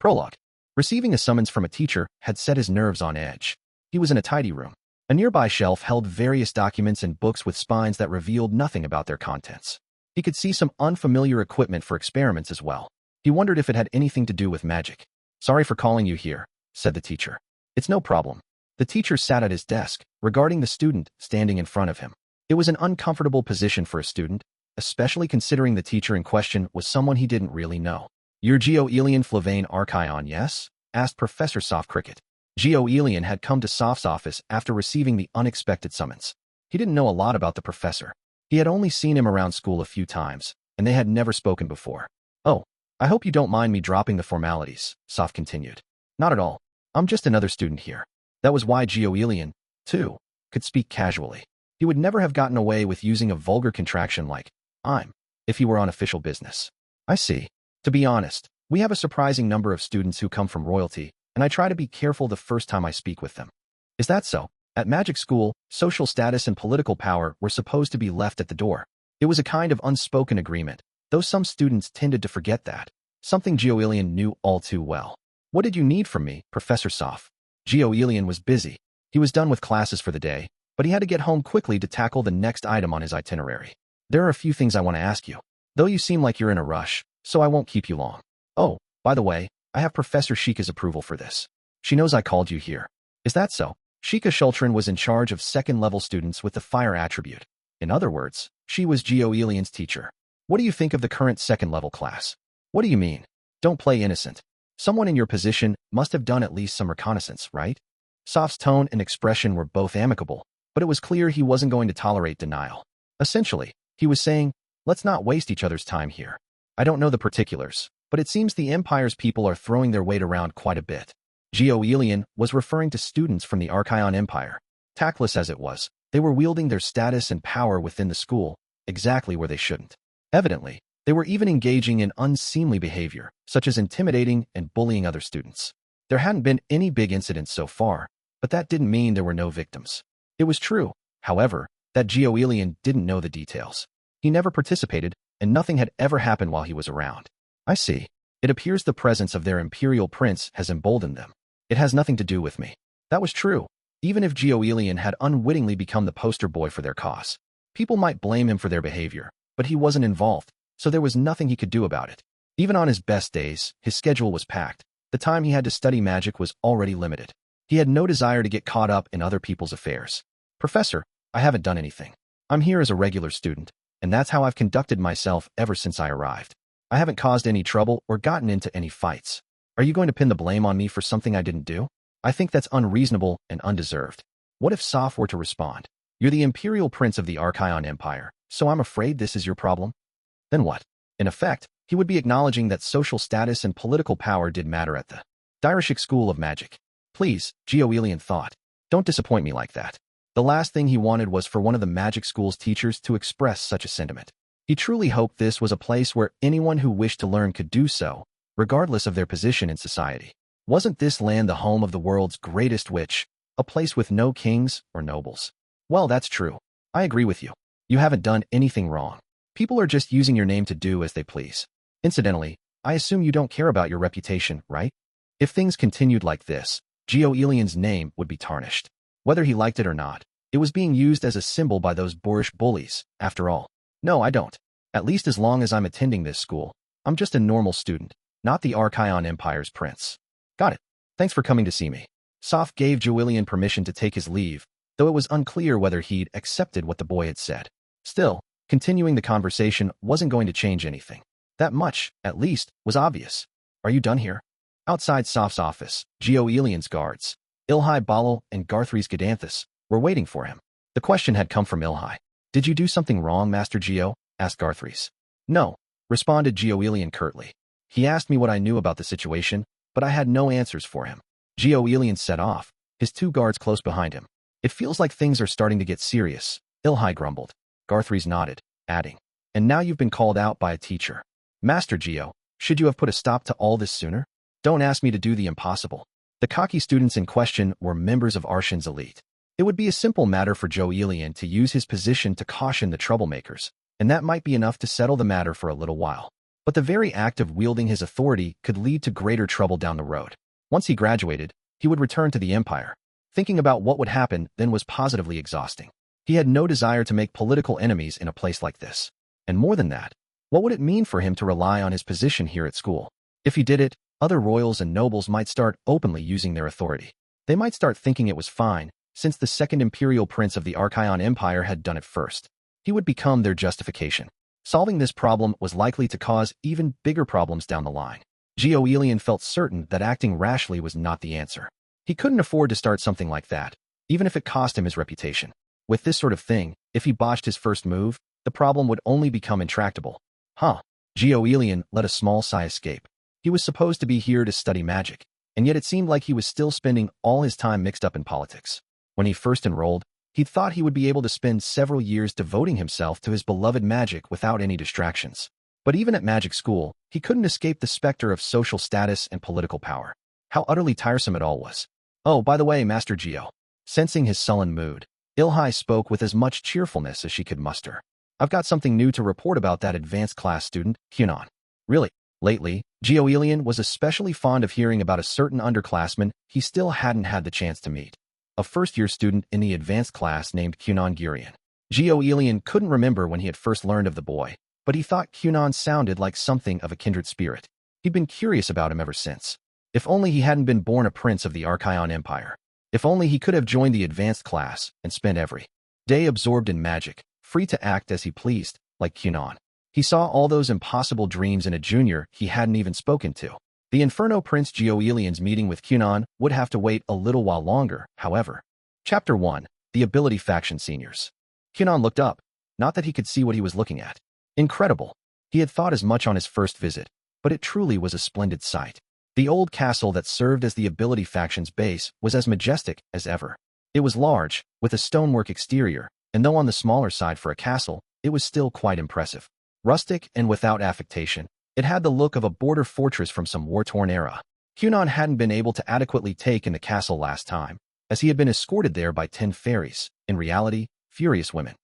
Prologue. Receiving a summons from a teacher had set his nerves on edge. He was in a tidy room. A nearby shelf held various documents and books with spines that revealed nothing about their contents. He could see some unfamiliar equipment for experiments as well. He wondered if it had anything to do with magic. "Sorry for calling you here," said the teacher. "It's no problem." The teacher sat at his desk, regarding the student standing in front of him. It was an uncomfortable position for a student, especially considering the teacher in question was someone he didn't really know. "You're Geo-Elian Flavane Archion, yes?" asked Professor Soft Cricket. Geo-Elian had come to Soft's office after receiving the unexpected summons. He didn't know a lot about the professor. He had only seen him around school a few times, and they had never spoken before. "Oh, I hope you don't mind me dropping the formalities," Soft continued. "Not at all. I'm just another student here." That was why Geo-Elian, too, could speak casually. He would never have gotten away with using a vulgar contraction like "I'm" if he were on official business. "I see. To be honest, we have a surprising number of students who come from royalty, and I try to be careful the first time I speak with them." "Is that so?" At magic school, social status and political power were supposed to be left at the door. It was a kind of unspoken agreement, though some students tended to forget that, something Geo-Elian knew all too well. "What did you need from me, Professor Soft?" Geo-Elian was busy. He was done with classes for the day, but he had to get home quickly to tackle the next item on his itinerary. "There are a few things I want to ask you, though you seem like you're in a rush, so I won't keep you long. Oh, by the way, I have Professor Sheikah's approval for this. She knows I called you here." "Is that so?" Sheikah Shultrin was in charge of second-level students with the fire attribute. In other words, she was Geo-Elian's teacher. "What do you think of the current second-level class?" "What do you mean? Don't play innocent. Someone in your position must have done at least some reconnaissance, right?" Soft's tone and expression were both amicable, but it was clear he wasn't going to tolerate denial. Essentially, he was saying, "Let's not waste each other's time here. I don't know the particulars, but it seems the Empire's people are throwing their weight around quite a bit." Geo-Elian was referring to students from the Archaon Empire. Tactless as it was, they were wielding their status and power within the school, exactly where they shouldn't. Evidently, they were even engaging in unseemly behavior, such as intimidating and bullying other students. There hadn't been any big incidents so far, but that didn't mean there were no victims. It was true, however, that Geo-Elian didn't know the details. He never participated, and nothing had ever happened while he was around. "I see. It appears the presence of their Imperial Prince has emboldened them. It has nothing to do with me." That was true. Even if Geo-Elian had unwittingly become the poster boy for their cause, people might blame him for their behavior, but he wasn't involved, so there was nothing he could do about it. Even on his best days, his schedule was packed. The time he had to study magic was already limited. He had no desire to get caught up in other people's affairs. "Professor, I haven't done anything. I'm here as a regular student, and that's how I've conducted myself ever since I arrived. I haven't caused any trouble or gotten into any fights. Are you going to pin the blame on me for something I didn't do? I think that's unreasonable and undeserved." What if Soft were to respond, "You're the Imperial Prince of the Archaon Empire, so I'm afraid this is your problem?" Then what? In effect, he would be acknowledging that social status and political power did matter at the Direshik School of Magic. "Please," Geo-Elian thought, "don't disappoint me like that." The last thing he wanted was for one of the magic school's teachers to express such a sentiment. He truly hoped this was a place where anyone who wished to learn could do so, regardless of their position in society. Wasn't this land the home of the world's greatest witch, a place with no kings or nobles? "Well, that's true. I agree with you. You haven't done anything wrong. People are just using your name to do as they please. Incidentally, I assume you don't care about your reputation, right?" If things continued like this, Geo-Elian's name would be tarnished. Whether he liked it or not, it was being used as a symbol by those boorish bullies, after all. "No, I don't. At least as long as I'm attending this school. I'm just a normal student, not the Archaon Empire's prince." "Got it. Thanks for coming to see me." Soft gave Geo-Elian permission to take his leave, though it was unclear whether he'd accepted what the boy had said. Still, continuing the conversation wasn't going to change anything. That much, at least, was obvious. "Are you done here?" Outside Soft's office, Geo-Elian's guards, Ilhai Balal and Garthries Gadanthus, were waiting for him. The question had come from Ilhai. "Did you do something wrong, Master Geo?" asked Garthries. "No," responded Geo-Elian curtly. "He asked me what I knew about the situation, but I had no answers for him." Geo-Elian set off, his two guards close behind him. "It feels like things are starting to get serious," Ilhai grumbled. Garthries nodded, adding, "And now you've been called out by a teacher. Master Geo, should you have put a stop to all this sooner? Don't ask me to do the impossible." The cocky students in question were members of Arshin's elite. It would be a simple matter for Geo-Elian to use his position to caution the troublemakers, and that might be enough to settle the matter for a little while. But the very act of wielding his authority could lead to greater trouble down the road. Once he graduated, he would return to the empire. Thinking about what would happen then was positively exhausting. He had no desire to make political enemies in a place like this. And more than that, what would it mean for him to rely on his position here at school? If he did it, other royals and nobles might start openly using their authority. They might start thinking it was fine, since the second imperial prince of the Archaean Empire had done it first. He would become their justification. Solving this problem was likely to cause even bigger problems down the line. Gioelian felt certain that acting rashly was not the answer. He couldn't afford to start something like that, even if it cost him his reputation. With this sort of thing, if he botched his first move, the problem would only become intractable. Gioelian let a small sigh escape. He was supposed to be here to study magic, and yet it seemed like he was still spending all his time mixed up in politics. When he first enrolled, he thought he would be able to spend several years devoting himself to his beloved magic without any distractions. But even at magic school, he couldn't escape the specter of social status and political power. How utterly tiresome it all was. Oh, by the way, Master Gio. Sensing his sullen mood, Ilhai spoke with as much cheerfulness as she could muster. I've got something new to report about that advanced class student, Kunon. Really? Lately, Gioelian was especially fond of hearing about a certain underclassman he still hadn't had the chance to meet. A first-year student in the advanced class named Kunon Gurion. Gioelian couldn't remember when he had first learned of the boy, but he thought Kunon sounded like something of a kindred spirit. He'd been curious about him ever since. If only he hadn't been born a prince of the Archaean Empire. If only he could have joined the advanced class and spent every day absorbed in magic, free to act as he pleased, like Kunon. He saw all those impossible dreams in a junior he hadn't even spoken to. The Inferno Prince Gioelian's meeting with Kunon would have to wait a little while longer, however. Chapter 1. The Ability Faction Seniors. Kunon looked up, not that he could see what he was looking at. Incredible. He had thought as much on his first visit, but it truly was a splendid sight. The old castle that served as the Ability Faction's base was as majestic as ever. It was large, with a stonework exterior, and though on the smaller side for a castle, it was still quite impressive. Rustic and without affectation, it had the look of a border fortress from some war-torn era. Kunon hadn't been able to adequately take in the castle last time, as he had been escorted there by 10 fairies, in reality, furious women.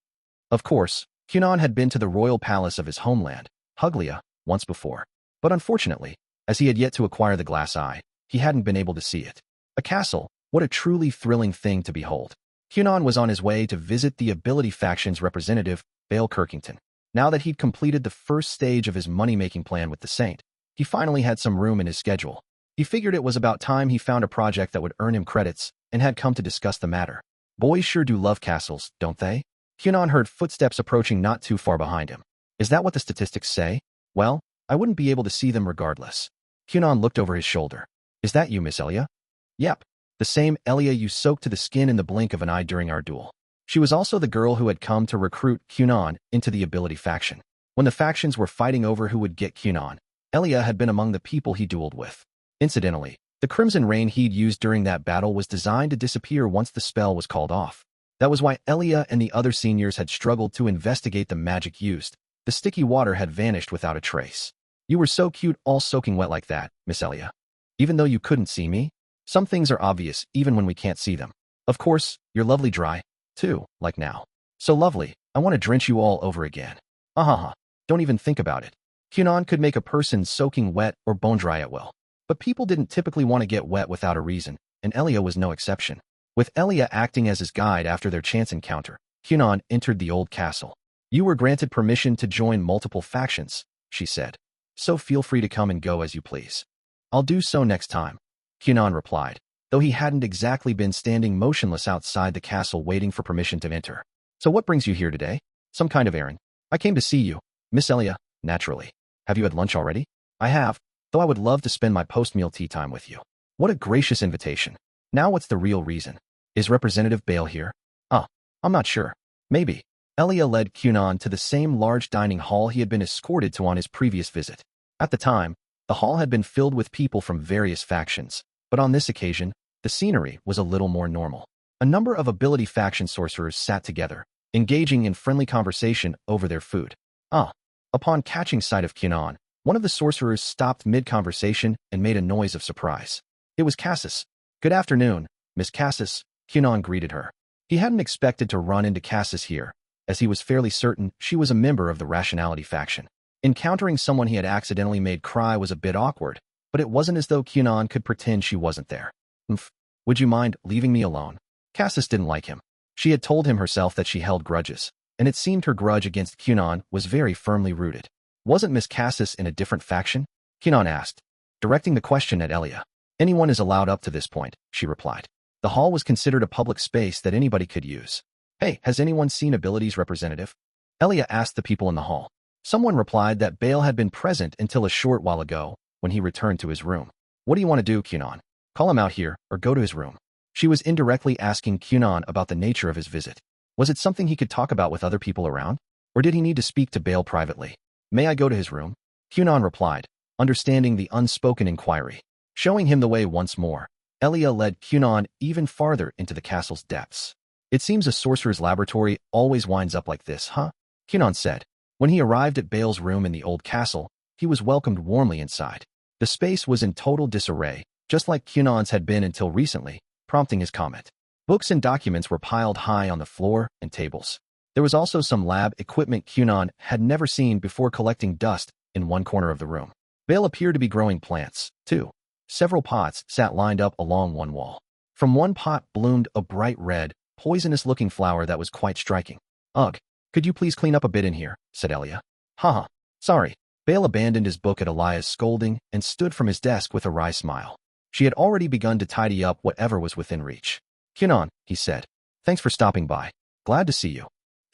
Of course, Kunon had been to the royal palace of his homeland, Huglia, once before. But unfortunately, as he had yet to acquire the glass eye, he hadn't been able to see it. A castle, what a truly thrilling thing to behold. Kunon was on his way to visit the Ability Faction's representative, Bale Kirkington. Now that he'd completed the first stage of his money-making plan with the Saint, he finally had some room in his schedule. He figured it was about time he found a project that would earn him credits, and had come to discuss the matter. Boys sure do love castles, don't they? Kunon heard footsteps approaching not too far behind him. Is that what the statistics say? Well, I wouldn't be able to see them regardless. Kunon looked over his shoulder. Is that you, Miss Elia? Yep, the same Elia you soaked to the skin in the blink of an eye during our duel. She was also the girl who had come to recruit Kunon into the Ability Faction. When the factions were fighting over who would get Kunon, Elia had been among the people he dueled with. Incidentally, the Crimson Rain he'd used during that battle was designed to disappear once the spell was called off. That was why Elia and the other seniors had struggled to investigate the magic used. The sticky water had vanished without a trace. You were so cute all soaking wet like that, Miss Elia. Even though you couldn't see me? Some things are obvious even when we can't see them. Of course, you're lovely dry, too, like now. So lovely, I want to drench you all over again. Don't even think about it. Kunon could make a person soaking wet or bone dry at will. But people didn't typically want to get wet without a reason, and Elia was no exception. With Elia acting as his guide after their chance encounter, Kunon entered the old castle. You were granted permission to join multiple factions, she said. So feel free to come and go as you please. I'll do so next time, Kunon replied, though he hadn't exactly been standing motionless outside the castle waiting for permission to enter. So what brings you here today? Some kind of errand. I came to see you, Miss Elia, naturally. Have you had lunch already? I have, though I would love to spend my post-meal tea time with you. What a gracious invitation. Now what's the real reason? Is Representative Bale here? I'm not sure. Maybe. Elia led Kunon to the same large dining hall he had been escorted to on his previous visit. At the time, the hall had been filled with people from various factions, but on this occasion, the scenery was a little more normal. A number of Ability Faction sorcerers sat together, engaging in friendly conversation over their food. Upon catching sight of Kunon, one of the sorcerers stopped mid-conversation and made a noise of surprise. It was Cassis. Good afternoon, Miss Cassis, Kunon greeted her. He hadn't expected to run into Cassis here, as he was fairly certain she was a member of the Rationality Faction. Encountering someone he had accidentally made cry was a bit awkward, but it wasn't as though Kunon could pretend she wasn't there. Would you mind leaving me alone? Cassis didn't like him. She had told him herself that she held grudges, and it seemed her grudge against Kunon was very firmly rooted. Wasn't Miss Cassis in a different faction? Kunon asked, directing the question at Elia. Anyone is allowed up to this point, she replied. The hall was considered a public space that anybody could use. Hey, has anyone seen Ability's representative? Elia asked the people in the hall. Someone replied that Bale had been present until a short while ago, when he returned to his room. What do you want to do, Kunon? Call him out here, or go to his room. She was indirectly asking Kunon about the nature of his visit. Was it something he could talk about with other people around? Or did he need to speak to Bale privately? May I go to his room? Kunon replied, understanding the unspoken inquiry. Showing him the way once more, Elia led Kunon even farther into the castle's depths. It seems a sorcerer's laboratory always winds up like this, huh? Kunon said. When he arrived at Bale's room in the old castle, he was welcomed warmly inside. The space was in total disarray, just like Kunon's had been until recently, prompting his comment. Books and documents were piled high on the floor and tables. There was also some lab equipment Kunon had never seen before collecting dust in one corner of the room. Bale appeared to be growing plants, too. Several pots sat lined up along one wall. From one pot bloomed a bright red, poisonous-looking flower that was quite striking. Ugh, could you please clean up a bit in here, said Elia. Haha, sorry. Bale abandoned his book at Elia's scolding and stood from his desk with a wry smile. She had already begun to tidy up whatever was within reach. Kunon, he said. Thanks for stopping by. Glad to see you.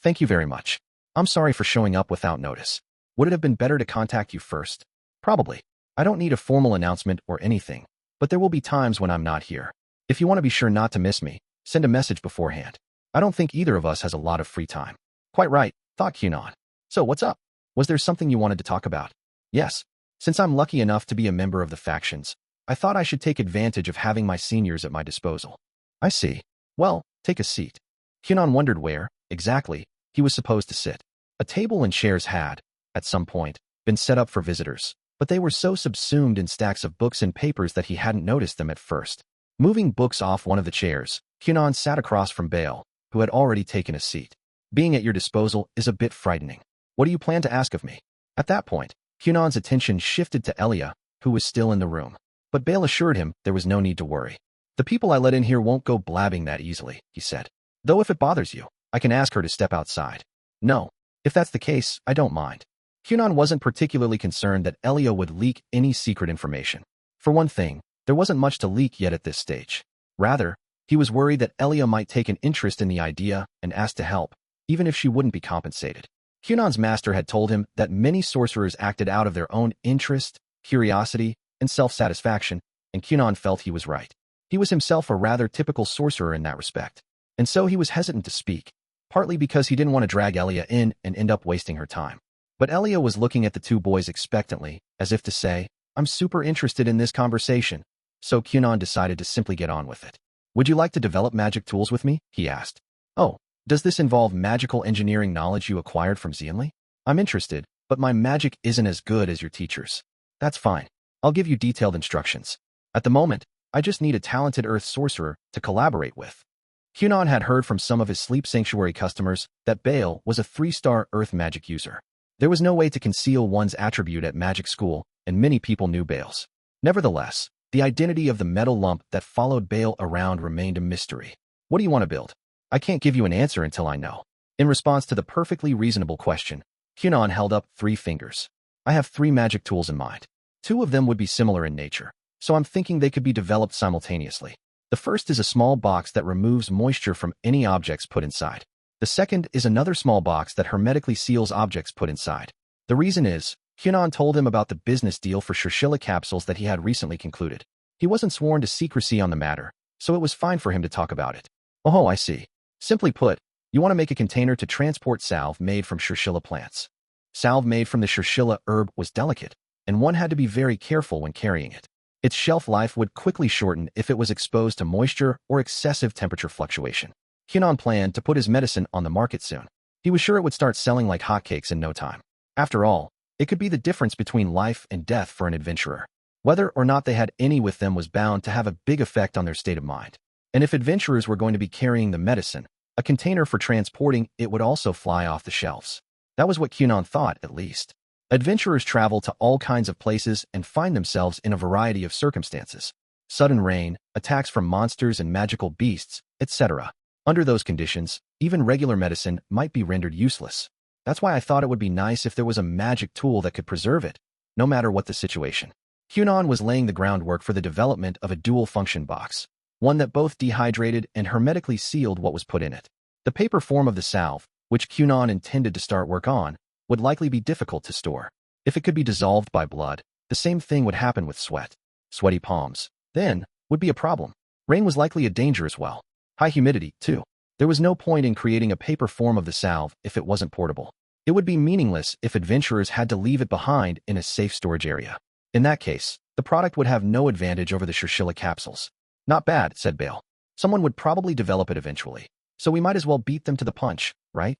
Thank you very much. I'm sorry for showing up without notice. Would it have been better to contact you first? Probably. I don't need a formal announcement or anything, but there will be times when I'm not here. If you want to be sure not to miss me, send a message beforehand. I don't think either of us has a lot of free time. Quite right, thought Kunon. So what's up? Was there something you wanted to talk about? Yes. Since I'm lucky enough to be a member of the factions, I thought I should take advantage of having my seniors at my disposal. I see. Well, take a seat. Kunon wondered where, exactly, he was supposed to sit. A table and chairs had, at some point, been set up for visitors, but they were so subsumed in stacks of books and papers that he hadn't noticed them at first. Moving books off one of the chairs, Kunon sat across from Bale, who had already taken a seat. Being at your disposal is a bit frightening. What do you plan to ask of me? At that point, Kunon's attention shifted to Elia, who was still in the room. But Bale assured him there was no need to worry. The people I let in here won't go blabbing that easily, he said. Though if it bothers you, I can ask her to step outside. No. If that's the case, I don't mind. Kunon wasn't particularly concerned that Elia would leak any secret information. For one thing, there wasn't much to leak yet at this stage. Rather, he was worried that Elia might take an interest in the idea and ask to help, even if she wouldn't be compensated. Kunon's master had told him that many sorcerers acted out of their own interest, curiosity, and self-satisfaction, and Kunon felt he was right. He was himself a rather typical sorcerer in that respect, and so he was hesitant to speak, partly because he didn't want to drag Elia in and end up wasting her time. But Elia was looking at the two boys expectantly, as if to say, I'm super interested in this conversation, so Kunon decided to simply get on with it. Would you like to develop magic tools with me? He asked. Oh, does this involve magical engineering knowledge you acquired from Xianli? I'm interested, but my magic isn't as good as your teacher's. That's fine. I'll give you detailed instructions. At the moment, I just need a talented earth sorcerer to collaborate with. Kunon had heard from some of his sleep sanctuary customers that Bale was a 3-star earth magic user. There was no way to conceal one's attribute at magic school, and many people knew Bale's. Nevertheless, the identity of the metal lump that followed Bale around remained a mystery. What do you want to build? I can't give you an answer until I know. In response to the perfectly reasonable question, Kunon held up 3 fingers. I have 3 magic tools in mind. 2 of them would be similar in nature, so I'm thinking they could be developed simultaneously. The first is a small box that removes moisture from any objects put inside. The second is another small box that hermetically seals objects put inside. The reason is, Kunon told him about the business deal for Shirshilla capsules that he had recently concluded. He wasn't sworn to secrecy on the matter, so it was fine for him to talk about it. Oh, I see. Simply put, you want to make a container to transport salve made from Shirshilla plants. Salve made from the Shirshilla herb was delicate, and one had to be very careful when carrying it. Its shelf life would quickly shorten if it was exposed to moisture or excessive temperature fluctuation. Kunon planned to put his medicine on the market soon. He was sure it would start selling like hotcakes in no time. After all, it could be the difference between life and death for an adventurer. Whether or not they had any with them was bound to have a big effect on their state of mind. And if adventurers were going to be carrying the medicine, a container for transporting it would also fly off the shelves. That was what Kunon thought, at least. Adventurers travel to all kinds of places and find themselves in a variety of circumstances. Sudden rain, attacks from monsters and magical beasts, etc. Under those conditions, even regular medicine might be rendered useless. That's why I thought it would be nice if there was a magic tool that could preserve it, no matter what the situation. Kunon was laying the groundwork for the development of a dual-function box, one that both dehydrated and hermetically sealed what was put in it. The paper form of the salve, which Kunon intended to start work on, would likely be difficult to store. If it could be dissolved by blood, the same thing would happen with sweat. Sweaty palms, then, would be a problem. Rain was likely a danger as well. High humidity, too. There was no point in creating a paper form of the salve if it wasn't portable. It would be meaningless if adventurers had to leave it behind in a safe storage area. In that case, the product would have no advantage over the chinchilla capsules. Not bad, said Bale. Someone would probably develop it eventually. So we might as well beat them to the punch, right?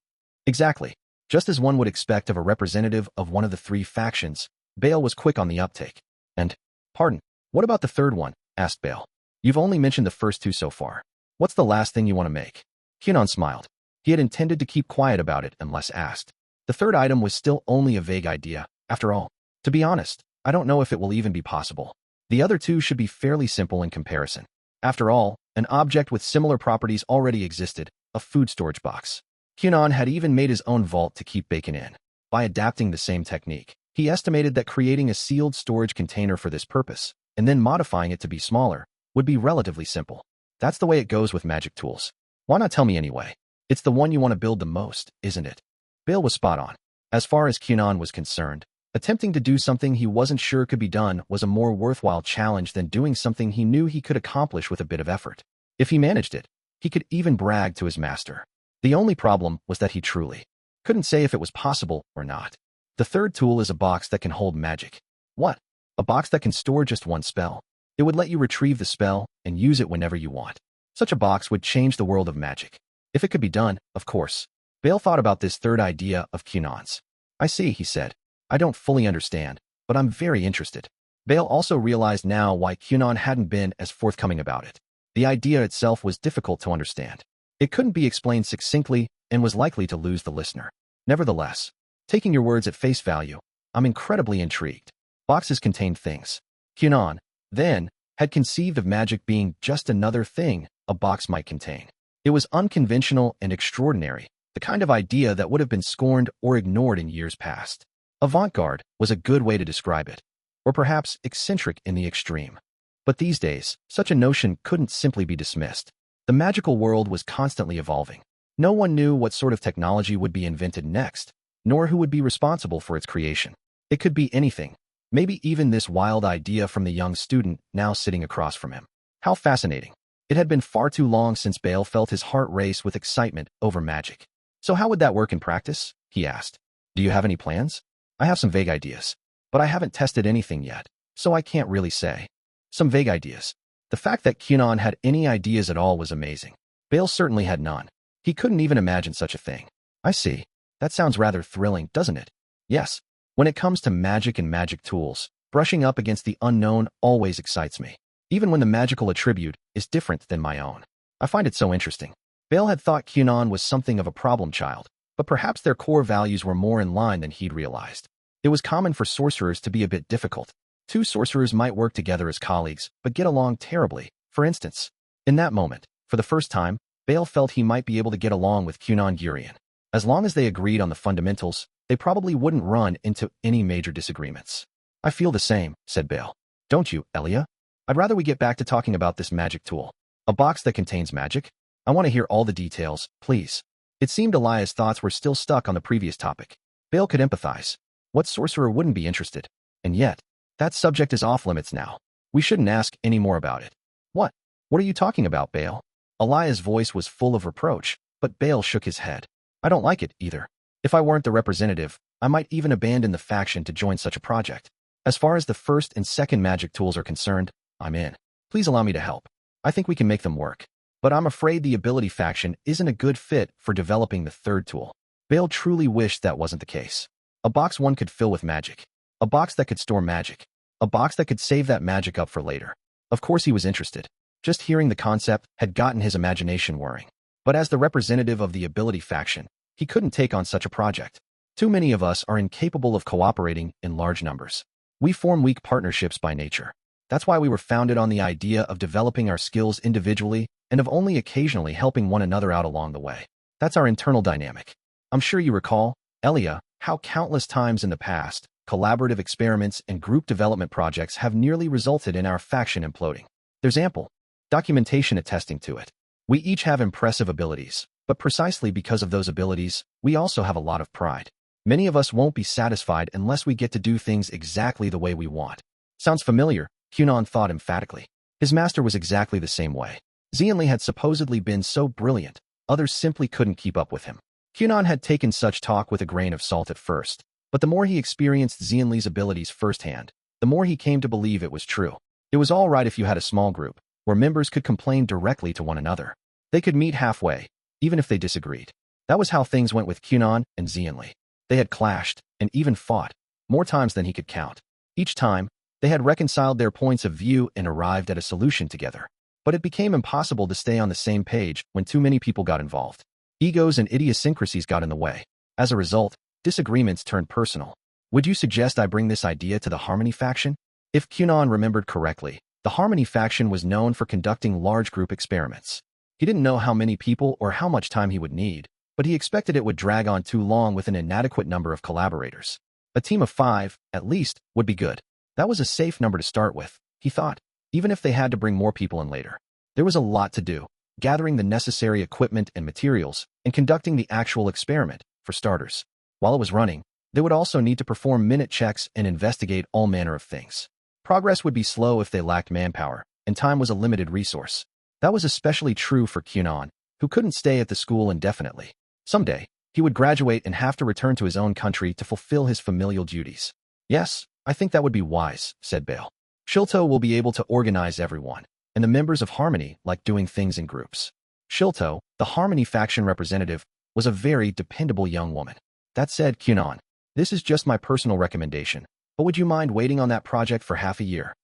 Exactly. Just as one would expect of a representative of one of the three factions, Bale was quick on the uptake. And, pardon, what about the third one? Asked Bale. You've only mentioned the first two so far. What's the last thing you want to make? Kunon smiled. He had intended to keep quiet about it unless asked. The third item was still only a vague idea, after all. To be honest, I don't know if it will even be possible. The other two should be fairly simple in comparison. After all, an object with similar properties already existed, a food storage box. Kunon had even made his own vault to keep bacon in. By adapting the same technique, he estimated that creating a sealed storage container for this purpose, and then modifying it to be smaller, would be relatively simple. That's the way it goes with magic tools. Why not tell me anyway? It's the one you want to build the most, isn't it? Bale was spot on. As far as Kunon was concerned, attempting to do something he wasn't sure could be done was a more worthwhile challenge than doing something he knew he could accomplish with a bit of effort. If he managed it, he could even brag to his master. The only problem was that he truly couldn't say if it was possible or not. The third tool is a box that can hold magic. What? A box that can store just one spell. It would let you retrieve the spell and use it whenever you want. Such a box would change the world of magic. If it could be done, of course. Bale thought about this third idea of Kunon's. I see, he said. I don't fully understand, but I'm very interested. Bale also realized now why Kunon hadn't been as forthcoming about it. The idea itself was difficult to understand. It couldn't be explained succinctly and was likely to lose the listener. Nevertheless, taking your words at face value, I'm incredibly intrigued. Boxes contained things. Kunon, then, had conceived of magic being just another thing a box might contain. It was unconventional and extraordinary, the kind of idea that would have been scorned or ignored in years past. Avant-garde was a good way to describe it, or perhaps eccentric in the extreme. But these days, such a notion couldn't simply be dismissed. The magical world was constantly evolving. No one knew what sort of technology would be invented next, nor who would be responsible for its creation. It could be anything, maybe even this wild idea from the young student now sitting across from him. How fascinating. It had been far too long since Bale felt his heart race with excitement over magic. So how would that work in practice? He asked. Do you have any plans? I have some vague ideas, but I haven't tested anything yet, so I can't really say. Some vague ideas. The fact that Kunon had any ideas at all was amazing. Bale certainly had none. He couldn't even imagine such a thing. I see. That sounds rather thrilling, doesn't it? Yes. When it comes to magic and magic tools, brushing up against the unknown always excites me, even when the magical attribute is different than my own. I find it so interesting. Bale had thought Kunon was something of a problem child, but perhaps their core values were more in line than he'd realized. It was common for sorcerers to be a bit difficult. Two sorcerers might work together as colleagues, but get along terribly, for instance. In that moment, for the first time, Bale felt he might be able to get along with Kunon Gurion. As long as they agreed on the fundamentals, they probably wouldn't run into any major disagreements. I feel the same, said Bale. Don't you, Elia? I'd rather we get back to talking about this magic tool. A box that contains magic? I want to hear all the details, please. It seemed Elia's thoughts were still stuck on the previous topic. Bale could empathize. What sorcerer wouldn't be interested? And yet, that subject is off limits now. We shouldn't ask any more about it. What? What are you talking about, Bale? Elia's voice was full of reproach, but Bale shook his head. I don't like it, either. If I weren't the representative, I might even abandon the faction to join such a project. As far as the first and second magic tools are concerned, I'm in. Please allow me to help. I think we can make them work. But I'm afraid the ability faction isn't a good fit for developing the third tool. Bale truly wished that wasn't the case. A box one could fill with magic. A box that could store magic. A box that could save that magic up for later. Of course he was interested. Just hearing the concept had gotten his imagination whirring. But as the representative of the ability faction, he couldn't take on such a project. Too many of us are incapable of cooperating in large numbers. We form weak partnerships by nature. That's why we were founded on the idea of developing our skills individually and of only occasionally helping one another out along the way. That's our internal dynamic. I'm sure you recall, Elia, how countless times in the past, collaborative experiments and group development projects have nearly resulted in our faction imploding. There's ample documentation attesting to it. We each have impressive abilities, but precisely because of those abilities, we also have a lot of pride. Many of us won't be satisfied unless we get to do things exactly the way we want. Sounds familiar, Kunon thought emphatically. His master was exactly the same way. Xianli had supposedly been so brilliant, others simply couldn't keep up with him. Kunon had taken such talk with a grain of salt at first, but the more he experienced Xianli's abilities firsthand, the more he came to believe it was true. It was all right if you had a small group, where members could complain directly to one another. They could meet halfway, even if they disagreed. That was how things went with Kunon and Xianli. They had clashed, and even fought, more times than he could count. Each time, they had reconciled their points of view and arrived at a solution together. But it became impossible to stay on the same page when too many people got involved. Egos and idiosyncrasies got in the way. As a result, disagreements turned personal. Would you suggest I bring this idea to the Harmony faction? If Kunon remembered correctly, the Harmony faction was known for conducting large group experiments. He didn't know how many people or how much time he would need, but he expected it would drag on too long with an inadequate number of collaborators. A team of 5, at least, would be good. That was a safe number to start with, he thought, even if they had to bring more people in later. There was a lot to do, gathering the necessary equipment and materials, and conducting the actual experiment, for starters. While it was running, they would also need to perform minute checks and investigate all manner of things. Progress would be slow if they lacked manpower, and time was a limited resource. That was especially true for Kunon, who couldn't stay at the school indefinitely. Someday, he would graduate and have to return to his own country to fulfill his familial duties. Yes, I think that would be wise, said Bale. Shilto will be able to organize everyone, and the members of Harmony like doing things in groups. Shilto, the Harmony faction representative, was a very dependable young woman. That said, Kunon, this is just my personal recommendation, but would you mind waiting on that project for half a year?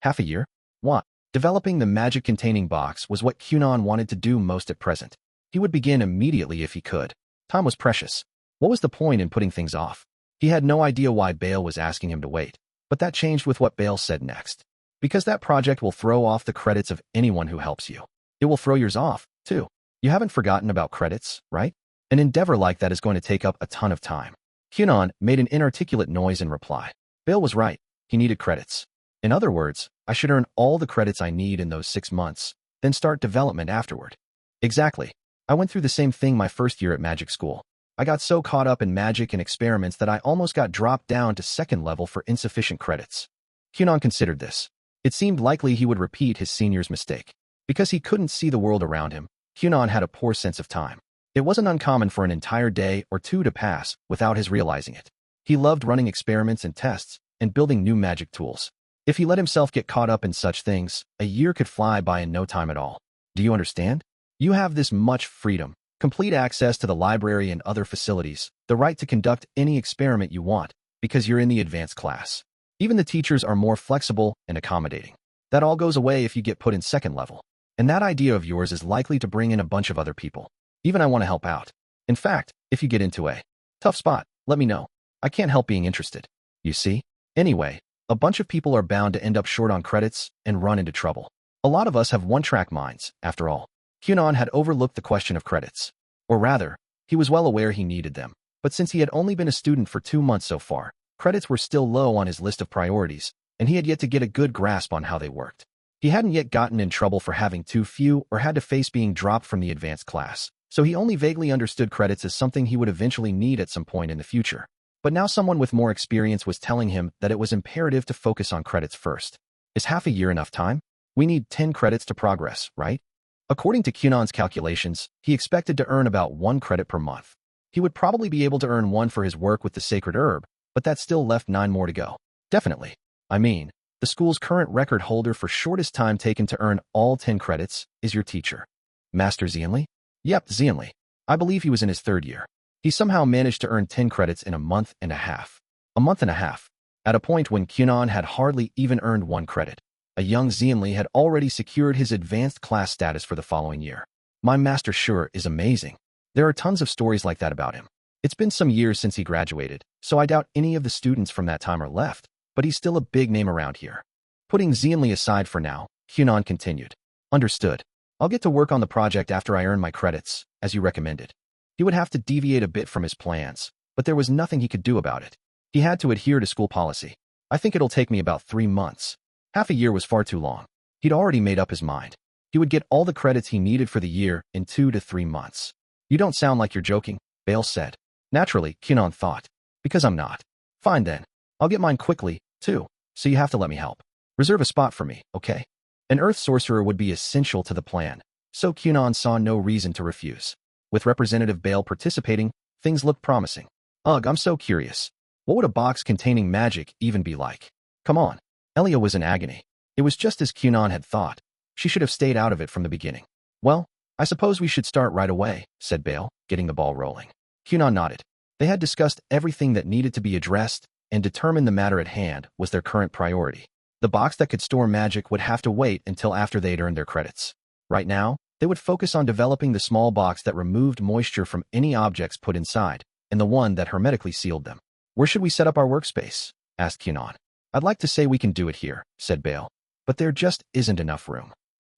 Half a year? What? Developing the magic-containing box was what Kunon wanted to do most at present. He would begin immediately if he could. Time was precious. What was the point in putting things off? He had no idea why Bale was asking him to wait, but that changed with what Bale said next. Because that project will throw off the credits of anyone who helps you. It will throw yours off, too. You haven't forgotten about credits, right? An endeavor like that is going to take up a ton of time. Kunon made an inarticulate noise in reply. Bale was right. He needed credits. In other words, I should earn all the credits I need in those 6 months, then start development afterward. Exactly. I went through the same thing my first year at magic school. I got so caught up in magic and experiments that I almost got dropped down to second level for insufficient credits. Kunon considered this. It seemed likely he would repeat his senior's mistake. Because he couldn't see the world around him, Kunon had a poor sense of time. It wasn't uncommon for an entire day or two to pass without his realizing it. He loved running experiments and tests and building new magic tools. If he let himself get caught up in such things, a year could fly by in no time at all. Do you understand? You have this much freedom, complete access to the library and other facilities, the right to conduct any experiment you want, because you're in the advanced class. Even the teachers are more flexible and accommodating. That all goes away if you get put in second level. And that idea of yours is likely to bring in a bunch of other people. Even I want to help out. In fact, if you get into a tough spot, let me know. I can't help being interested. You see? Anyway, a bunch of people are bound to end up short on credits and run into trouble. A lot of us have one-track minds, after all. Kunon had overlooked the question of credits. Or rather, he was well aware he needed them. But since he had only been a student for 2 months so far, credits were still low on his list of priorities, and he had yet to get a good grasp on how they worked. He hadn't yet gotten in trouble for having too few or had to face being dropped from the advanced class, so he only vaguely understood credits as something he would eventually need at some point in the future. But now someone with more experience was telling him that it was imperative to focus on credits first. Is half a year enough time? We need 10 credits to progress, right? According to Kunon's calculations, he expected to earn about 1 credit per month. He would probably be able to earn 1 for his work with the sacred herb, but that still left 9 more to go. Definitely. I mean, the school's current record holder for shortest time taken to earn all 10 credits is your teacher. Master Xianli? Yep, Xianli. I believe he was in his 3rd year. He somehow managed to earn 10 credits in a month and a half. A month and a half. At a point when Kunon had hardly even earned 1 credit. A young Xianli had already secured his advanced class status for the following year. My master sure is amazing. There are tons of stories like that about him. It's been some years since he graduated, so I doubt any of the students from that time are left, but he's still a big name around here. Putting Xianli aside for now, Kunon continued. Understood. I'll get to work on the project after I earn my credits, as you recommended. He would have to deviate a bit from his plans, but there was nothing he could do about it. He had to adhere to school policy. I think it'll take me about 3 months. Half a year was far too long. He'd already made up his mind. He would get all the credits he needed for the year in 2 to 3 months. You don't sound like you're joking, Bale said. Naturally, Kunon thought. Because I'm not. Fine then. I'll get mine quickly, too, so you have to let me help. Reserve a spot for me, okay? An Earth sorcerer would be essential to the plan, so Kunon saw no reason to refuse. With Representative Bale participating, things looked promising. Ugh, I'm so curious. What would a box containing magic even be like? Come on. Elia was in agony. It was just as Kunon had thought. She should have stayed out of it from the beginning. Well, I suppose we should start right away, said Bale, getting the ball rolling. Kunon nodded. They had discussed everything that needed to be addressed and determined the matter at hand was their current priority. The box that could store magic would have to wait until after they'd earned their credits. Right now, they would focus on developing the small box that removed moisture from any objects put inside, and the one that hermetically sealed them. Where should we set up our workspace? Asked Kunon. I'd like to say we can do it here, said Bale, but there just isn't enough room.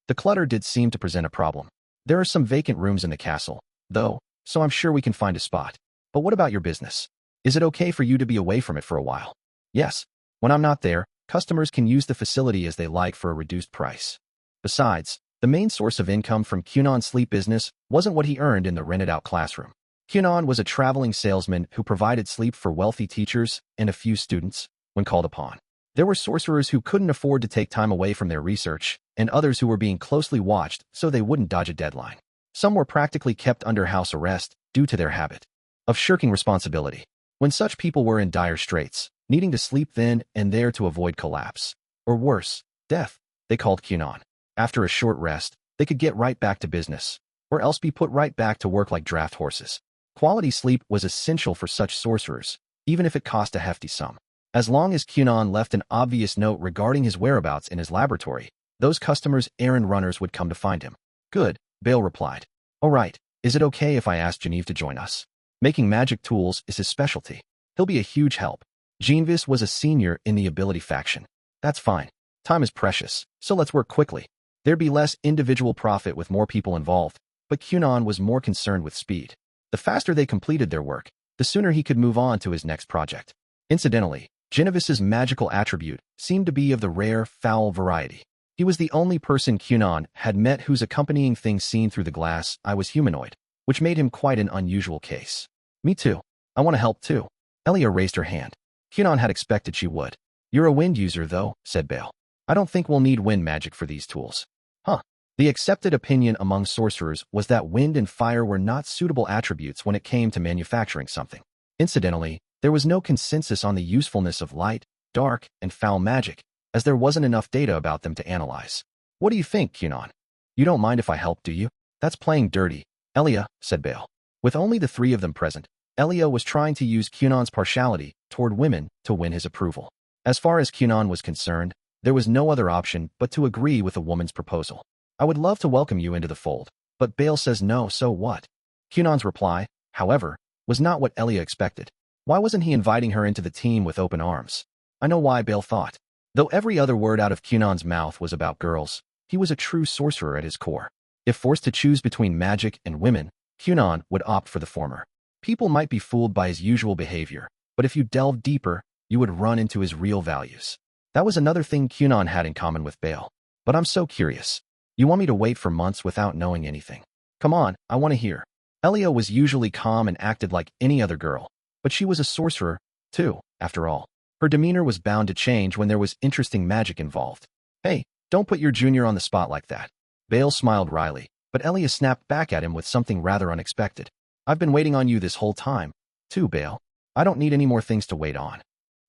The clutter did seem to present a problem. There are some vacant rooms in the castle, though, so I'm sure we can find a spot. But what about your business? Is it okay for you to be away from it for a while? Yes. When I'm not there, customers can use the facility as they like for a reduced price. Besides, the main source of income from Kunon's sleep business wasn't what he earned in the rented-out classroom. Kunon was a traveling salesman who provided sleep for wealthy teachers and a few students when called upon. There were sorcerers who couldn't afford to take time away from their research, and others who were being closely watched so they wouldn't dodge a deadline. Some were practically kept under house arrest due to their habit of shirking responsibility. When such people were in dire straits, needing to sleep then and there to avoid collapse, or worse, death, they called Kunon. After a short rest, they could get right back to business, or else be put right back to work like draft horses. Quality sleep was essential for such sorcerers, even if it cost a hefty sum. As long as Kunon left an obvious note regarding his whereabouts in his laboratory, those customers' errand runners would come to find him. Good, Bale replied. All right, is it okay if I ask Genevieve to join us? Making magic tools is his specialty. He'll be a huge help. Genevieve was a senior in the ability faction. That's fine. Time is precious, so let's work quickly. There'd be less individual profit with more people involved, but Kunon was more concerned with speed. The faster they completed their work, the sooner he could move on to his next project. Incidentally, Genevieve's magical attribute seemed to be of the rare, foul variety. He was the only person Kunon had met whose accompanying thing seen through the glass eye was humanoid, which made him quite an unusual case. Me too. I want to help too. Elia raised her hand. Kunon had expected she would. You're a wind user though, said Bale. I don't think we'll need wind magic for these tools. Huh. The accepted opinion among sorcerers was that wind and fire were not suitable attributes when it came to manufacturing something. Incidentally, there was no consensus on the usefulness of light, dark, and foul magic, as there wasn't enough data about them to analyze. What do you think, Kunon? You don't mind if I help, do you? That's playing dirty. Elia, said Bale. With only the 3 of them present, Elia was trying to use Kunon's partiality toward women to win his approval. As far as Kunon was concerned, there was no other option but to agree with the woman's proposal. I would love to welcome you into the fold, but Bale says no, so what? Kunon's reply, however, was not what Elia expected. Why wasn't he inviting her into the team with open arms? I know why, Bale thought. Though every other word out of Kunon's mouth was about girls, he was a true sorcerer at his core. If forced to choose between magic and women, Kunon would opt for the former. People might be fooled by his usual behavior, but if you delve deeper, you would run into his real values. That was another thing Kunon had in common with Bale. But I'm so curious. You want me to wait for months without knowing anything? Come on, I want to hear. Elia was usually calm and acted like any other girl, but she was a sorcerer, too, after all. Her demeanor was bound to change when there was interesting magic involved. Hey, don't put your junior on the spot like that. Bale smiled wryly, but Elia snapped back at him with something rather unexpected. I've been waiting on you this whole time, too, Bale. I don't need any more things to wait on.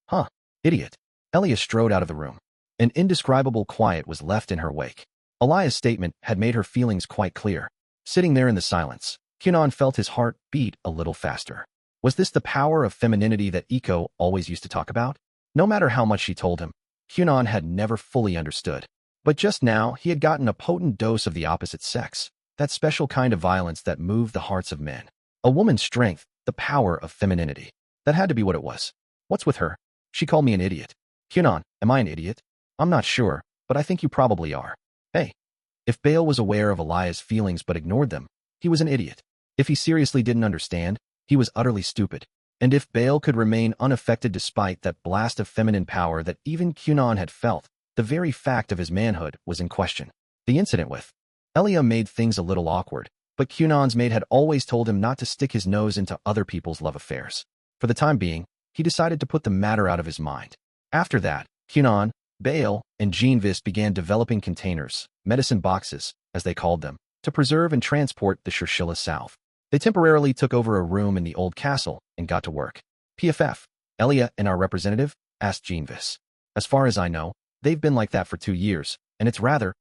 Huh, idiot. Elia strode out of the room. An indescribable quiet was left in her wake. Elia's statement had made her feelings quite clear. Sitting there in the silence, Kunon felt his heart beat a little faster. Was this the power of femininity that Iko always used to talk about? No matter how much she told him, Kunon had never fully understood. But just now, he had gotten a potent dose of the opposite sex, that special kind of violence that moved the hearts of men. A woman's strength, the power of femininity. That had to be what it was. What's with her? She called me an idiot. Kunon, am I an idiot? I'm not sure, but I think you probably are. Hey. If Bale was aware of Elia's feelings but ignored them, he was an idiot. If he seriously didn't understand, he was utterly stupid. And if Bale could remain unaffected despite that blast of feminine power that even Kunon had felt, the very fact of his manhood was in question. The incident with Elia made things a little awkward, but Kunon's maid had always told him not to stick his nose into other people's love affairs. For the time being, he decided to put the matter out of his mind. After that, Kunon, Bale, and Jean-Vis began developing containers, medicine boxes, as they called them, to preserve and transport the Shirshilla south. They temporarily took over a room in the old castle and got to work. PFF, Elia and our representative? Asked Jean-Vis. As far as I know, they've been like that for 2 years, and it's rather,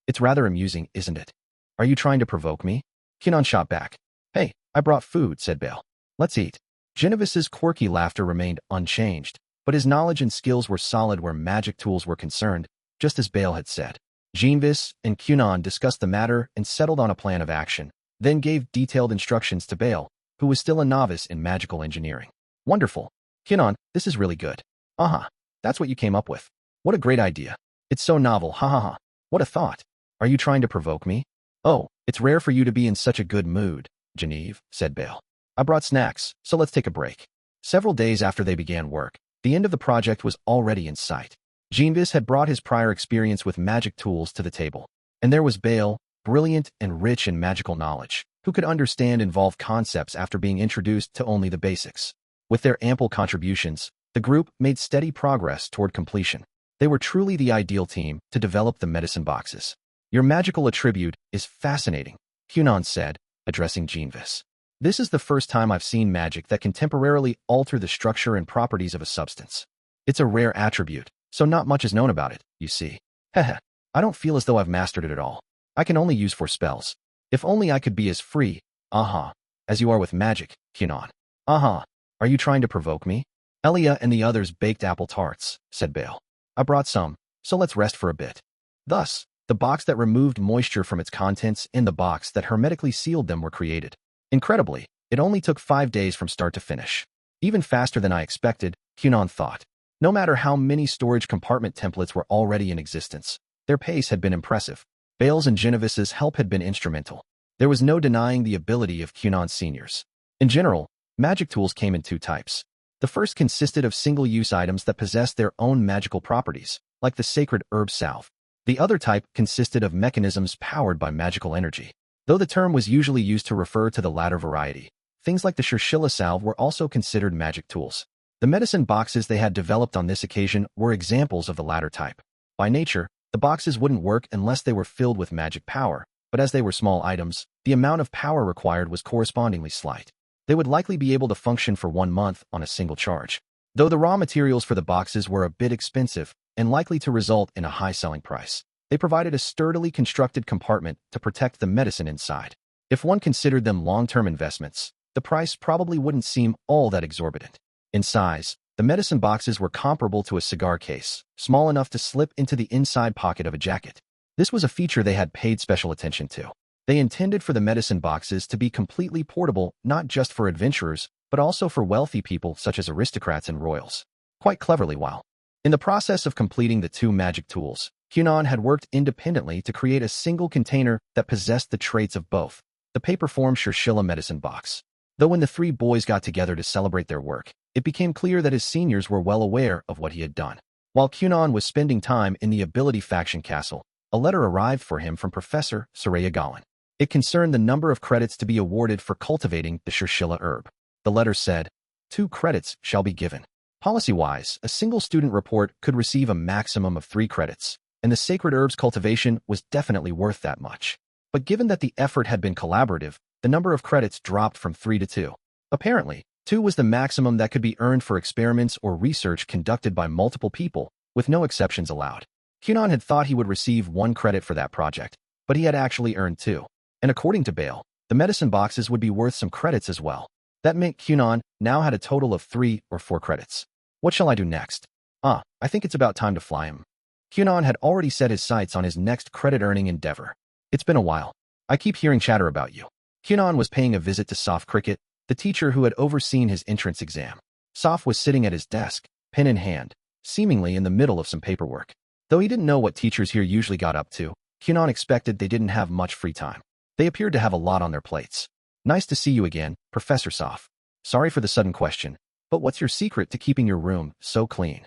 it's rather amusing, isn't it? Are you trying to provoke me? Kunon shot back. Hey, I brought food, said Bale. Let's eat. Jean-Vis's quirky laughter remained unchanged, but his knowledge and skills were solid where magic tools were concerned, just as Bale had said. Jean-Vis and Kunon discussed the matter and settled on a plan of action, then gave detailed instructions to Bale, who was still a novice in magical engineering. Wonderful. Kunon, this is really good. That's what you came up with. What a great idea. It's so novel, ha ha ha. What a thought. Are you trying to provoke me? Oh, it's rare for you to be in such a good mood, Genevieve, said Bale. I brought snacks, so let's take a break. Several days after they began work, the end of the project was already in sight. Jean-Vis had brought his prior experience with magic tools to the table, and there was Bale, brilliant and rich in magical knowledge, who could understand involved concepts after being introduced to only the basics. With their ample contributions, the group made steady progress toward completion. They were truly the ideal team to develop the medicine boxes. Your magical attribute is fascinating, Kunon said, addressing Jean-Vis. This is the first time I've seen magic that can temporarily alter the structure and properties of a substance. It's a rare attribute, so not much is known about it, you see. Heh. I don't feel as though I've mastered it at all. I can only use for spells. If only I could be as free, as you are with magic, Kunon. Are you trying to provoke me? Elia and the others baked apple tarts, said Bale. I brought some, so let's rest for a bit. Thus, the box that removed moisture from its contents and the box that hermetically sealed them were created. Incredibly, it only took 5 days from start to finish. Even faster than I expected, Kunon thought. No matter how many storage compartment templates were already in existence, their pace had been impressive. Bale's and Jean-Vis's help had been instrumental. There was no denying the ability of Kunon's seniors. In general, magic tools came in 2 types. The first consisted of single-use items that possessed their own magical properties, like the sacred herb salve. The other type consisted of mechanisms powered by magical energy. Though the term was usually used to refer to the latter variety, things like the Shirshilla salve were also considered magic tools. The medicine boxes they had developed on this occasion were examples of the latter type. By nature, the boxes wouldn't work unless they were filled with magic power, but as they were small items, the amount of power required was correspondingly slight. They would likely be able to function for 1 month on a single charge. Though the raw materials for the boxes were a bit expensive and likely to result in a high selling price, they provided a sturdily constructed compartment to protect the medicine inside. If one considered them long-term investments, the price probably wouldn't seem all that exorbitant. In size, the medicine boxes were comparable to a cigar case, small enough to slip into the inside pocket of a jacket. This was a feature they had paid special attention to. They intended for the medicine boxes to be completely portable not just for adventurers, but also for wealthy people such as aristocrats and royals. Quite cleverly while in the process of completing the 2 magic tools, Kunon had worked independently to create a single container that possessed the traits of both, the paper-form Shirshilla medicine box. Though when the 3 boys got together to celebrate their work, it became clear that his seniors were well aware of what he had done. While Kunon was spending time in the Ability Faction Castle, a letter arrived for him from Professor Soraya Gallen. It concerned the number of credits to be awarded for cultivating the Shirshilla herb. The letter said, 2 credits shall be given. Policy-wise, a single student report could receive a maximum of 3 credits, and the sacred herb's cultivation was definitely worth that much. But given that the effort had been collaborative, the number of credits dropped from 3 to 2. Apparently, 2 was the maximum that could be earned for experiments or research conducted by multiple people, with no exceptions allowed. Kunon had thought he would receive 1 credit for that project, but he had actually earned 2. And according to Bale, the medicine boxes would be worth some credits as well. That meant Kunon now had a total of 3 or 4 credits. What shall I do next? I think it's about time to fly him. Kunon had already set his sights on his next credit-earning endeavor. It's been a while. I keep hearing chatter about you. Kunon was paying a visit to Soft Cricket, the teacher who had overseen his entrance exam. Soph was sitting at his desk, pen in hand, seemingly in the middle of some paperwork. Though he didn't know what teachers here usually got up to, Kunon expected they didn't have much free time. They appeared to have a lot on their plates. Nice to see you again, Professor Soph. Sorry for the sudden question, but what's your secret to keeping your room so clean?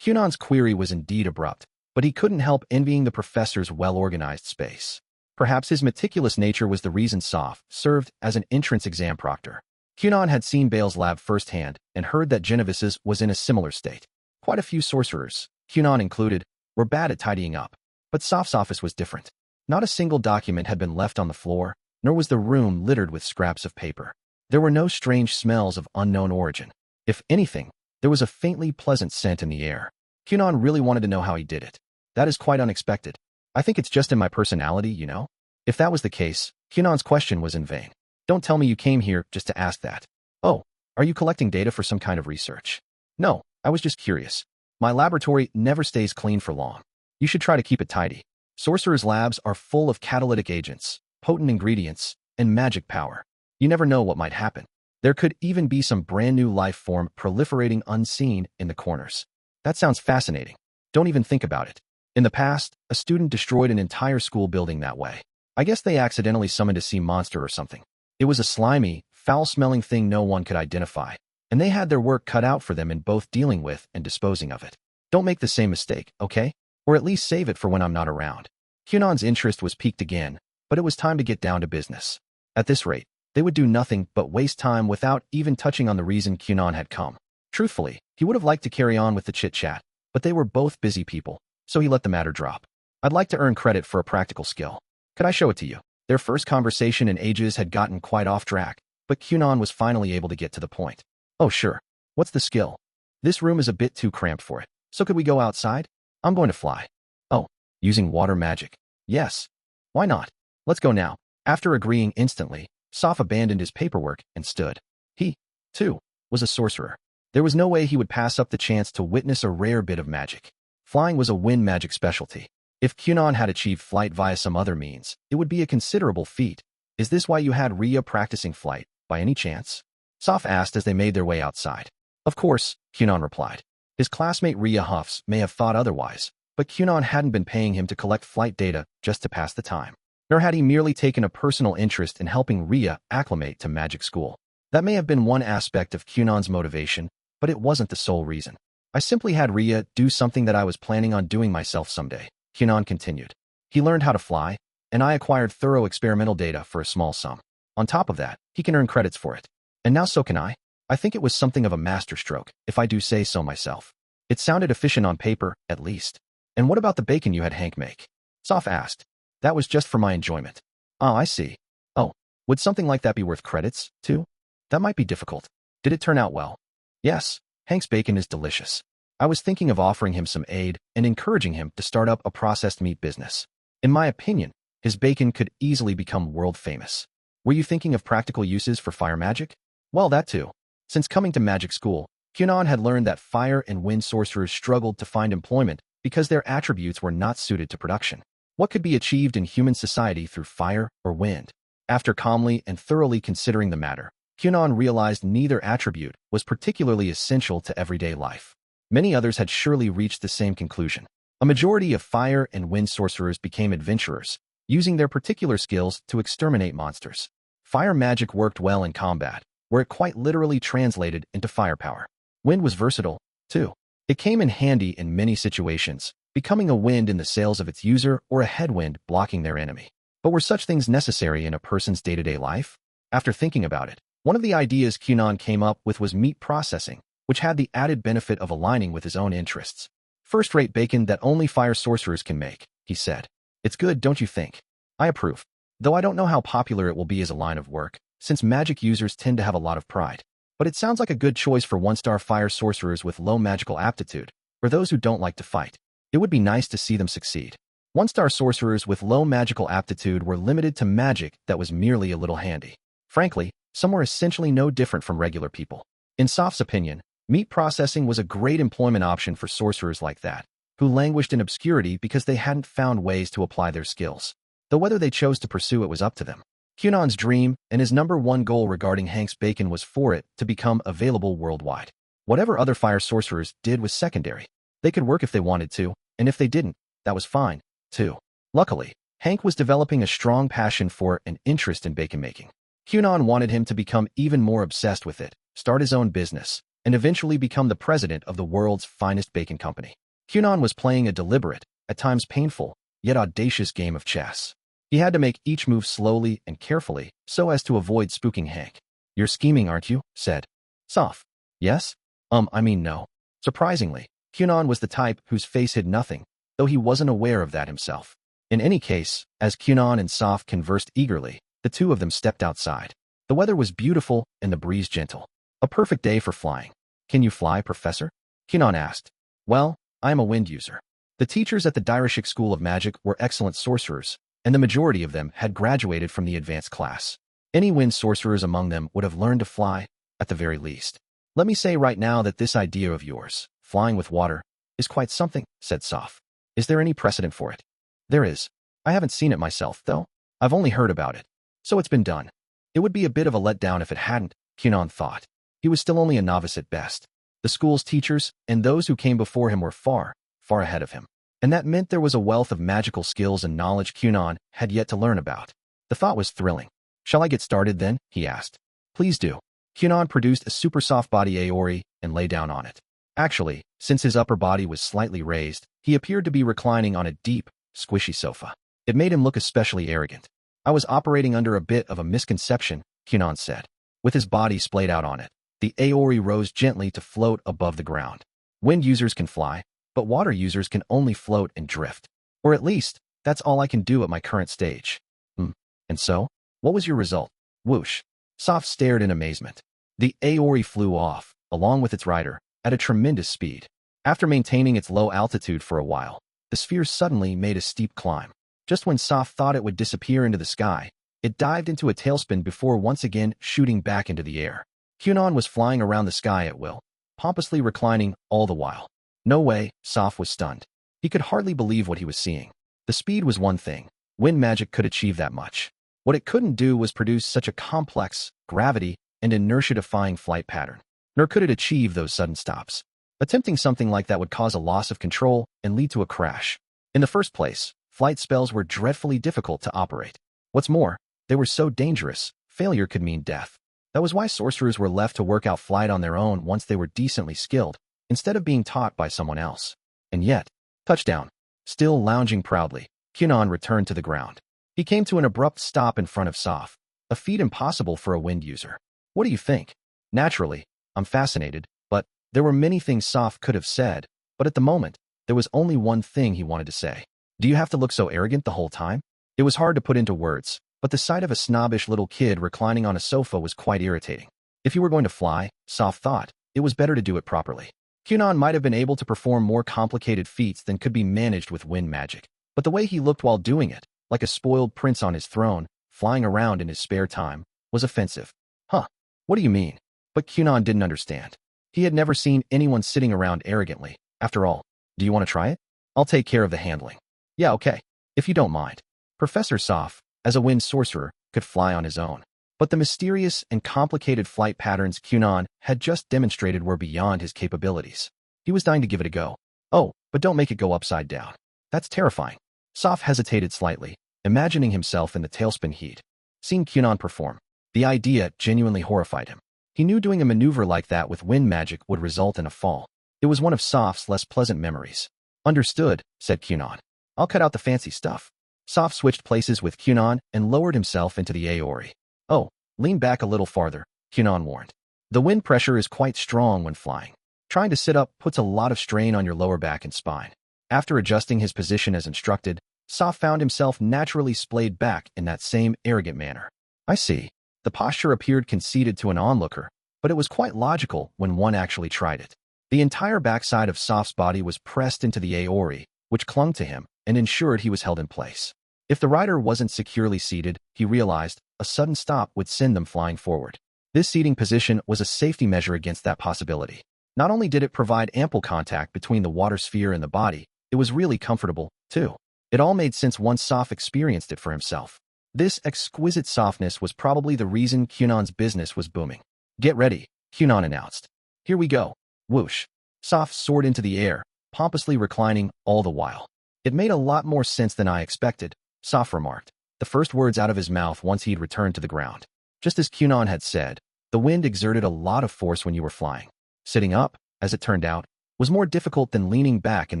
Kunon's query was indeed abrupt, but he couldn't help envying the professor's well-organized space. Perhaps his meticulous nature was the reason Soph served as an entrance exam proctor. Kunon had seen Bale's lab firsthand and heard that Genovice's was in a similar state. Quite a few sorcerers, Kunon included, were bad at tidying up, but Soph's office was different. Not a single document had been left on the floor, nor was the room littered with scraps of paper. There were no strange smells of unknown origin. If anything, there was a faintly pleasant scent in the air. Kunon really wanted to know how he did it. That is quite unexpected. I think it's just in my personality, you know? If that was the case, Kunon's question was in vain. Don't tell me you came here just to ask that. Oh, are you collecting data for some kind of research? No, I was just curious. My laboratory never stays clean for long. You should try to keep it tidy. Sorcerers' labs are full of catalytic agents, potent ingredients, and magic power. You never know what might happen. There could even be some brand new life form proliferating unseen in the corners. That sounds fascinating. Don't even think about it. In the past, a student destroyed an entire school building that way. I guess they accidentally summoned a sea monster or something. It was a slimy, foul-smelling thing no one could identify, and they had their work cut out for them in both dealing with and disposing of it. Don't make the same mistake, okay? Or at least save it for when I'm not around. Kunon's interest was piqued again, but it was time to get down to business. At this rate, they would do nothing but waste time without even touching on the reason Kunon had come. Truthfully, he would have liked to carry on with the chit-chat, but they were both busy people, so he let the matter drop. I'd like to earn credit for a practical skill. Could I show it to you? Their first conversation in ages had gotten quite off track, but Kunon was finally able to get to the point. Oh sure. What's the skill? This room is a bit too cramped for it, so could we go outside? I'm going to fly. Oh, using water magic. Yes. Why not? Let's go now. After agreeing instantly, Soph abandoned his paperwork and stood. He, too, was a sorcerer. There was no way he would pass up the chance to witness a rare bit of magic. Flying was a wind magic specialty. If Kunon had achieved flight via some other means, it would be a considerable feat. Is this why you had Rhea practicing flight, by any chance? Soph asked as they made their way outside. Of course, Kunon replied. His classmate Rhea Huffs may have thought otherwise, but Kunon hadn't been paying him to collect flight data just to pass the time. Nor had he merely taken a personal interest in helping Rhea acclimate to magic school. That may have been one aspect of Kunon's motivation, but it wasn't the sole reason. I simply had Rhea do something that I was planning on doing myself someday, Kunon continued. He learned how to fly, and I acquired thorough experimental data for a small sum. On top of that, he can earn credits for it. And now so can I. I think it was something of a masterstroke, if I do say so myself. It sounded efficient on paper, at least. And what about the bacon you had Hank make? Soph asked. That was just for my enjoyment. Oh, I see. Oh, would something like that be worth credits, too? That might be difficult. Did it turn out well? Yes, Hank's bacon is delicious. I was thinking of offering him some aid and encouraging him to start up a processed meat business. In my opinion, his bacon could easily become world famous. Were you thinking of practical uses for fire magic? Well, that too. Since coming to magic school, Kunon had learned that fire and wind sorcerers struggled to find employment because their attributes were not suited to production. What could be achieved in human society through fire or wind? After calmly and thoroughly considering the matter, Kunon realized neither attribute was particularly essential to everyday life. Many others had surely reached the same conclusion. A majority of fire and wind sorcerers became adventurers, using their particular skills to exterminate monsters. Fire magic worked well in combat, where it quite literally translated into firepower. Wind was versatile, too. It came in handy in many situations, becoming a wind in the sails of its user or a headwind blocking their enemy. But were such things necessary in a person's day-to-day life? After thinking about it, one of the ideas Kunon came up with was meat processing, which had the added benefit of aligning with his own interests. First-rate bacon that only fire sorcerers can make, he said. It's good, don't you think? I approve. Though I don't know how popular it will be as a line of work, since magic users tend to have a lot of pride. But it sounds like a good choice for one-star fire sorcerers with low magical aptitude, or those who don't like to fight. It would be nice to see them succeed. One-star sorcerers with low magical aptitude were limited to magic that was merely a little handy. Frankly, some were essentially no different from regular people. In Soph's opinion, meat processing was a great employment option for sorcerers like that, who languished in obscurity because they hadn't found ways to apply their skills. Though whether they chose to pursue it was up to them. Kunon's dream and his #1 goal regarding Hank's bacon was for it to become available worldwide. Whatever other fire sorcerers did was secondary. They could work if they wanted to, and if they didn't, that was fine, too. Luckily, Hank was developing a strong passion for and interest in bacon making. Kunon wanted him to become even more obsessed with it, start his own business, and eventually become the president of the world's finest bacon company. Kunon was playing a deliberate, at times painful, yet audacious game of chess. He had to make each move slowly and carefully so as to avoid spooking Hank. "You're scheming, aren't you?" said Soph. "Yes? I mean no." Surprisingly, Kunon was the type whose face hid nothing, though he wasn't aware of that himself. In any case, as Kunon and Soph conversed eagerly, the two of them stepped outside. The weather was beautiful and the breeze gentle. A perfect day for flying. "Can you fly, Professor?" Kunon asked. "Well, I am a wind user." The teachers at the Direshik School of Magic were excellent sorcerers, and the majority of them had graduated from the advanced class. Any wind sorcerers among them would have learned to fly, at the very least. "Let me say right now that this idea of yours, flying with water, is quite something," said Soph. "Is there any precedent for it?" "There is. I haven't seen it myself, though. I've only heard about it. So it's been done." It would be a bit of a letdown if it hadn't, Kunon thought. He was still only a novice at best. The school's teachers and those who came before him were far, far ahead of him. And that meant there was a wealth of magical skills and knowledge Kunon had yet to learn about. The thought was thrilling. "Shall I get started then?" he asked. "Please do." Kunon produced a super soft body Aori and lay down on it. Actually, since his upper body was slightly raised, he appeared to be reclining on a deep, squishy sofa. It made him look especially arrogant. "I was operating under a bit of a misconception," Kunon said. With his body splayed out on it, the Aori rose gently to float above the ground. Wind users can fly, but water users can only float and drift. Or at least, that's all I can do at my current stage. And so? What was your result?" Whoosh. Soph stared in amazement. The Aori flew off, along with its rider, at a tremendous speed. After maintaining its low altitude for a while, the sphere suddenly made a steep climb. Just when Soph thought it would disappear into the sky, it dived into a tailspin before once again shooting back into the air. Kunon was flying around the sky at will, pompously reclining all the while. No way, Soph was stunned. He could hardly believe what he was seeing. The speed was one thing. Wind magic could achieve that much. What it couldn't do was produce such a complex, gravity, and inertia-defying flight pattern. Nor could it achieve those sudden stops. Attempting something like that would cause a loss of control and lead to a crash. In the first place, flight spells were dreadfully difficult to operate. What's more, they were so dangerous, failure could mean death. That was why sorcerers were left to work out flight on their own once they were decently skilled, instead of being taught by someone else. And yet, touchdown. Still lounging proudly, Kunon returned to the ground. He came to an abrupt stop in front of Soph, a feat impossible for a wind user. "What do you think?" "Naturally, I'm fascinated, but..." There were many things Soph could have said, but at the moment, there was only one thing he wanted to say. "Do you have to look so arrogant the whole time?" It was hard to put into words, but the sight of a snobbish little kid reclining on a sofa was quite irritating. If you were going to fly, Soph thought, it was better to do it properly. Kunon might have been able to perform more complicated feats than could be managed with wind magic, but the way he looked while doing it, like a spoiled prince on his throne, flying around in his spare time, was offensive. "Huh? What do you mean?" But Kunon didn't understand. He had never seen anyone sitting around arrogantly. After all, "Do you want to try it? I'll take care of the handling." "Yeah, okay. If you don't mind." Professor Soph, as a wind sorcerer, could fly on his own. But the mysterious and complicated flight patterns Kunon had just demonstrated were beyond his capabilities. He was dying to give it a go. "Oh, but don't make it go upside down. That's terrifying." Soph hesitated slightly, imagining himself in the tailspin heat. Seeing Kunon perform, the idea genuinely horrified him. He knew doing a maneuver like that with wind magic would result in a fall. It was one of Soph's less pleasant memories. "Understood," said Kunon. "I'll cut out the fancy stuff." Soph switched places with Kunon and lowered himself into the Aori. "Oh, lean back a little farther," Kunon warned. "The wind pressure is quite strong when flying. Trying to sit up puts a lot of strain on your lower back and spine." After adjusting his position as instructed, Soph found himself naturally splayed back in that same arrogant manner. "I see." The posture appeared conceited to an onlooker, but it was quite logical when one actually tried it. The entire backside of Soph's body was pressed into the Aori, which clung to him and ensured he was held in place. If the rider wasn't securely seated, he realized, a sudden stop would send them flying forward. This seating position was a safety measure against that possibility. Not only did it provide ample contact between the water sphere and the body, it was really comfortable, too. It all made sense once Soph experienced it for himself. This exquisite softness was probably the reason Kunon's business was booming. "Get ready," Kunon announced. "Here we go." Whoosh. Soph soared into the air, pompously reclining all the while. "It made a lot more sense than I expected," Soph remarked, the first words out of his mouth once he'd returned to the ground. Just as Kunon had said, the wind exerted a lot of force when you were flying. Sitting up, as it turned out, was more difficult than leaning back in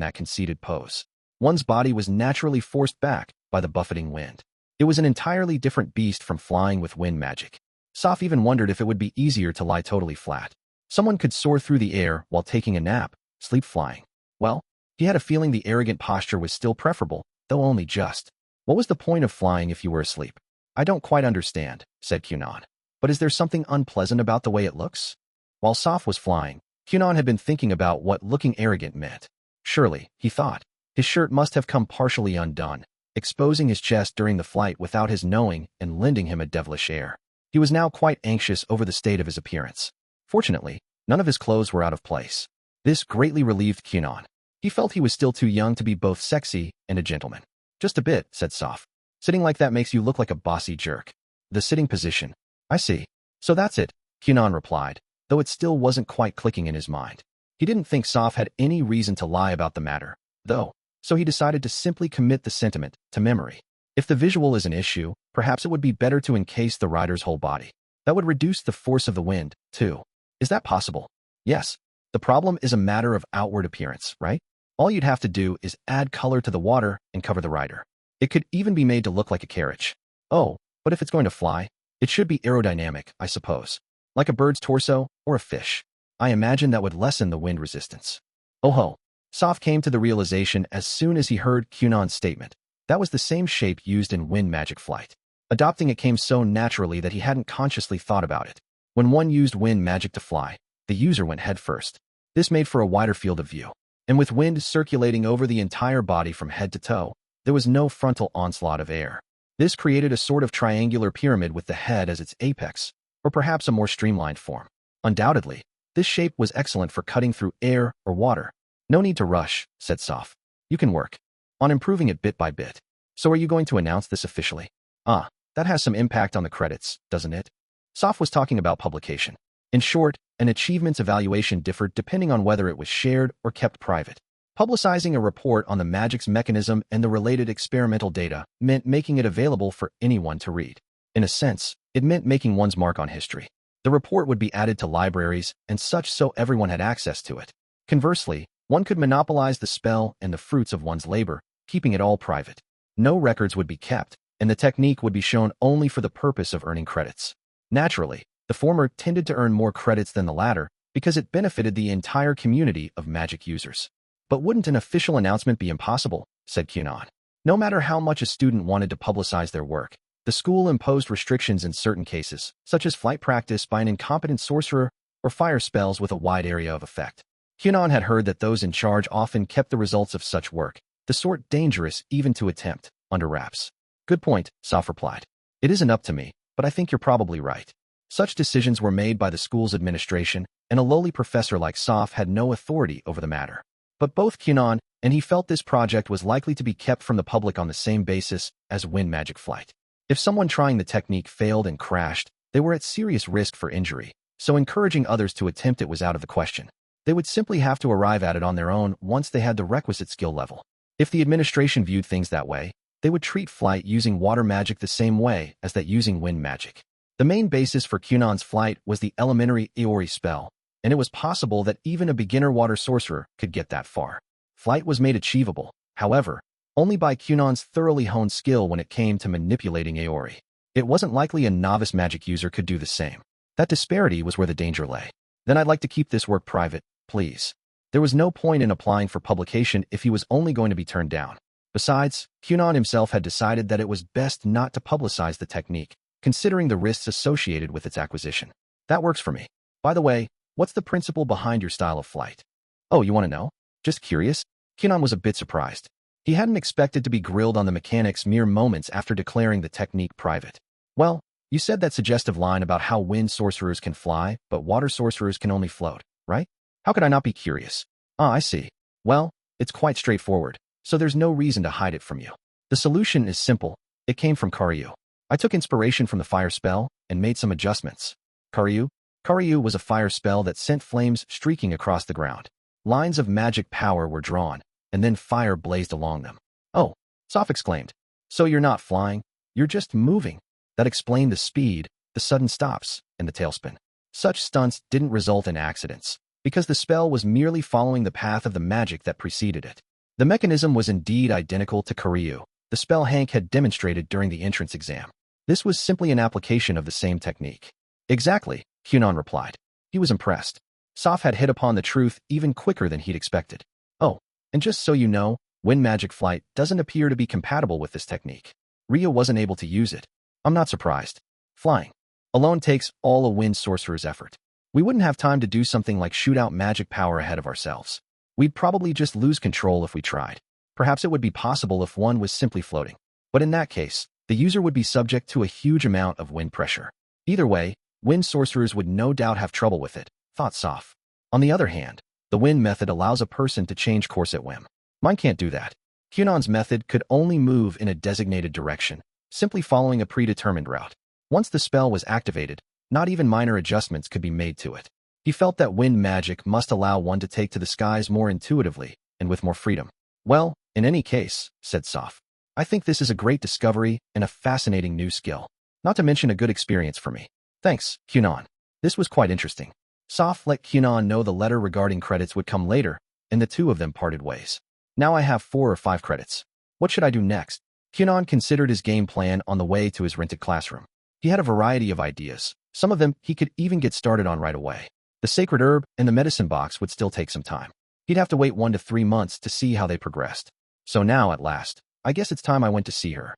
that conceited pose. One's body was naturally forced back by the buffeting wind. It was an entirely different beast from flying with wind magic. Soph even wondered if it would be easier to lie totally flat. Someone could soar through the air while taking a nap, sleep flying. Well, he had a feeling the arrogant posture was still preferable, though only just. What was the point of flying if you were asleep? "I don't quite understand," said Kunon. "But is there something unpleasant about the way it looks?" While Soph was flying, Kunon had been thinking about what looking arrogant meant. Surely, he thought, his shirt must have come partially undone, exposing his chest during the flight without his knowing and lending him a devilish air. He was now quite anxious over the state of his appearance. Fortunately, none of his clothes were out of place. This greatly relieved Kunon. He felt he was still too young to be both sexy and a gentleman. "Just a bit," said Soph. "Sitting like that makes you look like a bossy jerk." "The sitting position. I see. So that's it," Kunon replied, though it still wasn't quite clicking in his mind. He didn't think Soph had any reason to lie about the matter, though, so he decided to simply commit the sentiment to memory. If the visual is an issue, perhaps it would be better to encase the rider's whole body. That would reduce the force of the wind, too. Is that possible? Yes. The problem is a matter of outward appearance, right? All you'd have to do is add color to the water and cover the rider. It could even be made to look like a carriage. Oh, but if it's going to fly, it should be aerodynamic, I suppose. Like a bird's torso or a fish. I imagine that would lessen the wind resistance. Oh ho. Soph came to the realization as soon as he heard Kunon's statement. That was the same shape used in wind magic flight. Adopting it came so naturally that he hadn't consciously thought about it. When one used wind magic to fly, the user went head first. This made for a wider field of view. And with wind circulating over the entire body from head to toe, there was no frontal onslaught of air. This created a sort of triangular pyramid with the head as its apex, or perhaps a more streamlined form. Undoubtedly, this shape was excellent for cutting through air or water. "No need to rush," said Soph. "You can work on improving it bit by bit. So are you going to announce this officially?" "Ah, that has some impact on the credits, doesn't it?" Soph was talking about publication. In short, an achievement's evaluation differed depending on whether it was shared or kept private. Publicizing a report on the magic's mechanism and the related experimental data meant making it available for anyone to read. In a sense, it meant making one's mark on history. The report would be added to libraries and such so everyone had access to it. Conversely, one could monopolize the spell and the fruits of one's labor, keeping it all private. No records would be kept, and the technique would be shown only for the purpose of earning credits. Naturally, the former tended to earn more credits than the latter because it benefited the entire community of magic users. "But wouldn't an official announcement be impossible?" said Kunon. No matter how much a student wanted to publicize their work, the school imposed restrictions in certain cases, such as flight practice by an incompetent sorcerer or fire spells with a wide area of effect. Kunon had heard that those in charge often kept the results of such work, the sort dangerous even to attempt, under wraps. "Good point," Soph replied. "It isn't up to me, but I think you're probably right." Such decisions were made by the school's administration, and a lowly professor like Soph had no authority over the matter. But both Kunon and he felt this project was likely to be kept from the public on the same basis as wind magic flight. If someone trying the technique failed and crashed, they were at serious risk for injury, so encouraging others to attempt it was out of the question. They would simply have to arrive at it on their own once they had the requisite skill level. If the administration viewed things that way, they would treat flight using water magic the same way as that using wind magic. The main basis for Kunon's flight was the elementary Aori spell, and it was possible that even a beginner water sorcerer could get that far. Flight was made achievable, however, only by Kunon's thoroughly honed skill when it came to manipulating Aori. It wasn't likely a novice magic user could do the same. That disparity was where the danger lay. "Then I'd like to keep this work private, please." There was no point in applying for publication if he was only going to be turned down. Besides, Kunon himself had decided that it was best not to publicize the technique, considering the risks associated with its acquisition. "That works for me. By the way, what's the principle behind your style of flight?" "Oh, you want to know? Just curious?" Kunon was a bit surprised. He hadn't expected to be grilled on the mechanics mere moments after declaring the technique private. "Well, you said that suggestive line about how wind sorcerers can fly, but water sorcerers can only float, right? How could I not be curious?" "Ah, I see. Well, it's quite straightforward, so there's no reason to hide it from you. The solution is simple. It came from Karyu. I took inspiration from the fire spell and made some adjustments. Karyu? Karyu was a fire spell that sent flames streaking across the ground. Lines of magic power were drawn, and then fire blazed along them. Oh, Soph exclaimed. So you're not flying, you're just moving. That explained the speed, the sudden stops, and the tailspin. Such stunts didn't result in accidents, because the spell was merely following the path of the magic that preceded it. The mechanism was indeed identical to Karyu, the spell Hank had demonstrated during the entrance exam. This was simply an application of the same technique. Exactly, Kunon replied. He was impressed. Soph had hit upon the truth even quicker than he'd expected. Oh, and just so you know, wind magic flight doesn't appear to be compatible with this technique. Rhea wasn't able to use it. I'm not surprised. Flying alone takes all a wind sorcerer's effort. We wouldn't have time to do something like shoot out magic power ahead of ourselves. We'd probably just lose control if we tried. Perhaps it would be possible if one was simply floating. But in that case, the user would be subject to a huge amount of wind pressure. Either way, wind sorcerers would no doubt have trouble with it, thought Soph. On the other hand, the wind method allows a person to change course at whim. Mine can't do that. Kunon's method could only move in a designated direction, simply following a predetermined route. Once the spell was activated, not even minor adjustments could be made to it. He felt that wind magic must allow one to take to the skies more intuitively and with more freedom. Well, in any case, said Soph, I think this is a great discovery and a fascinating new skill. Not to mention a good experience for me. Thanks, Kunon. This was quite interesting. Soph let Kunon know the letter regarding credits would come later, and the two of them parted ways. Now I have 4 or 5 credits. What should I do next? Kunon considered his game plan on the way to his rented classroom. He had a variety of ideas. Some of them he could even get started on right away. The sacred herb and the medicine box would still take some time. He'd have to wait 1 to 3 months to see how they progressed. So now, at last, I guess it's time I went to see her.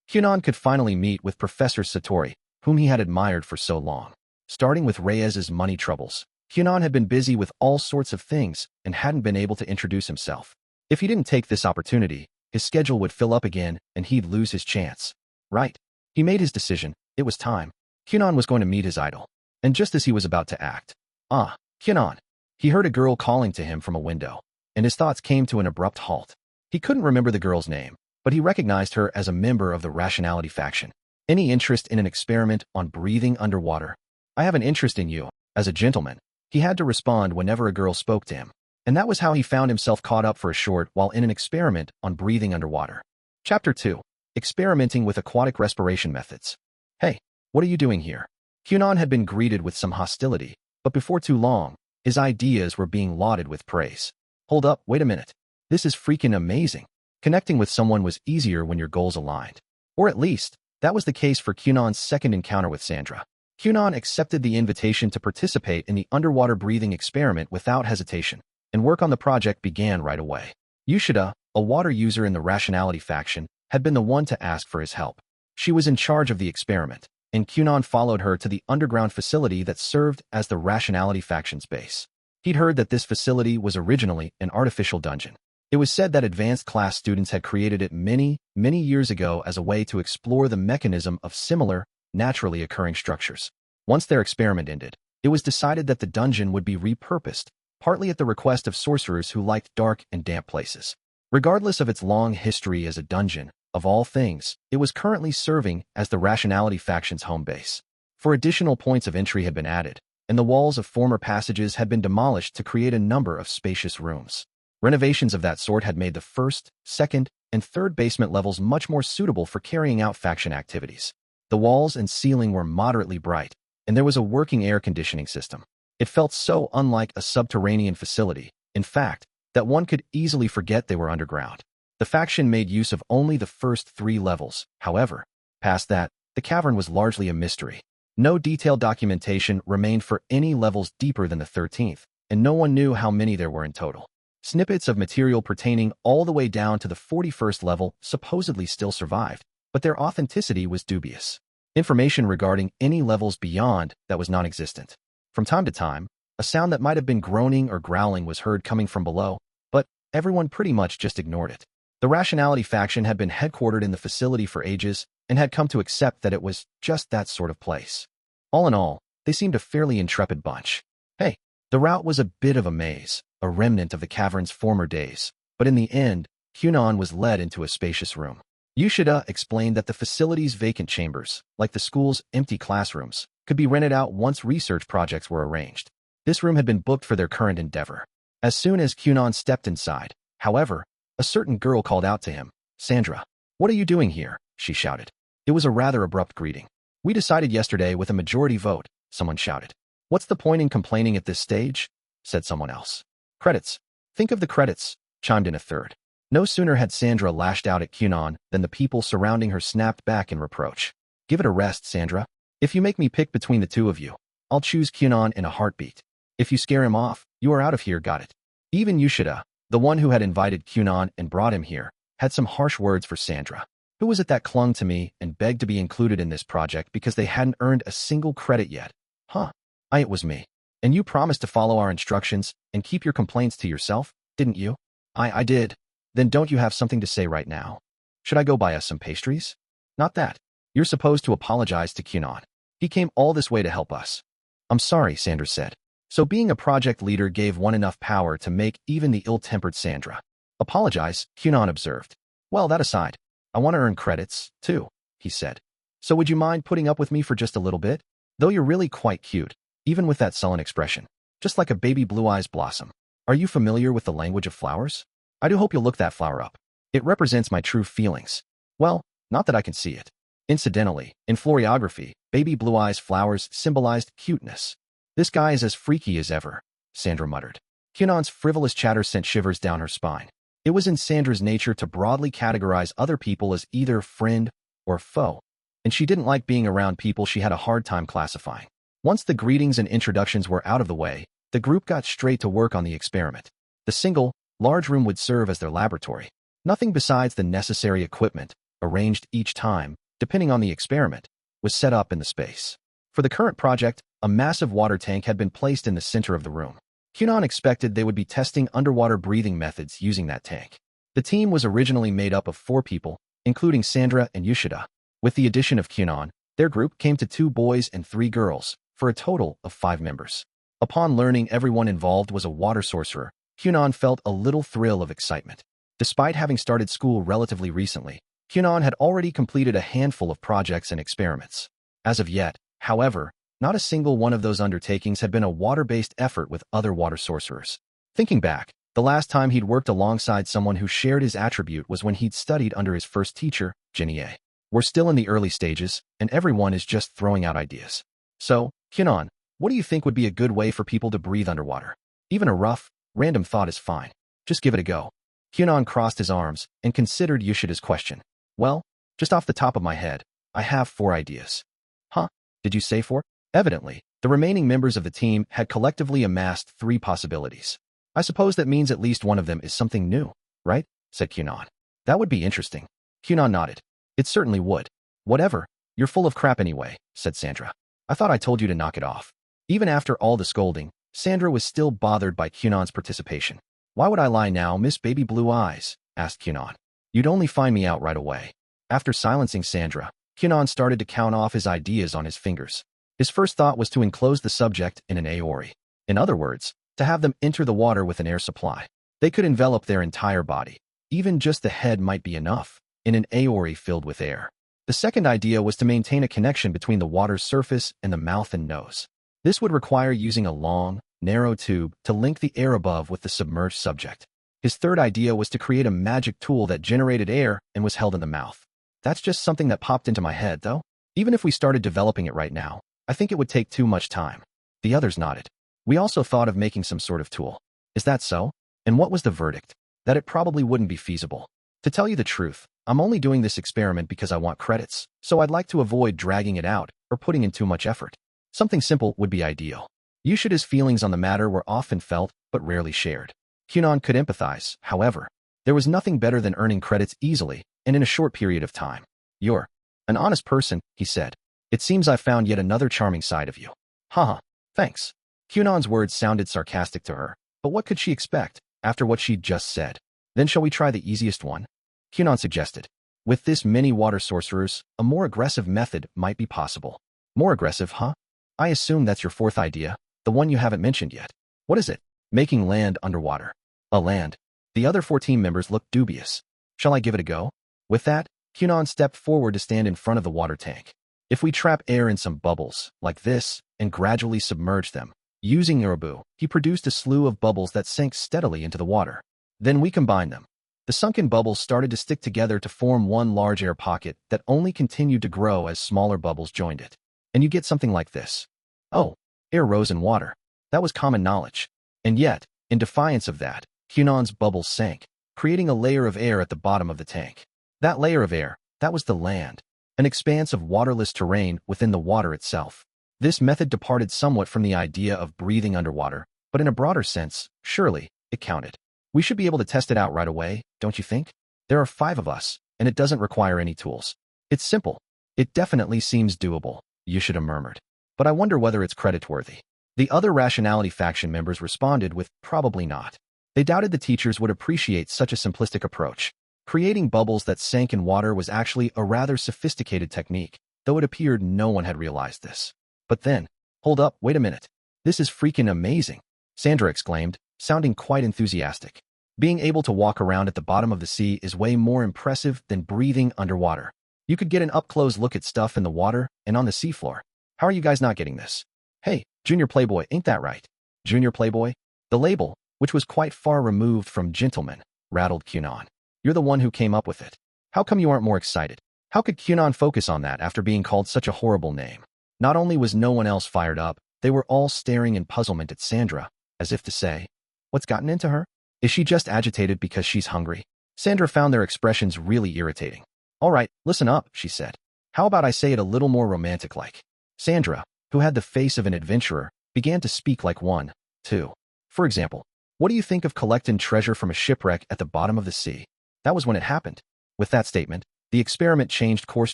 Kunon could finally meet with Professor Satori, whom he had admired for so long. Starting with Reyes's money troubles, Kunon had been busy with all sorts of things and hadn't been able to introduce himself. If he didn't take this opportunity, his schedule would fill up again and he'd lose his chance. Right. He made his decision. It was time. Kunon was going to meet his idol. And just as he was about to act, Kunon. He heard a girl calling to him from a window, and his thoughts came to an abrupt halt. He couldn't remember the girl's name, but he recognized her as a member of the Rationality faction. Any interest in an experiment on breathing underwater? I have an interest in you, as a gentleman. He had to respond whenever a girl spoke to him. And that was how he found himself caught up for a short while in an experiment on breathing underwater. Chapter 2. Experimenting with Aquatic Respiration Methods. Hey, what are you doing here? Kunon had been greeted with some hostility, but before too long, his ideas were being lauded with praise. Hold up, wait a minute. This is freaking amazing. Connecting with someone was easier when your goals aligned. Or at least, that was the case for Kunon's second encounter with Sandra. Kunon accepted the invitation to participate in the underwater breathing experiment without hesitation, and work on the project began right away. Yushida, a water user in the Rationality faction, had been the one to ask for his help. She was in charge of the experiment, and Kunon followed her to the underground facility that served as the Rationality faction's base. He'd heard that this facility was originally an artificial dungeon. It was said that advanced class students had created it many, many years ago as a way to explore the mechanism of similar, naturally occurring structures. Once their experiment ended, it was decided that the dungeon would be repurposed, partly at the request of sorcerers who liked dark and damp places. Regardless of its long history as a dungeon, of all things, it was currently serving as the Rationality faction's home base. For additional points of entry had been added, and the walls of former passages had been demolished to create a number of spacious rooms. Renovations of that sort had made the first, second, and third basement levels much more suitable for carrying out faction activities. The walls and ceiling were moderately bright, and there was a working air conditioning system. It felt so unlike a subterranean facility, in fact, that one could easily forget they were underground. The faction made use of only the first 3 levels, however. Past that, the cavern was largely a mystery. No detailed documentation remained for any levels deeper than the 13th, and no one knew how many there were in total. Snippets of material pertaining all the way down to the 41st level supposedly still survived, but their authenticity was dubious. Information regarding any levels beyond that was non-existent. From time to time, a sound that might have been groaning or growling was heard coming from below, but everyone pretty much just ignored it. The Rationality faction had been headquartered in the facility for ages and had come to accept that it was just that sort of place. All in all, they seemed a fairly intrepid bunch. Hey, the route was a bit of a maze, a remnant of the cavern's former days, but in the end, Kunon was led into a spacious room. Yushida explained that the facility's vacant chambers, like the school's empty classrooms, could be rented out once research projects were arranged. This room had been booked for their current endeavor. As soon as Kunon stepped inside, however, a certain girl called out to him, "Sandra, what are you doing here?" she shouted. It was a rather abrupt greeting. "We decided yesterday with a majority vote," someone shouted. "What's the point in complaining at this stage?" said someone else. "Credits. Think of the credits," chimed in a third. No sooner had Sandra lashed out at Kunon than the people surrounding her snapped back in reproach. "Give it a rest, Sandra. If you make me pick between the two of you, I'll choose Kunon in a heartbeat. If you scare him off, you are out of here, got it?" Even Yushida, the one who had invited Kunon and brought him here, had some harsh words for Sandra. Who was it that clung to me and begged to be included in this project because they hadn't earned a single credit yet? Huh. It was me. And you promised to follow our instructions and keep your complaints to yourself, didn't you? I did. Then don't you have something to say right now? Should I go buy us some pastries? Not that. You're supposed to apologize to Kunon. He came all this way to help us. I'm sorry, Sandra said. So being a project leader gave one enough power to make even the ill-tempered Sandra apologize, Kunon observed. Well, that aside, I want to earn credits, too, he said. So would you mind putting up with me for just a little bit? Though you're really quite cute, even with that sullen expression, just like a baby blue eyes blossom. Are you familiar with the language of flowers? I do hope you'll look that flower up. It represents my true feelings. Well, not that I can see it. Incidentally, in floriography, baby blue eyes flowers symbolized cuteness. This guy is as freaky as ever, Sandra muttered. Kunon's frivolous chatter sent shivers down her spine. It was in Sandra's nature to broadly categorize other people as either friend or foe, and she didn't like being around people she had a hard time classifying. Once the greetings and introductions were out of the way, the group got straight to work on the experiment. The single, large room would serve as their laboratory. Nothing besides the necessary equipment, arranged each time, depending on the experiment, was set up in the space. For the current project, a massive water tank had been placed in the center of the room. Kunon expected they would be testing underwater breathing methods using that tank. The team was originally made up of 4 people, including Sandra and Yushida. With the addition of Kunon, their group came to 2 boys and 3 girls, for a total of 5 members. Upon learning everyone involved was a water sorcerer, Kunon felt a little thrill of excitement. Despite having started school relatively recently, Kunon had already completed a handful of projects and experiments. As of yet, however, not a single one of those undertakings had been a water-based effort with other water sorcerers. Thinking back, the last time he'd worked alongside someone who shared his attribute was when he'd studied under his first teacher, Jinie. We're still in the early stages, and everyone is just throwing out ideas. So, Kunon, what do you think would be a good way for people to breathe underwater? Even a rough, random thought is fine. Just give it a go. Kunon crossed his arms and considered Yushida's question. Well, just off the top of my head, I have 4 ideas. Huh? Did you say 4? Evidently, the remaining members of the team had collectively amassed 3 possibilities. I suppose that means at least one of them is something new, right? Said Kunon. That would be interesting. Kunon nodded. It certainly would. Whatever, you're full of crap anyway, said Sandra. I thought I told you to knock it off. Even after all the scolding, Sandra was still bothered by Kunon's participation. Why would I lie now, Miss Baby Blue Eyes? Asked Kunon. You'd only find me out right away. After silencing Sandra, Kunon started to count off his ideas on his fingers. His first thought was to enclose the subject in an aori. In other words, to have them enter the water with an air supply. They could envelop their entire body. Even just the head might be enough, in an aori filled with air. The second idea was to maintain a connection between the water's surface and the mouth and nose. This would require using a long, narrow tube to link the air above with the submerged subject. His third idea was to create a magic tool that generated air and was held in the mouth. That's just something that popped into my head, though. Even if we started developing it right now, I think it would take too much time. The others nodded. We also thought of making some sort of tool. Is that so? And what was the verdict? That it probably wouldn't be feasible. To tell you the truth, I'm only doing this experiment because I want credits, so I'd like to avoid dragging it out or putting in too much effort. Something simple would be ideal. Yushida's feelings on the matter were often felt but rarely shared. Kunon could empathize, however. There was nothing better than earning credits easily and in a short period of time. You're an honest person, he said. It seems I found yet another charming side of you. Haha, thanks. Kunon's words sounded sarcastic to her, but what could she expect after what she'd just said? Then shall we try the easiest one? Kunon suggested. With this many water sorcerers, a more aggressive method might be possible. More aggressive, huh? I assume that's your 4th idea, the one you haven't mentioned yet. What is it? Making land underwater. A land. The other 4 team members looked dubious. Shall I give it a go? With that, Kunon stepped forward to stand in front of the water tank. If we trap air in some bubbles, like this, and gradually submerge them, using Audiobook, he produced a slew of bubbles that sank steadily into the water. Then we combined them. The sunken bubbles started to stick together to form one large air pocket that only continued to grow as smaller bubbles joined it. And you get something like this. Oh, air rose in water. That was common knowledge. And yet, in defiance of that, Kunon's bubbles sank, creating a layer of air at the bottom of the tank. That layer of air, that was the land, an expanse of waterless terrain within the water itself. This method departed somewhat from the idea of breathing underwater, but in a broader sense, surely, it counted. We should be able to test it out right away, don't you think? There are 5 of us, and it doesn't require any tools. It's simple. It definitely seems doable, Yoshida murmured. But I wonder whether it's creditworthy. The other Rationality faction members responded with probably not. They doubted the teachers would appreciate such a simplistic approach. Creating bubbles that sank in water was actually a rather sophisticated technique, though it appeared no one had realized this. But then, hold up, wait a minute. This is freaking amazing, Sandra exclaimed, sounding quite enthusiastic. Being able to walk around at the bottom of the sea is way more impressive than breathing underwater. You could get an up-close look at stuff in the water and on the seafloor. How are you guys not getting this? Hey, Junior Playboy, ain't that right? Junior Playboy? The label, which was quite far removed from gentleman, rattled Kunon. You're the one who came up with it. How come you aren't more excited? How could Kunon focus on that after being called such a horrible name? Not only was no one else fired up, they were all staring in puzzlement at Sandra, as if to say, what's gotten into her? Is she just agitated because she's hungry? Sandra found their expressions really irritating. All right, listen up, she said. How about I say it a little more romantic-like? Sandra, who had the face of an adventurer, began to speak like one, too. For example, what do you think of collecting treasure from a shipwreck at the bottom of the sea? That was when it happened. With that statement, the experiment changed course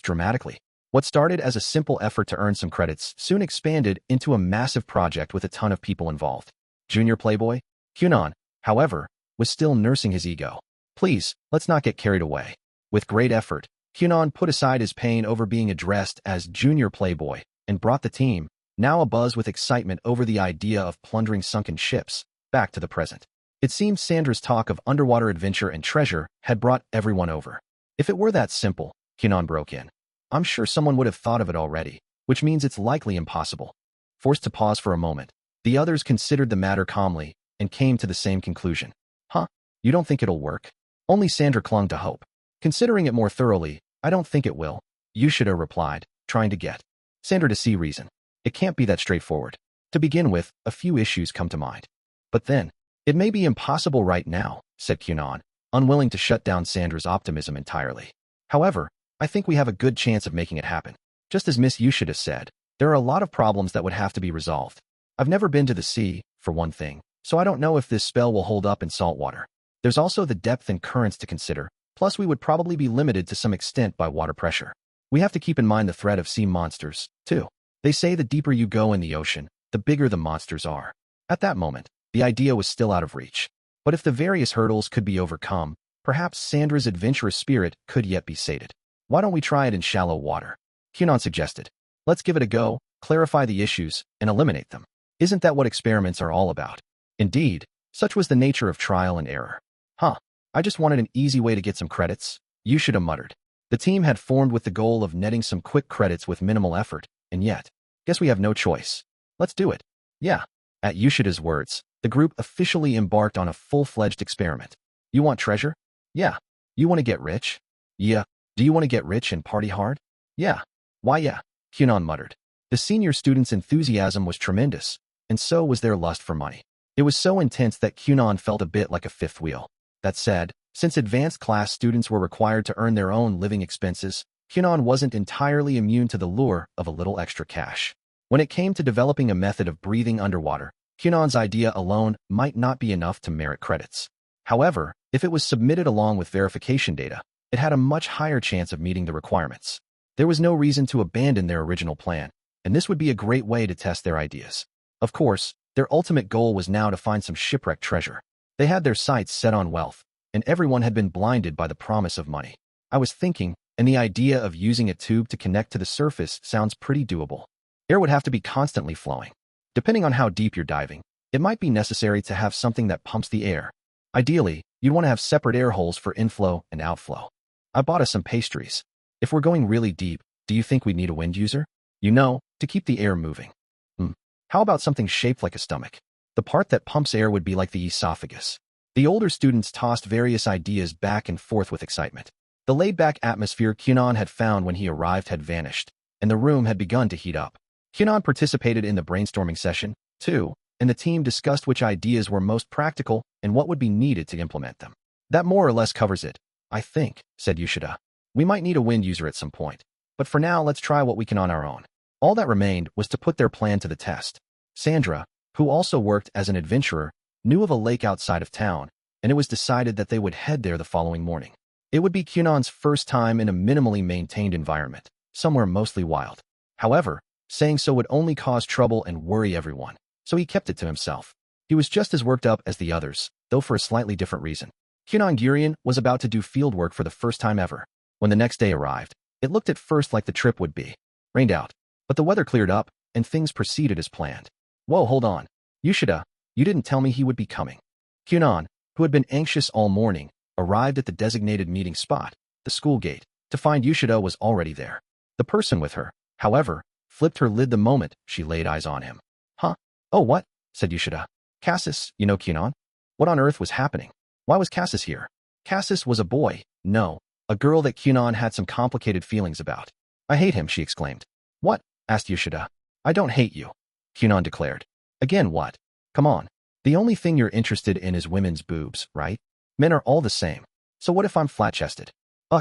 dramatically. What started as a simple effort to earn some credits soon expanded into a massive project with a ton of people involved. Junior Playboy? Kunon, however, was still nursing his ego. Please, let's not get carried away. With great effort, Kunon put aside his pain over being addressed as Junior Playboy and brought the team, now abuzz with excitement over the idea of plundering sunken ships, back to the present. It seemed Sandra's talk of underwater adventure and treasure had brought everyone over. If it were that simple, Kunon broke in, I'm sure someone would have thought of it already, which means it's likely impossible. Forced to pause for a moment, the others considered the matter calmly and came to the same conclusion. Huh? You don't think it'll work? Only Sandra clung to hope. Considering it more thoroughly, I don't think it will, Yoshida replied, trying to get Sandra to see reason. It can't be that straightforward. To begin with, a few issues come to mind. But then, it may be impossible right now, said Kunon, unwilling to shut down Sandra's optimism entirely. However, I think we have a good chance of making it happen. Just as Miss Yoshida said, there are a lot of problems that would have to be resolved. I've never been to the sea, for one thing, so I don't know if this spell will hold up in salt water. There's also the depth and currents to consider, plus we would probably be limited to some extent by water pressure. We have to keep in mind the threat of sea monsters, too. They say the deeper you go in the ocean, the bigger the monsters are. At that moment, the idea was still out of reach. But if the various hurdles could be overcome, perhaps Sandra's adventurous spirit could yet be sated. Why don't we try it in shallow water? Kunon suggested. Let's give it a go, clarify the issues, and eliminate them. Isn't that what experiments are all about? Indeed, such was the nature of trial and error. Huh, I just wanted an easy way to get some credits, Yoshida muttered. The team had formed with the goal of netting some quick credits with minimal effort, and yet, guess we have no choice. Let's do it. Yeah. At Yoshida's words, the group officially embarked on a full-fledged experiment. You want treasure? Yeah. You want to get rich? Yeah. Do you want to get rich and party hard? Yeah. Why yeah, Kunon muttered. The senior students' enthusiasm was tremendous, and so was their lust for money. It was so intense that Kunon felt a bit like a fifth wheel. That said, since advanced class students were required to earn their own living expenses, Kunon wasn't entirely immune to the lure of a little extra cash. When it came to developing a method of breathing underwater, Kunon's idea alone might not be enough to merit credits. However, if it was submitted along with verification data, it had a much higher chance of meeting the requirements. There was no reason to abandon their original plan, and this would be a great way to test their ideas. Of course, their ultimate goal was now to find some shipwrecked treasure. They had their sights set on wealth, and everyone had been blinded by the promise of money. I was thinking, and the idea of using a tube to connect to the surface sounds pretty doable. Air would have to be constantly flowing. Depending on how deep you're diving, it might be necessary to have something that pumps the air. Ideally, you'd want to have separate air holes for inflow and outflow. I bought us some pastries. If we're going really deep, do you think we'd need a wind user? You know, to keep the air moving. How about something shaped like a stomach? The part that pumps air would be like the esophagus. The older students tossed various ideas back and forth with excitement. The laid-back atmosphere Kunon had found when he arrived had vanished, and the room had begun to heat up. Kunon participated in the brainstorming session, too, and the team discussed which ideas were most practical and what would be needed to implement them. That more or less covers it, I think, said Yoshida. We might need a wind user at some point, but for now let's try what we can on our own. All that remained was to put their plan to the test. Sandra, who also worked as an adventurer, knew of a lake outside of town, and it was decided that they would head there the following morning. It would be Kunon's first time in a minimally maintained environment, somewhere mostly wild. However, saying so would only cause trouble and worry everyone, so he kept it to himself. He was just as worked up as the others, though for a slightly different reason. Kunon Gurion was about to do field work for the first time ever. When the next day arrived, it looked at first like the trip would be rained out, but the weather cleared up, and things proceeded as planned. Whoa, hold on. Yoshida, you didn't tell me he would be coming. Kunon, who had been anxious all morning, arrived at the designated meeting spot, the school gate, to find Yoshida was already there. The person with her, however, flipped her lid the moment she laid eyes on him. Huh? Oh, what? Said Yoshida. Cassis, you know Kunon? What on earth was happening? Why was Cassis here? Cassis was a boy, no, a girl that Kunon had some complicated feelings about. I hate him, she exclaimed. What? Asked Yoshida. I don't hate you, Kunon declared. Again what? Come on. The only thing you're interested in is women's boobs, right? Men are all the same. So what if I'm flat-chested?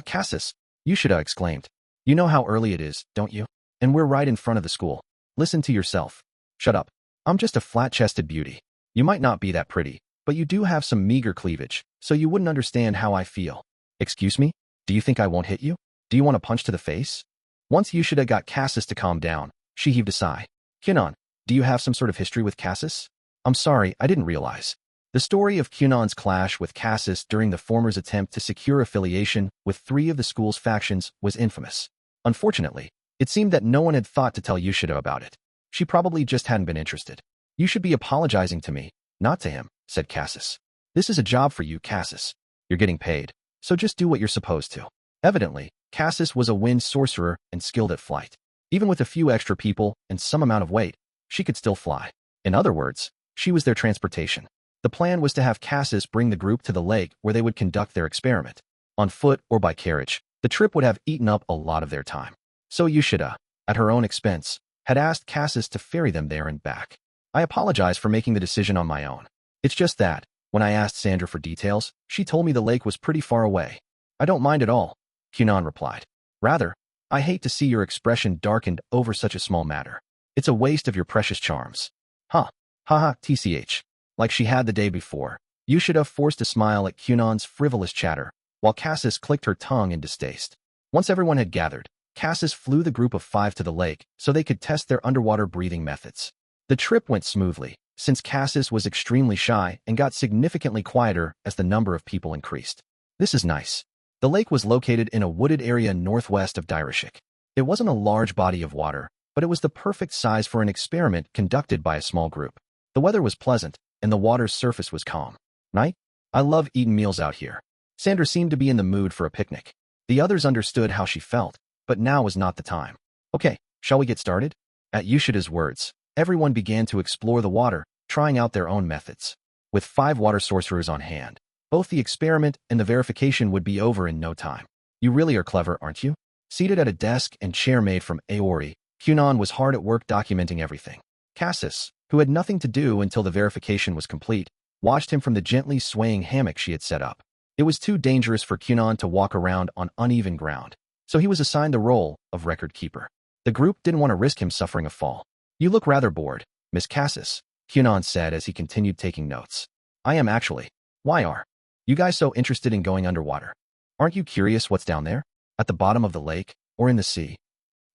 Cassis, Yoshida exclaimed. You know how early it is, don't you? And we're right in front of the school. Listen to yourself. Shut up. I'm just a flat-chested beauty. You might not be that pretty, but you do have some meager cleavage, so you wouldn't understand how I feel. Excuse me? Do you think I won't hit you? Do you want a punch to the face? Once Yoshida got Cassis to calm down, she heaved a sigh. Kunon, do you have some sort of history with Cassis? I'm sorry, I didn't realize. The story of Kunon's clash with Cassis during the former's attempt to secure affiliation with 3 of the school's factions was infamous. Unfortunately, it seemed that no one had thought to tell Yoshida about it. She probably just hadn't been interested. You should be apologizing to me, not to him, said Cassis. This is a job for you, Cassis. You're getting paid, so just do what you're supposed to. Evidently, Cassis was a wind sorcerer and skilled at flight. Even with a few extra people and some amount of weight, she could still fly. In other words, she was their transportation. The plan was to have Cassis bring the group to the lake where they would conduct their experiment. On foot or by carriage, the trip would have eaten up a lot of their time. So Yoshida, at her own expense, had asked Cassis to ferry them there and back. I apologize for making the decision on my own. It's just that, when I asked Sandra for details, she told me the lake was pretty far away. I don't mind at all, Kunon replied. Rather, I hate to see your expression darkened over such a small matter. It's a waste of your precious charms. Ha ha, tch. Like she had the day before, Yoshida forced a smile at Kunon's frivolous chatter, while Cassis clicked her tongue in distaste. Once everyone had gathered, Cassis flew the group of 5 to the lake so they could test their underwater breathing methods. The trip went smoothly, since Cassis was extremely shy and got significantly quieter as the number of people increased. This is nice. The lake was located in a wooded area northwest of Direshik. It wasn't a large body of water, but it was the perfect size for an experiment conducted by a small group. The weather was pleasant, and the water's surface was calm. Night? I love eating meals out here. Sandra seemed to be in the mood for a picnic. The others understood how she felt, but now was not the time. Okay, shall we get started? At Yoshida's words, everyone began to explore the water, trying out their own methods. With 5 water sorcerers on hand, both the experiment and the verification would be over in no time. You really are clever, aren't you? Seated at a desk and chair made from Aori, Kunon was hard at work documenting everything. Cassis, who had nothing to do until the verification was complete, watched him from the gently swaying hammock she had set up. It was too dangerous for Kunon to walk around on uneven ground, so he was assigned the role of record keeper. The group didn't want to risk him suffering a fall. You look rather bored, Miss Cassis, Kunon said as he continued taking notes. I am actually. Why are you guys so interested in going underwater? Aren't you curious what's down there? At the bottom of the lake, or in the sea?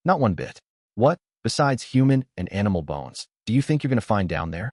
Not one bit. What, besides human and animal bones, do you think you're going to find down there?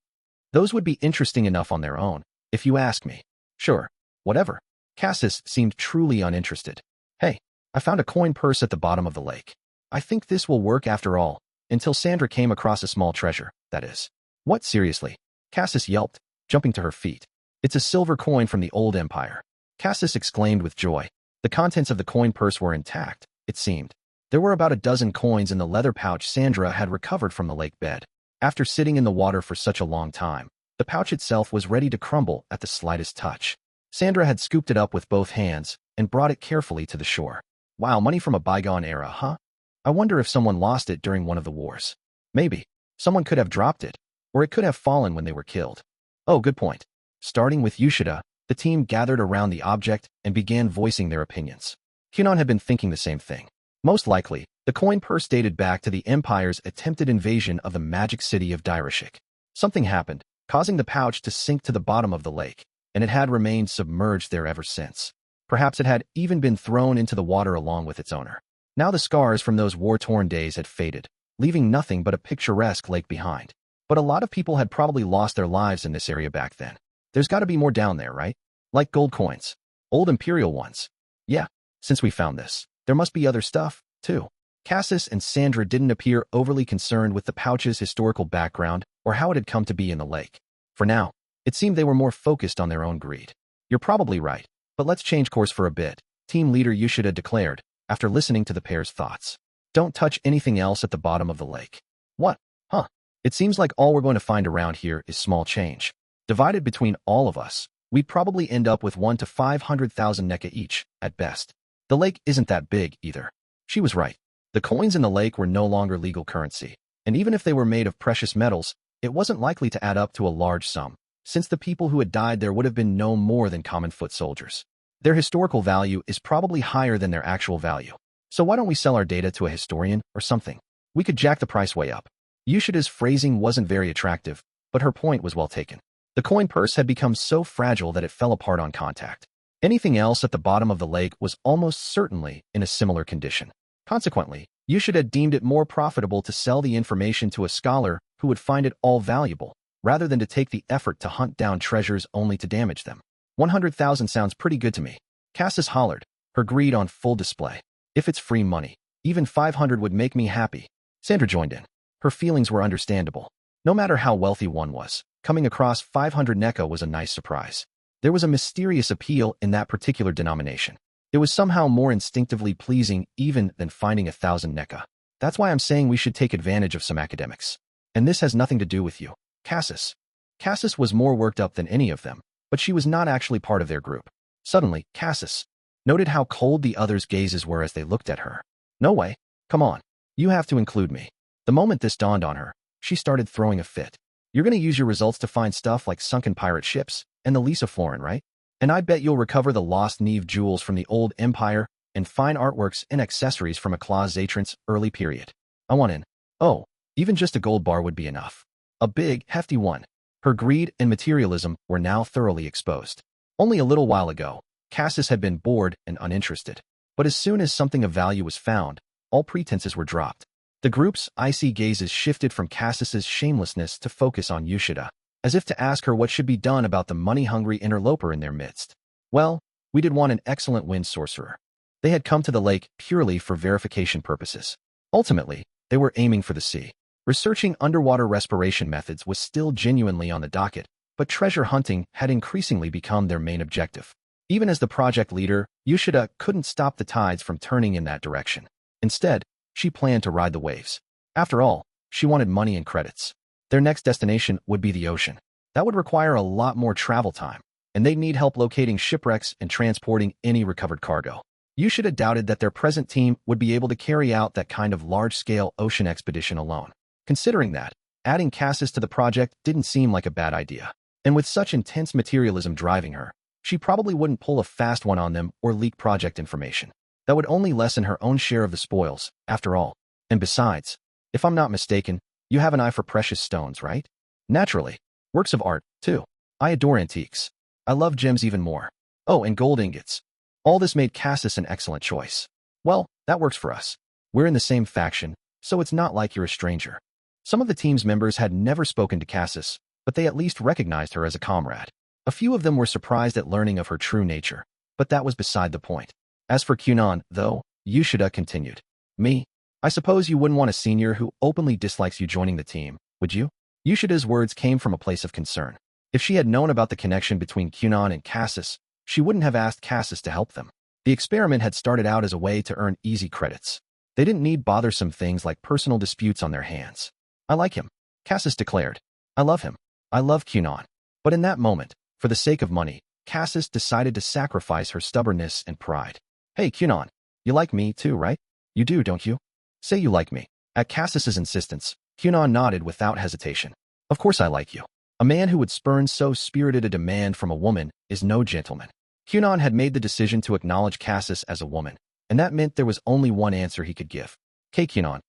Those would be interesting enough on their own, if you ask me. Sure, whatever. Cassis seemed truly uninterested. Hey, I found a coin purse at the bottom of the lake. I think this will work after all, until Sandra came across a small treasure, that is. What, seriously? Cassis yelped, jumping to her feet. It's a silver coin from the old empire. Cassis exclaimed with joy. The contents of the coin purse were intact, it seemed. There were about a dozen coins in the leather pouch Sandra had recovered from the lake bed. After sitting in the water for such a long time, the pouch itself was ready to crumble at the slightest touch. Sandra had scooped it up with both hands and brought it carefully to the shore. Wow, money from a bygone era, huh? I wonder if someone lost it during one of the wars. Maybe. Someone could have dropped it, or it could have fallen when they were killed. Oh, good point. Starting with Yoshida, the team gathered around the object and began voicing their opinions. Kunon had been thinking the same thing. Most likely, the coin purse dated back to the Empire's attempted invasion of the magic city of Direshik. Something happened, causing the pouch to sink to the bottom of the lake, and it had remained submerged there ever since. Perhaps it had even been thrown into the water along with its owner. Now the scars from those war-torn days had faded, leaving nothing but a picturesque lake behind. But a lot of people had probably lost their lives in this area back then. There's got to be more down there, right? Like gold coins. Old imperial ones. Yeah, since we found this, there must be other stuff, too. Cassis and Sandra didn't appear overly concerned with the pouch's historical background or how it had come to be in the lake. For now, it seemed they were more focused on their own greed. You're probably right, but let's change course for a bit, team leader Yoshida declared, after listening to the pair's thoughts. Don't touch anything else at the bottom of the lake. What? Huh. It seems like all we're going to find around here is small change. Divided between all of us, we'd probably end up with 1 to 500,000 NECA each, at best. The lake isn't that big, either. She was right. The coins in the lake were no longer legal currency, and even if they were made of precious metals, it wasn't likely to add up to a large sum, since the people who had died there would have been no more than common foot soldiers. Their historical value is probably higher than their actual value. So why don't we sell our data to a historian or something? We could jack the price way up. Yoshida's phrasing wasn't very attractive, but her point was well taken. The coin purse had become so fragile that it fell apart on contact. Anything else at the bottom of the lake was almost certainly in a similar condition. Consequently, Yoshida deemed it more profitable to sell the information to a scholar who would find it all valuable, rather than to take the effort to hunt down treasures only to damage them. 100,000 sounds pretty good to me. Cassis hollered, her greed on full display. If it's free money, even 500 would make me happy. Sandra joined in. Her feelings were understandable. No matter how wealthy one was, coming across 500 NECA was a nice surprise. There was a mysterious appeal in that particular denomination. It was somehow more instinctively pleasing even than finding 1,000 NECA. That's why I'm saying we should take advantage of some academics. And this has nothing to do with you, Cassis. Cassis was more worked up than any of them, but she was not actually part of their group. Suddenly, Cassis noted how cold the others' gazes were as they looked at her. No way. Come on. You have to include me. The moment this dawned on her, she started throwing a fit. You're going to use your results to find stuff like sunken pirate ships and the Lisa Florin, right? And I bet you'll recover the lost Neve jewels from the old empire and fine artworks and accessories from a Claus Zatran's early period. I want in. Oh, even just a gold bar would be enough. A big, hefty one. Her greed and materialism were now thoroughly exposed. Only a little while ago, Cassis had been bored and uninterested. But as soon as something of value was found, all pretenses were dropped. The group's icy gazes shifted from Cassis's shamelessness to focus on Yoshida, as if to ask her what should be done about the money-hungry interloper in their midst. Well, we did want an excellent wind sorcerer. They had come to the lake purely for verification purposes. Ultimately, they were aiming for the sea. Researching underwater respiration methods was still genuinely on the docket, but treasure hunting had increasingly become their main objective. Even as the project leader, Yoshida couldn't stop the tides from turning in that direction. Instead, she planned to ride the waves. After all, she wanted money and credits. Their next destination would be the ocean. That would require a lot more travel time, and they'd need help locating shipwrecks and transporting any recovered cargo. Yoshida doubted that their present team would be able to carry out that kind of large-scale ocean expedition alone. Considering that, adding Cassis to the project didn't seem like a bad idea. And with such intense materialism driving her, she probably wouldn't pull a fast one on them or leak project information. That would only lessen her own share of the spoils, after all. And besides, if I'm not mistaken, you have an eye for precious stones, right? Naturally. Works of art, too. I adore antiques. I love gems even more. Oh, and gold ingots. All this made Cassis an excellent choice. Well, that works for us. We're in the same faction, so it's not like you're a stranger. Some of the team's members had never spoken to Cassis, but they at least recognized her as a comrade. A few of them were surprised at learning of her true nature, but that was beside the point. As for Kunon, though, Yoshida continued. Me? I suppose you wouldn't want a senior who openly dislikes you joining the team, would you? Yoshida's words came from a place of concern. If she had known about the connection between Kunon and Cassis, she wouldn't have asked Cassis to help them. The experiment had started out as a way to earn easy credits. They didn't need bothersome things like personal disputes on their hands. I like him, Cassis declared. I love him. I love Kunon. But in that moment, for the sake of money, Cassis decided to sacrifice her stubbornness and pride. Hey, Kunon, you like me too, right? You do, don't you? Say you like me. At Cassis's insistence, Kunon nodded without hesitation. Of course I like you. A man who would spurn so spirited a demand from a woman is no gentleman. Kunon had made the decision to acknowledge Cassis as a woman, and that meant there was only one answer he could give. "Okay, Kunon.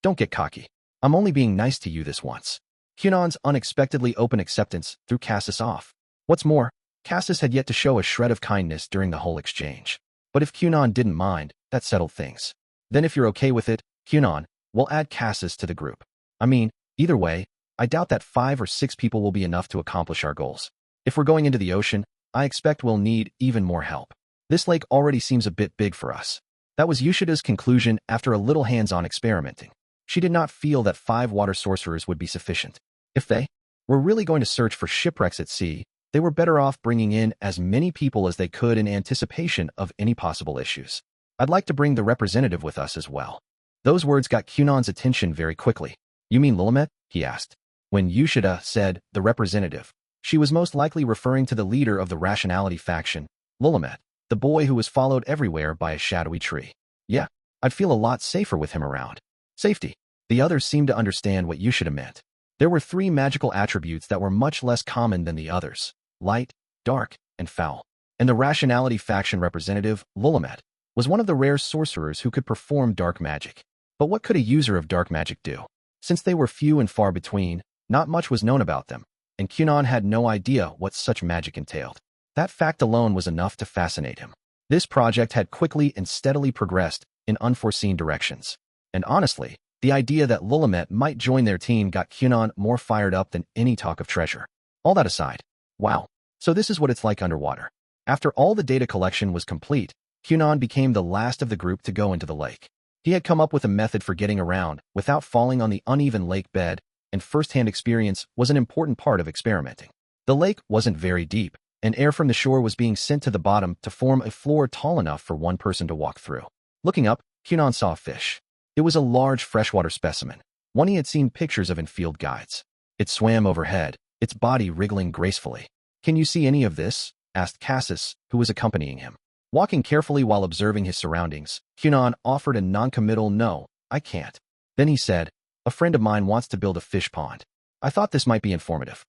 Don't get cocky. I'm only being nice to you this once." Kunon's unexpectedly open acceptance threw Cassis off. What's more, Cassis had yet to show a shred of kindness during the whole exchange. But if Kunon didn't mind, that settled things. Then if you're okay with it, Kunon, we'll add Cassis to the group. I mean, either way, I doubt that 5 or 6 people will be enough to accomplish our goals. If we're going into the ocean, I expect we'll need even more help. This lake already seems a bit big for us. That was Yushida's conclusion after a little hands-on experimenting. She did not feel that 5 water sorcerers would be sufficient. If they were really going to search for shipwrecks at sea, they were better off bringing in as many people as they could in anticipation of any possible issues. I'd like to bring the representative with us as well. Those words got Kunon's attention very quickly. You mean Lilimet? He asked. When Yushida said the representative, she was most likely referring to the leader of the rationality faction, Lilimet, the boy who was followed everywhere by a shadowy tree. Yeah, I'd feel a lot safer with him around. Safety. The others seemed to understand what Yushida meant. There were 3 magical attributes that were much less common than the others: light, dark, and foul. And the rationality faction representative, Lilimet, was one of the rare sorcerers who could perform dark magic. But what could a user of dark magic do? Since they were few and far between, not much was known about them, and Kunon had no idea what such magic entailed. That fact alone was enough to fascinate him. This project had quickly and steadily progressed in unforeseen directions. And honestly, the idea that Lilimet might join their team got Kunon more fired up than any talk of treasure. All that aside, wow, so this is what it's like underwater. After all the data collection was complete, Kunon became the last of the group to go into the lake. He had come up with a method for getting around without falling on the uneven lake bed, and first-hand experience was an important part of experimenting. The lake wasn't very deep, and air from the shore was being sent to the bottom to form a floor tall enough for one person to walk through. Looking up, Kunon saw a fish. It was a large freshwater specimen, one he had seen pictures of in field guides. It swam overhead, its body wriggling gracefully. "Can you see any of this?" asked Cassis, who was accompanying him. Walking carefully while observing his surroundings, Kunon offered a non-committal "No, I can't." Then he said, "A friend of mine wants to build a fish pond. I thought this might be informative."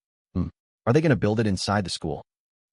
Are they going to build it inside the school?"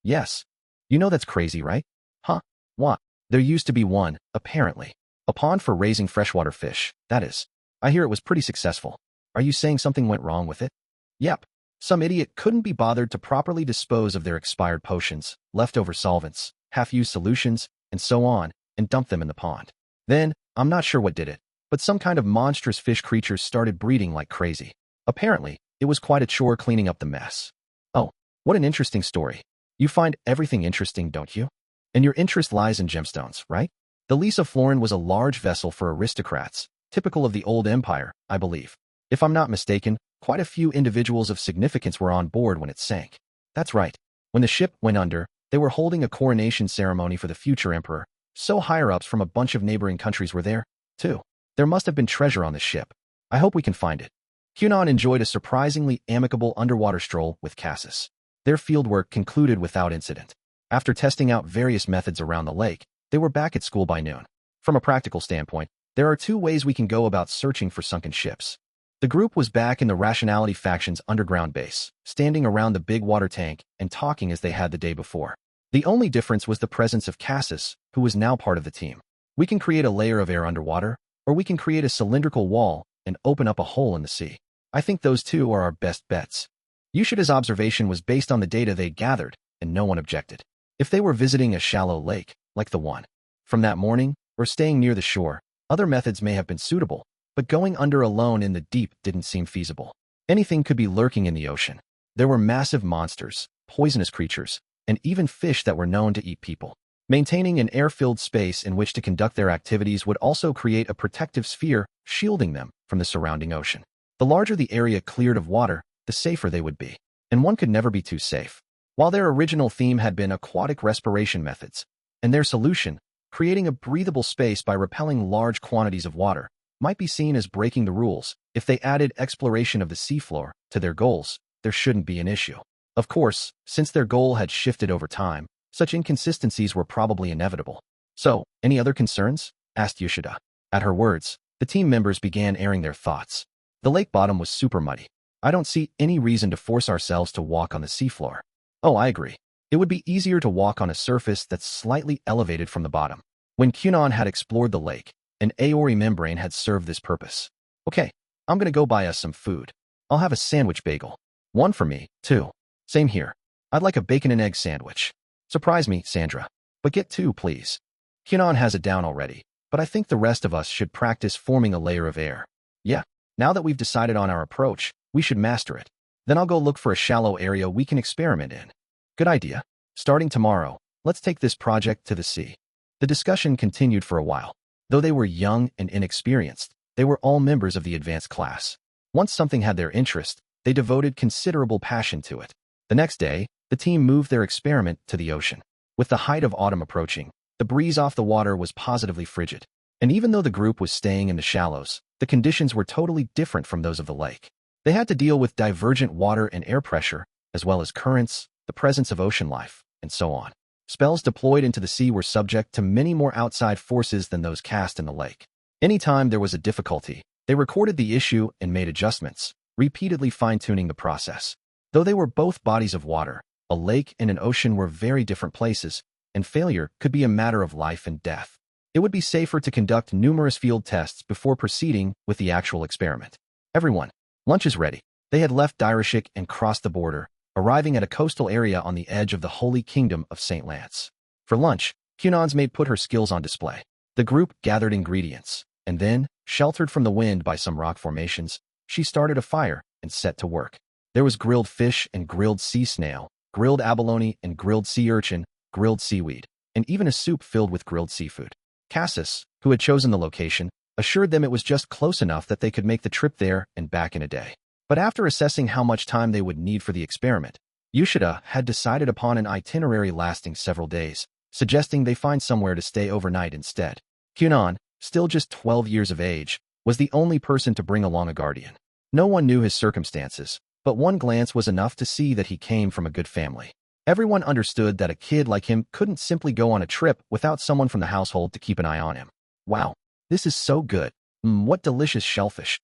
"Yes. You know that's crazy, right?" "Huh? What?" "There used to be one, apparently. A pond for raising freshwater fish, that is. I hear it was pretty successful. Are you saying something went wrong with it?" "Yep. Some idiot couldn't be bothered to properly dispose of their expired potions, leftover solvents, half-used solutions, and so on, and dumped them in the pond. Then, I'm not sure what did it, but some kind of monstrous fish creatures started breeding like crazy. Apparently, it was quite a chore cleaning up the mess." "Oh, what an interesting story. You find everything interesting, don't you? And your interest lies in gemstones, right?" The Lisa Florin was a large vessel for aristocrats, typical of the old empire, I believe. If I'm not mistaken, quite a few individuals of significance were on board when it sank. "That's right. When the ship went under, they were holding a coronation ceremony for the future emperor, so higher-ups from a bunch of neighboring countries were there, too. There must have been treasure on the ship. I hope we can find it." Kunon enjoyed a surprisingly amicable underwater stroll with Cassis. Their fieldwork concluded without incident. After testing out various methods around the lake, they were back at school by noon. From a practical standpoint, there are 2 ways we can go about searching for sunken ships. The group was back in the Rationality faction's underground base, standing around the big water tank and talking as they had the day before. The only difference was the presence of Cassis, who was now part of the team. "We can create a layer of air underwater, or we can create a cylindrical wall and open up a hole in the sea. I think those 2 are our best bets." Yushida's observation was based on the data they gathered, and no one objected. If they were visiting a shallow lake, like the one from that morning, or staying near the shore, other methods may have been suitable, but going under alone in the deep didn't seem feasible. Anything could be lurking in the ocean. There were massive monsters, poisonous creatures, and even fish that were known to eat people. Maintaining an air-filled space in which to conduct their activities would also create a protective sphere shielding them from the surrounding ocean. The larger the area cleared of water, the safer they would be, and one could never be too safe. While their original theme had been aquatic respiration methods, and their solution, creating a breathable space by repelling large quantities of water, might be seen as breaking the rules. If they added exploration of the seafloor to their goals, there shouldn't be an issue. Of course, since their goal had shifted over time, such inconsistencies were probably inevitable. So, any other concerns? Asked Yoshida. At her words, the team members began airing their thoughts. The lake bottom was super muddy. I don't see any reason to force ourselves to walk on the seafloor. Oh, I agree. It would be easier to walk on a surface that's slightly elevated from the bottom. When Kunon had explored the lake, an aori membrane had served this purpose. Okay, I'm gonna go buy us some food. I'll have a sandwich bagel. One for me, too. Same here. I'd like a bacon and egg sandwich. Surprise me, Sandra. But get two, please. Kunon has it down already, but I think the rest of us should practice forming a layer of air. Yeah, now that we've decided on our approach, we should master it. Then I'll go look for a shallow area we can experiment in. Good idea. Starting tomorrow, let's take this project to the sea. The discussion continued for a while. Though they were young and inexperienced, they were all members of the advanced class. Once something had their interest, they devoted considerable passion to it. The next day, the team moved their experiment to the ocean. With the height of autumn approaching, the breeze off the water was positively frigid. And even though the group was staying in the shallows, the conditions were totally different from those of the lake. They had to deal with divergent water and air pressure, as well as currents, the presence of ocean life, and so on. Spells deployed into the sea were subject to many more outside forces than those cast in the lake. Anytime there was a difficulty, they recorded the issue and made adjustments, repeatedly fine-tuning the process. Though they were both bodies of water, a lake and an ocean were very different places, and failure could be a matter of life and death. It would be safer to conduct numerous field tests before proceeding with the actual experiment. Everyone, lunch is ready. They had left Direshik and crossed the border, arriving at a coastal area on the edge of the Holy Kingdom of St. Lance. For lunch, Kunon's maid put her skills on display. The group gathered ingredients, and then, sheltered from the wind by some rock formations, she started a fire and set to work. There was grilled fish and grilled sea snail, grilled abalone and grilled sea urchin, grilled seaweed, and even a soup filled with grilled seafood. Cassis, who had chosen the location, assured them it was just close enough that they could make the trip there and back in a day. But after assessing how much time they would need for the experiment, Yoshida had decided upon an itinerary lasting several days, suggesting they find somewhere to stay overnight instead. Kunon, still just 12 years of age, was the only person to bring along a guardian. No one knew his circumstances, but one glance was enough to see that he came from a good family. Everyone understood that a kid like him couldn't simply go on a trip without someone from the household to keep an eye on him. Wow, this is so good. What delicious shellfish.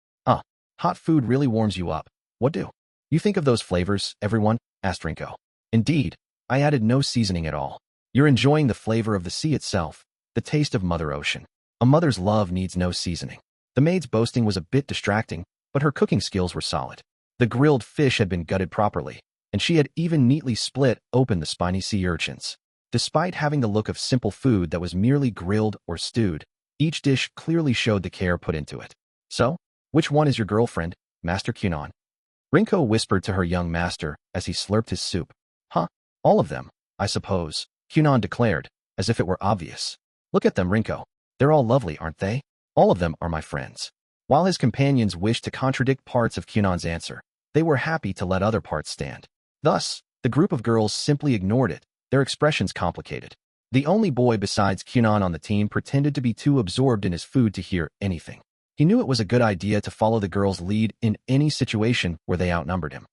Hot food really warms you up. What do you think of those flavors, everyone? Asked Rinko. Indeed, I added no seasoning at all. You're enjoying the flavor of the sea itself, the taste of Mother Ocean. A mother's love needs no seasoning. The maid's boasting was a bit distracting, but her cooking skills were solid. The grilled fish had been gutted properly, and she had even neatly split open the spiny sea urchins. Despite having the look of simple food that was merely grilled or stewed, each dish clearly showed the care put into it. So, which one is your girlfriend, Master Kunon? Rinko whispered to her young master as he slurped his soup. All of them, I suppose, Kunon declared, as if it were obvious. Look at them, Rinko. They're all lovely, aren't they? All of them are my friends. While his companions wished to contradict parts of Kunon's answer, they were happy to let other parts stand. Thus, the group of girls simply ignored it, their expressions complicated. The only boy besides Kunon on the team pretended to be too absorbed in his food to hear anything. He knew it was a good idea to follow the girls' lead in any situation where they outnumbered him.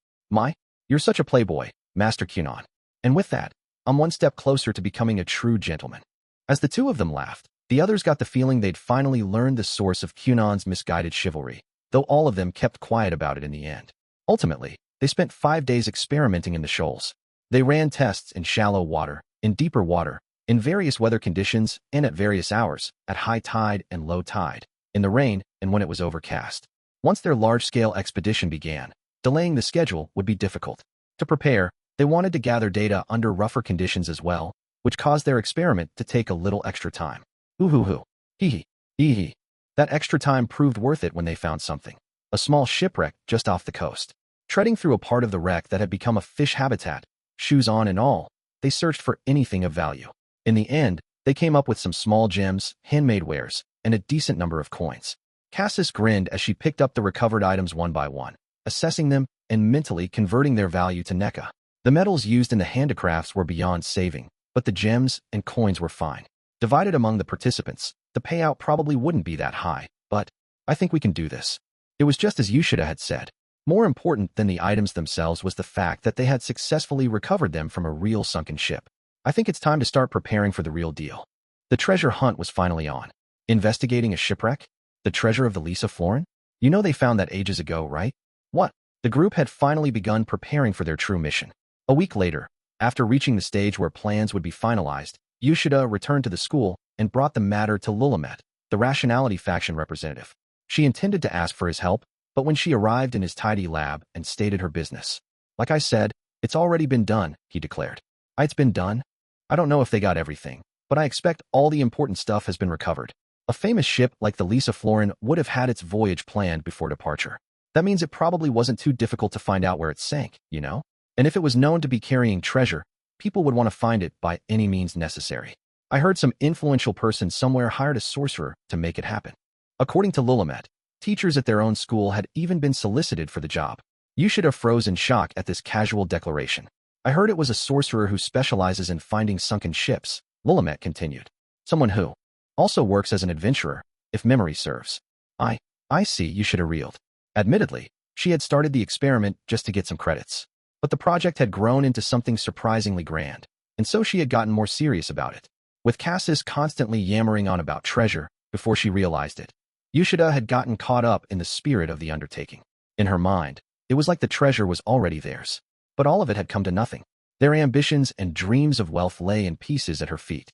You're such a playboy, Master Kunon. And with that, I'm one step closer to becoming a true gentleman. As the two of them laughed, the others got the feeling they'd finally learned the source of Kunon's misguided chivalry, though all of them kept quiet about it in the end. Ultimately, they spent 5 days experimenting in the shoals. They ran tests in shallow water, in deeper water, in various weather conditions, and at various hours, at high tide and low tide, in the rain, and when it was overcast. Once their large-scale expedition began, delaying the schedule would be difficult. To prepare, they wanted to gather data under rougher conditions as well, which caused their experiment to take a little extra time. Ooh-hoo-hoo. Hee-hee. Hee-hee. That extra time proved worth it when they found something. A small shipwreck just off the coast. Treading through a part of the wreck that had become a fish habitat, shoes on and all, they searched for anything of value. In the end, they came up with some small gems, handmade wares, and a decent number of coins. Cassis grinned as she picked up the recovered items one by one, assessing them and mentally converting their value to NECA. The metals used in the handicrafts were beyond saving, but the gems and coins were fine. Divided among the participants, the payout probably wouldn't be that high, but I think we can do this. It was just as Yushida had said. More important than the items themselves was the fact that they had successfully recovered them from a real sunken ship. I think it's time to start preparing for the real deal. The treasure hunt was finally on. Investigating a shipwreck? The treasure of the Lisa Florin? You know they found that ages ago, right? What? The group had finally begun preparing for their true mission. A week later, after reaching the stage where plans would be finalized, Yushida returned to the school and brought the matter to Lulamet, the rationality faction representative. She intended to ask for his help, but when she arrived in his tidy lab and stated her business, "Like I said, it's already been done," he declared. "It's been done? I don't know if they got everything, but I expect all the important stuff has been recovered." A famous ship like the Lisa Florin would have had its voyage planned before departure. That means it probably wasn't too difficult to find out where it sank, you know? And if it was known to be carrying treasure, people would want to find it by any means necessary. I heard some influential person somewhere hired a sorcerer to make it happen. According to Lulamet, teachers at their own school had even been solicited for the job. Yushida froze in shock at this casual declaration. "I heard it was a sorcerer who specializes in finding sunken ships," Lulamet continued. "Someone who also works as an adventurer, if memory serves." I see," Yushida reeled. Admittedly, she had started the experiment just to get some credits. But the project had grown into something surprisingly grand, and so she had gotten more serious about it. With Cassis constantly yammering on about treasure before she realized it, Yushida had gotten caught up in the spirit of the undertaking. In her mind, it was like the treasure was already theirs. But all of it had come to nothing. Their ambitions and dreams of wealth lay in pieces at her feet.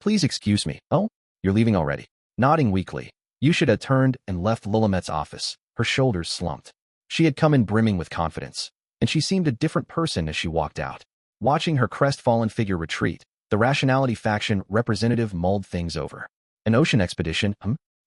Please excuse me." "Oh, you're leaving already?" Nodding weakly, Yushida turned and left Lulamet's office, her shoulders slumped. She had come in brimming with confidence, and she seemed a different person as she walked out. Watching her crestfallen figure retreat, the rationality faction representative mulled things over. An ocean expedition?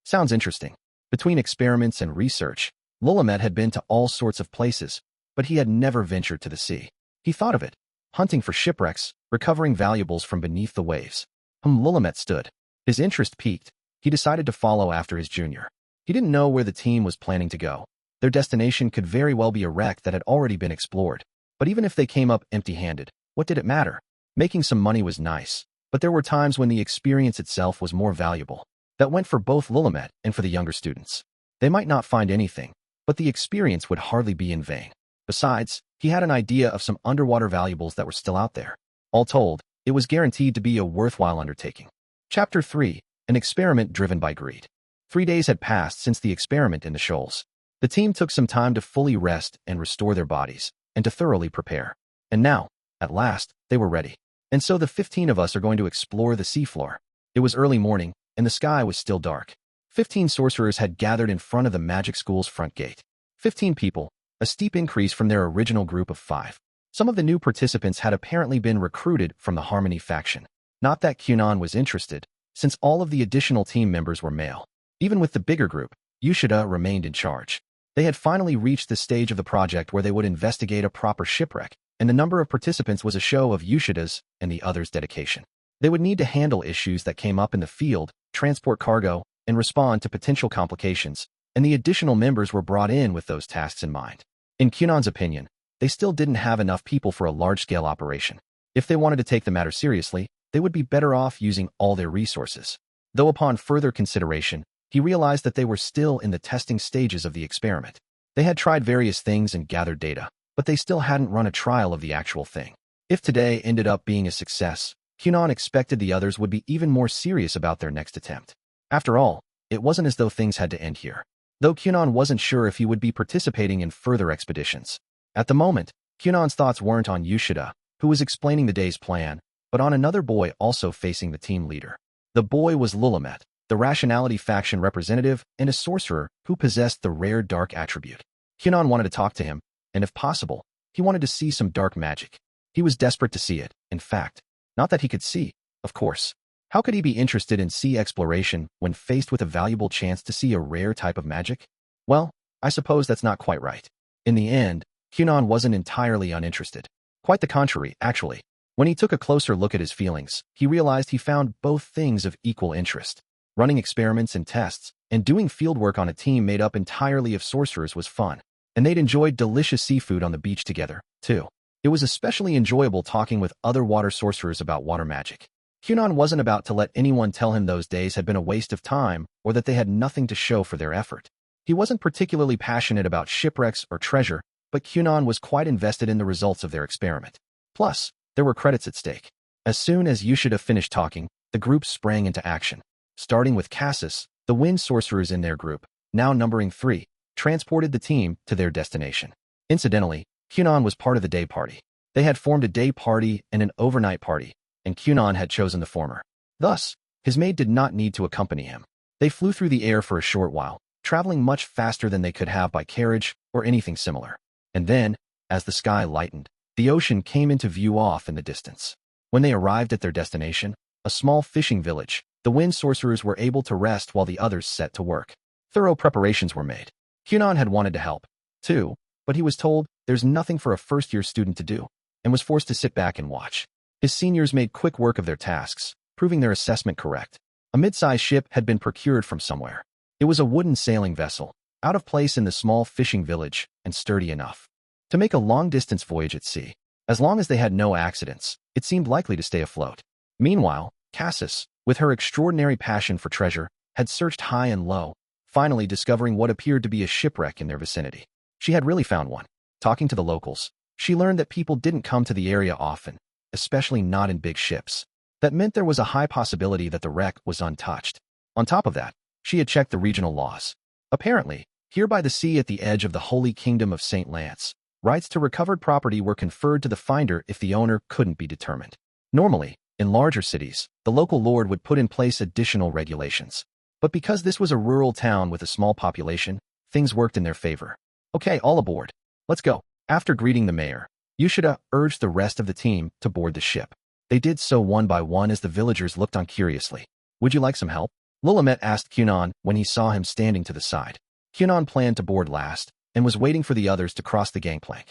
Sounds interesting. Between experiments and research, Lulamet had been to all sorts of places, but he had never ventured to the sea. He thought of it, hunting for shipwrecks, recovering valuables from beneath the waves. Lulamet stood. His interest piqued. He decided to follow after his junior. He didn't know where the team was planning to go. Their destination could very well be a wreck that had already been explored. But even if they came up empty-handed, what did it matter? Making some money was nice, but there were times when the experience itself was more valuable. That went for both Lulamet and for the younger students. They might not find anything, but the experience would hardly be in vain. Besides, he had an idea of some underwater valuables that were still out there. All told, it was guaranteed to be a worthwhile undertaking. Chapter 3. An experiment driven by greed. 3 days had passed since the experiment in the shoals. The team took some time to fully rest and restore their bodies, and to thoroughly prepare. And now, at last, they were ready. And so the 15 of us are going to explore the seafloor. It was early morning, and the sky was still dark. 15 sorcerers had gathered in front of the magic school's front gate. 15 people, a steep increase from their original group of 5. Some of the new participants had apparently been recruited from the Harmony faction. Not that Kunon was interested, since all of the additional team members were male. Even with the bigger group, Yushida remained in charge. They had finally reached the stage of the project where they would investigate a proper shipwreck, and the number of participants was a show of Yushida's and the others' dedication. They would need to handle issues that came up in the field, transport cargo, and respond to potential complications, and the additional members were brought in with those tasks in mind. In Kunon's opinion, they still didn't have enough people for a large-scale operation. If they wanted to take the matter seriously, they would be better off using all their resources. Though upon further consideration, he realized that they were still in the testing stages of the experiment. They had tried various things and gathered data, but they still hadn't run a trial of the actual thing. If today ended up being a success, Kunon expected the others would be even more serious about their next attempt. After all, it wasn't as though things had to end here. Though Kunon wasn't sure if he would be participating in further expeditions. At the moment, Kunon's thoughts weren't on Yushida, who was explaining the day's plan, but on another boy also facing the team leader. The boy was Lulamet, the rationality faction representative and a sorcerer who possessed the rare dark attribute. Kunon wanted to talk to him, and if possible, he wanted to see some dark magic. He was desperate to see it, in fact. Not that he could see, of course. How could he be interested in sea exploration when faced with a valuable chance to see a rare type of magic? Well, I suppose that's not quite right. In the end, Kunon wasn't entirely uninterested. Quite the contrary, actually. When he took a closer look at his feelings, he realized he found both things of equal interest. Running experiments and tests, and doing fieldwork on a team made up entirely of sorcerers was fun, and they'd enjoyed delicious seafood on the beach together, too. It was especially enjoyable talking with other water sorcerers about water magic. Kunon wasn't about to let anyone tell him those days had been a waste of time or that they had nothing to show for their effort. He wasn't particularly passionate about shipwrecks or treasure, but Kunon was quite invested in the results of their experiment. Plus, there were credits at stake. As soon as Yoshida finished talking, the group sprang into action. Starting with Cassis, the wind sorcerers in their group, now numbering 3, transported the team to their destination. Incidentally, Kunon was part of the day party. They had formed a day party and an overnight party, and Kunon had chosen the former. Thus, his maid did not need to accompany him. They flew through the air for a short while, traveling much faster than they could have by carriage or anything similar. And then, as the sky lightened, the ocean came into view off in the distance. When they arrived at their destination, a small fishing village, the wind sorcerers were able to rest while the others set to work. Thorough preparations were made. Kunon had wanted to help, too, but he was told there's nothing for a first-year student to do, and was forced to sit back and watch. His seniors made quick work of their tasks, proving their assessment correct. A mid-sized ship had been procured from somewhere. It was a wooden sailing vessel, out of place in the small fishing village, and sturdy enough to make a long-distance voyage at sea. As long as they had no accidents, it seemed likely to stay afloat. Meanwhile, Cassis, with her extraordinary passion for treasure, had searched high and low, finally discovering what appeared to be a shipwreck in their vicinity. She had really found one. Talking to the locals, she learned that people didn't come to the area often, especially not in big ships. That meant there was a high possibility that the wreck was untouched. On top of that, she had checked the regional laws. Apparently, here by the sea at the edge of the Holy Kingdom of St. Lance, rights to recovered property were conferred to the finder if the owner couldn't be determined. Normally, in larger cities, the local lord would put in place additional regulations. But because this was a rural town with a small population, things worked in their favor. Okay, all aboard. Let's go. After greeting the mayor, Yoshida urged the rest of the team to board the ship. They did so one by one as the villagers looked on curiously. Would you like some help? Lulamet asked Kunon when he saw him standing to the side. Kunon planned to board last and was waiting for the others to cross the gangplank.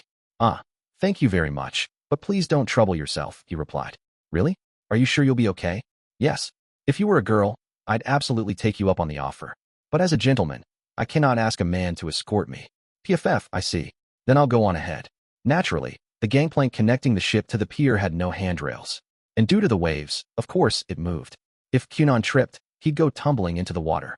Thank you very much, but please don't trouble yourself, he replied. Really? Are you sure you'll be okay? Yes. If you were a girl, I'd absolutely take you up on the offer. But as a gentleman, I cannot ask a man to escort me. PFF, I see. Then I'll go on ahead. Naturally, the gangplank connecting the ship to the pier had no handrails. And due to the waves, of course, it moved. If Kunon tripped, he'd go tumbling into the water.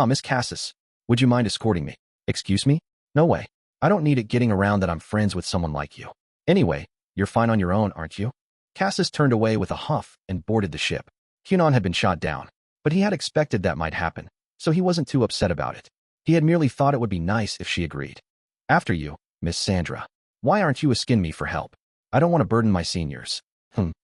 Miss Cassis, would you mind escorting me? Excuse me? No way. I don't need it getting around that I'm friends with someone like you. Anyway, you're fine on your own, aren't you? Cassis turned away with a huff and boarded the ship. Kunon had been shot down, but he had expected that might happen, so he wasn't too upset about it. He had merely thought it would be nice if she agreed. After you, Miss Sandra. Why aren't you asking me for help? I don't want to burden my seniors.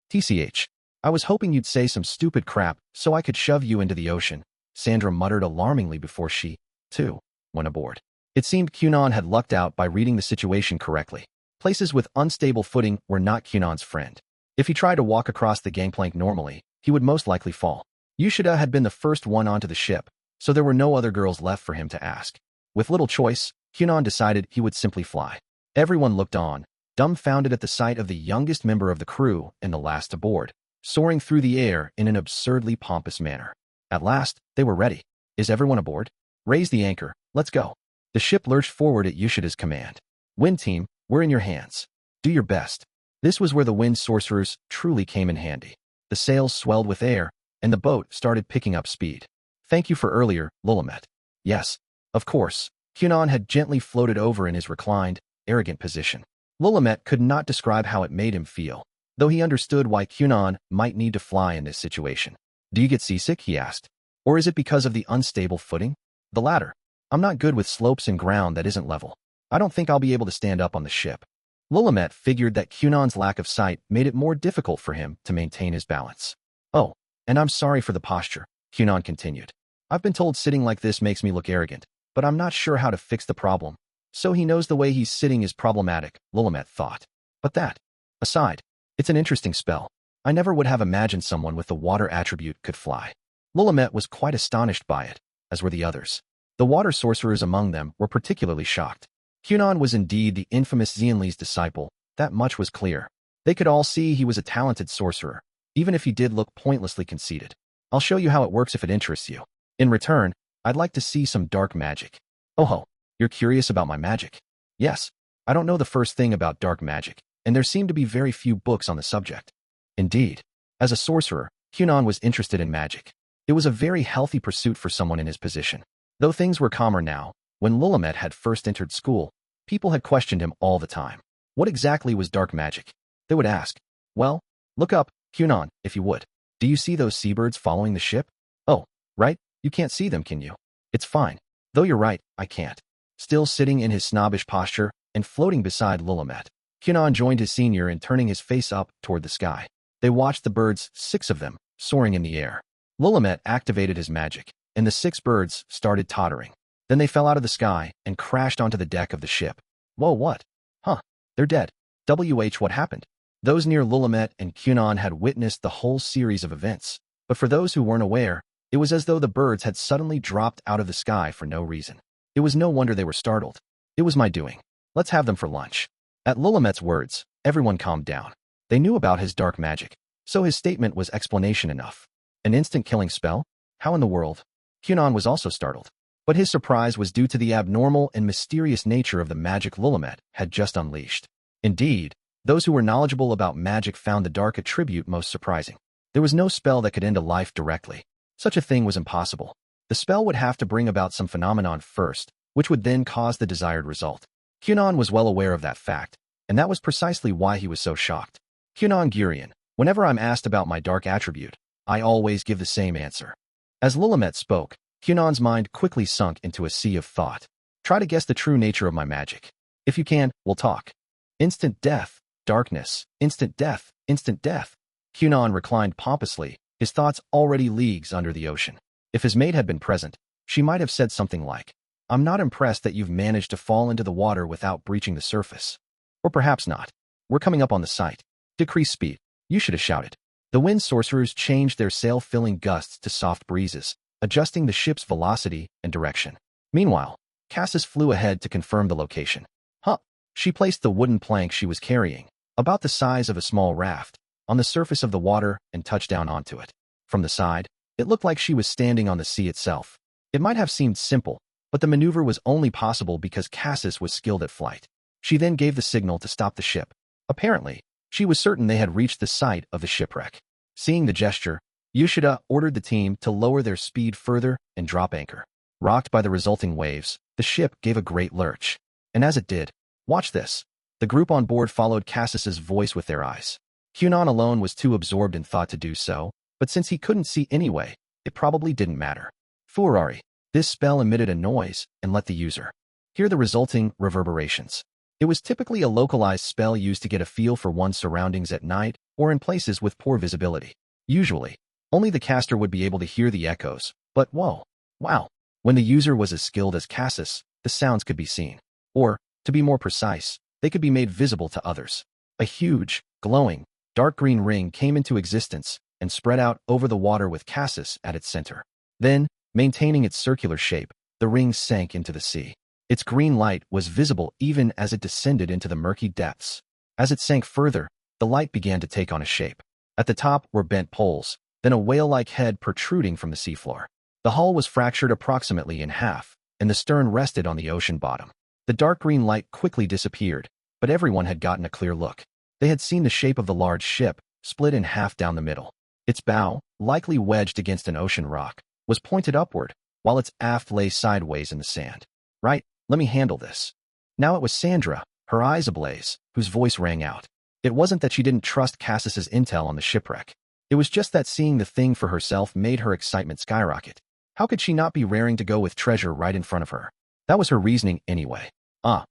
TCH. I was hoping you'd say some stupid crap so I could shove you into the ocean, Sandra muttered alarmingly before she, too, went aboard. It seemed Kunon had lucked out by reading the situation correctly. Places with unstable footing were not Kunon's friend. If he tried to walk across the gangplank normally, he would most likely fall. Yoshida had been the first one onto the ship, so there were no other girls left for him to ask. With little choice, Kunon decided he would simply fly. Everyone looked on, dumbfounded at the sight of the youngest member of the crew and the last aboard, soaring through the air in an absurdly pompous manner. At last, they were ready. Is everyone aboard? Raise the anchor, let's go. The ship lurched forward at Yoshida's command. Wind team, we're in your hands. Do your best. This was where the wind sorcerers truly came in handy. The sails swelled with air, and the boat started picking up speed. Thank you for earlier, Lulamet. Yes, of course. Kunon had gently floated over in his reclined, arrogant position. Lulamet could not describe how it made him feel, though he understood why Kunon might need to fly in this situation. Do you get seasick, he asked. Or is it because of the unstable footing? The latter. I'm not good with slopes and ground that isn't level. I don't think I'll be able to stand up on the ship. Lulamet figured that Kunon's lack of sight made it more difficult for him to maintain his balance. Oh, and I'm sorry for the posture, Kunon continued. I've been told sitting like this makes me look arrogant, but I'm not sure how to fix the problem. So he knows the way he's sitting is problematic, Lulamet thought. But that aside, it's an interesting spell. I never would have imagined someone with the water attribute could fly. Lulamet was quite astonished by it, as were the others. The water sorcerers among them were particularly shocked. Kunon was indeed the infamous Xianli's disciple, that much was clear. They could all see he was a talented sorcerer, even if he did look pointlessly conceited. I'll show you how it works if it interests you. In return, I'd like to see some dark magic. Oh ho, you're curious about my magic? Yes, I don't know the first thing about dark magic, and there seemed to be very few books on the subject. Indeed, as a sorcerer, Kunon was interested in magic. It was a very healthy pursuit for someone in his position. Though things were calmer now, when Lulamet had first entered school, people had questioned him all the time. What exactly was dark magic? They would ask. Well, look up, Kunon, if you would. Do you see those seabirds following the ship? Oh, right, you can't see them, can you? It's fine. Though you're right, I can't. Still sitting in his snobbish posture and floating beside Lulamet, Kunon joined his senior in turning his face up toward the sky. They watched the birds, 6 of them, soaring in the air. Lulamet activated his magic, and the 6 birds started tottering. Then they fell out of the sky and crashed onto the deck of the ship. Whoa, what? Huh, they're dead. What happened? Those near Lulamet and Kunon had witnessed the whole series of events, but for those who weren't aware, it was as though the birds had suddenly dropped out of the sky for no reason. It was no wonder they were startled. It was my doing. Let's have them for lunch. At Lulamet's words, everyone calmed down. They knew about his dark magic, so his statement was explanation enough. An instant killing spell? How in the world? Kunon was also startled, but his surprise was due to the abnormal and mysterious nature of the magic Lulamet had just unleashed. Indeed, those who were knowledgeable about magic found the dark attribute most surprising. There was no spell that could end a life directly. Such a thing was impossible. The spell would have to bring about some phenomenon first, which would then cause the desired result. Kunon was well aware of that fact, and that was precisely why he was so shocked. Kunon Gurion, whenever I'm asked about my dark attribute, I always give the same answer. As Lulamet spoke, Kunon's mind quickly sunk into a sea of thought. Try to guess the true nature of my magic. If you can, we'll talk. Instant death, darkness, instant death, instant death. Kunon reclined pompously, his thoughts already leagues under the ocean. If his mate had been present, she might have said something like, I'm not impressed that you've managed to fall into the water without breaching the surface. Or perhaps not. We're coming up on the site. Decrease speed. You should have shouted. The wind sorcerers changed their sail-filling gusts to soft breezes, adjusting the ship's velocity and direction. Meanwhile, Cassis flew ahead to confirm the location. Huh. She placed the wooden plank she was carrying, about the size of a small raft, on the surface of the water and touched down onto it. From the side, it looked like she was standing on the sea itself. It might have seemed simple, but the maneuver was only possible because Cassis was skilled at flight. She then gave the signal to stop the ship. Apparently, she was certain they had reached the site of the shipwreck. Seeing the gesture, Yoshida ordered the team to lower their speed further and drop anchor. Rocked by the resulting waves, the ship gave a great lurch. And as it did, watch this. The group on board followed Cassis's voice with their eyes. Kunon alone was too absorbed in thought to do so, but since he couldn't see anyway, it probably didn't matter. Furari. This spell emitted a noise and let the user hear the resulting reverberations. It was typically a localized spell used to get a feel for one's surroundings at night or in places with poor visibility. Usually, only the caster would be able to hear the echoes, but whoa, wow. When the user was as skilled as Cassis, the sounds could be seen. Or, to be more precise, they could be made visible to others. A huge, glowing, dark green ring came into existence and spread out over the water with Cassis at its center. Then, maintaining its circular shape, the ring sank into the sea. Its green light was visible even as it descended into the murky depths. As it sank further, the light began to take on a shape. At the top were bent poles, then a whale-like head protruding from the seafloor. The hull was fractured approximately in half, and the stern rested on the ocean bottom. The dark green light quickly disappeared, but everyone had gotten a clear look. They had seen the shape of the large ship, split in half down the middle. Its bow, likely wedged against an ocean rock, was pointed upward, while its aft lay sideways in the sand. Right, let me handle this. Now it was Sandra, her eyes ablaze, whose voice rang out. It wasn't that she didn't trust Cassis's intel on the shipwreck. It was just that seeing the thing for herself made her excitement skyrocket. How could she not be raring to go with treasure right in front of her? That was her reasoning anyway.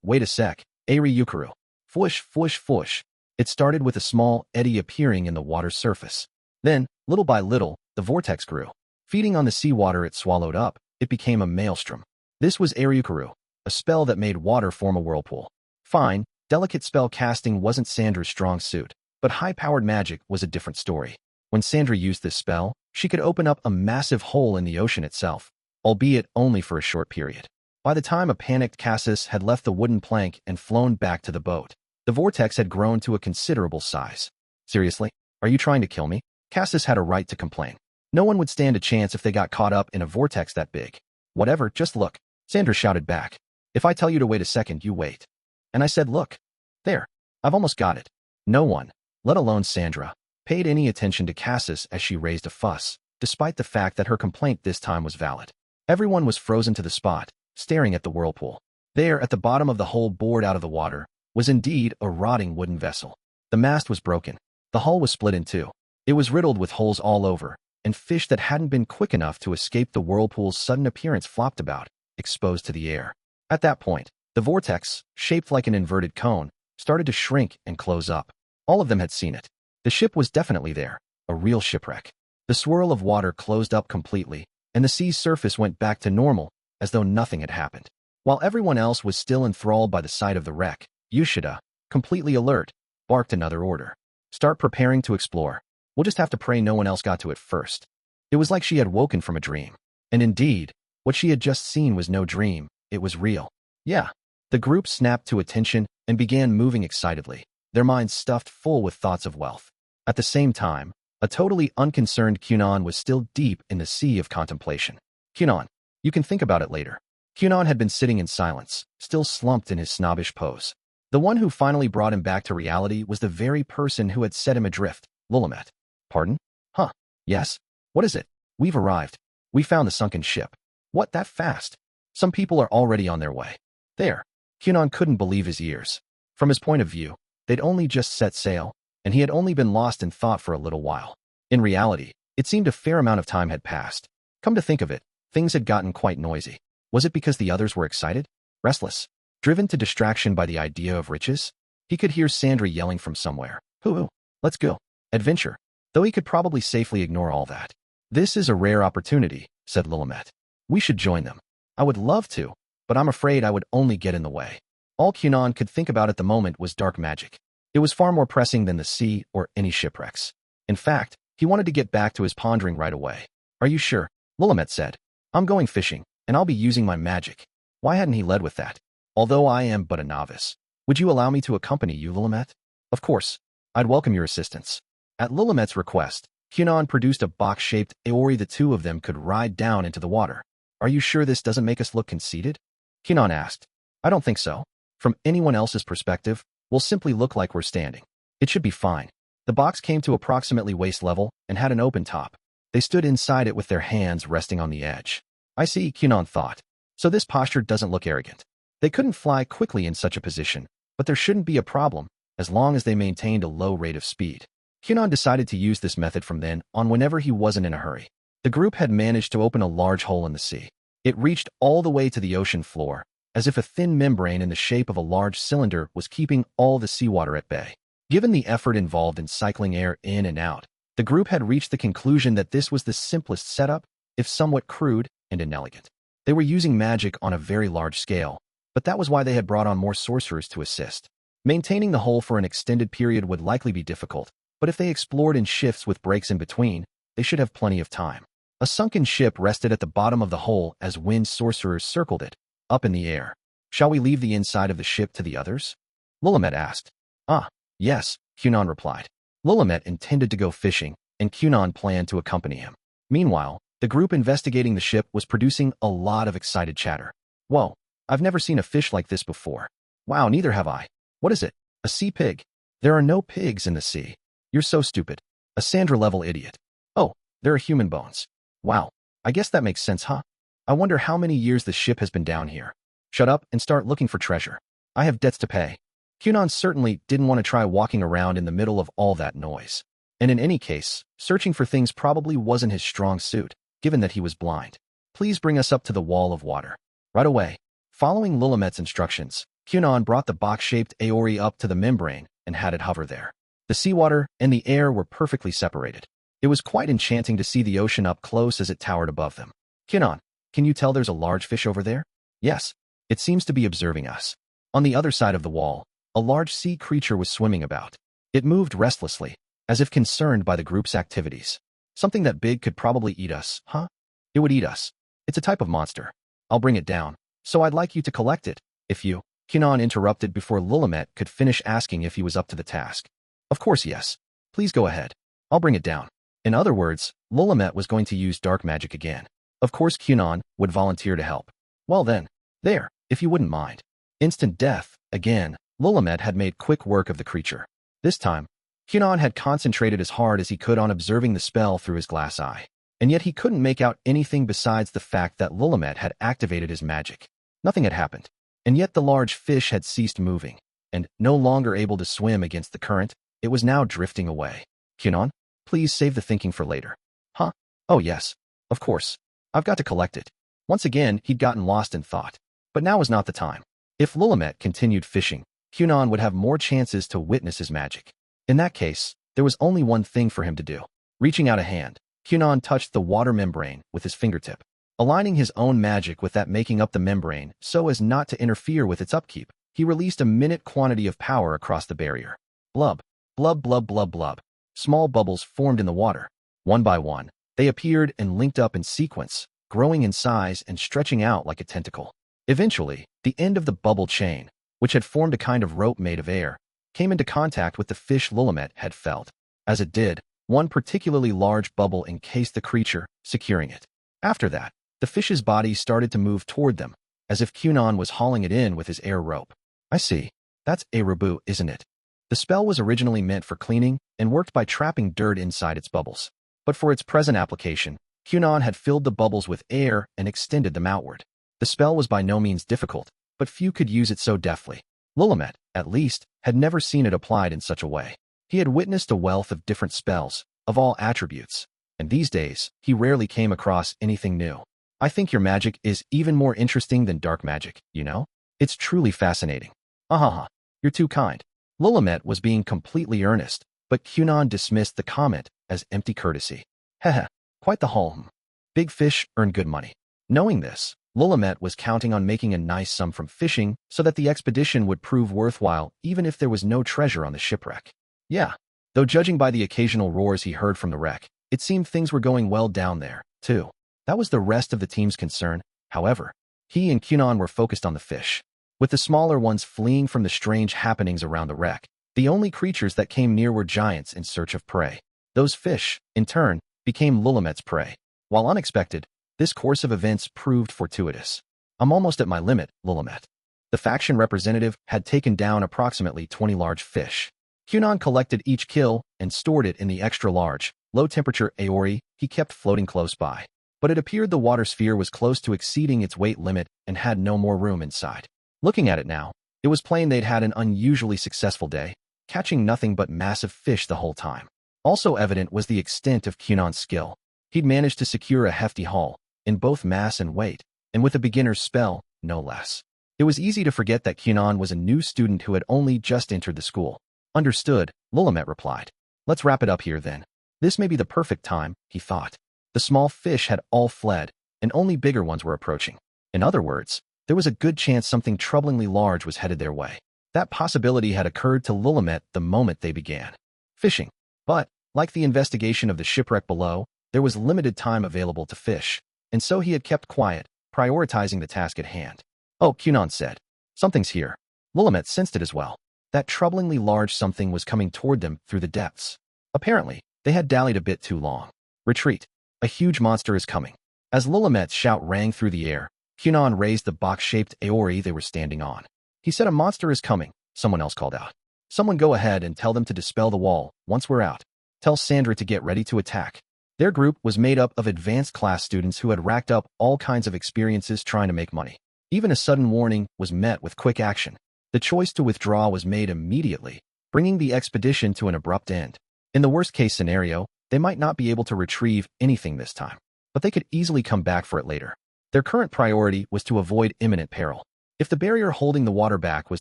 Wait a sec. Ari Yukuru. Foosh, foosh, foosh. It started with a small eddy appearing in the water's surface. Then, little by little, the vortex grew. Feeding on the seawater it swallowed up, it became a maelstrom. This was Ariukuru, a spell that made water form a whirlpool. Fine, delicate spell casting wasn't Sandra's strong suit, but high-powered magic was a different story. When Sandra used this spell, she could open up a massive hole in the ocean itself, albeit only for a short period. By the time a panicked Cassis had left the wooden plank and flown back to the boat, the vortex had grown to a considerable size. Seriously? Are you trying to kill me? Cassis had a right to complain. No one would stand a chance if they got caught up in a vortex that big. Whatever, just look. Sandra shouted back. If I tell you to wait a second, you wait. And I said, look. There. I've almost got it. No one, let alone Sandra, paid any attention to Cassis as she raised a fuss, despite the fact that her complaint this time was valid. Everyone was frozen to the spot, staring at the whirlpool. There, at the bottom of the hole bored out of the water, was indeed a rotting wooden vessel. The mast was broken. The hull was split in two. It was riddled with holes all over, and fish that hadn't been quick enough to escape the whirlpool's sudden appearance flopped about, exposed to the air. At that point, the vortex, shaped like an inverted cone, started to shrink and close up. All of them had seen it. The ship was definitely there, a real shipwreck. The swirl of water closed up completely, and the sea's surface went back to normal, as though nothing had happened. While everyone else was still enthralled by the sight of the wreck, Yoshida, completely alert, barked another order. Start preparing to explore. We'll just have to pray no one else got to it first. It was like she had woken from a dream. And indeed, what she had just seen was no dream, it was real. Yeah. The group snapped to attention and began moving excitedly, their minds stuffed full with thoughts of wealth. At the same time, a totally unconcerned Kunon was still deep in the sea of contemplation. Kunon, you can think about it later. Kunon had been sitting in silence, still slumped in his snobbish pose. The one who finally brought him back to reality was the very person who had set him adrift, Lulamet. Pardon? Huh. Yes. What is it? We've arrived. We found the sunken ship. What, that fast? Some people are already on their way. There. Kunon couldn't believe his ears. From his point of view, they'd only just set sail, and he had only been lost in thought for a little while. In reality, it seemed a fair amount of time had passed. Come to think of it, things had gotten quite noisy. Was it because the others were excited? Restless? Driven to distraction by the idea of riches? He could hear Sandra yelling from somewhere. Hoo-hoo, let's go. Adventure. Though he could probably safely ignore all that. This is a rare opportunity, said Lulamet. We should join them. I would love to, but I'm afraid I would only get in the way. All Kunon could think about at the moment was dark magic. It was far more pressing than the sea or any shipwrecks. In fact, he wanted to get back to his pondering right away. Are you sure? Lulamet said. I'm going fishing, and I'll be using my magic. Why hadn't he led with that? Although I am but a novice. Would you allow me to accompany you, Lulamet? Of course. I'd welcome your assistance. At Lulamet's request, Kunon produced a box-shaped Aori the two of them could ride down into the water. Are you sure this doesn't make us look conceited? Kunon asked. I don't think so. From anyone else's perspective, we'll simply look like we're standing. It should be fine. The box came to approximately waist level and had an open top. They stood inside it with their hands resting on the edge. I see, Kunon thought. So this posture doesn't look arrogant. They couldn't fly quickly in such a position, but there shouldn't be a problem, as long as they maintained a low rate of speed. Kunon decided to use this method from then on whenever he wasn't in a hurry. The group had managed to open a large hole in the sea. It reached all the way to the ocean floor, as if a thin membrane in the shape of a large cylinder was keeping all the seawater at bay. Given the effort involved in cycling air in and out, the group had reached the conclusion that this was the simplest setup, if somewhat crude and inelegant. They were using magic on a very large scale, but that was why they had brought on more sorcerers to assist. Maintaining the hole for an extended period would likely be difficult, but if they explored in shifts with breaks in between, they should have plenty of time. A sunken ship rested at the bottom of the hole as wind sorcerers circled it, up in the air. Shall we leave the inside of the ship to the others? Lulamet asked. Ah, yes, Kunon replied. Lulamet intended to go fishing, and Kunon planned to accompany him. Meanwhile, the group investigating the ship was producing a lot of excited chatter. Whoa, I've never seen a fish like this before. Wow, neither have I. What is it? A sea pig? There are no pigs in the sea. You're so stupid. A Sandra-level idiot. Oh, there are human bones. Wow, I guess that makes sense, huh? I wonder how many years the ship has been down here. Shut up and start looking for treasure. I have debts to pay. Kunon certainly didn't want to try walking around in the middle of all that noise. And in any case, searching for things probably wasn't his strong suit, given that he was blind. Please bring us up to the wall of water. Right away. Following Lulamet's instructions, Kunon brought the box-shaped Aori up to the membrane and had it hover there. The seawater and the air were perfectly separated. It was quite enchanting to see the ocean up close as it towered above them. Kunon, can you tell there's a large fish over there? Yes. It seems to be observing us. On the other side of the wall, a large sea creature was swimming about. It moved restlessly, as if concerned by the group's activities. Something that big could probably eat us, huh? It would eat us. It's a type of monster. I'll bring it down. So I'd like you to collect it, if you... Kunon interrupted before Lulamet could finish asking if he was up to the task. Of course, yes. Please go ahead. I'll bring it down. In other words, Lulamet was going to use dark magic again. Of course, Kunon would volunteer to help. Well then, there, if you wouldn't mind. Instant death, again, Lulamet had made quick work of the creature. This time, Kunon had concentrated as hard as he could on observing the spell through his glass eye, and yet he couldn't make out anything besides the fact that Lulamet had activated his magic. Nothing had happened, and yet the large fish had ceased moving, and, no longer able to swim against the current, it was now drifting away. Kunon, please save the thinking for later. Huh? Oh yes, of course. I've got to collect it. Once again, he'd gotten lost in thought. But now was not the time. If Lulamet continued fishing, Kunon would have more chances to witness his magic. In that case, there was only one thing for him to do. Reaching out a hand, Kunon touched the water membrane with his fingertip, aligning his own magic with that making up the membrane so as not to interfere with its upkeep. He released a minute quantity of power across the barrier. Blub, blub, blub, blub, blub. Small bubbles formed in the water. One by one, they appeared and linked up in sequence, growing in size and stretching out like a tentacle. Eventually, the end of the bubble chain, which had formed a kind of rope made of air, came into contact with the fish Lulamet had felt. As it did, one particularly large bubble encased the creature, securing it. After that, the fish's body started to move toward them, as if Kunon was hauling it in with his air rope. I see. That's a rabu, isn't it? The spell was originally meant for cleaning and worked by trapping dirt inside its bubbles. But for its present application, Kunon had filled the bubbles with air and extended them outward. The spell was by no means difficult, but few could use it so deftly. Lulamet, at least, had never seen it applied in such a way. He had witnessed a wealth of different spells, of all attributes, and these days, he rarely came across anything new. I think your magic is even more interesting than dark magic, you know? It's truly fascinating. Ahaha, you're too kind. Lulamet was being completely earnest, but Kunon dismissed the comment as empty courtesy. Heh, quite the haul. Big fish earn good money. Knowing this, Lulamet was counting on making a nice sum from fishing so that the expedition would prove worthwhile even if there was no treasure on the shipwreck. Yeah, though judging by the occasional roars he heard from the wreck, it seemed things were going well down there, too. That was the rest of the team's concern. However, he and Kunon were focused on the fish. With the smaller ones fleeing from the strange happenings around the wreck, the only creatures that came near were giants in search of prey. Those fish, in turn, became Lulamet's prey. While unexpected, this course of events proved fortuitous. I'm almost at my limit, Lulamet. The faction representative had taken down approximately 20 large fish. Kunon collected each kill and stored it in the extra-large, low-temperature aori he kept floating close by. But it appeared the water sphere was close to exceeding its weight limit and had no more room inside. Looking at it now, it was plain they'd had an unusually successful day, catching nothing but massive fish the whole time. Also evident was the extent of Kunon's skill. He'd managed to secure a hefty haul, in both mass and weight, and with a beginner's spell, no less. It was easy to forget that Kunon was a new student who had only just entered the school. Understood, Lulamet replied. Let's wrap it up here then. This may be the perfect time, he thought. The small fish had all fled, and only bigger ones were approaching. In other words, there was a good chance something troublingly large was headed their way. That possibility had occurred to Lulamet the moment they began fishing. But, like the investigation of the shipwreck below, there was limited time available to fish, and so he had kept quiet, prioritizing the task at hand. Oh, Kunon said. Something's here. Lulamet sensed it as well. That troublingly large something was coming toward them through the depths. Apparently, they had dallied a bit too long. Retreat. A huge monster is coming. As Lulamet's shout rang through the air, Kunon raised the box-shaped aori they were standing on. He said a monster is coming, someone else called out. Someone go ahead and tell them to dispel the wall, once we're out. Tell Sandra to get ready to attack. Their group was made up of advanced class students who had racked up all kinds of experiences trying to make money. Even a sudden warning was met with quick action. The choice to withdraw was made immediately, bringing the expedition to an abrupt end. In the worst-case scenario, they might not be able to retrieve anything this time, but they could easily come back for it later. Their current priority was to avoid imminent peril. If the barrier holding the water back was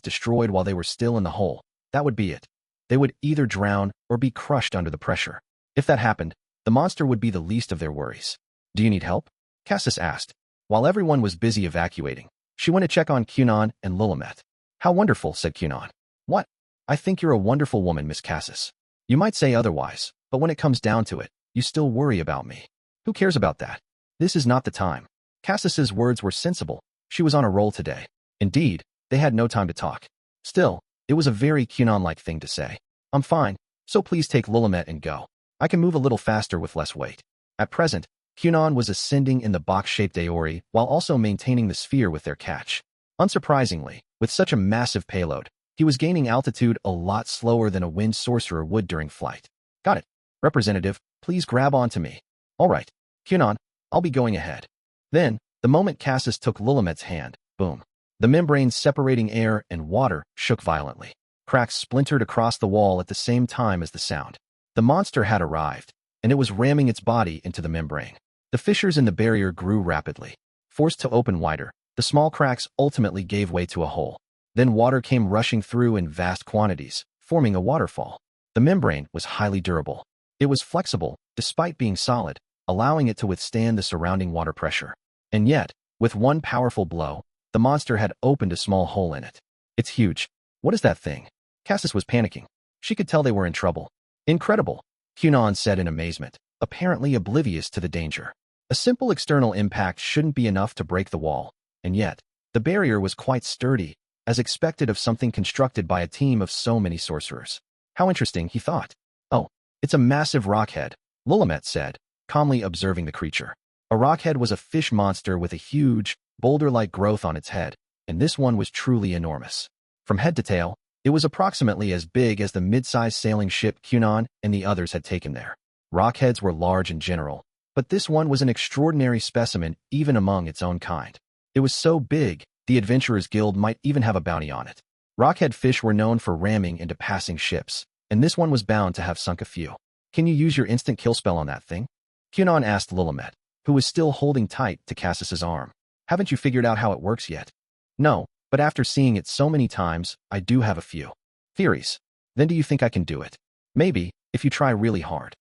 destroyed while they were still in the hole, that would be it. They would either drown or be crushed under the pressure. If that happened, the monster would be the least of their worries. Do you need help? Cassis asked. While everyone was busy evacuating, she went to check on Kunon and Lulamet. How wonderful, said Kunon. What? I think you're a wonderful woman, Miss Cassis. You might say otherwise, but when it comes down to it, you still worry about me. Who cares about that? This is not the time. Cassis's words were sensible. She was on a roll today. Indeed, they had no time to talk. Still, it was a very Kunon-like thing to say. I'm fine, so please take Lulamet and go. I can move a little faster with less weight. At present, Kunon was ascending in the box-shaped aori while also maintaining the sphere with their catch. Unsurprisingly, with such a massive payload, He was gaining altitude a lot slower than a wind sorcerer would during flight. Got it. Representative, please grab onto me. All right, Kunon, I'll be going ahead. Then, the moment Cassis took Lulamet's hand, boom. The membrane separating air and water shook violently. Cracks splintered across the wall at the same time as the sound. The monster had arrived, and it was ramming its body into the membrane. The fissures in the barrier grew rapidly. Forced to open wider, the small cracks ultimately gave way to a hole. Then water came rushing through in vast quantities, forming a waterfall. The membrane was highly durable. It was flexible, despite being solid, allowing it to withstand the surrounding water pressure. And yet, with one powerful blow, the monster had opened a small hole in it. It's huge. What is that thing? Cassis was panicking. She could tell they were in trouble. Incredible, Kunon said in amazement, apparently oblivious to the danger. A simple external impact shouldn't be enough to break the wall, and yet, the barrier was quite sturdy, as expected of something constructed by a team of so many sorcerers. How interesting, he thought. Oh, it's a massive rockhead, Lulamet said, calmly observing the creature. A rockhead was a fish monster with a huge, boulder-like growth on its head, and this one was truly enormous. From head to tail, it was approximately as big as the mid-sized sailing ship Kunon and the others had taken there. Rockheads were large in general, but this one was an extraordinary specimen even among its own kind. It was so big, the Adventurers Guild might even have a bounty on it. Rockhead fish were known for ramming into passing ships, and this one was bound to have sunk a few. Can you use your instant kill spell on that thing? Kunon asked Lulamet, who was still holding tight to Cassis's arm. Haven't you figured out how it works yet? No, but after seeing it so many times, I do have a few theories. Then do you think I can do it? Maybe, if you try really hard.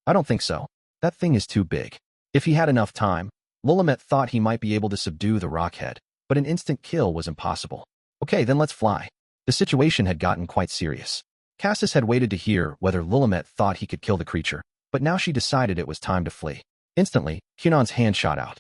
I don't think so. That thing is too big. If he had enough time, Lulamet thought he might be able to subdue the rockhead, but an instant kill was impossible. Okay, then let's fly. The situation had gotten quite serious. Cassis had waited to hear whether Lulamet thought he could kill the creature, but now she decided it was time to flee. Instantly, Kunon's hand shot out.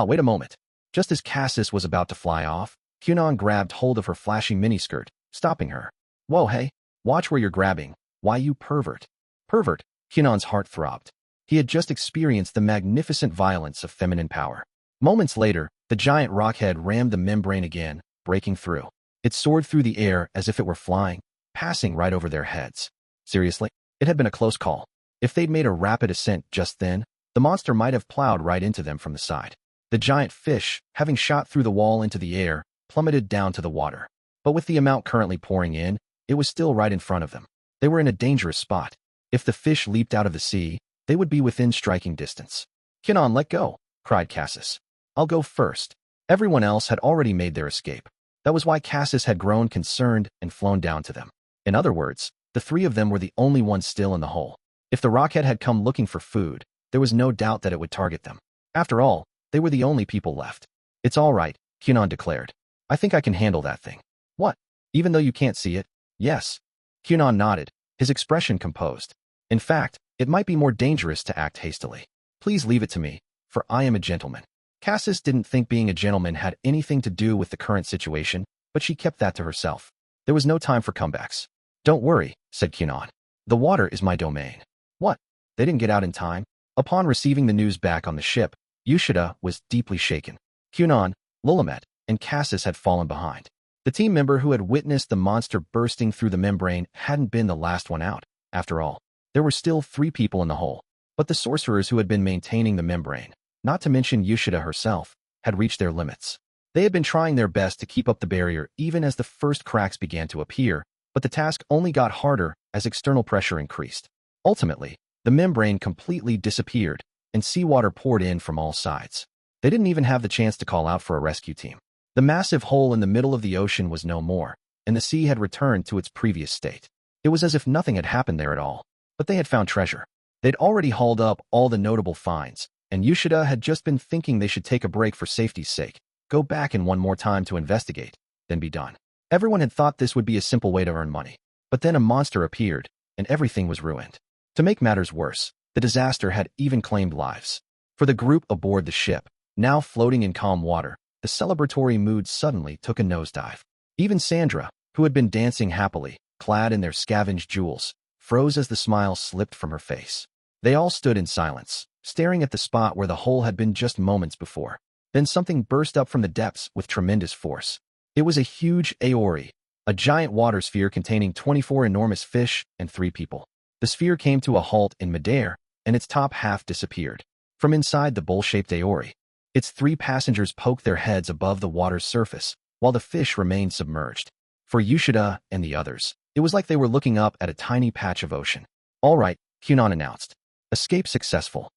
Wait a moment. Just as Cassis was about to fly off, Kunon grabbed hold of her flashy miniskirt, stopping her. Whoa, hey, watch where you're grabbing. Why, you pervert. Pervert, Kunon's heart throbbed. He had just experienced the magnificent violence of feminine power. Moments later, the giant rockhead rammed the membrane again, breaking through. It soared through the air as if it were flying, passing right over their heads. Seriously, it had been a close call. If they'd made a rapid ascent just then, the monster might have plowed right into them from the side. The giant fish, having shot through the wall into the air, plummeted down to the water. But with the amount currently pouring in, it was still right in front of them. They were in a dangerous spot. If the fish leaped out of the sea, they would be within striking distance. Kunon, let go, cried Cassis. I'll go first. Everyone else had already made their escape. That was why Cassis had grown concerned and flown down to them. In other words, the three of them were the only ones still in the hole. If the rockhead had come looking for food, there was no doubt that it would target them. After all, they were the only people left. It's all right, Kunon declared. I think I can handle that thing. What? Even though you can't see it? Yes. Kunon nodded, his expression composed. In fact, it might be more dangerous to act hastily. Please leave it to me, for I am a gentleman. Cassis didn't think being a gentleman had anything to do with the current situation, but she kept that to herself. There was no time for comebacks. Don't worry, said Kunon. The water is my domain. What? They didn't get out in time? Upon receiving the news back on the ship, Yushida was deeply shaken. Kunon, Lulamet, and Cassis had fallen behind. The team member who had witnessed the monster bursting through the membrane hadn't been the last one out. After all, there were still 3 people in the hole. But the sorcerers who had been maintaining the membrane, not to mention Yushida herself, had reached their limits. They had been trying their best to keep up the barrier even as the first cracks began to appear, but the task only got harder as external pressure increased. Ultimately, the membrane completely disappeared, and seawater poured in from all sides. They didn't even have the chance to call out for a rescue team. The massive hole in the middle of the ocean was no more, and the sea had returned to its previous state. It was as if nothing had happened there at all. But they had found treasure. They'd already hauled up all the notable finds, and Yushida had just been thinking they should take a break for safety's sake, go back in one more time to investigate, then be done. Everyone had thought this would be a simple way to earn money. But then a monster appeared, and everything was ruined. To make matters worse, the disaster had even claimed lives. For the group aboard the ship, now floating in calm water, the celebratory mood suddenly took a nosedive. Even Sandra, who had been dancing happily, clad in their scavenged jewels, froze as the smile slipped from her face. They all stood in silence, staring at the spot where the hole had been just moments before. Then something burst up from the depths with tremendous force. It was a huge Aori, a giant water sphere containing 24 enormous fish and 3 people. The sphere came to a halt in midair, and its top half disappeared. From inside the bowl-shaped Aori, its 3 passengers poked their heads above the water's surface, while the fish remained submerged. For Yoshida and the others, it was like they were looking up at a tiny patch of ocean. "All right," Kunon announced. "Escape successful."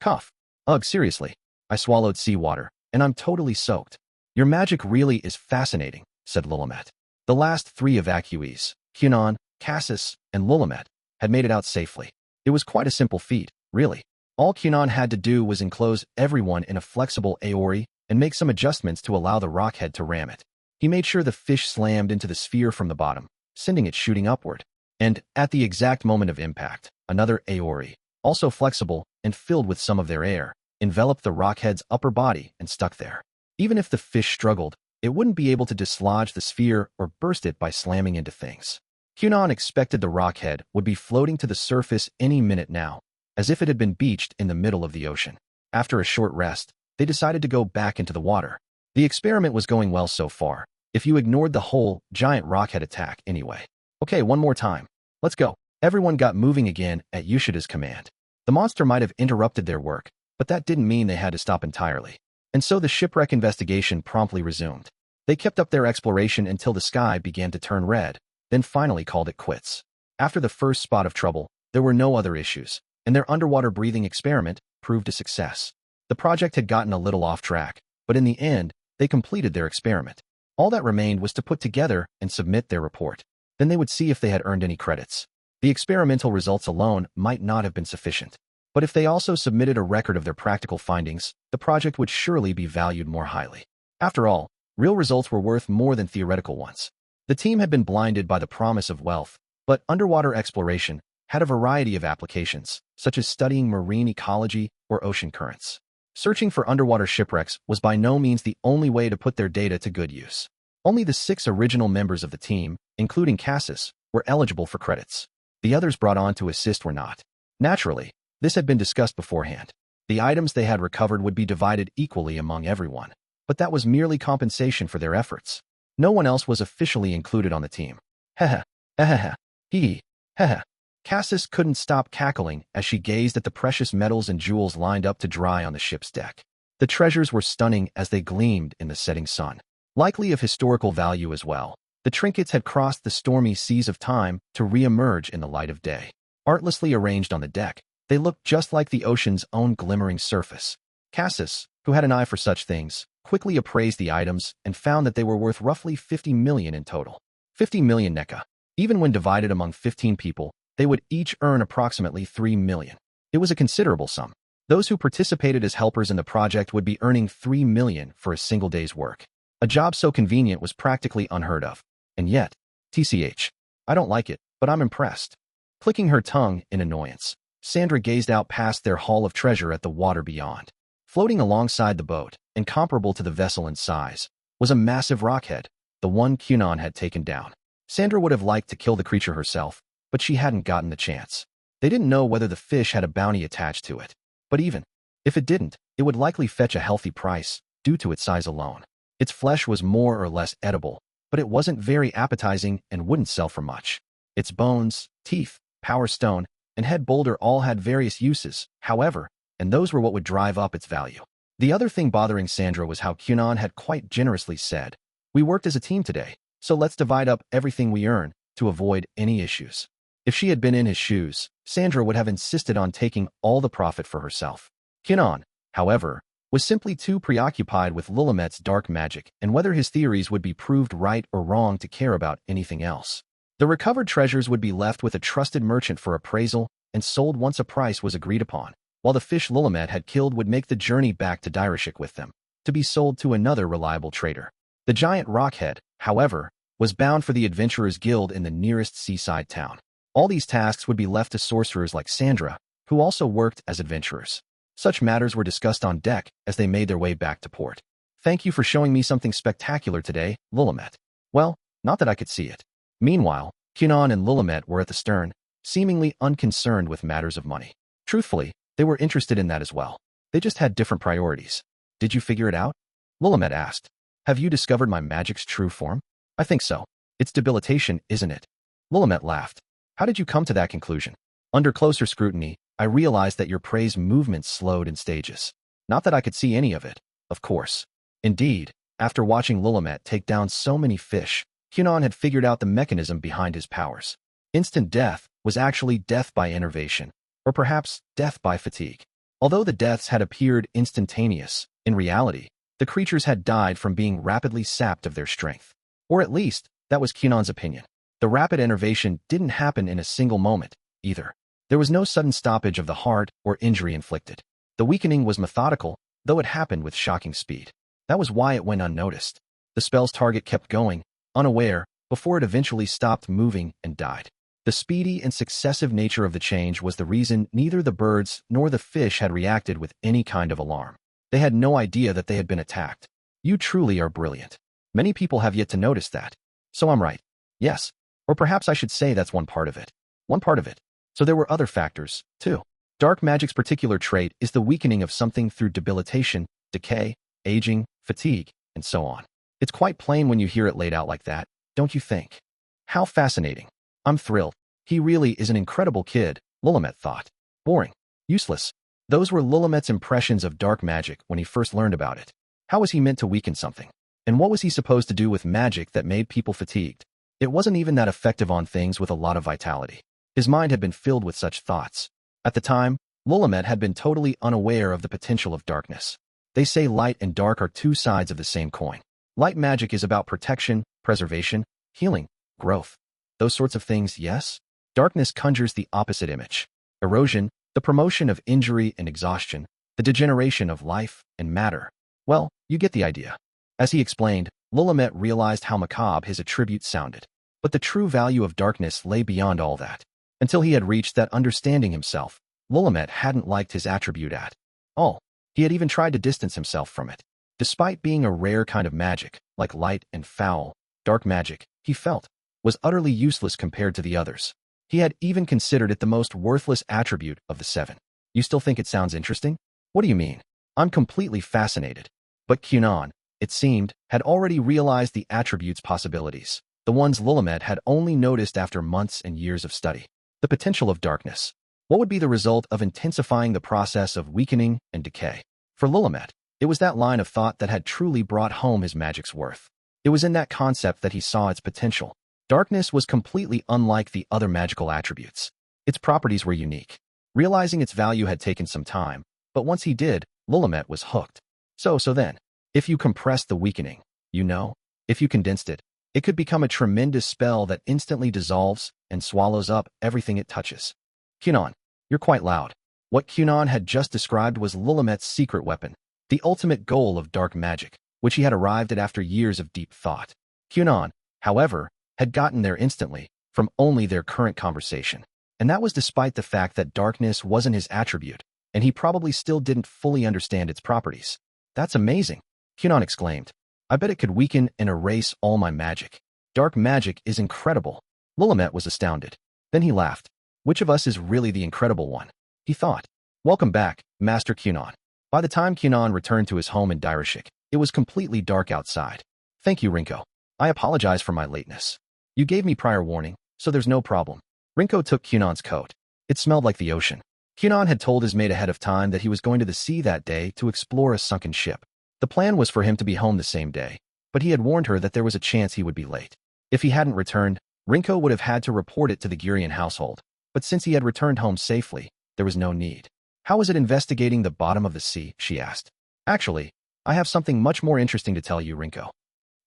Cough. "Ugh, seriously. I swallowed seawater, and I'm totally soaked." "Your magic really is fascinating," said Lulamet. The last 3 evacuees, Kunon, Cassis, and Lulamet, had made it out safely. It was quite a simple feat, really. All Kunon had to do was enclose everyone in a flexible Aori and make some adjustments to allow the rockhead to ram it. He made sure the fish slammed into the sphere from the bottom, sending it shooting upward. And, at the exact moment of impact, another Aori, also flexible and filled with some of their air, enveloped the rockhead's upper body and stuck there. Even if the fish struggled, it wouldn't be able to dislodge the sphere or burst it by slamming into things. Kunon expected the rockhead would be floating to the surface any minute now, as if it had been beached in the middle of the ocean. After a short rest, they decided to go back into the water. The experiment was going well so far, if you ignored the whole giant rockhead attack anyway. "Okay, one more time. Let's go." Everyone got moving again at Yoshida's command. The monster might have interrupted their work, but that didn't mean they had to stop entirely. And so the shipwreck investigation promptly resumed. They kept up their exploration until the sky began to turn red, then finally called it quits. After the first spot of trouble, there were no other issues, and their underwater breathing experiment proved a success. The project had gotten a little off track, but in the end, they completed their experiment. All that remained was to put together and submit their report. Then they would see if they had earned any credits. The experimental results alone might not have been sufficient. But if they also submitted a record of their practical findings, the project would surely be valued more highly. After all, real results were worth more than theoretical ones. The team had been blinded by the promise of wealth, but underwater exploration had a variety of applications, such as studying marine ecology or ocean currents. Searching for underwater shipwrecks was by no means the only way to put their data to good use. Only the 6 original members of the team, including Cassis, were eligible for credits. The others brought on to assist were not. Naturally, this had been discussed beforehand. The items they had recovered would be divided equally among everyone, but that was merely compensation for their efforts. No one else was officially included on the team. Heh heh, hee heh. Cassis couldn't stop cackling as she gazed at the precious metals and jewels lined up to dry on the ship's deck. The treasures were stunning as they gleamed in the setting sun. Likely of historical value as well, the trinkets had crossed the stormy seas of time to re-emerge in the light of day. Artlessly arranged on the deck, they looked just like the ocean's own glimmering surface. Cassis, who had an eye for such things, quickly appraised the items and found that they were worth roughly 50 million in total. 50 million NECA. Even when divided among 15 people, they would each earn approximately 3 million. It was a considerable sum. Those who participated as helpers in the project would be earning 3 million for a single day's work. A job so convenient was practically unheard of. And yet, TCH. I don't like it, but I'm impressed. Clicking her tongue in annoyance, Sandra gazed out past their haul of treasure at the water beyond. Floating alongside the boat, and comparable to the vessel in size, was a massive rockhead, the one Kunon had taken down. Sandra would have liked to kill the creature herself, but she hadn't gotten the chance. They didn't know whether the fish had a bounty attached to it. But even if it didn't, it would likely fetch a healthy price, due to its size alone. Its flesh was more or less edible, but it wasn't very appetizing and wouldn't sell for much. Its bones, teeth, power stone, and head boulder all had various uses, however, and those were what would drive up its value. The other thing bothering Sandra was how Kunon had quite generously said, "We worked as a team today, so let's divide up everything we earn to avoid any issues." If she had been in his shoes, Sandra would have insisted on taking all the profit for herself. Kunon, however, was simply too preoccupied with Lulamet's dark magic and whether his theories would be proved right or wrong to care about anything else. The recovered treasures would be left with a trusted merchant for appraisal and sold once a price was agreed upon, while the fish Lulamet had killed would make the journey back to Direshik with them, to be sold to another reliable trader. The giant rockhead, however, was bound for the Adventurers Guild in the nearest seaside town. All these tasks would be left to sorcerers like Sandra, who also worked as adventurers. Such matters were discussed on deck as they made their way back to port. "Thank you for showing me something spectacular today, Lulamet." "Well, not that I could see it." Meanwhile, Kunon and Lulamet were at the stern, seemingly unconcerned with matters of money. Truthfully, they were interested in that as well. They just had different priorities. "Did you figure it out?" Lulamet asked. "Have you discovered my magic's true form?" "I think so. It's debilitation, isn't it? Willamette laughed. How did you come to that conclusion? Under closer scrutiny, I realized that your prey's movements slowed in stages. Not that I could see any of it, of course. Indeed, after watching Willamette take down so many fish, Kunon had figured out the mechanism behind his powers. Instant death was actually death by enervation, or perhaps death by fatigue. Although the deaths had appeared instantaneous, in reality, the creatures had died from being rapidly sapped of their strength. Or at least, that was Kunon's opinion. The rapid enervation didn't happen in a single moment, either. There was no sudden stoppage of the heart or injury inflicted. The weakening was methodical, though it happened with shocking speed. That was why it went unnoticed. The spell's target kept going, unaware, before it eventually stopped moving and died. The speedy and successive nature of the change was the reason neither the birds nor the fish had reacted with any kind of alarm. They had no idea that they had been attacked. You truly are brilliant. Many people have yet to notice that. So I'm right. Yes. Or perhaps I should say that's one part of it. One part of it. So there were other factors, too. Dark magic's particular trait is the weakening of something through debilitation, decay, aging, fatigue, and so on. It's quite plain when you hear it laid out like that, don't you think? How fascinating. I'm thrilled. He really is an incredible kid, Willamette thought. Boring. Useless. Those were Willamette's impressions of dark magic when he first learned about it. How was he meant to weaken something? And what was he supposed to do with magic that made people fatigued? It wasn't even that effective on things with a lot of vitality. His mind had been filled with such thoughts. At the time, Willamette had been totally unaware of the potential of darkness. They say light and dark are two sides of the same coin. Light magic is about protection, preservation, healing, growth. Those sorts of things, yes? Darkness conjures the opposite image. Erosion, the promotion of injury and exhaustion, the degeneration of life and matter. Well, you get the idea. As he explained, Willamette realized how macabre his attributes sounded. But the true value of darkness lay beyond all that. Until he had reached that understanding himself, Willamette hadn't liked his attribute at all. He had even tried to distance himself from it. Despite being a rare kind of magic, like light and foul, dark magic, he felt, was utterly useless compared to the others. He had even considered it the most worthless attribute of the 7. You still think it sounds interesting? What do you mean? I'm completely fascinated. But Kunon, it seemed, had already realized the attribute's possibilities, the ones Willamette had only noticed after months and years of study. The potential of darkness. What would be the result of intensifying the process of weakening and decay? For Willamette, it was that line of thought that had truly brought home his magic's worth. It was in that concept that he saw its potential. Darkness was completely unlike the other magical attributes. Its properties were unique. Realizing its value had taken some time, but once he did, Willamette was hooked. So then, if you compressed the weakening, if you condensed it, it could become a tremendous spell that instantly dissolves and swallows up everything it touches. Kunon, you're quite loud. What Kunon had just described was Willamette's secret weapon, the ultimate goal of dark magic, which he had arrived at after years of deep thought. Kunon, however, had gotten there instantly, from only their current conversation. And that was despite the fact that darkness wasn't his attribute, and he probably still didn't fully understand its properties. That's amazing, Kunon exclaimed. I bet it could weaken and erase all my magic. Dark magic is incredible. Willamette was astounded. Then he laughed. Which of us is really the incredible one? He thought. Welcome back, Master Kunon. By the time Kunon returned to his home in Direshik, it was completely dark outside. Thank you, Rinko. I apologize for my lateness. You gave me prior warning, so there's no problem. Rinko took Kunon's coat. It smelled like the ocean. Kunon had told his mate ahead of time that he was going to the sea that day to explore a sunken ship. The plan was for him to be home the same day, but he had warned her that there was a chance he would be late. If he hadn't returned, Rinko would have had to report it to the Gurion household, but since he had returned home safely, there was no need. How was it investigating the bottom of the sea, she asked. Actually, I have something much more interesting to tell you, Rinko.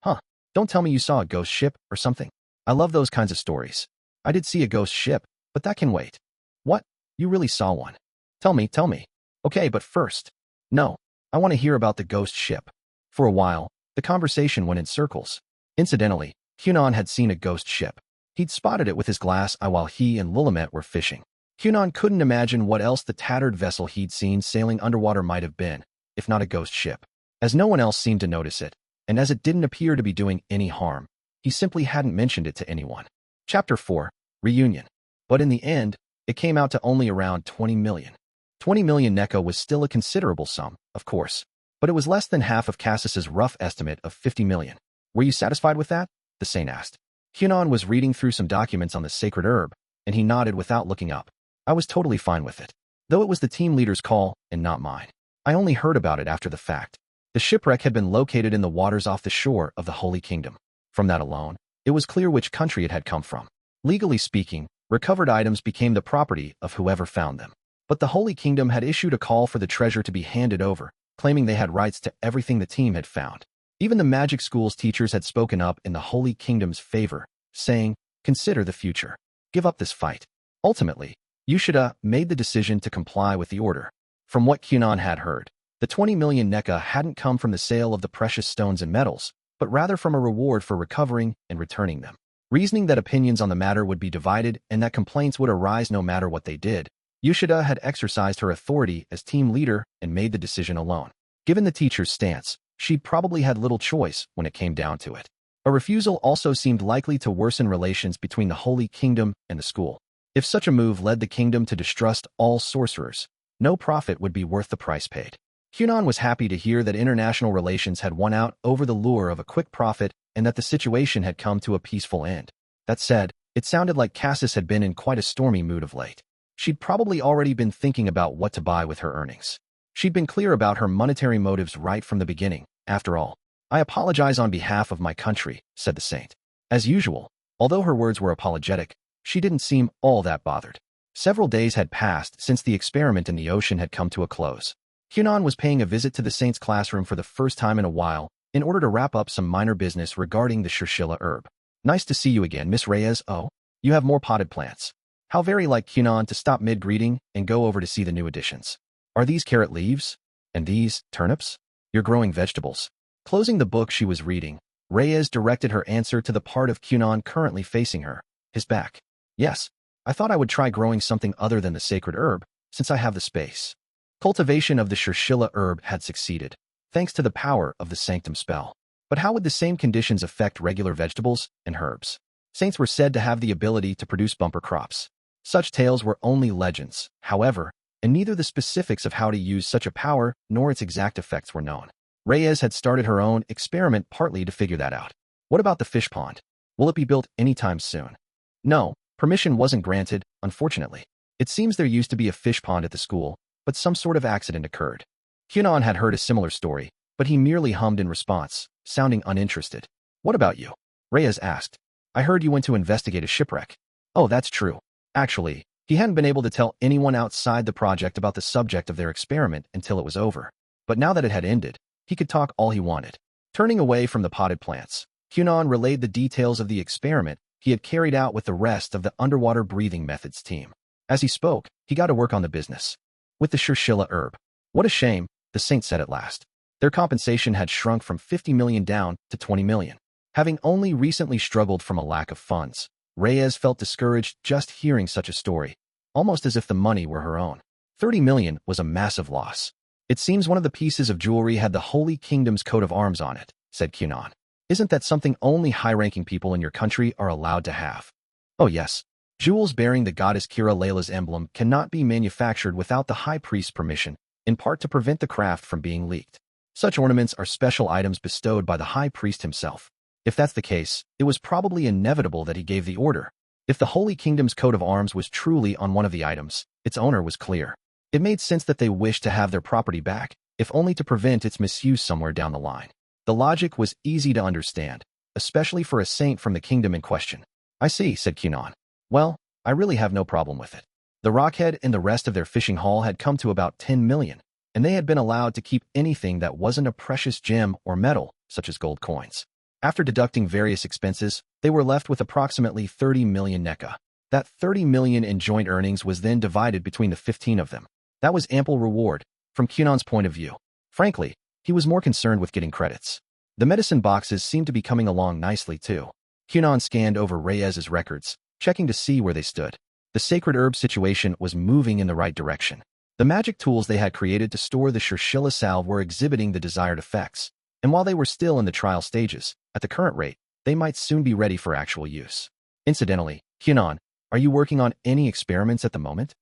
Huh, don't tell me you saw a ghost ship or something. I love those kinds of stories. I did see a ghost ship, but that can wait. What? You really saw one? Tell me. Okay, but first. No. I want to hear about the ghost ship. For a while, the conversation went in circles. Incidentally, Kunon had seen a ghost ship. He'd spotted it with his glass eye while he and Willamette were fishing. Kunon couldn't imagine what else the tattered vessel he'd seen sailing underwater might have been, if not a ghost ship. As no one else seemed to notice it, and as it didn't appear to be doing any harm, he simply hadn't mentioned it to anyone. Chapter 4, Reunion. But in the end, it came out to only around 20 million. 20 million Neko was still a considerable sum, of course, but it was less than half of Cassis's rough estimate of 50 million. Were you satisfied with that? The Saint asked. Kunon was reading through some documents on the sacred herb, and he nodded without looking up. I was totally fine with it. Though it was the team leader's call and not mine. I only heard about it after the fact. The shipwreck had been located in the waters off the shore of the Holy Kingdom. From that alone, it was clear which country it had come from. Legally speaking, recovered items became the property of whoever found them. But the Holy Kingdom had issued a call for the treasure to be handed over, claiming they had rights to everything the team had found. Even the magic school's teachers had spoken up in the Holy Kingdom's favor, saying, "Consider the future. Give up this fight." Ultimately, Yushida made the decision to comply with the order. From what Kunon had heard, the 20 million NECA hadn't come from the sale of the precious stones and metals, but rather from a reward for recovering and returning them. Reasoning that opinions on the matter would be divided and that complaints would arise no matter what they did, Yushida had exercised her authority as team leader and made the decision alone. Given the teacher's stance, she probably had little choice when it came down to it. A refusal also seemed likely to worsen relations between the Holy Kingdom and the school. If such a move led the kingdom to distrust all sorcerers, no profit would be worth the price paid. Kunon was happy to hear that international relations had won out over the lure of a quick profit and that the situation had come to a peaceful end. That said, it sounded like Cassis had been in quite a stormy mood of late. She'd probably already been thinking about what to buy with her earnings. She'd been clear about her monetary motives right from the beginning. After all, "I apologize on behalf of my country," said the saint. As usual, although her words were apologetic, she didn't seem all that bothered. Several days had passed since the experiment in the ocean had come to a close. Kunon was paying a visit to the saint's classroom for the first time in a while in order to wrap up some minor business regarding the Shirshilla herb. "Nice to see you again, Miss Reyes. Oh, you have more potted plants." How very like Kunon to stop mid-greeting and go over to see the new additions. "Are these carrot leaves? And these turnips? You're growing vegetables." Closing the book she was reading, Reyes directed her answer to the part of Kunon currently facing her, his back. "Yes, I thought I would try growing something other than the sacred herb, since I have the space." Cultivation of the Shirshilla herb had succeeded, thanks to the power of the Sanctum spell. But how would the same conditions affect regular vegetables and herbs? Saints were said to have the ability to produce bumper crops. Such tales were only legends, however, and neither the specifics of how to use such a power nor its exact effects were known. Reyes had started her own experiment partly to figure that out. What about the fish pond? Will it be built anytime soon? No, permission wasn't granted, unfortunately. It seems there used to be a fish pond at the school, but some sort of accident occurred. Kunon had heard a similar story, but he merely hummed in response, sounding uninterested. "What about you?" Reyes asked. "I heard you went to investigate a shipwreck." "Oh, that's true." Actually, he hadn't been able to tell anyone outside the project about the subject of their experiment until it was over. But now that it had ended, he could talk all he wanted. Turning away from the potted plants, Kunon relayed the details of the experiment he had carried out with the rest of the underwater breathing methods team. As he spoke, he got to work on the business. With the Shirshilla herb. "What a shame," the saint said at last. Their compensation had shrunk from 50 million down to 20 million. Having only recently struggled from a lack of funds, Reyes felt discouraged just hearing such a story, almost as if the money were her own. 30 million was a massive loss. "It seems one of the pieces of jewelry had the Holy Kingdom's coat of arms on it," said Kunon. "Isn't that something only high-ranking people in your country are allowed to have?" "Oh yes. Jewels bearing the goddess Kira Layla's emblem cannot be manufactured without the high priest's permission, in part to prevent the craft from being leaked. Such ornaments are special items bestowed by the high priest himself. If that's the case, it was probably inevitable that he gave the order. If the Holy Kingdom's coat of arms was truly on one of the items, its owner was clear. It made sense that they wished to have their property back, if only to prevent its misuse somewhere down the line. The logic was easy to understand, especially for a saint from the kingdom in question. "I see," said Kunon. "Well, I really have no problem with it." The Rockhead and the rest of their fishing haul had come to about 10 million, and they had been allowed to keep anything that wasn't a precious gem or metal, such as gold coins. After deducting various expenses, they were left with approximately 30 million NECA. That 30 million in joint earnings was then divided between the 15 of them. That was ample reward, from Kunon's point of view. Frankly, he was more concerned with getting credits. The medicine boxes seemed to be coming along nicely too. Kunon scanned over Reyes's records, checking to see where they stood. The sacred herb situation was moving in the right direction. The magic tools they had created to store the Shirshilla salve were exhibiting the desired effects, and while they were still in the trial stages, at the current rate, they might soon be ready for actual use. Incidentally, Kunon, are you working on any experiments at the moment?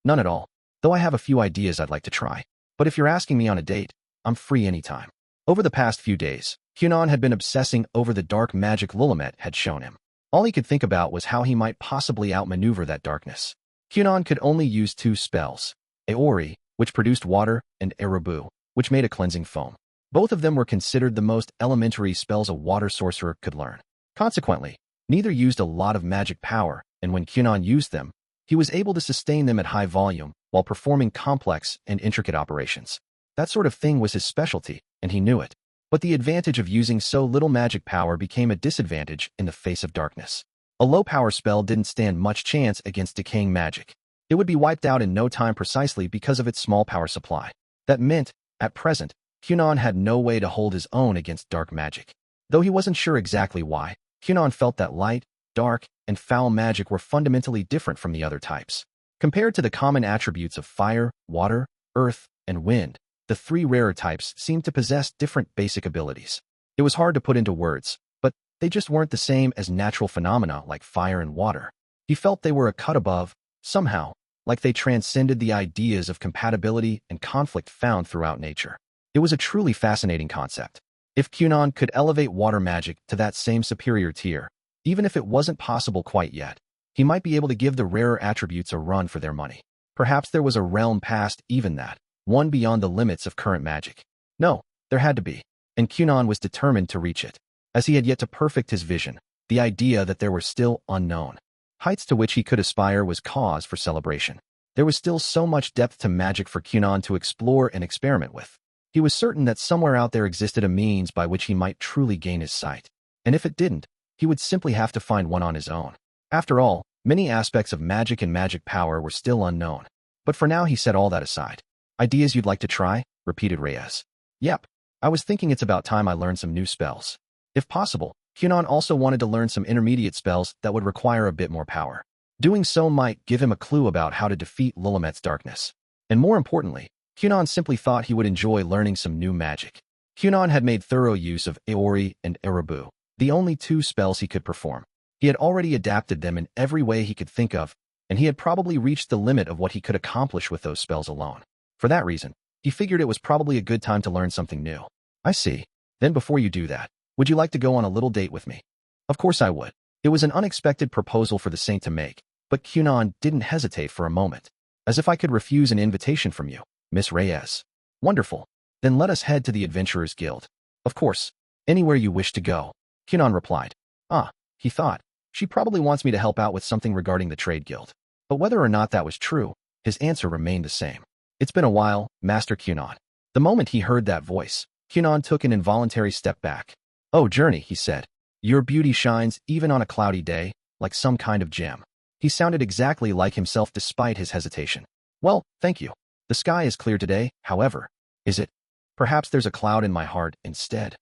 None at all, though I have a few ideas I'd like to try. But if you're asking me on a date, I'm free anytime. Over the past few days, Kunon had been obsessing over the dark magic Lulamet had shown him. All he could think about was how he might possibly outmaneuver that darkness. Kunon could only use 2 spells, Aori, which produced water, and Erubu, which made a cleansing foam. Both of them were considered the most elementary spells a water sorcerer could learn. Consequently, neither used a lot of magic power, and when Kunon used them, he was able to sustain them at high volume while performing complex and intricate operations. That sort of thing was his specialty, and he knew it. But the advantage of using so little magic power became a disadvantage in the face of darkness. A low-power spell didn't stand much chance against decaying magic. It would be wiped out in no time precisely because of its small power supply. That meant, at present, Kunon had no way to hold his own against dark magic. Though he wasn't sure exactly why, Kunon felt that light, dark, and foul magic were fundamentally different from the other types. Compared to the common attributes of fire, water, earth, and wind, the 3 rarer types seemed to possess different basic abilities. It was hard to put into words, but they just weren't the same as natural phenomena like fire and water. He felt they were a cut above, somehow, like they transcended the ideas of compatibility and conflict found throughout nature. It was a truly fascinating concept. If Kunon could elevate water magic to that same superior tier, even if it wasn't possible quite yet, he might be able to give the rarer attributes a run for their money. Perhaps there was a realm past even that, one beyond the limits of current magic. No, there had to be, and Kunon was determined to reach it. As he had yet to perfect his vision, the idea that there were still unknown heights to which he could aspire was cause for celebration. There was still so much depth to magic for Kunon to explore and experiment with. He was certain that somewhere out there existed a means by which he might truly gain his sight. And if it didn't, he would simply have to find one on his own. After all, many aspects of magic and magic power were still unknown. But for now he set all that aside. Ideas you'd like to try? Repeated Reyes. Yep. I was thinking it's about time I learned some new spells. If possible, Kunon also wanted to learn some intermediate spells that would require a bit more power. Doing so might give him a clue about how to defeat Lulamet's darkness. And more importantly, Kunon simply thought he would enjoy learning some new magic. Kunon had made thorough use of Aori and Erubu, the only 2 spells he could perform. He had already adapted them in every way he could think of, and he had probably reached the limit of what he could accomplish with those spells alone. For that reason, he figured it was probably a good time to learn something new. I see. Then before you do that, would you like to go on a little date with me? Of course I would. It was an unexpected proposal for the saint to make, but Kunon didn't hesitate for a moment. As if I could refuse an invitation from you, Miss Reyes. Wonderful. Then let us head to the Adventurers Guild. Of course. Anywhere you wish to go. Kunon replied. Ah, he thought. She probably wants me to help out with something regarding the trade guild. But whether or not that was true, his answer remained the same. It's been a while, Master Kunon. The moment he heard that voice, Kunon took an involuntary step back. Oh, Journey, he said. Your beauty shines even on a cloudy day, like some kind of gem. He sounded exactly like himself despite his hesitation. Well, thank you. The sky is clear today, however. Is it? Perhaps there's a cloud in my heart instead.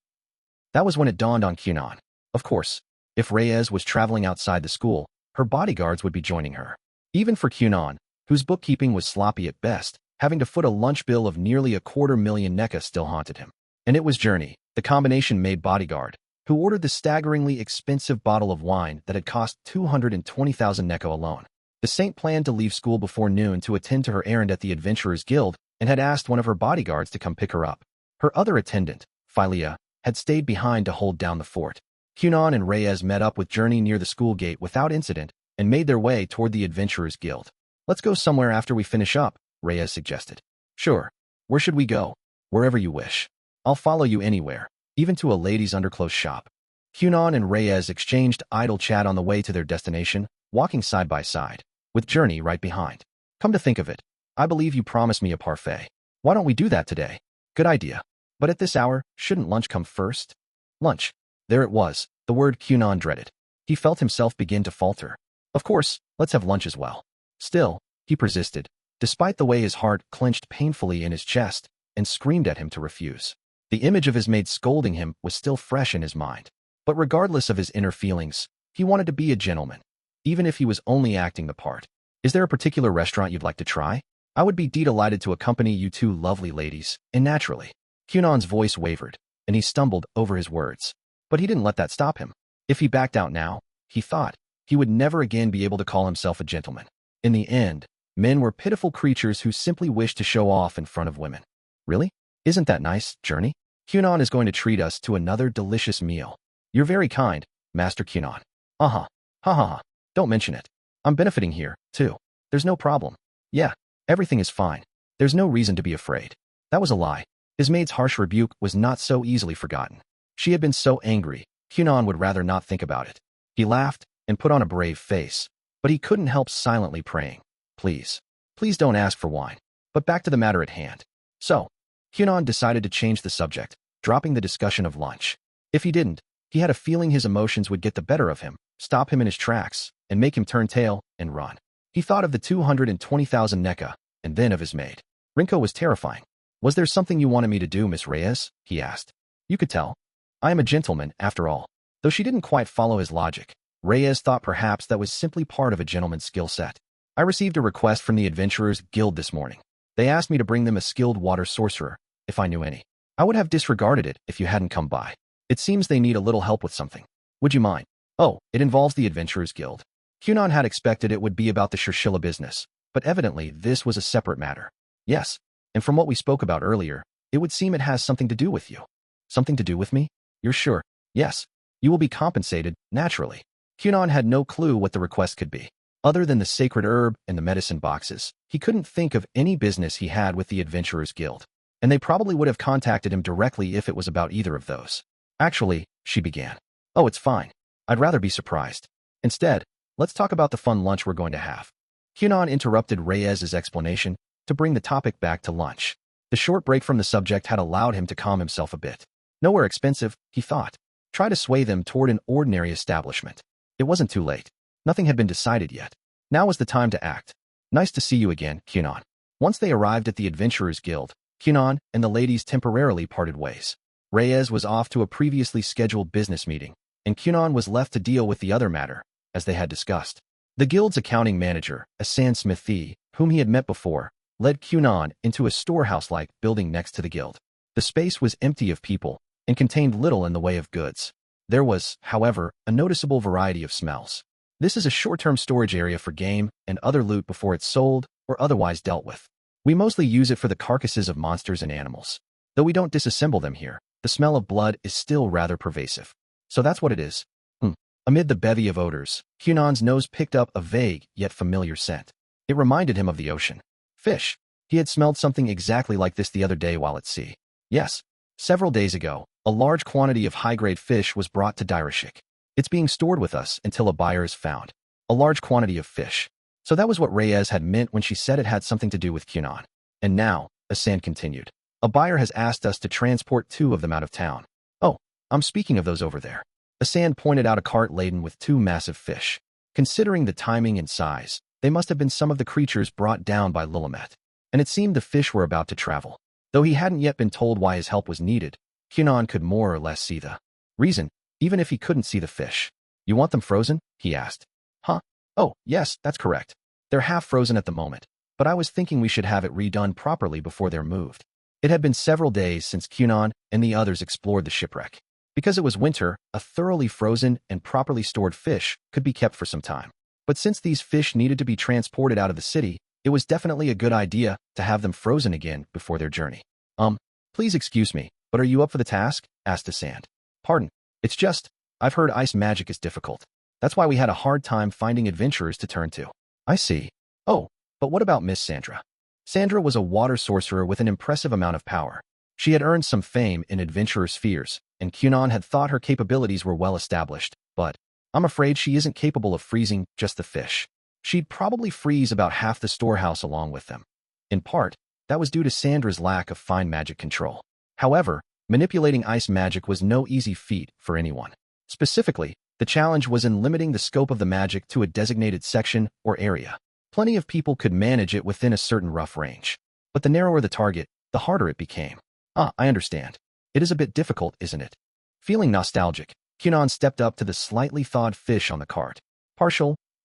That was when it dawned on Kunon. Of course, if Reyes was traveling outside the school, her bodyguards would be joining her. Even for Kunon, whose bookkeeping was sloppy at best, having to foot a lunch bill of nearly 250,000 NECA still haunted him. And it was Journey, the combination-made bodyguard, who ordered the staggeringly expensive bottle of wine that had cost 220,000 NECA alone. The saint planned to leave school before noon to attend to her errand at the Adventurers Guild and had asked one of her bodyguards to come pick her up. Her other attendant, Philia, had stayed behind to hold down the fort. Kunon and Reyes met up with Journey near the school gate without incident and made their way toward the Adventurers Guild. Let's go somewhere after we finish up, Reyes suggested. Sure. Where should we go? Wherever you wish. I'll follow you anywhere, even to a ladies' underclothes shop. Kunon and Reyes exchanged idle chat on the way to their destination, walking side by side, with Journey right behind. Come to think of it, I believe you promised me a parfait. Why don't we do that today? Good idea. But at this hour, shouldn't lunch come first? Lunch. There it was, the word Kunon dreaded. He felt himself begin to falter. Of course, let's have lunch as well. Still, he persisted, despite the way his heart clenched painfully in his chest and screamed at him to refuse. The image of his maid scolding him was still fresh in his mind. But regardless of his inner feelings, he wanted to be a gentleman, even if he was only acting the part. Is there a particular restaurant you'd like to try? I would be delighted to accompany you 2 lovely ladies, and naturally. Kunon's voice wavered, and he stumbled over his words. But he didn't let that stop him. If he backed out now, he thought, he would never again be able to call himself a gentleman. In the end, men were pitiful creatures who simply wished to show off in front of women. Really? Isn't that nice, Journey? Kunon is going to treat us to another delicious meal. You're very kind, Master Kunon. Uh-huh. Ha ha ha. Don't mention it. I'm benefiting here, too. There's no problem. Yeah, everything is fine. There's no reason to be afraid. That was a lie. His maid's harsh rebuke was not so easily forgotten. She had been so angry, Kunon would rather not think about it. He laughed and put on a brave face, but he couldn't help silently praying. Please, please don't ask for wine. But back to the matter at hand. So, Kunon decided to change the subject, dropping the discussion of lunch. If he didn't, he had a feeling his emotions would get the better of him, stop him in his tracks, and make him turn tail and run. He thought of the 220,000 NECA, and then of his maid. Rinko was terrifying. Was there something you wanted me to do, Miss Reyes? He asked. You could tell. I am a gentleman, after all. Though she didn't quite follow his logic, Reyes thought perhaps that was simply part of a gentleman's skill set. I received a request from the Adventurers Guild this morning. They asked me to bring them a skilled water sorcerer, if I knew any. I would have disregarded it if you hadn't come by. It seems they need a little help with something. Would you mind? Oh, it involves the Adventurers Guild. Kunon had expected it would be about the Shershilla business, but evidently this was a separate matter. Yes, and from what we spoke about earlier, it would seem it has something to do with you. Something to do with me? You're sure? Yes. You will be compensated, naturally. Kunon had no clue what the request could be. Other than the sacred herb and the medicine boxes, he couldn't think of any business he had with the Adventurers Guild, and they probably would have contacted him directly if it was about either of those. Actually, she began. Oh, it's fine. I'd rather be surprised. Instead, let's talk about the fun lunch we're going to have. Kunon interrupted Reyes's explanation to bring the topic back to lunch. The short break from the subject had allowed him to calm himself a bit. Nowhere expensive, he thought. Try to sway them toward an ordinary establishment. It wasn't too late. Nothing had been decided yet. Now was the time to act. Nice to see you again, Kunon. Once they arrived at the Adventurers Guild, Kunon and the ladies temporarily parted ways. Reyes was off to a previously scheduled business meeting, and Kunon was left to deal with the other matter, as they had discussed. The guild's accounting manager, Asan Smithy, whom he had met before, led Kunon into a storehouse-like building next to the guild. The space was empty of people and contained little in the way of goods. There was, however, a noticeable variety of smells. This is a short-term storage area for game and other loot before it's sold or otherwise dealt with. We mostly use it for the carcasses of monsters and animals. Though we don't disassemble them here, the smell of blood is still rather pervasive. So that's what it is. Amid the bevy of odors, Kunon's nose picked up a vague yet familiar scent. It reminded him of the ocean. Fish. He had smelled something exactly like this the other day while at sea. Yes. Several days ago, a large quantity of high-grade fish was brought to Direshik. It's being stored with us until a buyer is found. A large quantity of fish. So that was what Reyes had meant when she said it had something to do with Kunon. And now, Asan continued, a buyer has asked us to transport 2 of them out of town. Oh, I'm speaking of those over there. Asan pointed out a cart laden with 2 massive fish. Considering the timing and size, they must have been some of the creatures brought down by Lulamet. And it seemed the fish were about to travel. Though he hadn't yet been told why his help was needed, Kunon could more or less see the reason, even if he couldn't see the fish. You want them frozen? He asked. Huh? Oh, yes, that's correct. They're half frozen at the moment, but I was thinking we should have it redone properly before they're moved. It had been several days since Kunon and the others explored the shipwreck. Because it was winter, a thoroughly frozen and properly stored fish could be kept for some time. But since these fish needed to be transported out of the city, it was definitely a good idea to have them frozen again before their journey. Please excuse me, but are you up for the task? Asked Asan. Pardon, it's just, I've heard ice magic is difficult. That's why we had a hard time finding adventurers to turn to. I see. Oh, but what about Miss Sandra? Sandra was a water sorcerer with an impressive amount of power. She had earned some fame in adventurer spheres, and Kunon had thought her capabilities were well established, but I'm afraid she isn't capable of freezing just the fish. She'd probably freeze about half the storehouse along with them. In part, that was due to Sandra's lack of fine magic control. However, manipulating ice magic was no easy feat for anyone. Specifically, the challenge was in limiting the scope of the magic to a designated section or area. Plenty of people could manage it within a certain rough range. But the narrower the target, the harder it became. I understand. It is a bit difficult, isn't it? Feeling nostalgic, Kunon stepped up to the slightly thawed fish on the cart.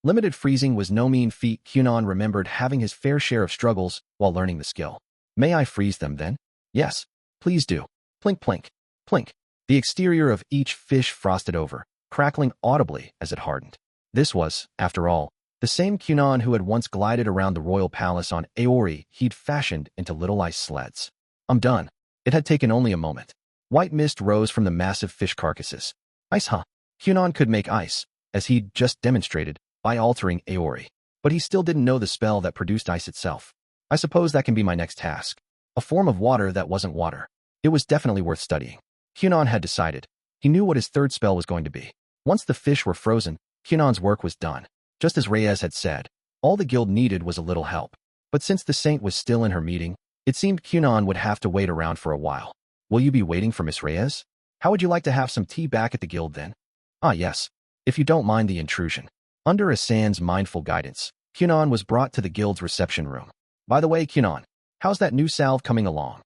Limited freezing was no mean feat. Kunon remembered having his fair share of struggles while learning the skill. May I freeze them then? Yes, please do. Plink plink, plink. The exterior of each fish frosted over, crackling audibly as it hardened. This was, after all, the same Kunon who had once glided around the royal palace on Aori he'd fashioned into little ice sleds. I'm done. It had taken only a moment. White mist rose from the massive fish carcasses. Ice, huh? Kunon could make ice, as he'd just demonstrated by altering Aori. But he still didn't know the spell that produced ice itself. I suppose that can be my next task. A form of water that wasn't water. It was definitely worth studying. Kunon had decided. He knew what his third spell was going to be. Once the fish were frozen, Kunon's work was done. Just as Reyes had said, all the guild needed was a little help. But since the saint was still in her meeting, it seemed Kunon would have to wait around for a while. Will you be waiting for Miss Reyes? How would you like to have some tea back at the guild then? Ah yes, if you don't mind the intrusion. Under Asan's mindful guidance, Kunon was brought to the guild's reception room. By the way, Kunon, how's that new salve coming along?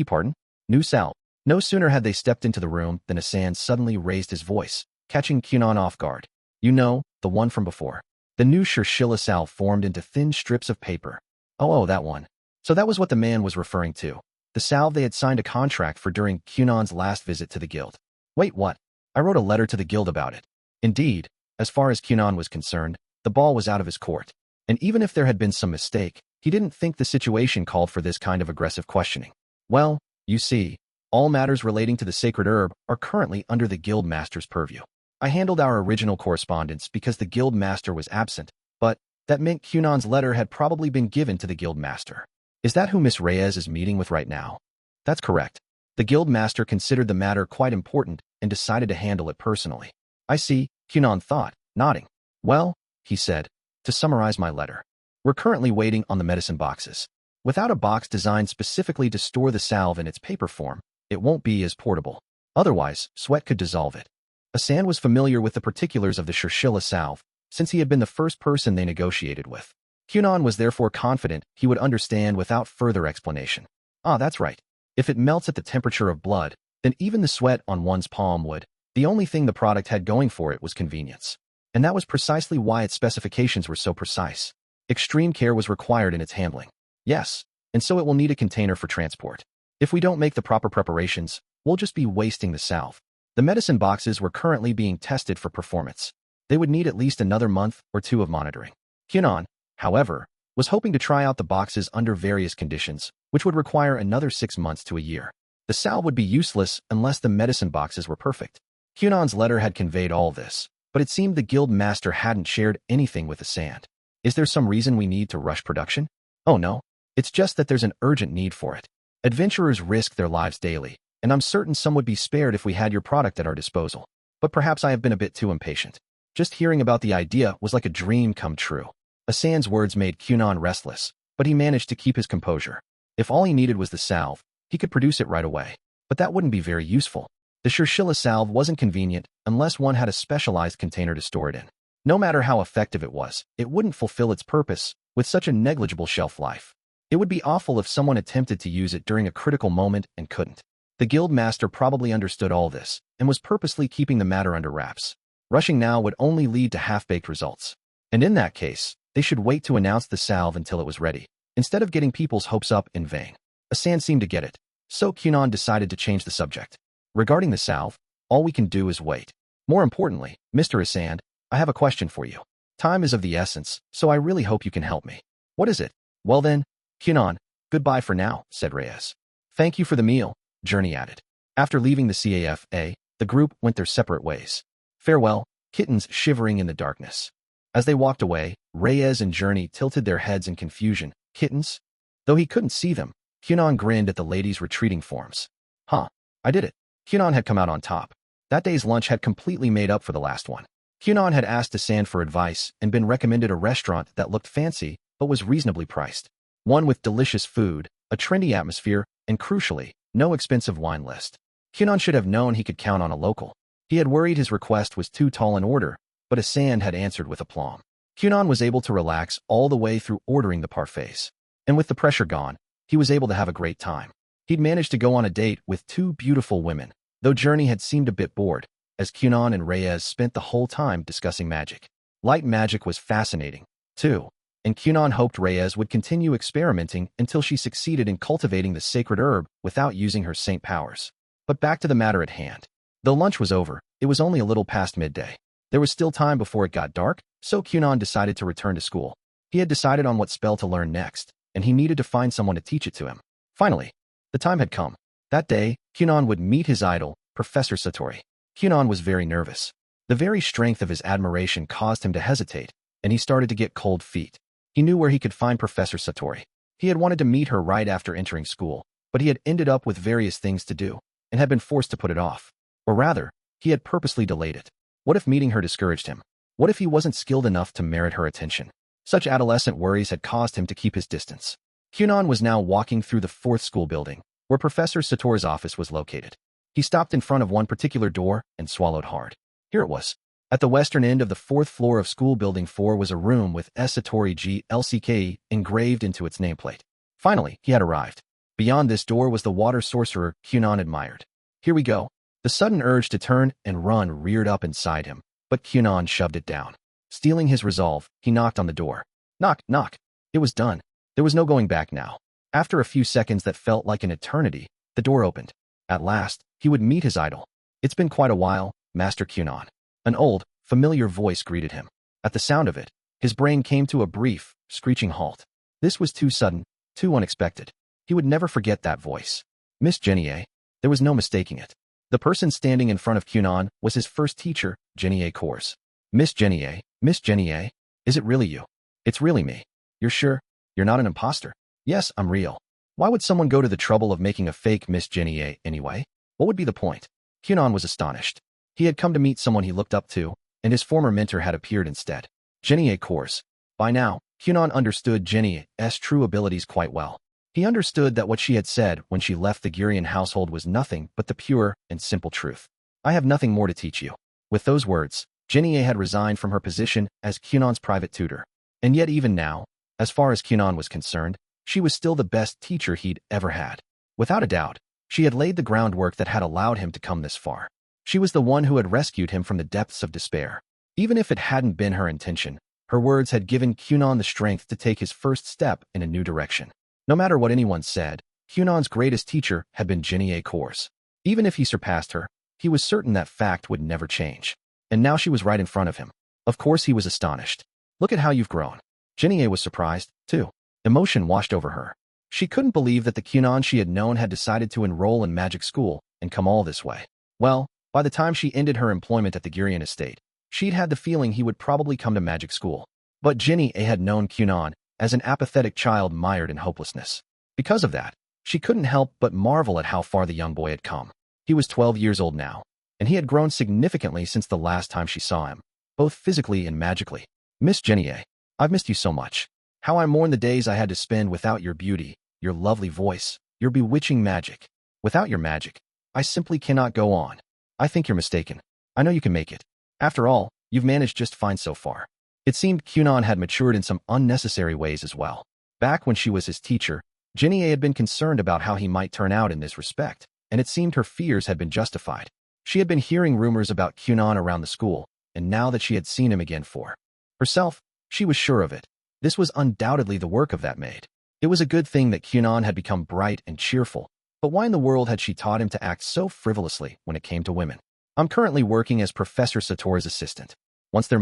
Pardon? New salve? No sooner had they stepped into the room than Asan suddenly raised his voice, catching Kunon off guard. You know, the one from before. The new Shirshilla salve formed into thin strips of paper. Oh, that one. So that was what the man was referring to. The salve they had signed a contract for during Kunon's last visit to the guild. Wait, what? I wrote a letter to the guild about it. Indeed, as far as Kunon was concerned, the ball was out of his court. And even if there had been some mistake, he didn't think the situation called for this kind of aggressive questioning. Well, you see, all matters relating to the sacred herb are currently under the guild master's purview. I handled our original correspondence because the guild master was absent, but that meant Kunon's letter had probably been given to the guild master. Is that who Miss Reyes is meeting with right now? That's correct. The guild master considered the matter quite important and decided to handle it personally. I see, Kunon thought, nodding. Well, he said, to summarize my letter. We're currently waiting on the medicine boxes. Without a box designed specifically to store the salve in its paper form, it won't be as portable. Otherwise, sweat could dissolve it. Asan was familiar with the particulars of the Shirshilla salve, since he had been the first person they negotiated with. Kunon was therefore confident he would understand without further explanation. Ah, that's right. If it melts at the temperature of blood, then even the sweat on one's palm would. The only thing the product had going for it was convenience. And that was precisely why its specifications were so precise. Extreme care was required in its handling. Yes, and so it will need a container for transport. If we don't make the proper preparations, we'll just be wasting the salve. The medicine boxes were currently being tested for performance. They would need at least another month or two of monitoring. Kunon, however, was hoping to try out the boxes under various conditions, which would require another 6 months to a year. The salve would be useless unless the medicine boxes were perfect. Kunon's letter had conveyed all this, but it seemed the guild master hadn't shared anything with Asan. Is there some reason we need to rush production? Oh no, it's just that there's an urgent need for it. Adventurers risk their lives daily, and I'm certain some would be spared if we had your product at our disposal. But perhaps I have been a bit too impatient. Just hearing about the idea was like a dream come true. Asan's words made Kunon restless, but he managed to keep his composure. If all he needed was the salve, he could produce it right away. But that wouldn't be very useful. The Shirshilla salve wasn't convenient unless one had a specialized container to store it in. No matter how effective it was, it wouldn't fulfill its purpose with such a negligible shelf life. It would be awful if someone attempted to use it during a critical moment and couldn't. The guild master probably understood all this and was purposely keeping the matter under wraps. Rushing now would only lead to half-baked results. And in that case, they should wait to announce the salve until it was ready, instead of getting people's hopes up in vain. Asan seemed to get it, so Kunon decided to change the subject. Regarding the salve, all we can do is wait. More importantly, Mr. Asan, I have a question for you. Time is of the essence, so I really hope you can help me. What is it? Well then, Kunon, goodbye for now, said Reyes. Thank you for the meal, Journey added. After leaving the CAFA, the group went their separate ways. Farewell, kittens shivering in the darkness. As they walked away, Reyes and Journey tilted their heads in confusion. Kittens? Though he couldn't see them, Kunon grinned at the ladies' retreating forms. Huh, I did it. Kunon had come out on top. That day's lunch had completely made up for the last one. Kunon had asked Asan for advice and been recommended a restaurant that looked fancy but was reasonably priced. One with delicious food, a trendy atmosphere, and crucially, no expensive wine list. Kunon should have known he could count on a local. He had worried his request was too tall an order, but Asan had answered with aplomb. Kunon was able to relax all the way through ordering the parfaits. And with the pressure gone, he was able to have a great time. He'd managed to go on a date with 2 beautiful women, though Journey had seemed a bit bored, as Kunon and Reyes spent the whole time discussing magic. Light magic was fascinating, too, and Kunon hoped Reyes would continue experimenting until she succeeded in cultivating the sacred herb without using her saint powers. But back to the matter at hand. Though lunch was over, it was only a little past midday. There was still time before it got dark, so Kunon decided to return to school. He had decided on what spell to learn next, and he needed to find someone to teach it to him. Finally, the time had come. That day, Kunon would meet his idol, Professor Satori. Kunon was very nervous. The very strength of his admiration caused him to hesitate, and he started to get cold feet. He knew where he could find Professor Satori. He had wanted to meet her right after entering school, but he had ended up with various things to do, and had been forced to put it off. Or rather, he had purposely delayed it. What if meeting her discouraged him? What if he wasn't skilled enough to merit her attention? Such adolescent worries had caused him to keep his distance. Kunon was now walking through the fourth school building, where Professor Satori's office was located. He stopped in front of one particular door and swallowed hard. Here it was. At the western end of the fourth floor of school building 4 was a room with S. Satori GLCKE engraved into its nameplate. Finally, he had arrived. Beyond this door was the water sorcerer Kunon admired. Here we go. The sudden urge to turn and run reared up inside him, but Kunon shoved it down. Stealing his resolve, he knocked on the door. Knock, knock. It was done. There was no going back now. After a few seconds that felt like an eternity, the door opened. At last, he would meet his idol. It's been quite a while, Master Kunon. An old, familiar voice greeted him. At the sound of it, his brain came to a brief, screeching halt. This was too sudden, too unexpected. He would never forget that voice. Miss Genie. There was no mistaking it. The person standing in front of Kunon was his first teacher, Genie Course. Miss Genie, is it really you? It's really me. You're sure? You're not an imposter? Yes, I'm real. Why would someone go to the trouble of making a fake Miss Genie anyway? What would be the point? Kunon was astonished. He had come to meet someone he looked up to, and his former mentor had appeared instead. Genie Course. By now, Kunon understood Genie's true abilities quite well. He understood that what she had said when she left the Gurion household was nothing but the pure and simple truth. I have nothing more to teach you. With those words, Genie had resigned from her position as Kunon's private tutor. And yet even now, as far as Kunon was concerned, she was still the best teacher he'd ever had. Without a doubt, she had laid the groundwork that had allowed him to come this far. She was the one who had rescued him from the depths of despair. Even if it hadn't been her intention, her words had given Kunon the strength to take his first step in a new direction. No matter what anyone said, Kunon's greatest teacher had been Genie Course. Even if he surpassed her, he was certain that fact would never change. And now she was right in front of him. Of course he was astonished. Look at how you've grown. Genie was surprised, too. Emotion washed over her. She couldn't believe that the Kunon she had known had decided to enroll in magic school and come all this way. Well, by the time she ended her employment at the Gurion estate, she'd had the feeling he would probably come to magic school. But Genie had known Kunon as an apathetic child mired in hopelessness. Because of that, she couldn't help but marvel at how far the young boy had come. He was 12 years old now, and he had grown significantly since the last time she saw him, both physically and magically. Miss Genie, I've missed you so much. How I mourn the days I had to spend without your beauty, your lovely voice, your bewitching magic. Without your magic, I simply cannot go on. I think you're mistaken. I know you can make it. After all, you've managed just fine so far. It seemed Kunon had matured in some unnecessary ways as well. Back when she was his teacher, Genie had been concerned about how he might turn out in this respect, and it seemed her fears had been justified. She had been hearing rumors about Kunon around the school, and now that she had seen him again for herself, she was sure of it. This was undoubtedly the work of that maid. It was a good thing that Kunon had become bright and cheerful, but why in the world had she taught him to act so frivolously when it came to women? I'm currently working as Professor Satori's assistant. Once their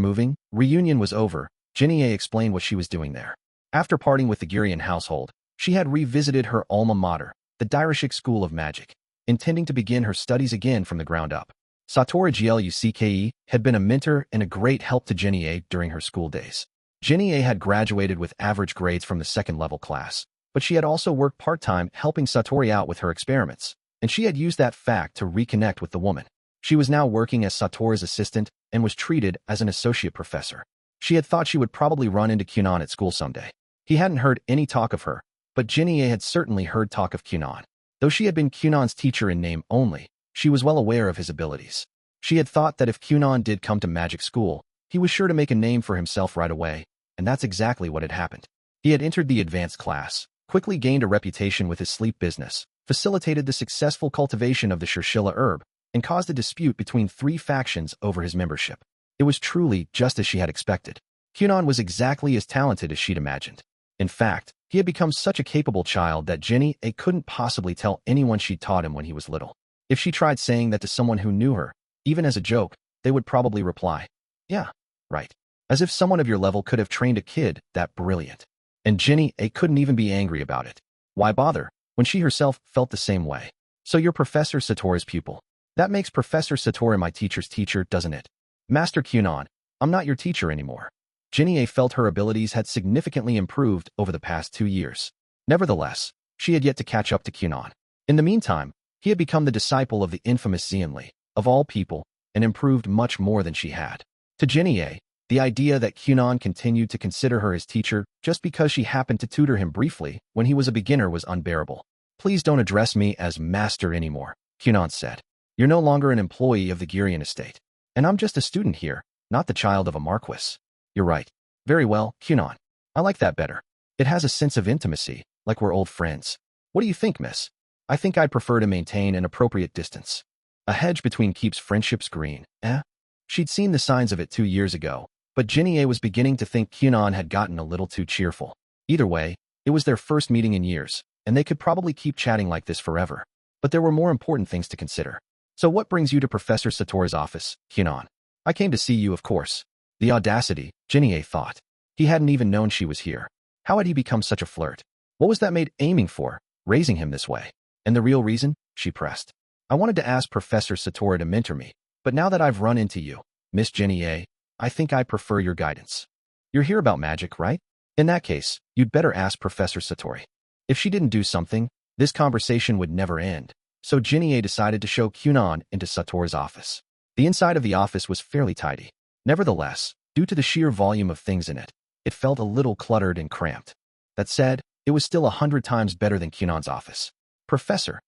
reunion was over, Genie explained what she was doing there. After parting with the Gurion household, she had revisited her alma mater, the Dairashik School of Magic, intending to begin her studies again from the ground up. Satori Glucke had been a mentor and a great help to Genie during her school days. Genie had graduated with average grades from the second-level class, but she had also worked part-time helping Satori out with her experiments, and she had used that fact to reconnect with the woman. She was now working as Satori's assistant and was treated as an associate professor. She had thought she would probably run into Kunon at school someday. He hadn't heard any talk of her, but Genie had certainly heard talk of Kunon. Though she had been Kunon's teacher in name only, she was well aware of his abilities. She had thought that if Kunon did come to magic school, he was sure to make a name for himself right away, and that's exactly what had happened. He had entered the advanced class, quickly gained a reputation with his sleep business, facilitated the successful cultivation of the Shirshilla herb, and caused a dispute between 3 factions over his membership. It was truly just as she had expected. Kunon was exactly as talented as she'd imagined. In fact, he had become such a capable child that Genie couldn't possibly tell anyone she'd taught him when he was little. If she tried saying that to someone who knew her, even as a joke, they would probably reply, "Yeah, right." As if someone of your level could have trained a kid that brilliant. And Genie couldn't even be angry about it. Why bother, when she herself felt the same way? So you're Professor Satori's pupil. That makes Professor Satori my teacher's teacher, doesn't it? Master Kunon, I'm not your teacher anymore. Jinie felt her abilities had significantly improved over the past 2 years. Nevertheless, she had yet to catch up to Kunon. In the meantime, he had become the disciple of the infamous Xianli, of all people, and improved much more than she had. To Jinie, the idea that Kunon continued to consider her his teacher just because she happened to tutor him briefly when he was a beginner was unbearable. Please don't address me as master anymore, Kunon said. You're no longer an employee of the Gurion estate. And I'm just a student here, not the child of a marquis. You're right. Very well, Kunon. I like that better. It has a sense of intimacy, like we're old friends. What do you think, miss? I think I'd prefer to maintain an appropriate distance. A hedge between keeps friendships green, eh? She'd seen the signs of it 2 years ago, but Jinie was beginning to think Kunon had gotten a little too cheerful. Either way, it was their first meeting in years, and they could probably keep chatting like this forever. But there were more important things to consider. So what brings you to Professor Satori's office, Kunon? I came to see you, of course. The audacity, Jinie thought. He hadn't even known she was here. How had he become such a flirt? What was that maid aiming for, raising him this way? And the real reason? She pressed. I wanted to ask Professor Satori to mentor me, but now that I've run into you, Miss Jinie, I think I prefer your guidance. You're here about magic, right? In that case, you'd better ask Professor Satori. If she didn't do something, this conversation would never end, so Jinie decided to show Kunon into Satori's office. The inside of the office was fairly tidy. Nevertheless, due to the sheer volume of things in it, it felt a little cluttered and cramped. That said, it was still 100 times better than Kunon's office. Professor.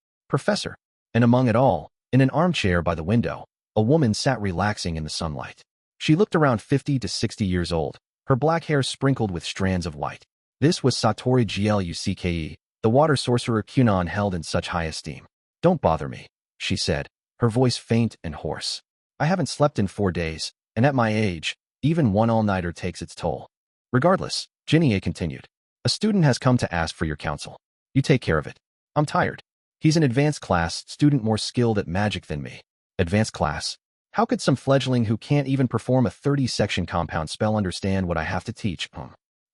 And among it all, in an armchair by the window, a woman sat relaxing in the sunlight. She looked around 50 to 60 years old, her black hair sprinkled with strands of white. This was Satori Glucke, the water sorcerer Kunon held in such high esteem. Don't bother me, she said, her voice faint and hoarse. I haven't slept in 4 days, and at my age, even one all-nighter takes its toll. Regardless, Jinie continued. A student has come to ask for your counsel. You take care of it. I'm tired. He's an advanced class student more skilled at magic than me. Advanced class? How could some fledgling who can't even perform a 30-section compound spell understand what I have to teach?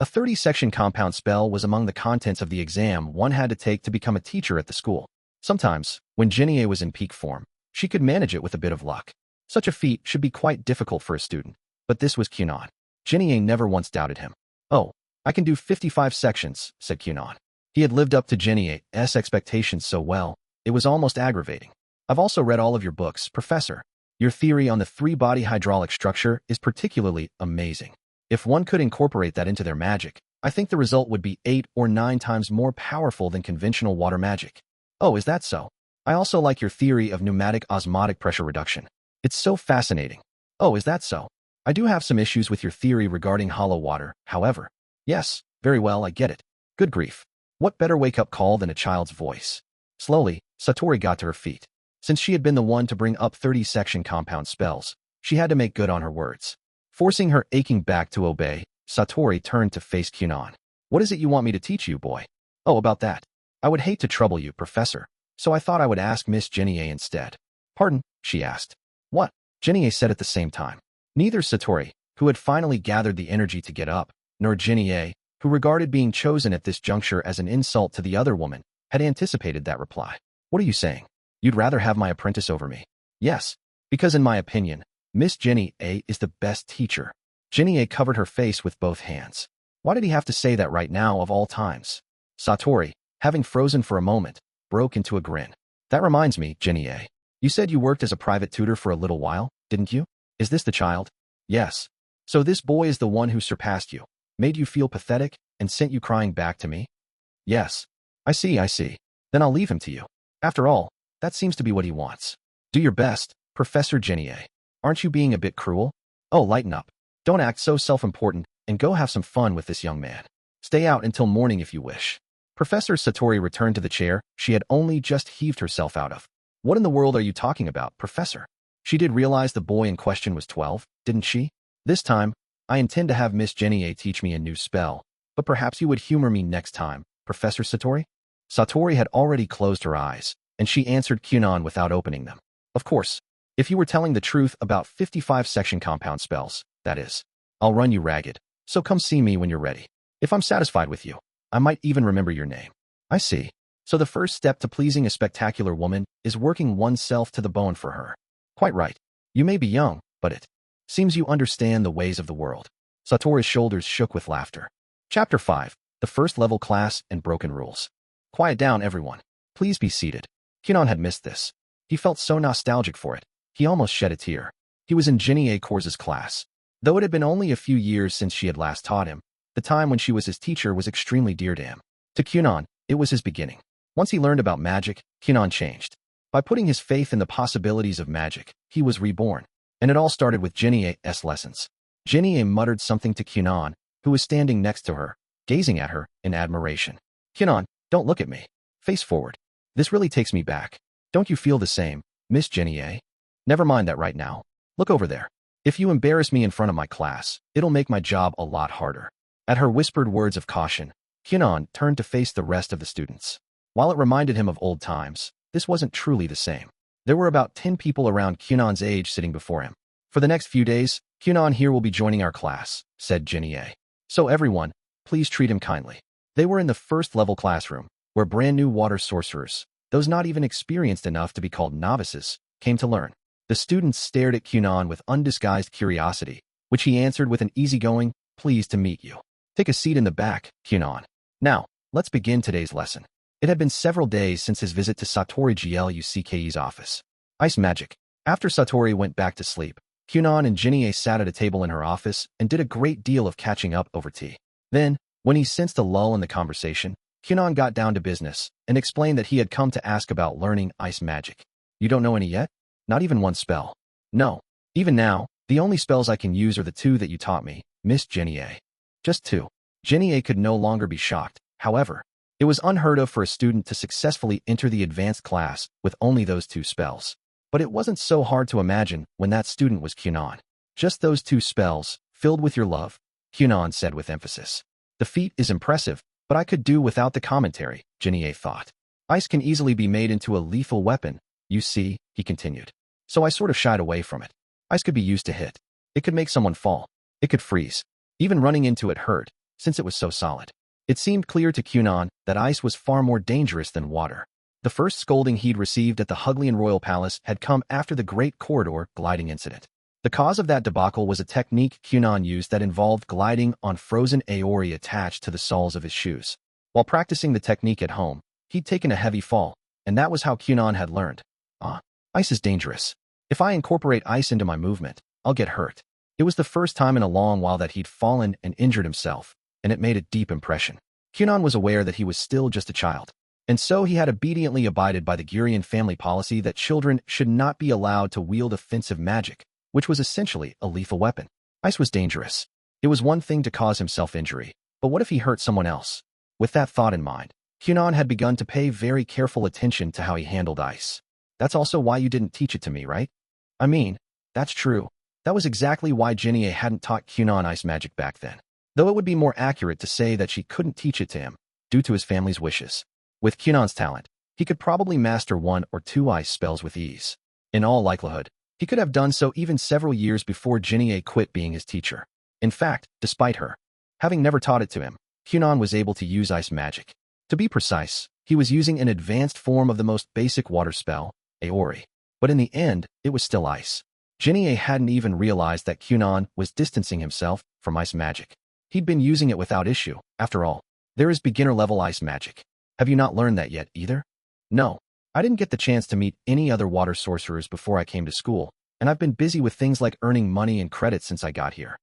A 30-section compound spell was among the contents of the exam one had to take to become a teacher at the school. Sometimes, when Jinie was in peak form, she could manage it with a bit of luck. Such a feat should be quite difficult for a student, but this was Kunon. Jinie never once doubted him. Oh, I can do 55 sections, said Kunon. He had lived up to Jinie's expectations so well, it was almost aggravating. I've also read all of your books, Professor. Your theory on the 3-body hydraulic structure is particularly amazing. If one could incorporate that into their magic, I think the result would be 8 or 9 times more powerful than conventional water magic. Oh, is that so? I also like your theory of pneumatic osmotic pressure reduction. It's so fascinating. Oh, is that so? I do have some issues with your theory regarding hollow water, however. Yes, very well, I get it. Good grief. What better wake-up call than a child's voice? Slowly, Satori got to her feet. Since she had been the one to bring up 30-section compound spells, she had to make good on her words. Forcing her aching back to obey, Satori turned to face Kunon. What is it you want me to teach you, boy? Oh, about that. I would hate to trouble you, Professor, so I thought I would ask Miss Jinie instead. Pardon, she asked. What? Jinie said at the same time. Neither Satori, who had finally gathered the energy to get up, nor Jinie, who regarded being chosen at this juncture as an insult to the other woman, had anticipated that reply. What are you saying? You'd rather have my apprentice over me? Yes, because in my opinion, Miss Jinie is the best teacher. Jinie covered her face with both hands. Why did he have to say that right now of all times? Satori, having frozen for a moment, broke into a grin. That reminds me, Jinie. You said you worked as a private tutor for a little while, didn't you? Is this the child? Yes. So this boy is the one who surpassed you, made you feel pathetic, and sent you crying back to me? Yes. I see. Then I'll leave him to you. After all, that seems to be what he wants. Do your best, Professor Jinie. Aren't you being a bit cruel? Oh, lighten up. Don't act so self-important, and go have some fun with this young man. Stay out until morning if you wish. Professor Satori returned to the chair she had only just heaved herself out of. What in the world are you talking about, Professor? She did realize the boy in question was 12, didn't she? This time, I intend to have Miss Jinie teach me a new spell, but perhaps you would humor me next time, Professor Satori? Satori had already closed her eyes, and she answered Kunon without opening them. Of course, if you were telling the truth about 55-section compound spells, that is. I'll run you ragged, so come see me when you're ready. If I'm satisfied with you, I might even remember your name. I see. So the first step to pleasing a spectacular woman is working oneself to the bone for her. Quite right. You may be young, but it Seems you understand the ways of the world. Satori's shoulders shook with laughter. Chapter 5. The First Level Class and Broken Rules. Quiet down, everyone. Please be seated. Kunon had missed this. He felt so nostalgic for it. He almost shed a tear. He was in Ginnie Course's class. Though it had been only a few years since she had last taught him, the time when she was his teacher was extremely dear to him. To Kunon, it was his beginning. Once he learned about magic, Kunon changed. By putting his faith in the possibilities of magic, he was reborn. And it all started with Ginnie's lessons. Ginnie muttered something to Kunon, who was standing next to her, gazing at her in admiration. Kunon, don't look at me. Face forward. This really takes me back. Don't you feel the same, Miss Ginnie? Never mind that right now. Look over there. If you embarrass me in front of my class, it'll make my job a lot harder. At her whispered words of caution, Kunon turned to face the rest of the students. While it reminded him of old times, this wasn't truly the same. There were about 10 people around Kunon's age sitting before him. For the next few days, Kunon here will be joining our class, said Ginnie. So everyone, please treat him kindly. They were in the first level classroom, where brand new water sorcerers, those not even experienced enough to be called novices, came to learn. The students stared at Kunon with undisguised curiosity, which he answered with an easygoing, pleased to meet you. Take a seat in the back, Kunon. Now, let's begin today's lesson. It had been several days since his visit to Satori Gluck's office. Ice magic. After Satori went back to sleep, Kunon and Ginnie sat at a table in her office and did a great deal of catching up over tea. Then, when he sensed a lull in the conversation, Kunon got down to business and explained that he had come to ask about learning ice magic. You don't know any yet? Not even one spell. No. Even now, the only spells I can use are the 2 that you taught me, Miss Ginnie. Just 2. Ginnie could no longer be shocked. However, it was unheard of for a student to successfully enter the advanced class with only those 2 spells. But it wasn't so hard to imagine when that student was Kunon. Just those 2 spells, filled with your love, Kunon said with emphasis. The feat is impressive, but I could do without the commentary, Ginnie thought. Ice can easily be made into a lethal weapon, you see, he continued. So I sort of shied away from it. Ice could be used to hit. It could make someone fall. It could freeze. Even running into it hurt, since it was so solid. It seemed clear to Kunon that ice was far more dangerous than water. The first scolding he'd received at the Huglian Royal Palace had come after the Great Corridor gliding incident. The cause of that debacle was a technique Kunon used that involved gliding on frozen aori attached to the soles of his shoes. While practicing the technique at home, he'd taken a heavy fall, and that was how Kunon had learned. Ice is dangerous. If I incorporate ice into my movement, I'll get hurt. It was the first time in a long while that he'd fallen and injured himself, and it made a deep impression. Kunon was aware that he was still just a child, and so he had obediently abided by the Gurion family policy that children should not be allowed to wield offensive magic, which was essentially a lethal weapon. Ice was dangerous. It was one thing to cause himself injury, but what if he hurt someone else? With that thought in mind, Kunon had begun to pay very careful attention to how he handled ice. That's also why you didn't teach it to me, right? I mean, that's true. That was exactly why Ginnie hadn't taught Kunon ice magic back then. Though it would be more accurate to say that she couldn't teach it to him, due to his family's wishes. With Kunon's talent, he could probably master 1 or 2 ice spells with ease. In all likelihood, he could have done so even several years before Ginnie quit being his teacher. In fact, despite her having never taught it to him, Kunon was able to use ice magic. To be precise, he was using an advanced form of the most basic water spell, aori. But in the end, it was still ice. Ginnie hadn't even realized that Kunon was distancing himself from ice magic. He'd been using it without issue. After all, there is beginner-level ice magic. Have you not learned that yet, either? No. I didn't get the chance to meet any other water sorcerers before I came to school, and I've been busy with things like earning money and credits since I got here.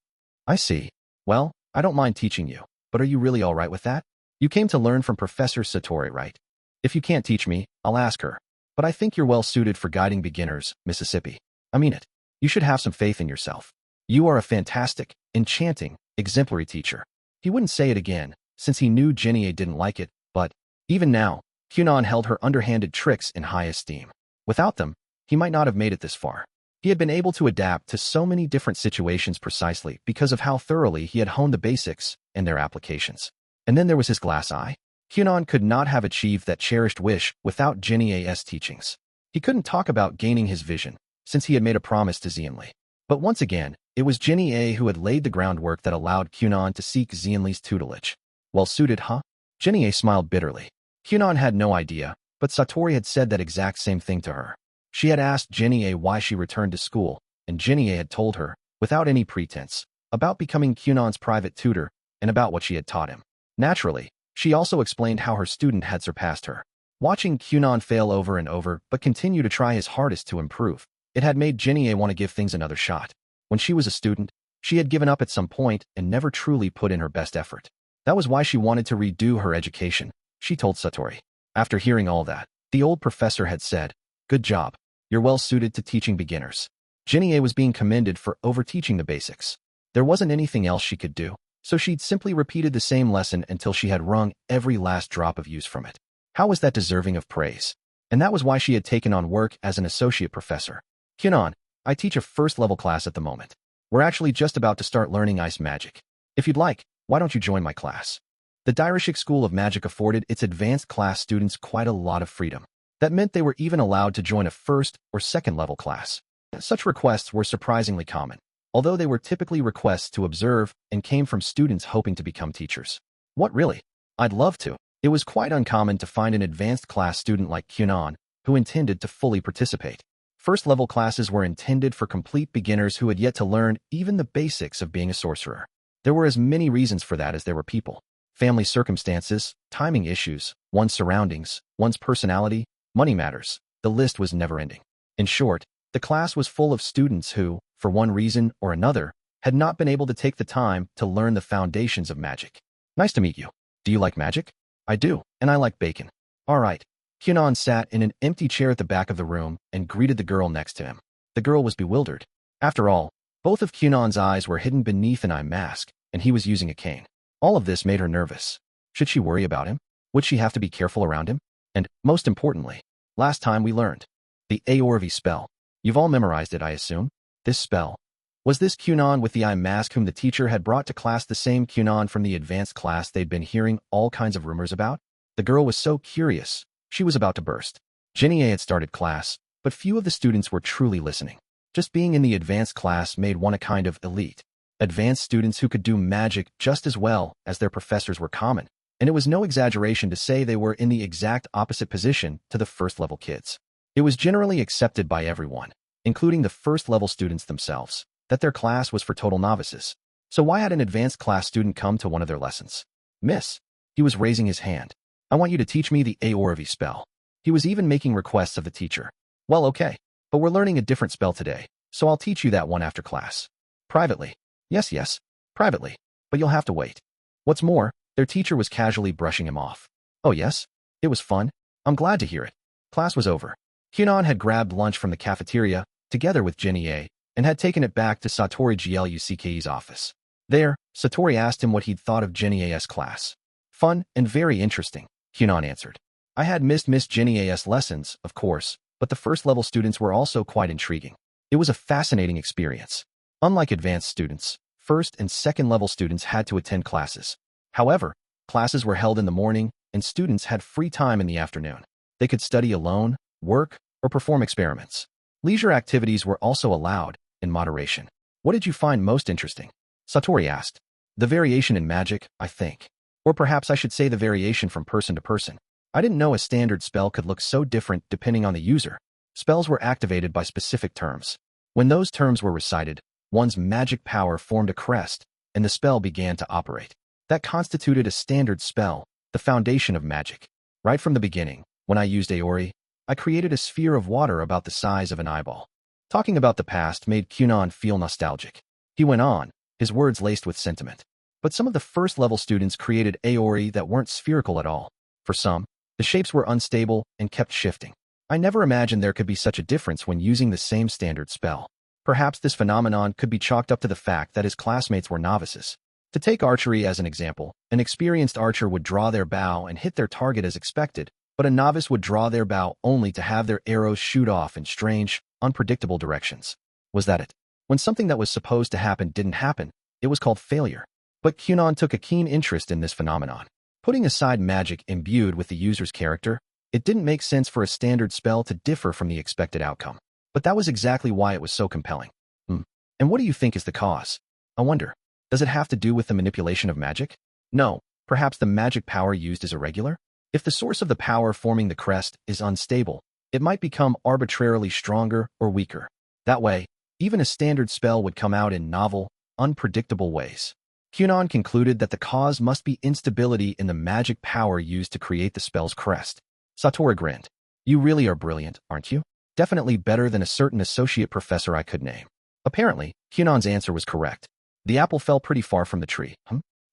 I see. Well, I don't mind teaching you, but are you really all right with that? You came to learn from Professor Satori, right? If you can't teach me, I'll ask her. But I think you're well suited for guiding beginners, Mississippi. I mean it. You should have some faith in yourself. You are a fantastic, enchanting, exemplary teacher. He wouldn't say it again, since he knew Ginnie didn't like it, but even now, Kunon held her underhanded tricks in high esteem. Without them, he might not have made it this far. He had been able to adapt to so many different situations precisely because of how thoroughly he had honed the basics and their applications. And then there was his glass eye. Kunon could not have achieved that cherished wish without Ginnie's teachings. He couldn't talk about gaining his vision, since he had made a promise to Xianli. But once again, it was Ginnie who had laid the groundwork that allowed Kunon to seek Xianli's tutelage. Well suited, huh? Ginnie smiled bitterly. Kunon had no idea, but Satori had said that exact same thing to her. She had asked Ginnie why she returned to school, and Ginnie had told her, without any pretense, about becoming Kunon's private tutor and about what she had taught him. Naturally, she also explained how her student had surpassed her. Watching Kunon fail over and over but continue to try his hardest to improve, it had made Jinie want to give things another shot. When she was a student, she had given up at some point and never truly put in her best effort. That was why she wanted to redo her education, she told Satori. After hearing all that, the old professor had said, "Good job. You're well suited to teaching beginners." Jinie was being commended for overteaching the basics. There wasn't anything else she could do, so she'd simply repeated the same lesson until she had wrung every last drop of use from it. How was that deserving of praise? And that was why she had taken on work as an associate professor. "Kunon, I teach a first-level class at the moment. We're actually just about to start learning ice magic. If you'd like, why don't you join my class?" The Dairishik School of Magic afforded its advanced class students quite a lot of freedom. That meant they were even allowed to join a first or second-level class. Such requests were surprisingly common, although they were typically requests to observe and came from students hoping to become teachers. What really? I'd love to. It was quite uncommon to find an advanced class student like Kunon who intended to fully participate. First-level classes were intended for complete beginners who had yet to learn even the basics of being a sorcerer. There were as many reasons for that as there were people. Family circumstances, timing issues, one's surroundings, one's personality, money matters. The list was never-ending. In short, the class was full of students who, for one reason or another, had not been able to take the time to learn the foundations of magic. "Nice to meet you. Do you like magic?" "I do, and I like bacon." "All right." Kunon sat in an empty chair at the back of the room and greeted the girl next to him. The girl was bewildered. After all, both of Kunon's eyes were hidden beneath an eye mask, and he was using a cane. All of this made her nervous. Should she worry about him? Would she have to be careful around him? And, most importantly, last time we learned the Aorvi spell. You've all memorized it, I assume? This spell. Was this Kunon with the eye mask whom the teacher had brought to class the same Kunon from the advanced class they'd been hearing all kinds of rumors about? The girl was so curious, she was about to burst. Jinie had started class, but few of the students were truly listening. Just being in the advanced class made one a kind of elite. Advanced students who could do magic just as well as their professors were common, and it was no exaggeration to say they were in the exact opposite position to the first-level kids. It was generally accepted by everyone, including the first-level students themselves, that their class was for total novices. So why had an advanced class student come to one of their lessons? "Miss," he was raising his hand, "I want you to teach me the Aorvi spell." He was even making requests of the teacher. "Well, okay, but we're learning a different spell today, so I'll teach you that one after class." "Privately." Yes, privately, but you'll have to wait." What's more, their teacher was casually brushing him off. "Oh yes? It was fun. I'm glad to hear it." Class was over. Kunon had grabbed lunch from the cafeteria, together with Jinie, and had taken it back to Satori Gluck's office. There, Satori asked him what he'd thought of Jinie's class. "Fun and very interesting," Kunon answered. "I had missed Miss Jinie's lessons, of course, but the first-level students were also quite intriguing. It was a fascinating experience. Unlike advanced students, first and second-level students had to attend classes. However, classes were held in the morning, and students had free time in the afternoon. They could study alone, work, or perform experiments. Leisure activities were also allowed, in moderation." "What did you find most interesting?" Satori asked. "The variation in magic, I think. Or perhaps I should say the variation from person to person. I didn't know a standard spell could look so different depending on the user. Spells were activated by specific terms. When those terms were recited, one's magic power formed a crest, and the spell began to operate. That constituted a standard spell, the foundation of magic. Right from the beginning, when I used Aori, I created a sphere of water about the size of an eyeball." Talking about the past made Kunon feel nostalgic. He went on, his words laced with sentiment. "But some of the first-level students created Aori that weren't spherical at all. For some, the shapes were unstable and kept shifting. I never imagined there could be such a difference when using the same standard spell. Perhaps this phenomenon could be chalked up to the fact that his classmates were novices. To take archery as an example, an experienced archer would draw their bow and hit their target as expected, but a novice would draw their bow only to have their arrows shoot off in strange, unpredictable directions. Was that it? When something that was supposed to happen didn't happen, it was called failure. But Kunon took a keen interest in this phenomenon. Putting aside magic imbued with the user's character, it didn't make sense for a standard spell to differ from the expected outcome. But that was exactly why it was so compelling. And what do you think is the cause? I wonder, does it have to do with the manipulation of magic? No, perhaps the magic power used is irregular? If the source of the power forming the crest is unstable, it might become arbitrarily stronger or weaker. That way, Even a standard spell would come out in novel, unpredictable ways. Kunon concluded that the cause must be instability in the magic power used to create the spell's crest. Satori grinned. You really are brilliant, aren't you? Definitely better than a certain associate professor I could name. Apparently, Kunon's answer was correct. The apple fell pretty far from the tree.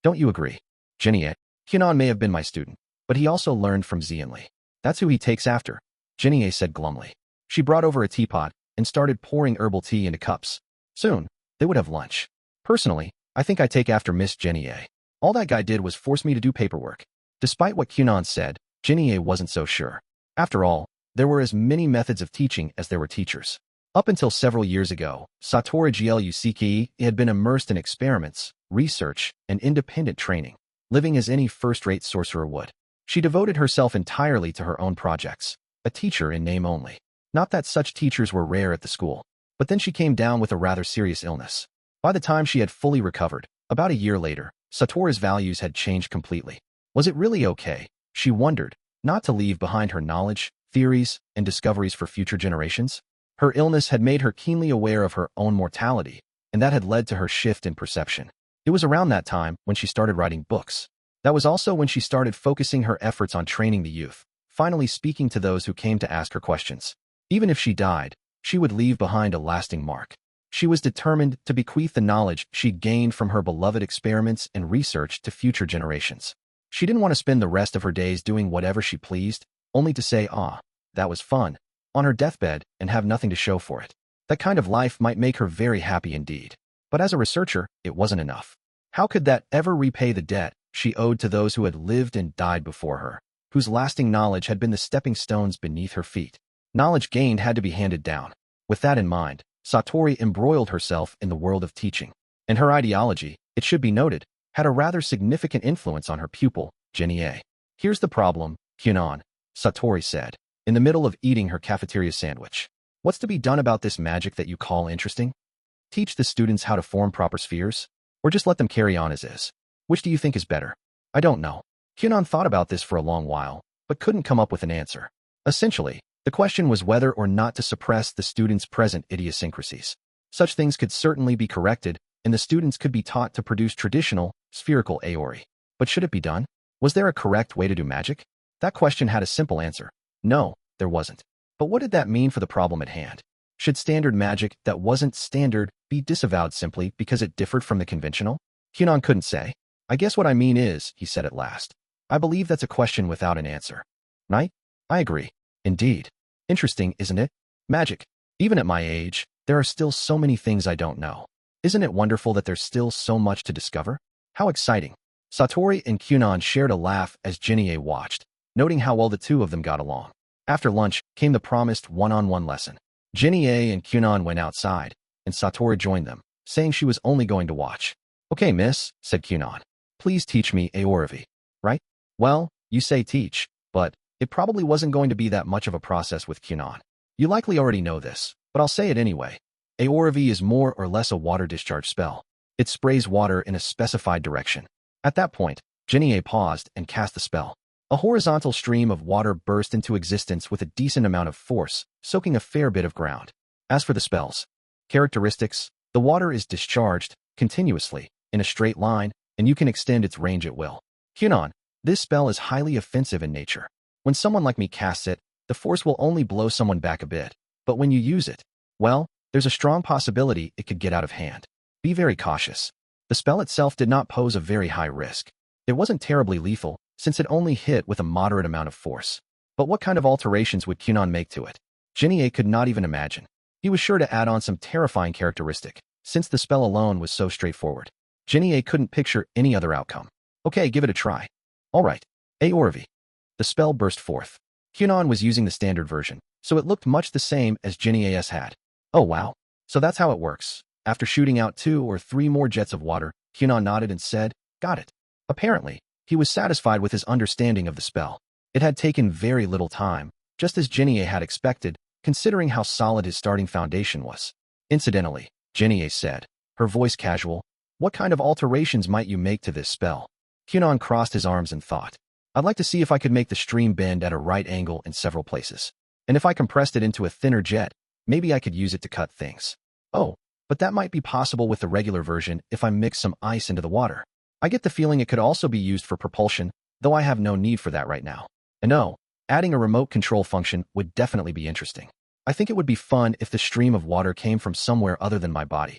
Don't you agree? Jinie, Kunon may have been my student, but he also learned from Xianli. That's who he takes after, Jinie said glumly. She brought over a teapot and started pouring herbal tea into cups. Soon, they would have lunch. Personally, I think I take after Miss Jinie. All that guy did was force me to do paperwork. Despite what Kunon said, Jinie wasn't so sure. After all, there were as many methods of teaching as there were teachers. Up until several years ago, Satori Gluck had been immersed in experiments, research, and independent training, living as any first-rate sorcerer would. She devoted herself entirely to her own projects, a teacher in name only. Not that such teachers were rare at the school, but then she came down with a rather serious illness. By the time she had fully recovered, about a year later, Satori's values had changed completely. Was it really okay, she wondered, not to leave behind her knowledge, theories, and discoveries for future generations? Her illness had made her keenly aware of her own mortality, and that had led to her shift in perception. It was around that time when she started writing books. That was also when she started focusing her efforts on training the youth, finally speaking to those who came to ask her questions. Even if she died, she would leave behind a lasting mark. She was determined to bequeath the knowledge she'd gained from her beloved experiments and research to future generations. She didn't want to spend the rest of her days doing whatever she pleased, only to say, that was fun, on her deathbed and have nothing to show for it. That kind of life might make her very happy indeed. But as a researcher, it wasn't enough. How could that ever repay the debt she owed to those who had lived and died before her, whose lasting knowledge had been the stepping stones beneath her feet? Knowledge gained had to be handed down. With that in mind, Satori embroiled herself in the world of teaching. And her ideology, it should be noted, had a rather significant influence on her pupil, Jinie. Here's the problem, Kunon, Satori said, in the middle of eating her cafeteria sandwich. What's to be done about this magic that you call interesting? Teach the students how to form proper spheres? Or just let them carry on as is? Which do you think is better? I don't know. Kunon thought about this for a long while, but couldn't come up with an answer. Essentially, the question was whether or not to suppress the students' present idiosyncrasies. Such things could certainly be corrected, and the students could be taught to produce traditional, spherical aori. But should it be done? Was there a correct way to do magic? That question had a simple answer. No, there wasn't. But what did that mean for the problem at hand? Should standard magic that wasn't standard be disavowed simply because it differed from the conventional? Kunon couldn't say. I guess what I mean is, he said at last. I believe that's a question without an answer. Right? I agree. Indeed. Interesting, isn't it? Magic. Even at my age, there are still so many things I don't know. Isn't it wonderful that there's still so much to discover? How exciting. Satori and Kunon shared a laugh as Jinie watched, noting how well the two of them got along. After lunch came the promised one-on-one lesson. Jinie and Kunon went outside, and Satori joined them, saying she was only going to watch. Okay, miss, said Kunon. Please teach me Aorivi. Right? Well, you say teach, but it probably wasn't going to be that much of a process with Kunon. You likely already know this, but I'll say it anyway. Aorivi is more or less a water discharge spell. It sprays water in a specified direction. At that point, Jinie paused and cast the spell. A horizontal stream of water burst into existence with a decent amount of force, soaking a fair bit of ground. As for the spell's characteristics, the water is discharged continuously, in a straight line, and you can extend its range at will. Kunon, this spell is highly offensive in nature. When someone like me casts it, the force will only blow someone back a bit. But when you use it, well, there's a strong possibility it could get out of hand. Be very cautious. The spell itself did not pose a very high risk. It wasn't terribly lethal, since it only hit with a moderate amount of force. But what kind of alterations would Kunon make to it? Jinie could not even imagine. He was sure to add on some terrifying characteristic, since the spell alone was so straightforward. Jinie couldn't picture any other outcome. Okay, give it a try. All right. Aorivi. The spell burst forth. Kunon was using the standard version, so it looked much the same as Jinie's had. Oh wow. So that's how it works. After shooting out 2 or 3 more jets of water, Kunon nodded and said, got it. Apparently, he was satisfied with his understanding of the spell. It had taken very little time, just as Jinie had expected, considering how solid his starting foundation was. Incidentally, Jinie said, her voice casual, what kind of alterations might you make to this spell? Kunon crossed his arms and thought, I'd like to see if I could make the stream bend at a right angle in several places. And if I compressed it into a thinner jet, maybe I could use it to cut things. Oh, but that might be possible with the regular version if I mix some ice into the water. I get the feeling it could also be used for propulsion, though I have no need for that right now. And no, adding a remote control function would definitely be interesting. I think it would be fun if the stream of water came from somewhere other than my body.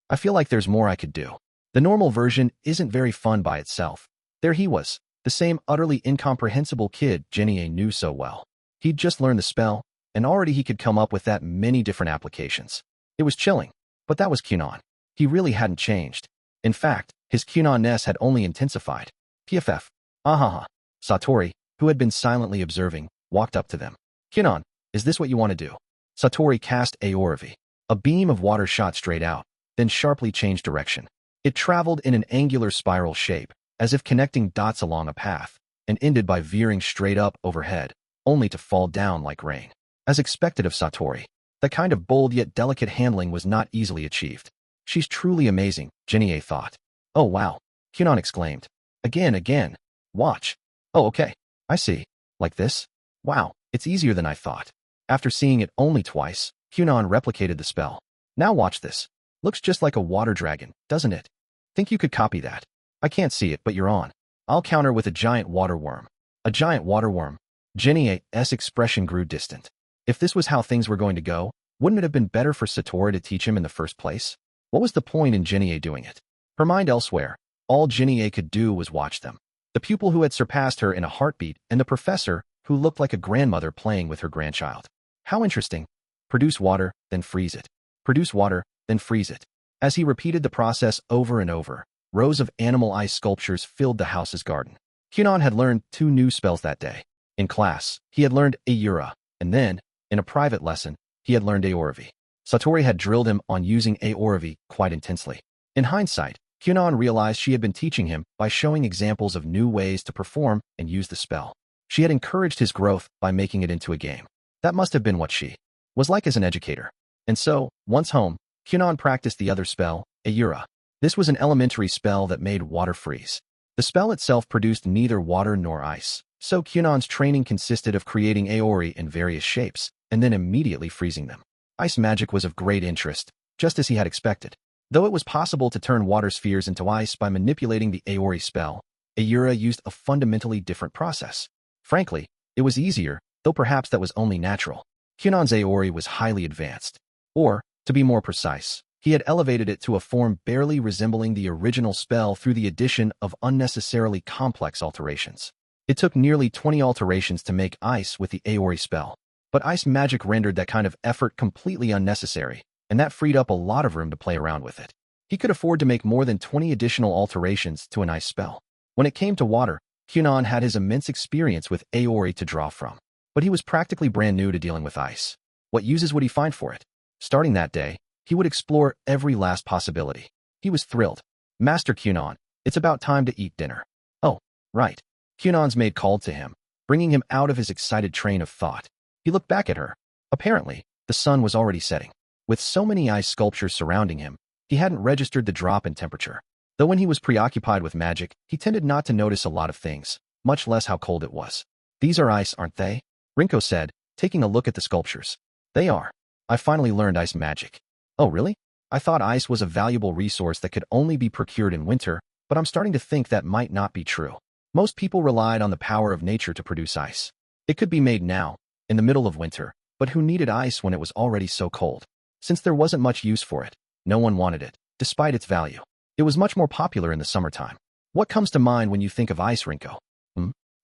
I feel like there's more I could do. The normal version isn't very fun by itself. There he was, the same utterly incomprehensible kid Jenny knew so well. He'd just learned the spell, and already he could come up with that many different applications. It was chilling, but that was Kunon. He really hadn't changed. In fact, his Kunon-ness had only intensified. PFF. Ahaha. Satori, who had been silently observing, walked up to them. Kunon, is this what you want to do? Satori cast Aorovi. A beam of water shot straight out, then sharply changed direction. It traveled in an angular spiral shape, as if connecting dots along a path, and ended by veering straight up overhead, only to fall down like rain. As expected of Satori, that kind of bold yet delicate handling was not easily achieved. She's truly amazing, Jenny thought. Oh wow, Kunon exclaimed. Again. Watch. Oh okay, I see. Like this? Wow, it's easier than I thought. After seeing it only twice, Kunon replicated the spell. Now watch this. Looks just like a water dragon, doesn't it? Think you could copy that? I can't see it, but you're on. I'll counter with a giant water worm. A giant water worm. Jenny's expression grew distant. If this was how things were going to go, wouldn't it have been better for Satori to teach him in the first place? What was the point in Jenny doing it? Her mind elsewhere, all Jenny could do was watch them. The pupil who had surpassed her in a heartbeat, and the professor, who looked like a grandmother playing with her grandchild. How interesting. Produce water, then freeze it. Produce water, then freeze it. As he repeated the process over and over, rows of animal ice sculptures filled the house's garden. Kunon had learned 2 new spells that day. In class, he had learned Aura, and then, in a private lesson, he had learned Aorovi. Satori had drilled him on using Aorovi quite intensely. In hindsight, Kunon realized she had been teaching him by showing examples of new ways to perform and use the spell. She had encouraged his growth by making it into a game. That must have been what she was like as an educator. And so, once home, Kunon practiced the other spell, Aura. This was an elementary spell that made water freeze. The spell itself produced neither water nor ice, so Kunon's training consisted of creating Aori in various shapes, and then immediately freezing them. Ice magic was of great interest, just as he had expected. Though it was possible to turn water spheres into ice by manipulating the Aori spell, Aura used a fundamentally different process. Frankly, it was easier, though perhaps that was only natural. Kunon's Aori was highly advanced. Or, to be more precise, he had elevated it to a form barely resembling the original spell through the addition of unnecessarily complex alterations. It took nearly 20 alterations to make ice with the Aori spell, but ice magic rendered that kind of effort completely unnecessary, and that freed up a lot of room to play around with it. He could afford to make more than 20 additional alterations to an ice spell. When it came to water, Kunon had his immense experience with Aori to draw from, but he was practically brand new to dealing with ice. What uses would he find for it? Starting that day, he would explore every last possibility. He was thrilled. Master Kunon, it's about time to eat dinner. Oh, right. Kunon's maid called to him, bringing him out of his excited train of thought. He looked back at her. Apparently, the sun was already setting. With so many ice sculptures surrounding him, he hadn't registered the drop in temperature. Though when he was preoccupied with magic, he tended not to notice a lot of things, much less how cold it was. These are ice, aren't they? Rinko said, taking a look at the sculptures. They are. I finally learned ice magic. Oh, really? I thought ice was a valuable resource that could only be procured in winter, but I'm starting to think that might not be true. Most people relied on the power of nature to produce ice. It could be made now, in the middle of winter, but who needed ice when it was already so cold? Since there wasn't much use for it, no one wanted it, despite its value. It was much more popular in the summertime. What comes to mind when you think of ice, Rinko?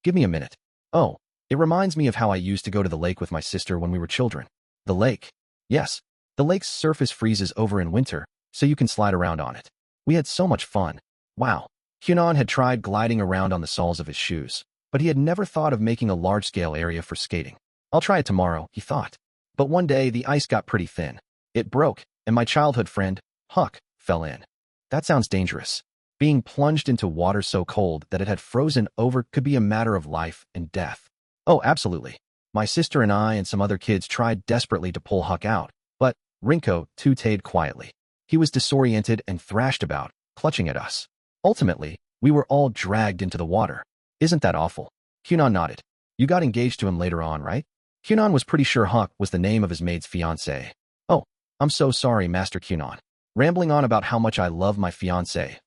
Give me a minute. Oh, it reminds me of how I used to go to the lake with my sister when we were children. The lake. Yes, the lake's surface freezes over in winter, so you can slide around on it. We had so much fun. Wow. Kunon had tried gliding around on the soles of his shoes, but he had never thought of making a large-scale area for skating. I'll try it tomorrow, he thought. But one day the ice got pretty thin. It broke, and my childhood friend, Huck, fell in. That sounds dangerous. Being plunged into water so cold that it had frozen over could be a matter of life and death. Oh, absolutely. My sister and I and some other kids tried desperately to pull Huck out, but Rinko tooted quietly. He was disoriented and thrashed about, clutching at us. Ultimately, we were all dragged into the water. Isn't that awful? Kunon nodded. You got engaged to him later on, right? Kunon was pretty sure Huck was the name of his maid's fiancé. Oh, I'm so sorry, Master Kunon. Rambling on about how much I love my fiancé.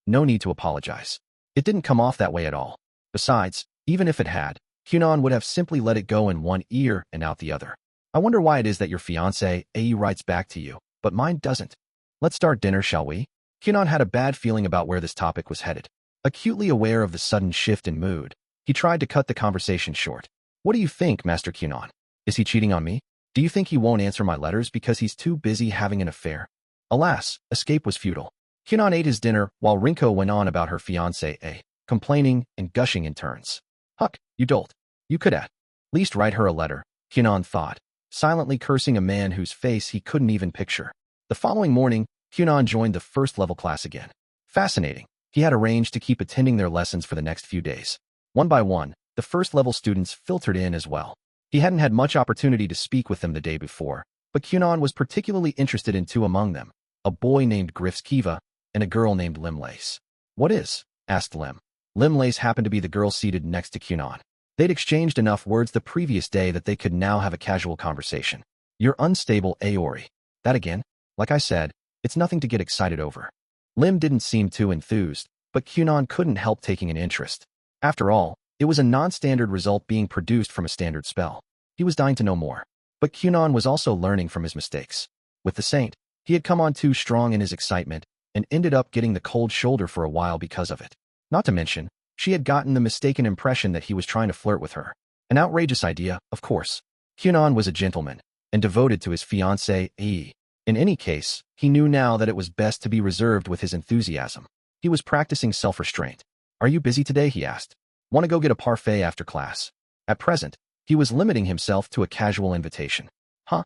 No need to apologize. It didn't come off that way at all. Besides, even if it had, Kunon would have simply let it go in one ear and out the other. I wonder why it is that your fiancé, AE, writes back to you, but mine doesn't. Let's start dinner, shall we? Kunon had a bad feeling about where this topic was headed. Acutely aware of the sudden shift in mood, he tried to cut the conversation short. What do you think, Master Kunon? Is he cheating on me? Do you think he won't answer my letters because he's too busy having an affair? Alas, escape was futile. Kunon ate his dinner while Rinko went on about her fiancé, complaining and gushing in turns. Huck, you dolt. You could at least write her a letter, Kunon thought, silently cursing a man whose face he couldn't even picture. The following morning, Kunon joined the first-level class again. Fascinating. He had arranged to keep attending their lessons for the next few days. One by one, the first-level students filtered in as well. He hadn't had much opportunity to speak with them the day before, but Kunon was particularly interested in two among them, a boy named Griff's Kiva and a girl named Limlace. What is? Asked Lim. Limlace happened to be the girl seated next to Kunon. They'd exchanged enough words the previous day that they could now have a casual conversation. You're unstable, Aori. That again? Like I said, it's nothing to get excited over. Lim didn't seem too enthused, but Kunon couldn't help taking an interest. After all, it was a non-standard result being produced from a standard spell. He was dying to know more. But Kunon was also learning from his mistakes. With the Saint, he had come on too strong in his excitement and ended up getting the cold shoulder for a while because of it. Not to mention, she had gotten the mistaken impression that he was trying to flirt with her. An outrageous idea, of course. Kunon was a gentleman and devoted to his fiancée, AE. In any case, he knew now that it was best to be reserved with his enthusiasm. He was practicing self-restraint. Are you busy today? He asked. Want to go get a parfait after class? At present, he was limiting himself to a casual invitation. Huh?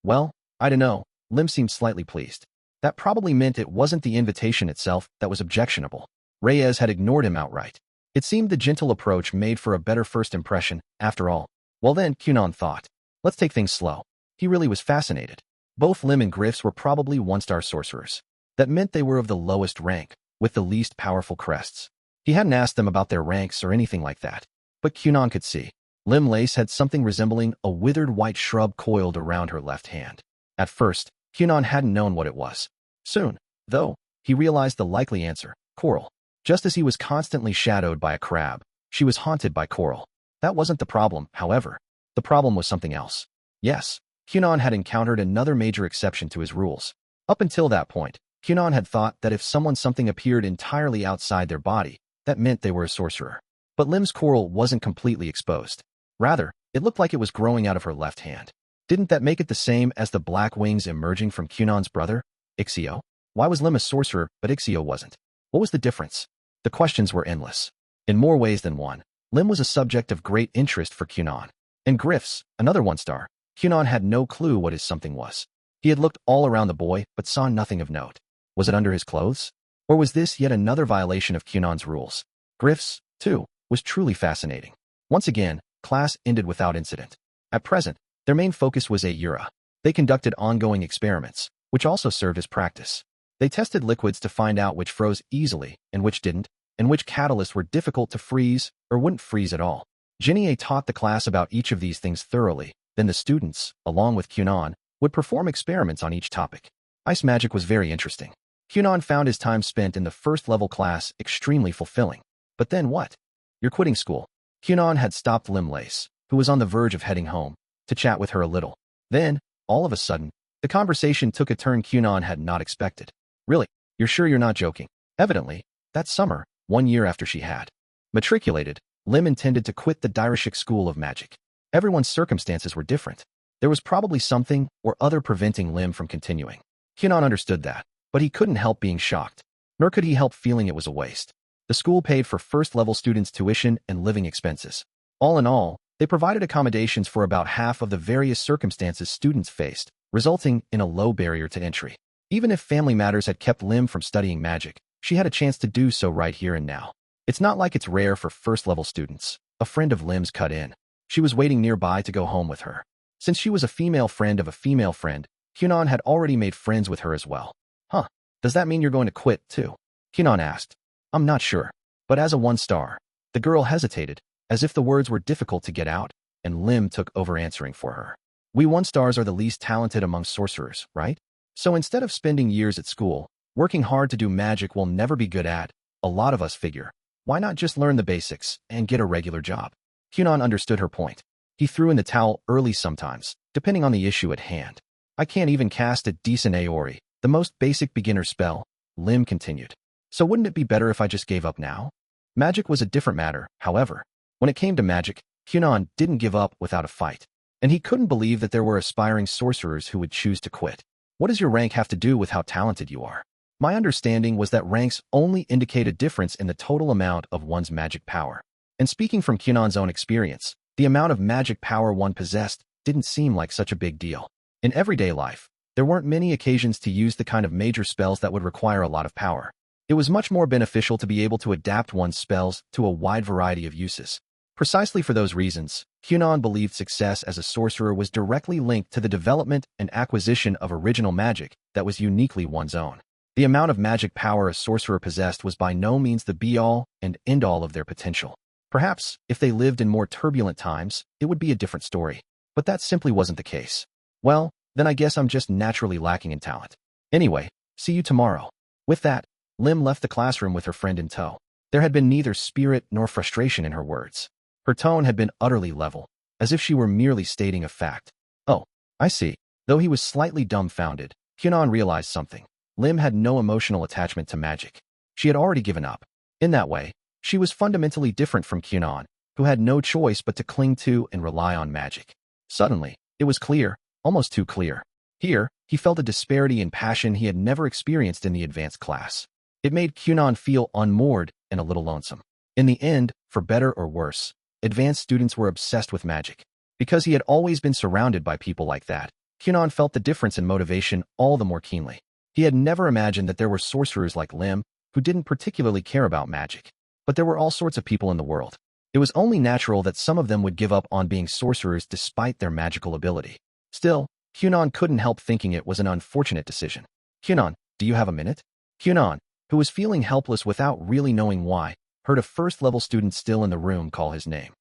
Well, I dunno. Lim seemed slightly pleased. That probably meant it wasn't the invitation itself that was objectionable. Reyes had ignored him outright. It seemed the gentle approach made for a better first impression, after all. Well then, Kunon thought. Let's take things slow. He really was fascinated. Both Lim and Griffs were probably one-star sorcerers. That meant they were of the lowest rank, with the least powerful crests. He hadn't asked them about their ranks or anything like that. But Kunon could see. Limlace had something resembling a withered white shrub coiled around her left hand. At first, Kunon hadn't known what it was. Soon, though, he realized the likely answer, coral. Just as he was constantly shadowed by a crab, she was haunted by coral. That wasn't the problem, however. The problem was something else. Yes, Kunon had encountered another major exception to his rules. Up until that point, Kunon had thought that if something appeared entirely outside their body, that meant they were a sorcerer. But Lim's coral wasn't completely exposed. Rather, it looked like it was growing out of her left hand. Didn't that make it the same as the black wings emerging from Kunon's brother, Ixio? Why was Lim a sorcerer, but Ixio wasn't? What was the difference? The questions were endless. In more ways than one, Lim was a subject of great interest for Kunon. And Griffs, another one-star, Kunon had no clue what his something was. He had looked all around the boy, but saw nothing of note. Was it under his clothes? Or was this yet another violation of Kunon's rules? Griffs, too, was truly fascinating. Once again, class ended without incident. At present, their main focus was Yura. They conducted ongoing experiments, which also served as practice. They tested liquids to find out which froze easily and which didn't, and which catalysts were difficult to freeze or wouldn't freeze at all. Genie taught the class about each of these things thoroughly, then the students, along with Kunon, would perform experiments on each topic. Ice magic was very interesting. Kunon found his time spent in the first-level class extremely fulfilling. But then what? You're quitting school. Kunon had stopped Limlace, who was on the verge of heading home, to chat with her a little. Then, all of a sudden, the conversation took a turn Kunon had not expected. Really? You're sure you're not joking? Evidently, that summer, 1 year after she had matriculated, Lim intended to quit the Direshik School of Magic. Everyone's circumstances were different. There was probably something or other preventing Lim from continuing. Kunon understood that, but he couldn't help being shocked. Nor could he help feeling it was a waste. The school paid for first-level students' tuition and living expenses. All in all, they provided accommodations for about half of the various circumstances students faced, resulting in a low barrier to entry. Even if family matters had kept Lim from studying magic, she had a chance to do so right here and now. It's not like it's rare for first-level students. A friend of Lim's cut in. She was waiting nearby to go home with her. Since she was a female friend of a female friend, Kunon had already made friends with her as well. Huh, does that mean you're going to quit, too? Kunon asked. I'm not sure. But as a one-star, the girl hesitated, as if the words were difficult to get out, and Lim took over answering for her. We one-stars are the least talented among sorcerers, right? So instead of spending years at school, working hard to do magic we'll never be good at, a lot of us figure, why not just learn the basics and get a regular job? Kunon understood her point. He threw in the towel early sometimes, depending on the issue at hand. I can't even cast a decent Aori, the most basic beginner spell, Lim continued. So wouldn't it be better if I just gave up now? Magic was a different matter, however. When it came to magic, Kunon didn't give up without a fight. And he couldn't believe that there were aspiring sorcerers who would choose to quit. What does your rank have to do with how talented you are? My understanding was that ranks only indicate a difference in the total amount of one's magic power. And speaking from Kunon's own experience, the amount of magic power one possessed didn't seem like such a big deal. In everyday life, there weren't many occasions to use the kind of major spells that would require a lot of power. It was much more beneficial to be able to adapt one's spells to a wide variety of uses. Precisely for those reasons, Kunon believed success as a sorcerer was directly linked to the development and acquisition of original magic that was uniquely one's own. The amount of magic power a sorcerer possessed was by no means the be-all and end-all of their potential. Perhaps, if they lived in more turbulent times, it would be a different story. But that simply wasn't the case. Well, then I guess I'm just naturally lacking in talent. Anyway, see you tomorrow. With that, Lim left the classroom with her friend in tow. There had been neither spirit nor frustration in her words. Her tone had been utterly level, as if she were merely stating a fact. Oh, I see. Though he was slightly dumbfounded, Kunon realized something. Lim had no emotional attachment to magic. She had already given up. In that way, she was fundamentally different from Kunon, who had no choice but to cling to and rely on magic. Suddenly, it was clear, almost too clear. Here, he felt a disparity in passion he had never experienced in the advanced class. It made Kunon feel unmoored and a little lonesome. In the end, for better or worse, advanced students were obsessed with magic. Because he had always been surrounded by people like that, Kunon felt the difference in motivation all the more keenly. He had never imagined that there were sorcerers like Lim who didn't particularly care about magic. But there were all sorts of people in the world. It was only natural that some of them would give up on being sorcerers despite their magical ability. Still, Kunon couldn't help thinking it was an unfortunate decision. Kunon, do you have a minute? Kunon, who was feeling helpless without really knowing why, heard a first-level student still in the room call his name.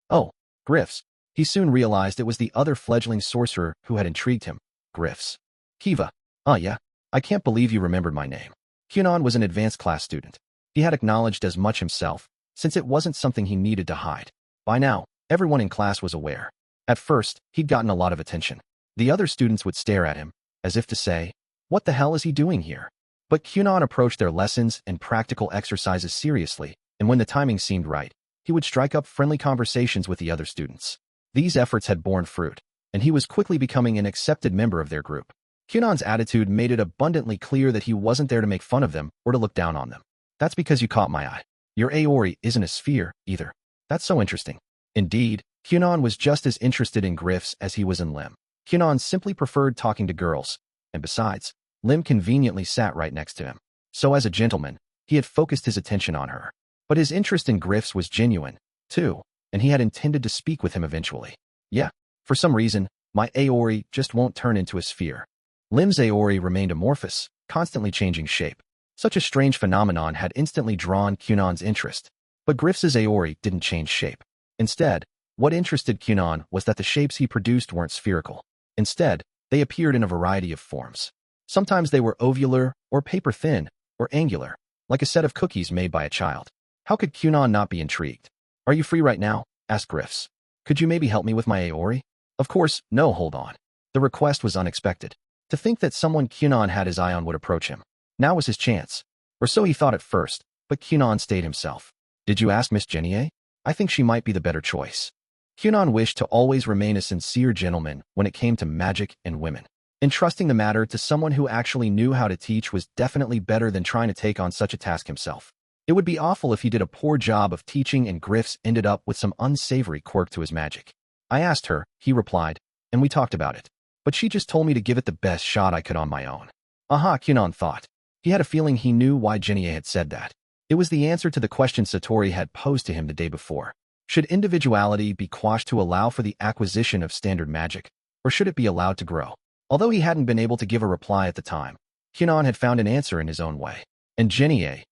Oh, Griffs. He soon realized it was the other fledgling sorcerer who had intrigued him. Griffs. Kiva. Yeah. I can't believe you remembered my name. Kunon was an advanced class student. He had acknowledged as much himself, since it wasn't something he needed to hide. By now, everyone in class was aware. At first, he'd gotten a lot of attention. The other students would stare at him, as if to say, "What the hell is he doing here?" But Kunon approached their lessons and practical exercises seriously, and when the timing seemed right, he would strike up friendly conversations with the other students. These efforts had borne fruit, and he was quickly becoming an accepted member of their group. Kunon's attitude made it abundantly clear that he wasn't there to make fun of them or to look down on them. That's because you caught my eye. Your Aori isn't a sphere, either. That's so interesting. Indeed, Kunon was just as interested in Griffs as he was in Lim. Kunon simply preferred talking to girls, and besides, Lim conveniently sat right next to him. So as a gentleman, he had focused his attention on her. But his interest in Griffs was genuine, too, and he had intended to speak with him eventually. Yeah, for some reason, my Aori just won't turn into a sphere. Lim's Aori remained amorphous, constantly changing shape. Such a strange phenomenon had instantly drawn Kunon's interest. But Griffs' Aori didn't change shape. Instead, what interested Kunon was that the shapes he produced weren't spherical. Instead, they appeared in a variety of forms. Sometimes they were ovular, or paper-thin, or angular, like a set of cookies made by a child. How could Kunon not be intrigued? "Are you free right now?" asked Griffs. "Could you maybe help me with my Aori?" Of course, no, hold on. The request was unexpected. To think that someone Kunon had his eye on would approach him. Now was his chance. Or so he thought at first, but Kunon stayed himself. "Did you ask Miss Genier? I think she might be the better choice." Kunon wished to always remain a sincere gentleman when it came to magic and women. Entrusting the matter to someone who actually knew how to teach was definitely better than trying to take on such a task himself. It would be awful if he did a poor job of teaching and Griffs ended up with some unsavory quirk to his magic. "I asked her," he replied, "and we talked about it. But she just told me to give it the best shot I could on my own." Aha, Kunon thought. He had a feeling he knew why Genier had said that. It was the answer to the question Satori had posed to him the day before. Should individuality be quashed to allow for the acquisition of standard magic, or should it be allowed to grow? Although he hadn't been able to give a reply at the time, Kunon had found an answer in his own way. And Genier's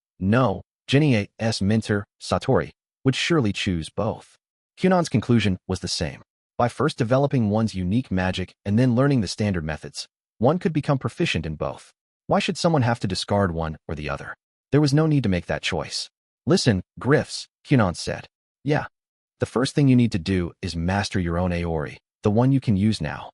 mentor, Satori, would surely choose both. Kunon's conclusion was the same. By first developing one's unique magic and then learning the standard methods, one could become proficient in both. Why should someone have to discard one or the other? There was no need to make that choice. Listen, Griffs, Kunon said. Yeah. The first thing you need to do is master your own Aori, the one you can use now.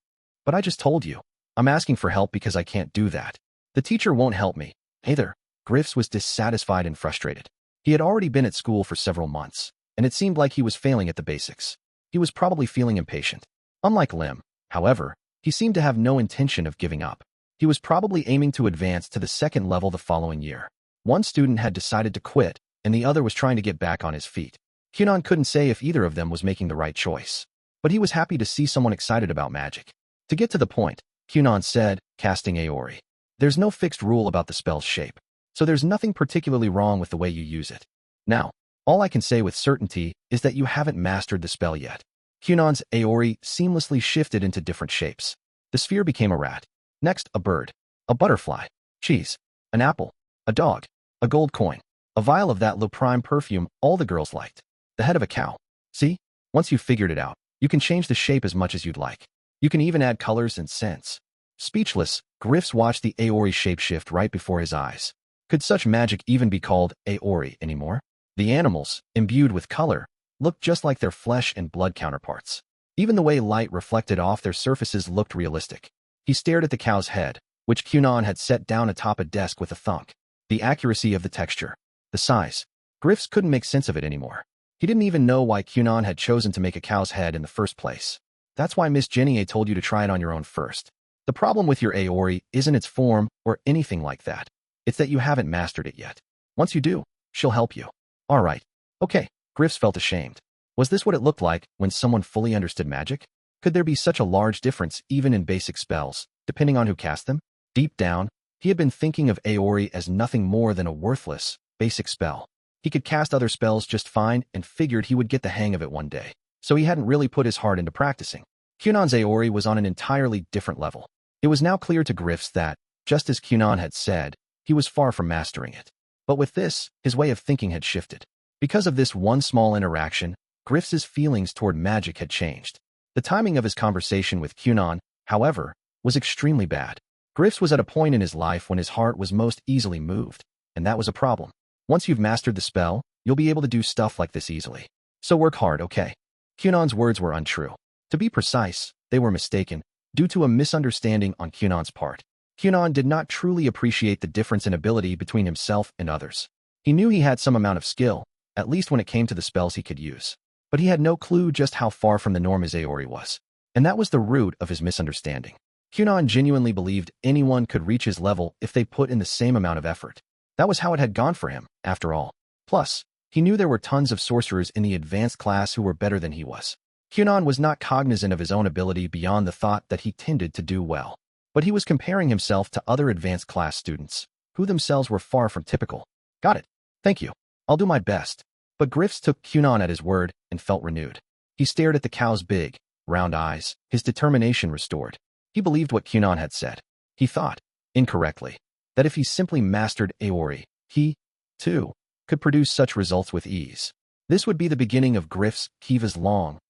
But I just told you. I'm asking for help because I can't do that. The teacher won't help me. Either. Griffs was dissatisfied and frustrated. He had already been at school for several months, and it seemed like he was failing at the basics. He was probably feeling impatient. Unlike Lim, however, he seemed to have no intention of giving up. He was probably aiming to advance to the second level the following year. One student had decided to quit, and the other was trying to get back on his feet. Kunon couldn't say if either of them was making the right choice, but he was happy to see someone excited about magic. To get to the point, Kunon said, casting Aori. There's no fixed rule about the spell's shape, so there's nothing particularly wrong with the way you use it. Now, all I can say with certainty is that you haven't mastered the spell yet. Kunon's Aori seamlessly shifted into different shapes. The sphere became a rat. Next, a bird, a butterfly, cheese, an apple, a dog, a gold coin, a vial of that low prime perfume all the girls liked, the head of a cow. See? Once you've figured it out, you can change the shape as much as you'd like. You can even add colors and scents. Speechless, Griffs watched the Aori shapeshift right before his eyes. Could such magic even be called Aori anymore? The animals, imbued with color, looked just like their flesh and blood counterparts. Even the way light reflected off their surfaces looked realistic. He stared at the cow's head, which Kunon had set down atop a desk with a thunk. The accuracy of the texture, the size. Griffs couldn't make sense of it anymore. He didn't even know why Kunon had chosen to make a cow's head in the first place. That's why Miss Jennie told you to try it on your own first. The problem with your Aori isn't its form or anything like that. It's that you haven't mastered it yet. Once you do, she'll help you. All right. Okay. Griffs felt ashamed. Was this what it looked like when someone fully understood magic? Could there be such a large difference even in basic spells, depending on who cast them? Deep down, he had been thinking of Aori as nothing more than a worthless, basic spell. He could cast other spells just fine and figured he would get the hang of it one day, so he hadn't really put his heart into practicing. Kunon's Aori was on an entirely different level. It was now clear to Griffs that, just as Kunon had said, he was far from mastering it. But with this, his way of thinking had shifted. Because of this one small interaction, Griffs' feelings toward magic had changed. The timing of his conversation with Kunon, however, was extremely bad. Griffs was at a point in his life when his heart was most easily moved, and that was a problem. Once you've mastered the spell, you'll be able to do stuff like this easily. So work hard, okay? Kunon's words were untrue. To be precise, they were mistaken, due to a misunderstanding on Kunon's part. Kunon did not truly appreciate the difference in ability between himself and others. He knew he had some amount of skill, at least when it came to the spells he could use. But he had no clue just how far from the norm his Aori was. And that was the root of his misunderstanding. Kunon genuinely believed anyone could reach his level if they put in the same amount of effort. That was how it had gone for him, after all. Plus, he knew there were tons of sorcerers in the advanced class who were better than he was. Kunon was not cognizant of his own ability beyond the thought that he tended to do well. But he was comparing himself to other advanced class students, who themselves were far from typical. Got it. Thank you. I'll do my best. But Griffs took Kunon at his word and felt renewed. He stared at the cow's big, round eyes, his determination restored. He believed what Kunon had said. He thought, incorrectly, that if he simply mastered Aori, he, too, could produce such results with ease. This would be the beginning of Griffs Kiva's long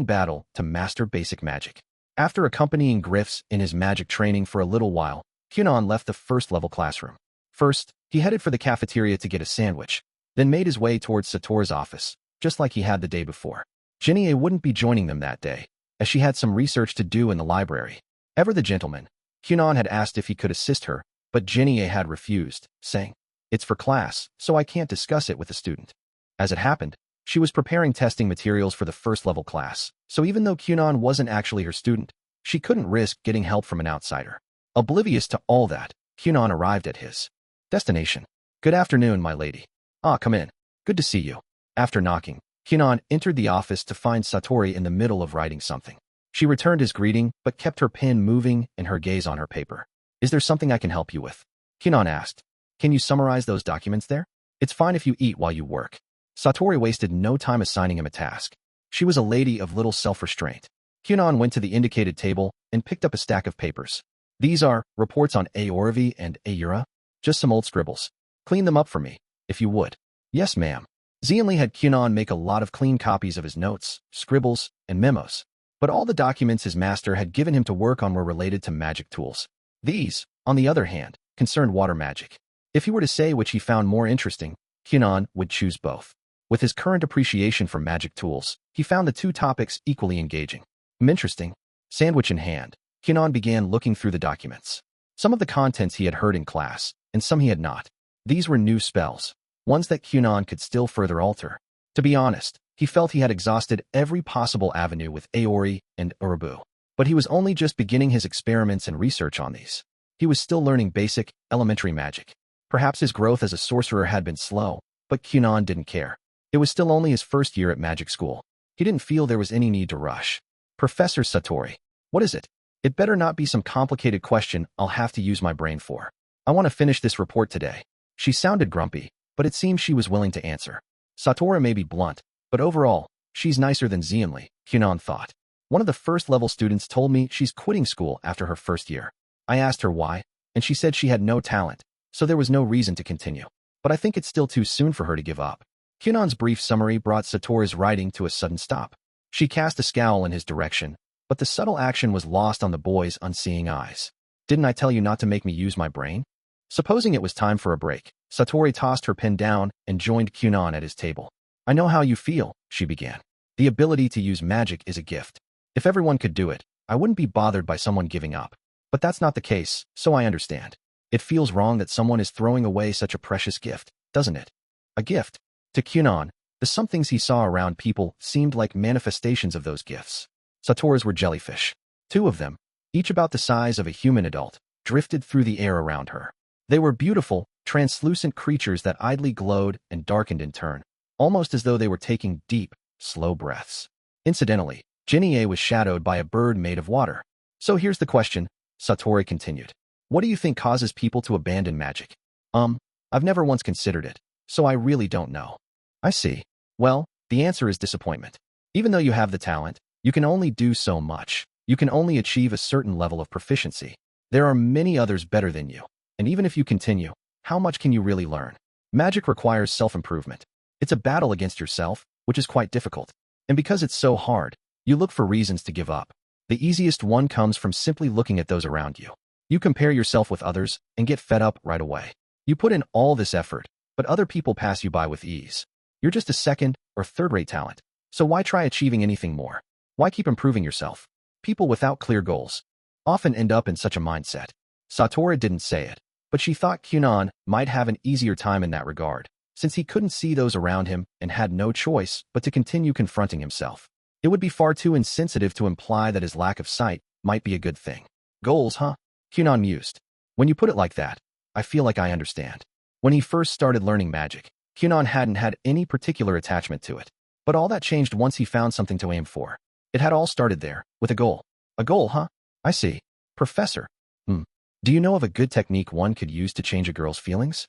battle to master basic magic. After accompanying Griffs in his magic training for a little while, Kunon left the first-level classroom. First, he headed for the cafeteria to get a sandwich, then made his way towards Satoru's office, just like he had the day before. Jennie wouldn't be joining them that day, as she had some research to do in the library. Ever the gentleman, Kunon had asked if he could assist her, but Jennie had refused, saying, "It's for class, so I can't discuss it with the student." As it happened, she was preparing testing materials for the first-level class, so even though Kunon wasn't actually her student, she couldn't risk getting help from an outsider. Oblivious to all that, Kunon arrived at his destination. "Good afternoon, my lady. Ah, come in. Good to see you." After knocking, Kunon entered the office to find Satoru in the middle of writing something. She returned his greeting, but kept her pen moving and her gaze on her paper. "Is there something I can help you with?" Kunon asked. "Can you summarize those documents there? It's fine if you eat while you work." Satoru wasted no time assigning him a task. She was a lady of little self-restraint. Kunon went to the indicated table and picked up a stack of papers. "These are reports on Aorvi and Ayura. Just some old scribbles. Clean them up for me, if you would." "Yes, ma'am." Xianli had Kunon make a lot of clean copies of his notes, scribbles, and memos. But all the documents his master had given him to work on were related to magic tools. These, on the other hand, concerned water magic. If he were to say which he found more interesting, Kunon would choose both. With his current appreciation for magic tools, he found the two topics equally engaging. Interesting. Sandwich in hand, Kunon began looking through the documents. Some of the contents he had heard in class, and some he had not. These were new spells, ones that Kunon could still further alter. To be honest, he felt he had exhausted every possible avenue with Aori and Urubu. But he was only just beginning his experiments and research on these. He was still learning basic, elementary magic. Perhaps his growth as a sorcerer had been slow, but Kunon didn't care. It was still only his first year at magic school. He didn't feel there was any need to rush. Professor Satori, what is it? It better not be some complicated question I'll have to use my brain for. I want to finish this report today. She sounded grumpy, but it seemed she was willing to answer. Satori may be blunt, but overall, she's nicer than Xianli, Kunon thought. One of the first-level students told me she's quitting school after her first year. I asked her why, and she said she had no talent, so there was no reason to continue. But I think it's still too soon for her to give up. Kunon's brief summary brought Satori's writing to a sudden stop. She cast a scowl in his direction, but the subtle action was lost on the boy's unseeing eyes. Didn't I tell you not to make me use my brain? Supposing it was time for a break, Satori tossed her pen down and joined Kunon at his table. I know how you feel, she began. The ability to use magic is a gift. If everyone could do it, I wouldn't be bothered by someone giving up. But that's not the case, so I understand. It feels wrong that someone is throwing away such a precious gift, doesn't it? A gift. To Kunon, the somethings he saw around people seemed like manifestations of those gifts. Satori's were jellyfish. Two of them, each about the size of a human adult, drifted through the air around her. They were beautiful, translucent creatures that idly glowed and darkened in turn, almost as though they were taking deep, slow breaths. Incidentally, Jinie was shadowed by a bird made of water. So here's the question, Satori continued. What do you think causes people to abandon magic? I've never once considered it, so I really don't know. I see. Well, the answer is disappointment. Even though you have the talent, you can only do so much. You can only achieve a certain level of proficiency. There are many others better than you. And even if you continue, how much can you really learn? Magic requires self-improvement. It's a battle against yourself, which is quite difficult. And because it's so hard, you look for reasons to give up. The easiest one comes from simply looking at those around you. You compare yourself with others and get fed up right away. You put in all this effort, but other people pass you by with ease. You're just a second or third-rate talent. So why try achieving anything more? Why keep improving yourself? People without clear goals often end up in such a mindset. Satori didn't say it, but she thought Kunon might have an easier time in that regard, since he couldn't see those around him and had no choice but to continue confronting himself. It would be far too insensitive to imply that his lack of sight might be a good thing. Goals, huh? Kunon mused. When you put it like that, I feel like I understand. When he first started learning magic, Kunon hadn't had any particular attachment to it. But all that changed once he found something to aim for. It had all started there, with a goal. A goal, huh? I see. Professor. Do you know of a good technique one could use to change a girl's feelings?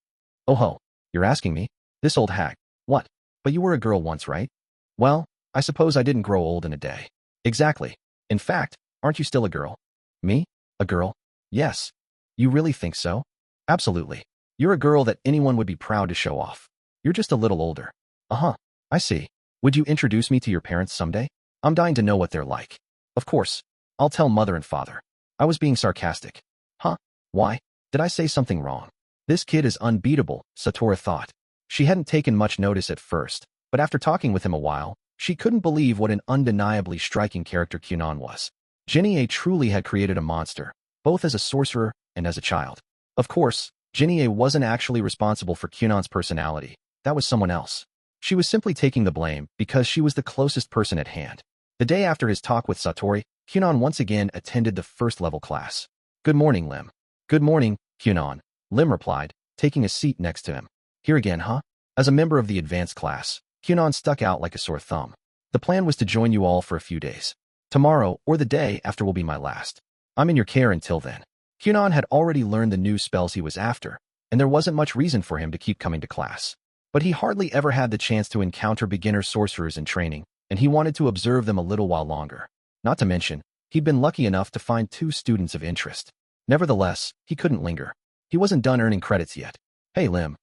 Oh ho, you're asking me? This old hack. What? But you were a girl once, right? Well, I suppose I didn't grow old in a day. Exactly. In fact, aren't you still a girl? Me? A girl? Yes. You really think so? Absolutely. You're a girl that anyone would be proud to show off. You're just a little older. Uh-huh. I see. Would you introduce me to your parents someday? I'm dying to know what they're like. Of course. I'll tell mother and father. I was being sarcastic. Huh? Why? Did I say something wrong? This kid is unbeatable, Satori thought. She hadn't taken much notice at first, but after talking with him a while, she couldn't believe what an undeniably striking character Kunon was. Jinie truly had created a monster, both as a sorcerer and as a child. Of course, Jinie wasn't actually responsible for Kunon's personality. That was someone else. She was simply taking the blame because she was the closest person at hand. The day after his talk with Satori, Kunon once again attended the first-level class. Good morning, Lim. Good morning, Kunon, Lim replied, taking a seat next to him. Here again, huh? As a member of the advanced class, Kunon stuck out like a sore thumb. The plan was to join you all for a few days. Tomorrow, or the day after, will be my last. I'm in your care until then. Kunon had already learned the new spells he was after, and there wasn't much reason for him to keep coming to class. But he hardly ever had the chance to encounter beginner sorcerers in training, and he wanted to observe them a little while longer. Not to mention, he'd been lucky enough to find 2 students of interest. Nevertheless, he couldn't linger. He wasn't done earning credits yet. Hey, Lim.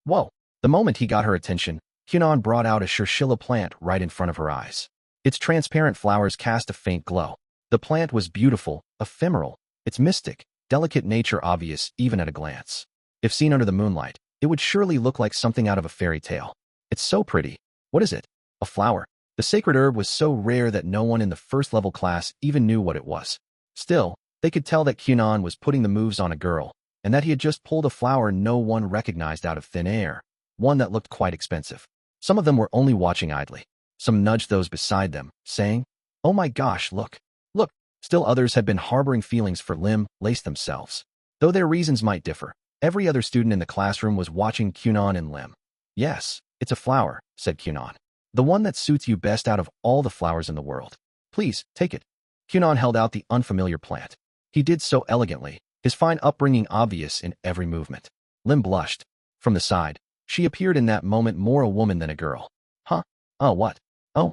Whoa. The moment he got her attention, Kunon brought out a Shirshilla plant right in front of her eyes. Its transparent flowers cast a faint glow. The plant was beautiful, ephemeral, its mystic, delicate nature obvious even at a glance. If seen under the moonlight, it would surely look like something out of a fairy tale. It's so pretty. What is it? A flower. The sacred herb was so rare that no one in the first-level class even knew what it was. Still, they could tell that Kunon was putting the moves on a girl, and that he had just pulled a flower no one recognized out of thin air, one that looked quite expensive. Some of them were only watching idly. Some nudged those beside them, saying, "Oh my gosh, look, look." Still others had been harboring feelings for Lim Lace themselves. Though their reasons might differ, every other student in the classroom was watching Kunon and Lim. "Yes, it's a flower," said Kunon. "The one that suits you best out of all the flowers in the world. Please, take it." Kunon held out the unfamiliar plant. He did so elegantly, his fine upbringing obvious in every movement. Lim blushed. From the side, she appeared in that moment more a woman than a girl. "Huh? Oh, what? Oh,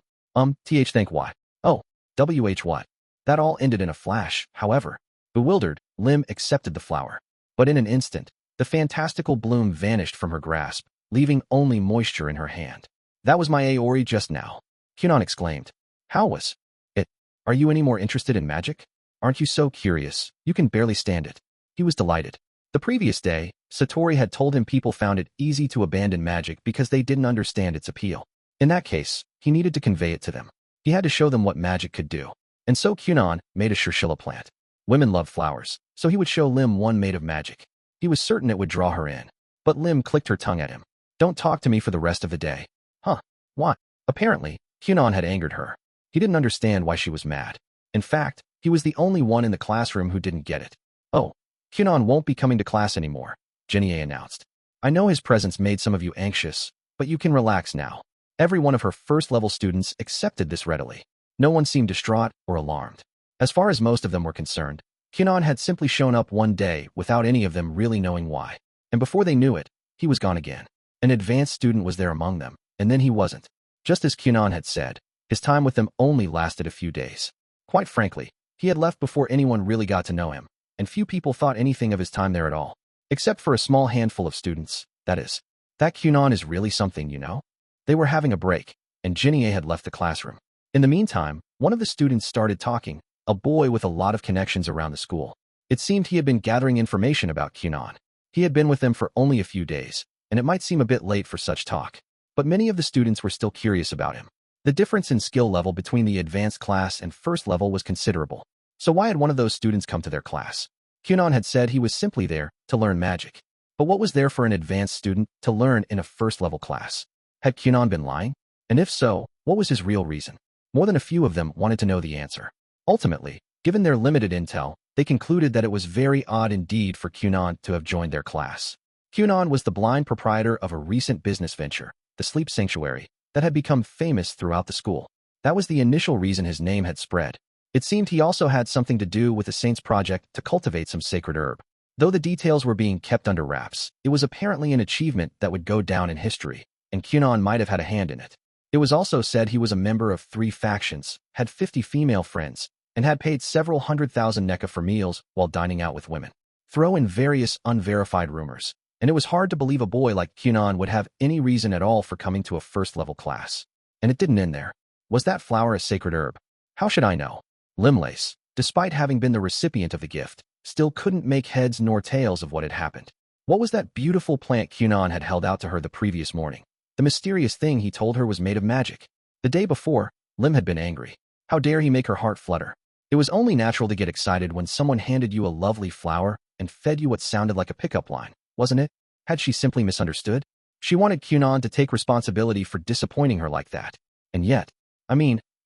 think what? Oh, what?" That all ended in a flash, however. Bewildered, Lim accepted the flower. But in an instant, the fantastical bloom vanished from her grasp, leaving only moisture in her hand. "That was my Aori just now," Kunon exclaimed. "How was it? Are you any more interested in magic? Aren't you so curious? You can barely stand it." He was delighted. The previous day, Satori had told him people found it easy to abandon magic because they didn't understand its appeal. In that case, he needed to convey it to them. He had to show them what magic could do. And so Kunon made a chinchilla plant. Women love flowers, so he would show Lim one made of magic. He was certain it would draw her in. But Lim clicked her tongue at him. "Don't talk to me for the rest of the day." "Huh? What?" Apparently, Kunon had angered her. He didn't understand why she was mad. In fact, he was the only one in the classroom who didn't get it. "Oh, Kunon won't be coming to class anymore," Jinie announced. "I know his presence made some of you anxious, but you can relax now." Every one of her first-level students accepted this readily. No one seemed distraught or alarmed. As far as most of them were concerned, Kunon had simply shown up one day without any of them really knowing why. And before they knew it, he was gone again. An advanced student was there among them, and then he wasn't. Just as Kunon had said, his time with them only lasted a few days. Quite frankly, he had left before anyone really got to know him, and few people thought anything of his time there at all. Except for a small handful of students, that is. That Kunon is really something, you know? They were having a break, and Jinie had left the classroom. In the meantime, one of the students started talking, a boy with a lot of connections around the school. It seemed he had been gathering information about Kunon. He had been with them for only a few days, and it might seem a bit late for such talk. But many of the students were still curious about him. The difference in skill level between the advanced class and first level was considerable. So why had one of those students come to their class? Kunon had said he was simply there to learn magic. But what was there for an advanced student to learn in a first-level class? Had Kunon been lying? And if so, what was his real reason? More than a few of them wanted to know the answer. Ultimately, given their limited intel, they concluded that it was very odd indeed for Kunon to have joined their class. Kunon was the blind proprietor of a recent business venture, the Sleep Sanctuary, that had become famous throughout the school. That was the initial reason his name had spread. It seemed he also had something to do with the Saints Project to cultivate some sacred herb. Though the details were being kept under wraps, it was apparently an achievement that would go down in history, and Kunon might have had a hand in it. It was also said he was a member of 3 factions, had 50 female friends, and had paid several 100,000 NECA for meals while dining out with women. Throw in various unverified rumors, and it was hard to believe a boy like Kunon would have any reason at all for coming to a first-level class. And it didn't end there. Was that flower a sacred herb? How should I know? Limlace, despite having been the recipient of the gift, still couldn't make heads nor tails of what had happened. What was that beautiful plant Kunon had held out to her the previous morning? The mysterious thing he told her was made of magic. The day before, Lim had been angry. How dare he make her heart flutter? It was only natural to get excited when someone handed you a lovely flower and fed you what sounded like a pickup line, wasn't it? Had she simply misunderstood? She wanted Kunon to take responsibility for disappointing her like that. And yet,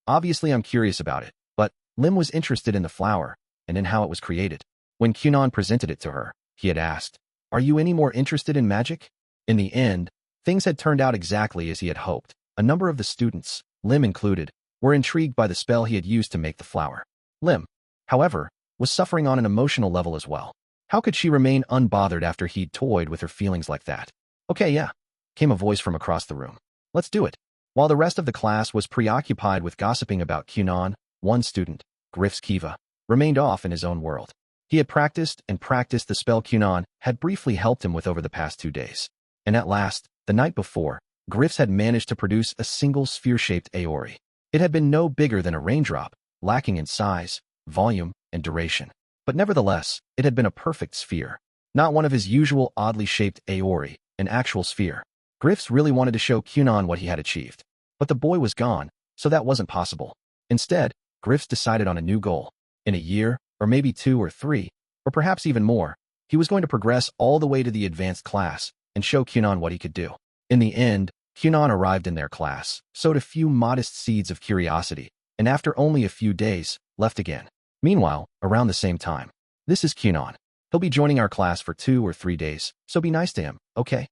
obviously I'm curious about it, but Lim was interested in the flower and in how it was created. When Kunon presented it to her, he had asked, "Are you any more interested in magic?" In the end, things had turned out exactly as he had hoped. A number of the students, Lim included, were intrigued by the spell he had used to make the flower. Lim, however, was suffering on an emotional level as well. How could she remain unbothered after he'd toyed with her feelings like that? "Okay, yeah," came a voice from across the room. "Let's do it." While the rest of the class was preoccupied with gossiping about Kunon, one student, Griff's Kiva, remained off in his own world. He had practiced and practiced the spell Kunon had briefly helped him with over the past 2 days. And at last, the night before, Griff's had managed to produce a single sphere-shaped Aori. It had been no bigger than a raindrop, lacking in size, volume, and duration. But nevertheless, it had been a perfect sphere. Not one of his usual oddly shaped aori, an actual sphere. Griffiths really wanted to show Kunon what he had achieved. But the boy was gone, so that wasn't possible. Instead, Griffiths decided on a new goal. In a year, or maybe 2 or 3, or perhaps even more, he was going to progress all the way to the advanced class and show Kunon what he could do. In the end, Kunon arrived in their class, sowed a few modest seeds of curiosity, and after only a few days, left again. Meanwhile, around the same time, this is Kunon. He'll be joining our class for 2 or 3 days, so be nice to him, okay?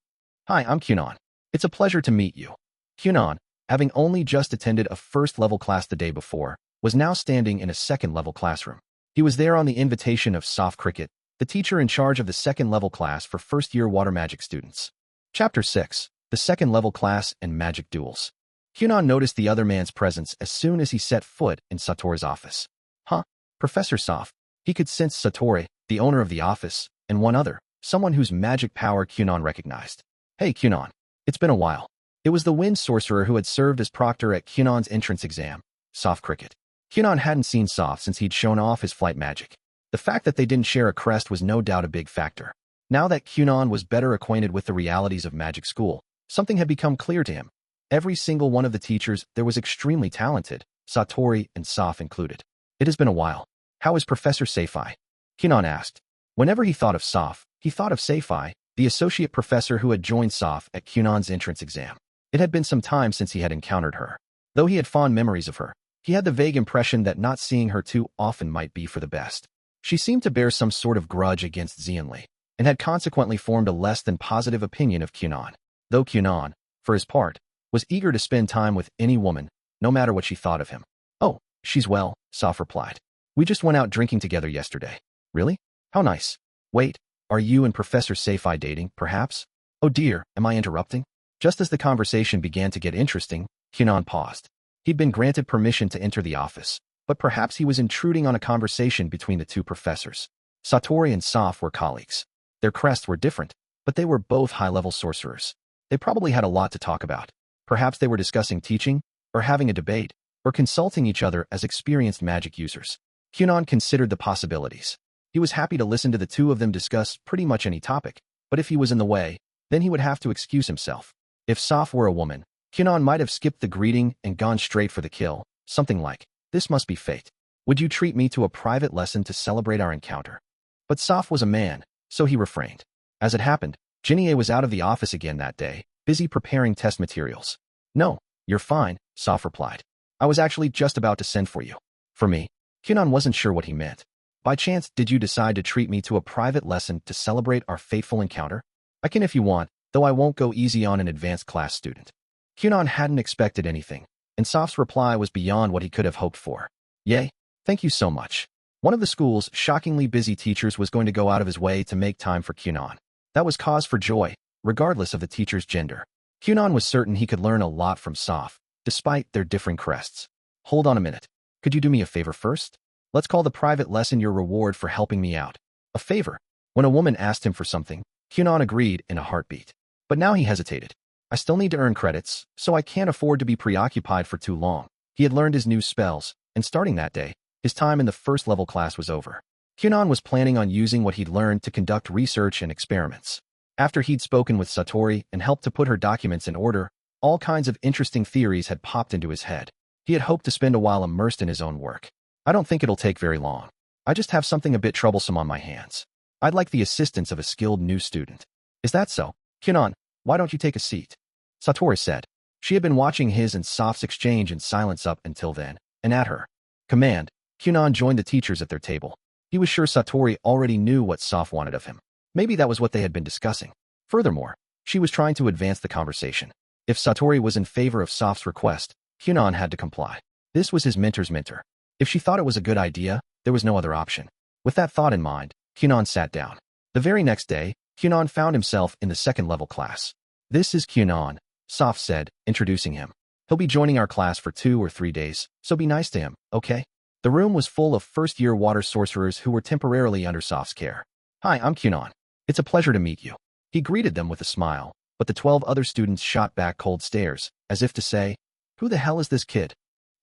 Hi, I'm Kunon. It's a pleasure to meet you. Kunon, having only just attended a first-level class the day before, was now standing in a second-level classroom. He was there on the invitation of Soft Cricket, the teacher in charge of the second-level class for first-year water magic students. Chapter 6. The second-level class and magic duels. Kunon noticed the other man's presence as soon as he set foot in Satori's office. Huh? Professor Soft. He could sense Satori, the owner of the office, and one other, someone whose magic power Kunon recognized. Hey, Kunon. It's been a while. It was the wind sorcerer who had served as proctor at Kunon's entrance exam, Soft Cricket. Kunon hadn't seen Soft since he'd shown off his flight magic. The fact that they didn't share a crest was no doubt a big factor. Now that Kunon was better acquainted with the realities of magic school, something had become clear to him. Every single one of the teachers there was extremely talented, Satori and Soft included. It has been a while. How is Professor Seifai? Kunon asked. Whenever he thought of Soft, he thought of Seifai, the associate professor who had joined Soft at Kunon's entrance exam. It had been some time since he had encountered her. Though he had fond memories of her, he had the vague impression that not seeing her too often might be for the best. She seemed to bear some sort of grudge against Xianli, and had consequently formed a less than positive opinion of Kunon. Though Kunon, for his part, was eager to spend time with any woman, no matter what she thought of him. Oh, she's well, Soft replied. We just went out drinking together yesterday. Really? How nice. Wait, are you and Professor Seifai dating, perhaps? Oh dear, am I interrupting? Just as the conversation began to get interesting, Kunon paused. He'd been granted permission to enter the office, but perhaps he was intruding on a conversation between the two professors. Satori and Soft were colleagues. Their crests were different, but they were both high-level sorcerers. They probably had a lot to talk about. Perhaps they were discussing teaching, or having a debate, or consulting each other as experienced magic users. Kunon considered the possibilities. He was happy to listen to the two of them discuss pretty much any topic, but if he was in the way, then he would have to excuse himself. If Soft were a woman, Kunon might have skipped the greeting and gone straight for the kill, something like, "This must be fate. Would you treat me to a private lesson to celebrate our encounter?" But Soft was a man, so he refrained. As it happened, Jinie was out of the office again that day, busy preparing test materials. No, you're fine, Soft replied. I was actually just about to send for you. For me? Kunon wasn't sure what he meant. By chance, did you decide to treat me to a private lesson to celebrate our fateful encounter? I can if you want, though I won't go easy on an advanced class student. Kunon hadn't expected anything, and Soft's reply was beyond what he could have hoped for. Yay, thank you so much. One of the school's shockingly busy teachers was going to go out of his way to make time for Kunon. That was cause for joy, regardless of the teacher's gender. Kunon was certain he could learn a lot from Soft, despite their differing crests. Hold on a minute. Could you do me a favor first? Let's call the private lesson your reward for helping me out. A favor? When a woman asked him for something, Kunon agreed in a heartbeat. But now he hesitated. I still need to earn credits, so I can't afford to be preoccupied for too long. He had learned his new spells, and starting that day, his time in the first-level class was over. Kunon was planning on using what he'd learned to conduct research and experiments. After he'd spoken with Satori and helped to put her documents in order, all kinds of interesting theories had popped into his head. He had hoped to spend a while immersed in his own work. I don't think it'll take very long. I just have something a bit troublesome on my hands. I'd like the assistance of a skilled new student. Is that so? Kunon, why don't you take a seat? Satori said. She had been watching his and Soft's exchange in silence up until then, and at her command, Kunon joined the teachers at their table. He was sure Satori already knew what Soft wanted of him. Maybe that was what they had been discussing. Furthermore, she was trying to advance the conversation. If Satori was in favor of Soft's request, Kunon had to comply. This was his mentor's mentor. If she thought it was a good idea, there was no other option. With that thought in mind, Kunon sat down. The very next day, Kunon found himself in the second-level class. This is Kunon, Soft said, introducing him. He'll be joining our class for 2 or 3 days, so be nice to him, okay? The room was full of first-year water sorcerers who were temporarily under Soft's care. Hi, I'm Kunon. It's a pleasure to meet you. He greeted them with a smile, but the 12 other students shot back cold stares, as if to say, who the hell is this kid?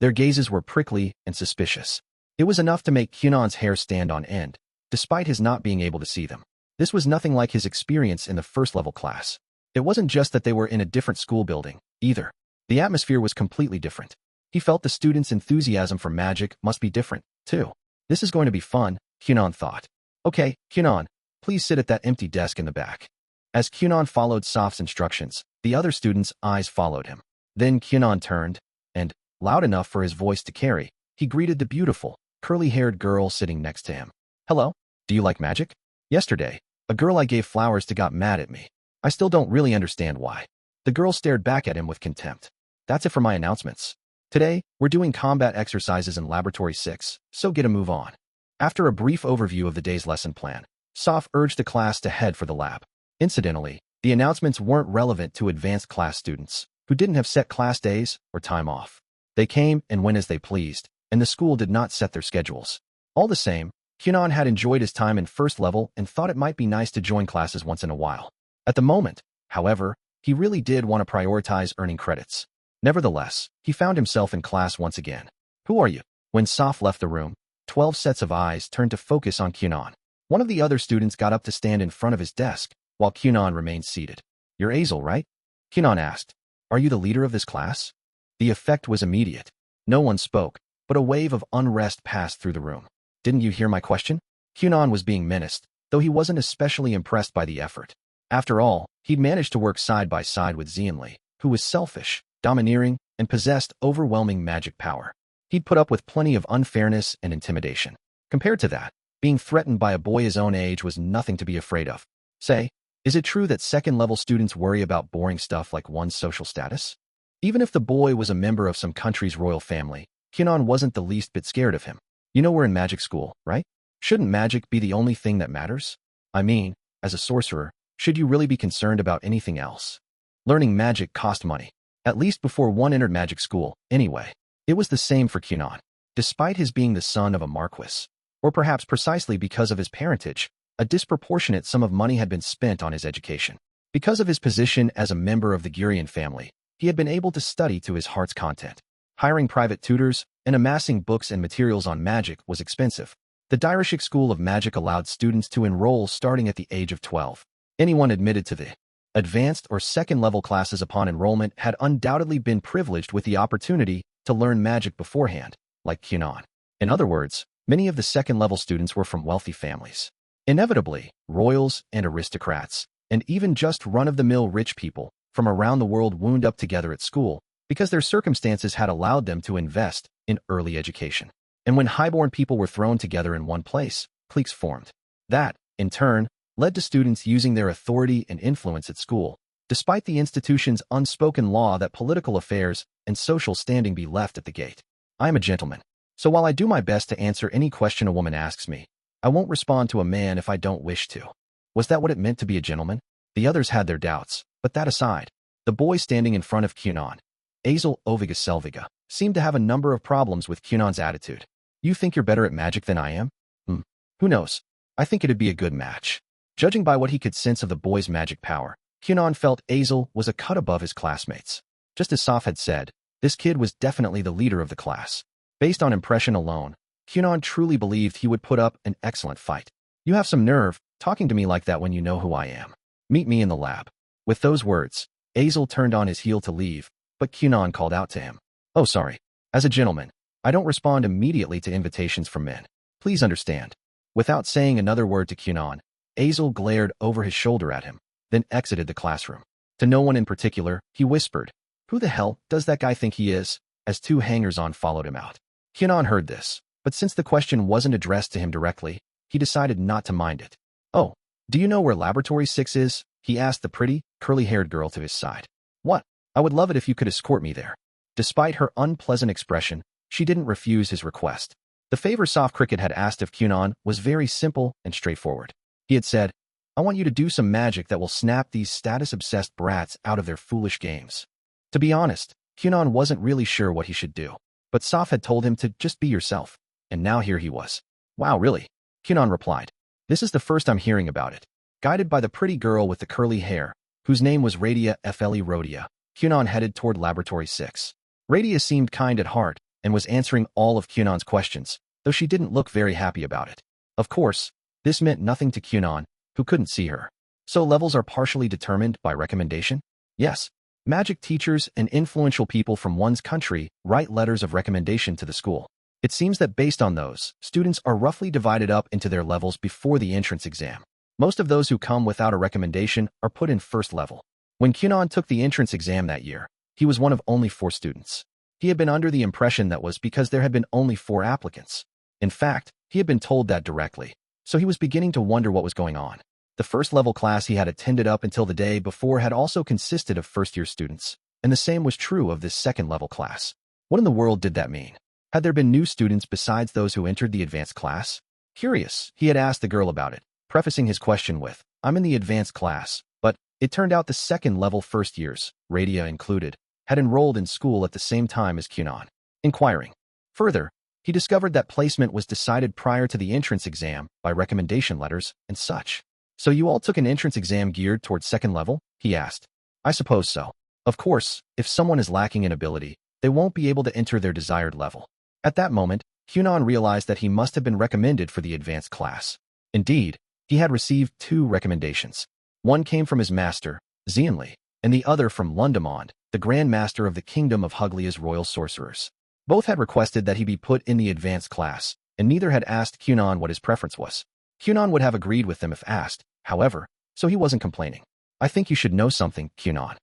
Their gazes were prickly and suspicious. It was enough to make Kunon's hair stand on end, despite his not being able to see them. This was nothing like his experience in the first-level class. It wasn't just that they were in a different school building, either. The atmosphere was completely different. He felt the students' enthusiasm for magic must be different, too. This is going to be fun, Kunon thought. Okay, Kunon, please sit at that empty desk in the back. As Kunon followed Soph's instructions, the other students' eyes followed him. Then Kunon turned, and, loud enough for his voice to carry, he greeted the beautiful, curly-haired girl sitting next to him. Hello, do you like magic? Yesterday, a girl I gave flowers to got mad at me. I still don't really understand why. The girl stared back at him with contempt. That's it for my announcements. Today, we're doing combat exercises in Laboratory 6, so get a move on. After a brief overview of the day's lesson plan, Soph urged the class to head for the lab. Incidentally, the announcements weren't relevant to advanced class students, who didn't have set class days or time off. They came and went as they pleased, and the school did not set their schedules. All the same, Kunon had enjoyed his time in first level and thought it might be nice to join classes once in a while. At the moment, however, he really did want to prioritize earning credits. Nevertheless, he found himself in class once again. Who are you? When Soph left the room, 12 sets of eyes turned to focus on Kunon. One of the other students got up to stand in front of his desk, while Kunon remained seated. You're Azel, right? Kunon asked. Are you the leader of this class? The effect was immediate. No one spoke, but a wave of unrest passed through the room. Didn't you hear my question? Kunon was being menaced, though he wasn't especially impressed by the effort. After all, he'd managed to work side by side with Xianli, who was selfish, domineering, and possessed overwhelming magic power. He'd put up with plenty of unfairness and intimidation. Compared to that, being threatened by a boy his own age was nothing to be afraid of. Say, is it true that second-level students worry about boring stuff like one's social status? Even if the boy was a member of some country's royal family, Kunon wasn't the least bit scared of him. You know we're in magic school, right? Shouldn't magic be the only thing that matters? I mean, as a sorcerer, should you really be concerned about anything else? Learning magic cost money. At least before one entered magic school, anyway. It was the same for Kunon. Despite his being the son of a marquis, or perhaps precisely because of his parentage, a disproportionate sum of money had been spent on his education. Because of his position as a member of the Gurion family, he had been able to study to his heart's content. Hiring private tutors and amassing books and materials on magic was expensive. The Direshik School of Magic allowed students to enroll starting at the age of 12. Anyone admitted to the advanced or second-level classes upon enrollment had undoubtedly been privileged with the opportunity to learn magic beforehand, like Kunon. In other words, many of the second-level students were from wealthy families. Inevitably, royals and aristocrats, and even just run-of-the-mill rich people from around the world wound up together at school because their circumstances had allowed them to invest in early education. And when highborn people were thrown together in one place, cliques formed. That, in turn, led to students using their authority and influence at school, despite the institution's unspoken law that political affairs and social standing be left at the gate. I am a gentleman, so while I do my best to answer any question a woman asks me, I won't respond to a man if I don't wish to. Was that what it meant to be a gentleman? The others had their doubts, but that aside, the boy standing in front of Kunon, Azel Oviga Selviga, seemed to have a number of problems with Kunon's attitude. You think you're better at magic than I am? Who knows? I think it'd be a good match. Judging by what he could sense of the boy's magic power, Kunon felt Azel was a cut above his classmates. Just as Soph had said, this kid was definitely the leader of the class. Based on impression alone, Kunon truly believed he would put up an excellent fight. You have some nerve, talking to me like that when you know who I am. Meet me in the lab. With those words, Azel turned on his heel to leave, but Kunon called out to him. Oh, sorry. As a gentleman, I don't respond immediately to invitations from men. Please understand. Without saying another word to Kunon, Azel glared over his shoulder at him, then exited the classroom. To no one in particular, he whispered, Who the hell does that guy think he is? As two hangers-on followed him out. Kunon heard this, but since the question wasn't addressed to him directly, he decided not to mind it. Oh, do you know where Laboratory 6 is? He asked the pretty, curly-haired girl to his side. What? I would love it if you could escort me there. Despite her unpleasant expression, she didn't refuse his request. The favor Soft Cricket had asked of Kunon was very simple and straightforward. He had said, I want you to do some magic that will snap these status-obsessed brats out of their foolish games. To be honest, Kunon wasn't really sure what he should do, but Soft had told him to just be yourself, and now here he was. Wow, really? Kunon replied. This is the first I'm hearing about it. Guided by the pretty girl with the curly hair, whose name was Radia Fle Rodia, Kunon headed toward Laboratory 6. Radia seemed kind at heart, and was answering all of Kunon's questions, though she didn't look very happy about it. Of course, this meant nothing to Kunon, who couldn't see her. So levels are partially determined by recommendation? Yes. Magic teachers and influential people from one's country write letters of recommendation to the school. It seems that based on those, students are roughly divided up into their levels before the entrance exam. Most of those who come without a recommendation are put in first level. When Kunon took the entrance exam that year, he was one of only 4 students. He had been under the impression that was because there had been only 4 applicants. In fact, he had been told that directly, so he was beginning to wonder what was going on. The first-level class he had attended up until the day before had also consisted of first-year students, and the same was true of this second-level class. What in the world did that mean? Had there been new students besides those who entered the advanced class? Curious, he had asked the girl about it, prefacing his question with, "I'm in the advanced class," but it turned out the second-level first years, Radia included, had enrolled in school at the same time as Kunon. Inquiring further, he discovered that placement was decided prior to the entrance exam by recommendation letters and such. "So you all took an entrance exam geared towards second level?" he asked. "I suppose so. Of course, if someone is lacking in ability, they won't be able to enter their desired level." At that moment, Kunon realized that he must have been recommended for the advanced class. Indeed, he had received 2 recommendations. One came from his master, Xianli, and the other from Lundamond, the Grand Master of the Kingdom of Huglia's royal sorcerers. Both had requested that he be put in the advanced class, and neither had asked Kunon what his preference was. Kunon would have agreed with them if asked, however, so he wasn't complaining. "I think you should know something, Kunon.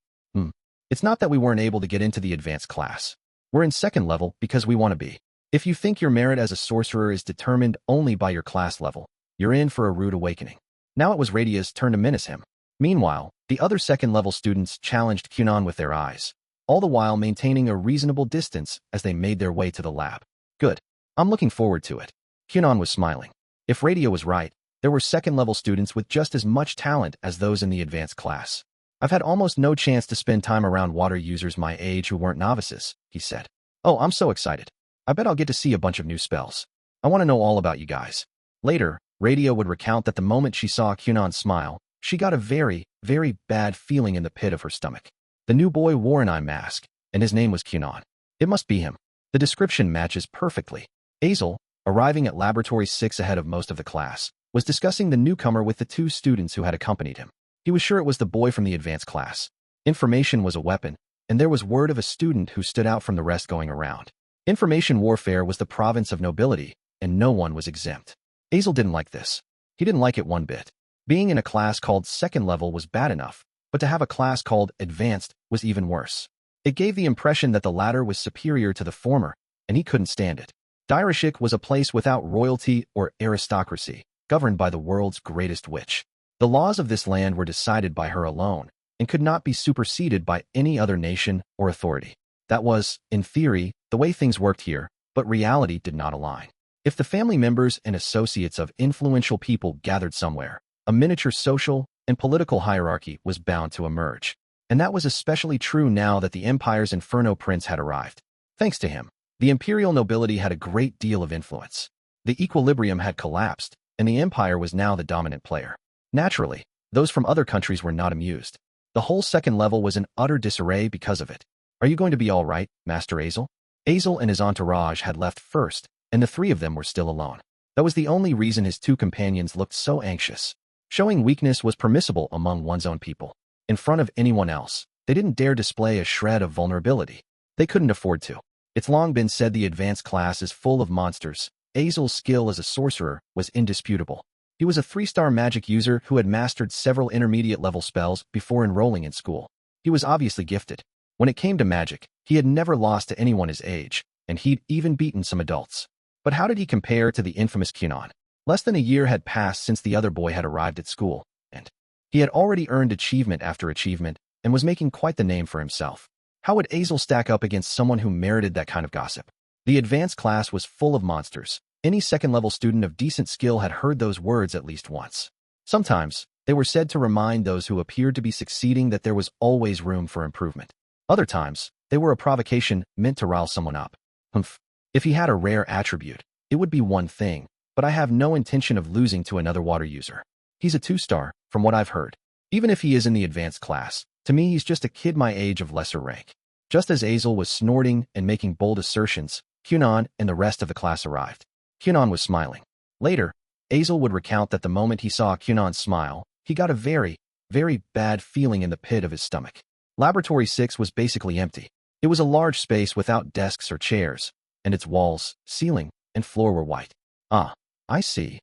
It's not that we weren't able to get into the advanced class. We're in second level because we want to be. If you think your merit as a sorcerer is determined only by your class level, you're in for a rude awakening." Now it was Radia's turn to menace him. Meanwhile, the other second-level students challenged Kunon with their eyes, all the while maintaining a reasonable distance as they made their way to the lab. "Good. I'm looking forward to it." Kunon was smiling. If Radia was right, there were second-level students with just as much talent as those in the advanced class. "I've had almost no chance to spend time around water users my age who weren't novices," he said. "Oh, I'm so excited. I bet I'll get to see a bunch of new spells. I want to know all about you guys." Later, Radia would recount that the moment she saw Kunon smile, she got a very, very bad feeling in the pit of her stomach. The new boy wore an eye mask, and his name was Kunon. It must be him. The description matches perfectly. Azel, arriving at Laboratory 6 ahead of most of the class, was discussing the newcomer with the 2 students who had accompanied him. He was sure it was the boy from the advanced class. Information was a weapon, and there was word of a student who stood out from the rest going around. Information warfare was the province of nobility, and no one was exempt. Azel didn't like this. He didn't like it one bit. Being in a class called second level was bad enough, but to have a class called advanced was even worse. It gave the impression that the latter was superior to the former, and he couldn't stand it. Direshik was a place without royalty or aristocracy, governed by the world's greatest witch. The laws of this land were decided by her alone, and could not be superseded by any other nation or authority. That was, in theory, the way things worked here, but reality did not align. If the family members and associates of influential people gathered somewhere, a miniature social and political hierarchy was bound to emerge. And that was especially true now that the Empire's Inferno Prince had arrived. Thanks to him, the imperial nobility had a great deal of influence. The equilibrium had collapsed, and the Empire was now the dominant player. Naturally, those from other countries were not amused. The whole second level was in utter disarray because of it. "Are you going to be all right, Master Azel?" Azel and his entourage had left first, and the 3 of them were still alone. That was the only reason his 2 companions looked so anxious. Showing weakness was permissible among one's own people. In front of anyone else, they didn't dare display a shred of vulnerability. They couldn't afford to. It's long been said the advanced class is full of monsters. Azel's skill as a sorcerer was indisputable. He was a 3-star magic user who had mastered several intermediate-level spells before enrolling in school. He was obviously gifted. When it came to magic, he had never lost to anyone his age, and he'd even beaten some adults. But how did he compare to the infamous Kunon? Less than a year had passed since the other boy had arrived at school, and he had already earned achievement after achievement and was making quite the name for himself. How would Azel stack up against someone who merited that kind of gossip? The advanced class was full of monsters. Any second-level student of decent skill had heard those words at least once. Sometimes, they were said to remind those who appeared to be succeeding that there was always room for improvement. Other times, they were a provocation meant to rile someone up. If he had a rare attribute, it would be one thing, but I have no intention of losing to another water user. He's a 2-star, from what I've heard. Even if he is in the advanced class, to me he's just a kid my age of lesser rank. Just as Azel was snorting and making bold assertions, Kunon and the rest of the class arrived. Kunon was smiling. Later, Azel would recount that the moment he saw Kunon smile, he got a very, very bad feeling in the pit of his stomach. Laboratory 6 was basically empty. It was a large space without desks or chairs, and its walls, ceiling, and floor were white. Ah, I see.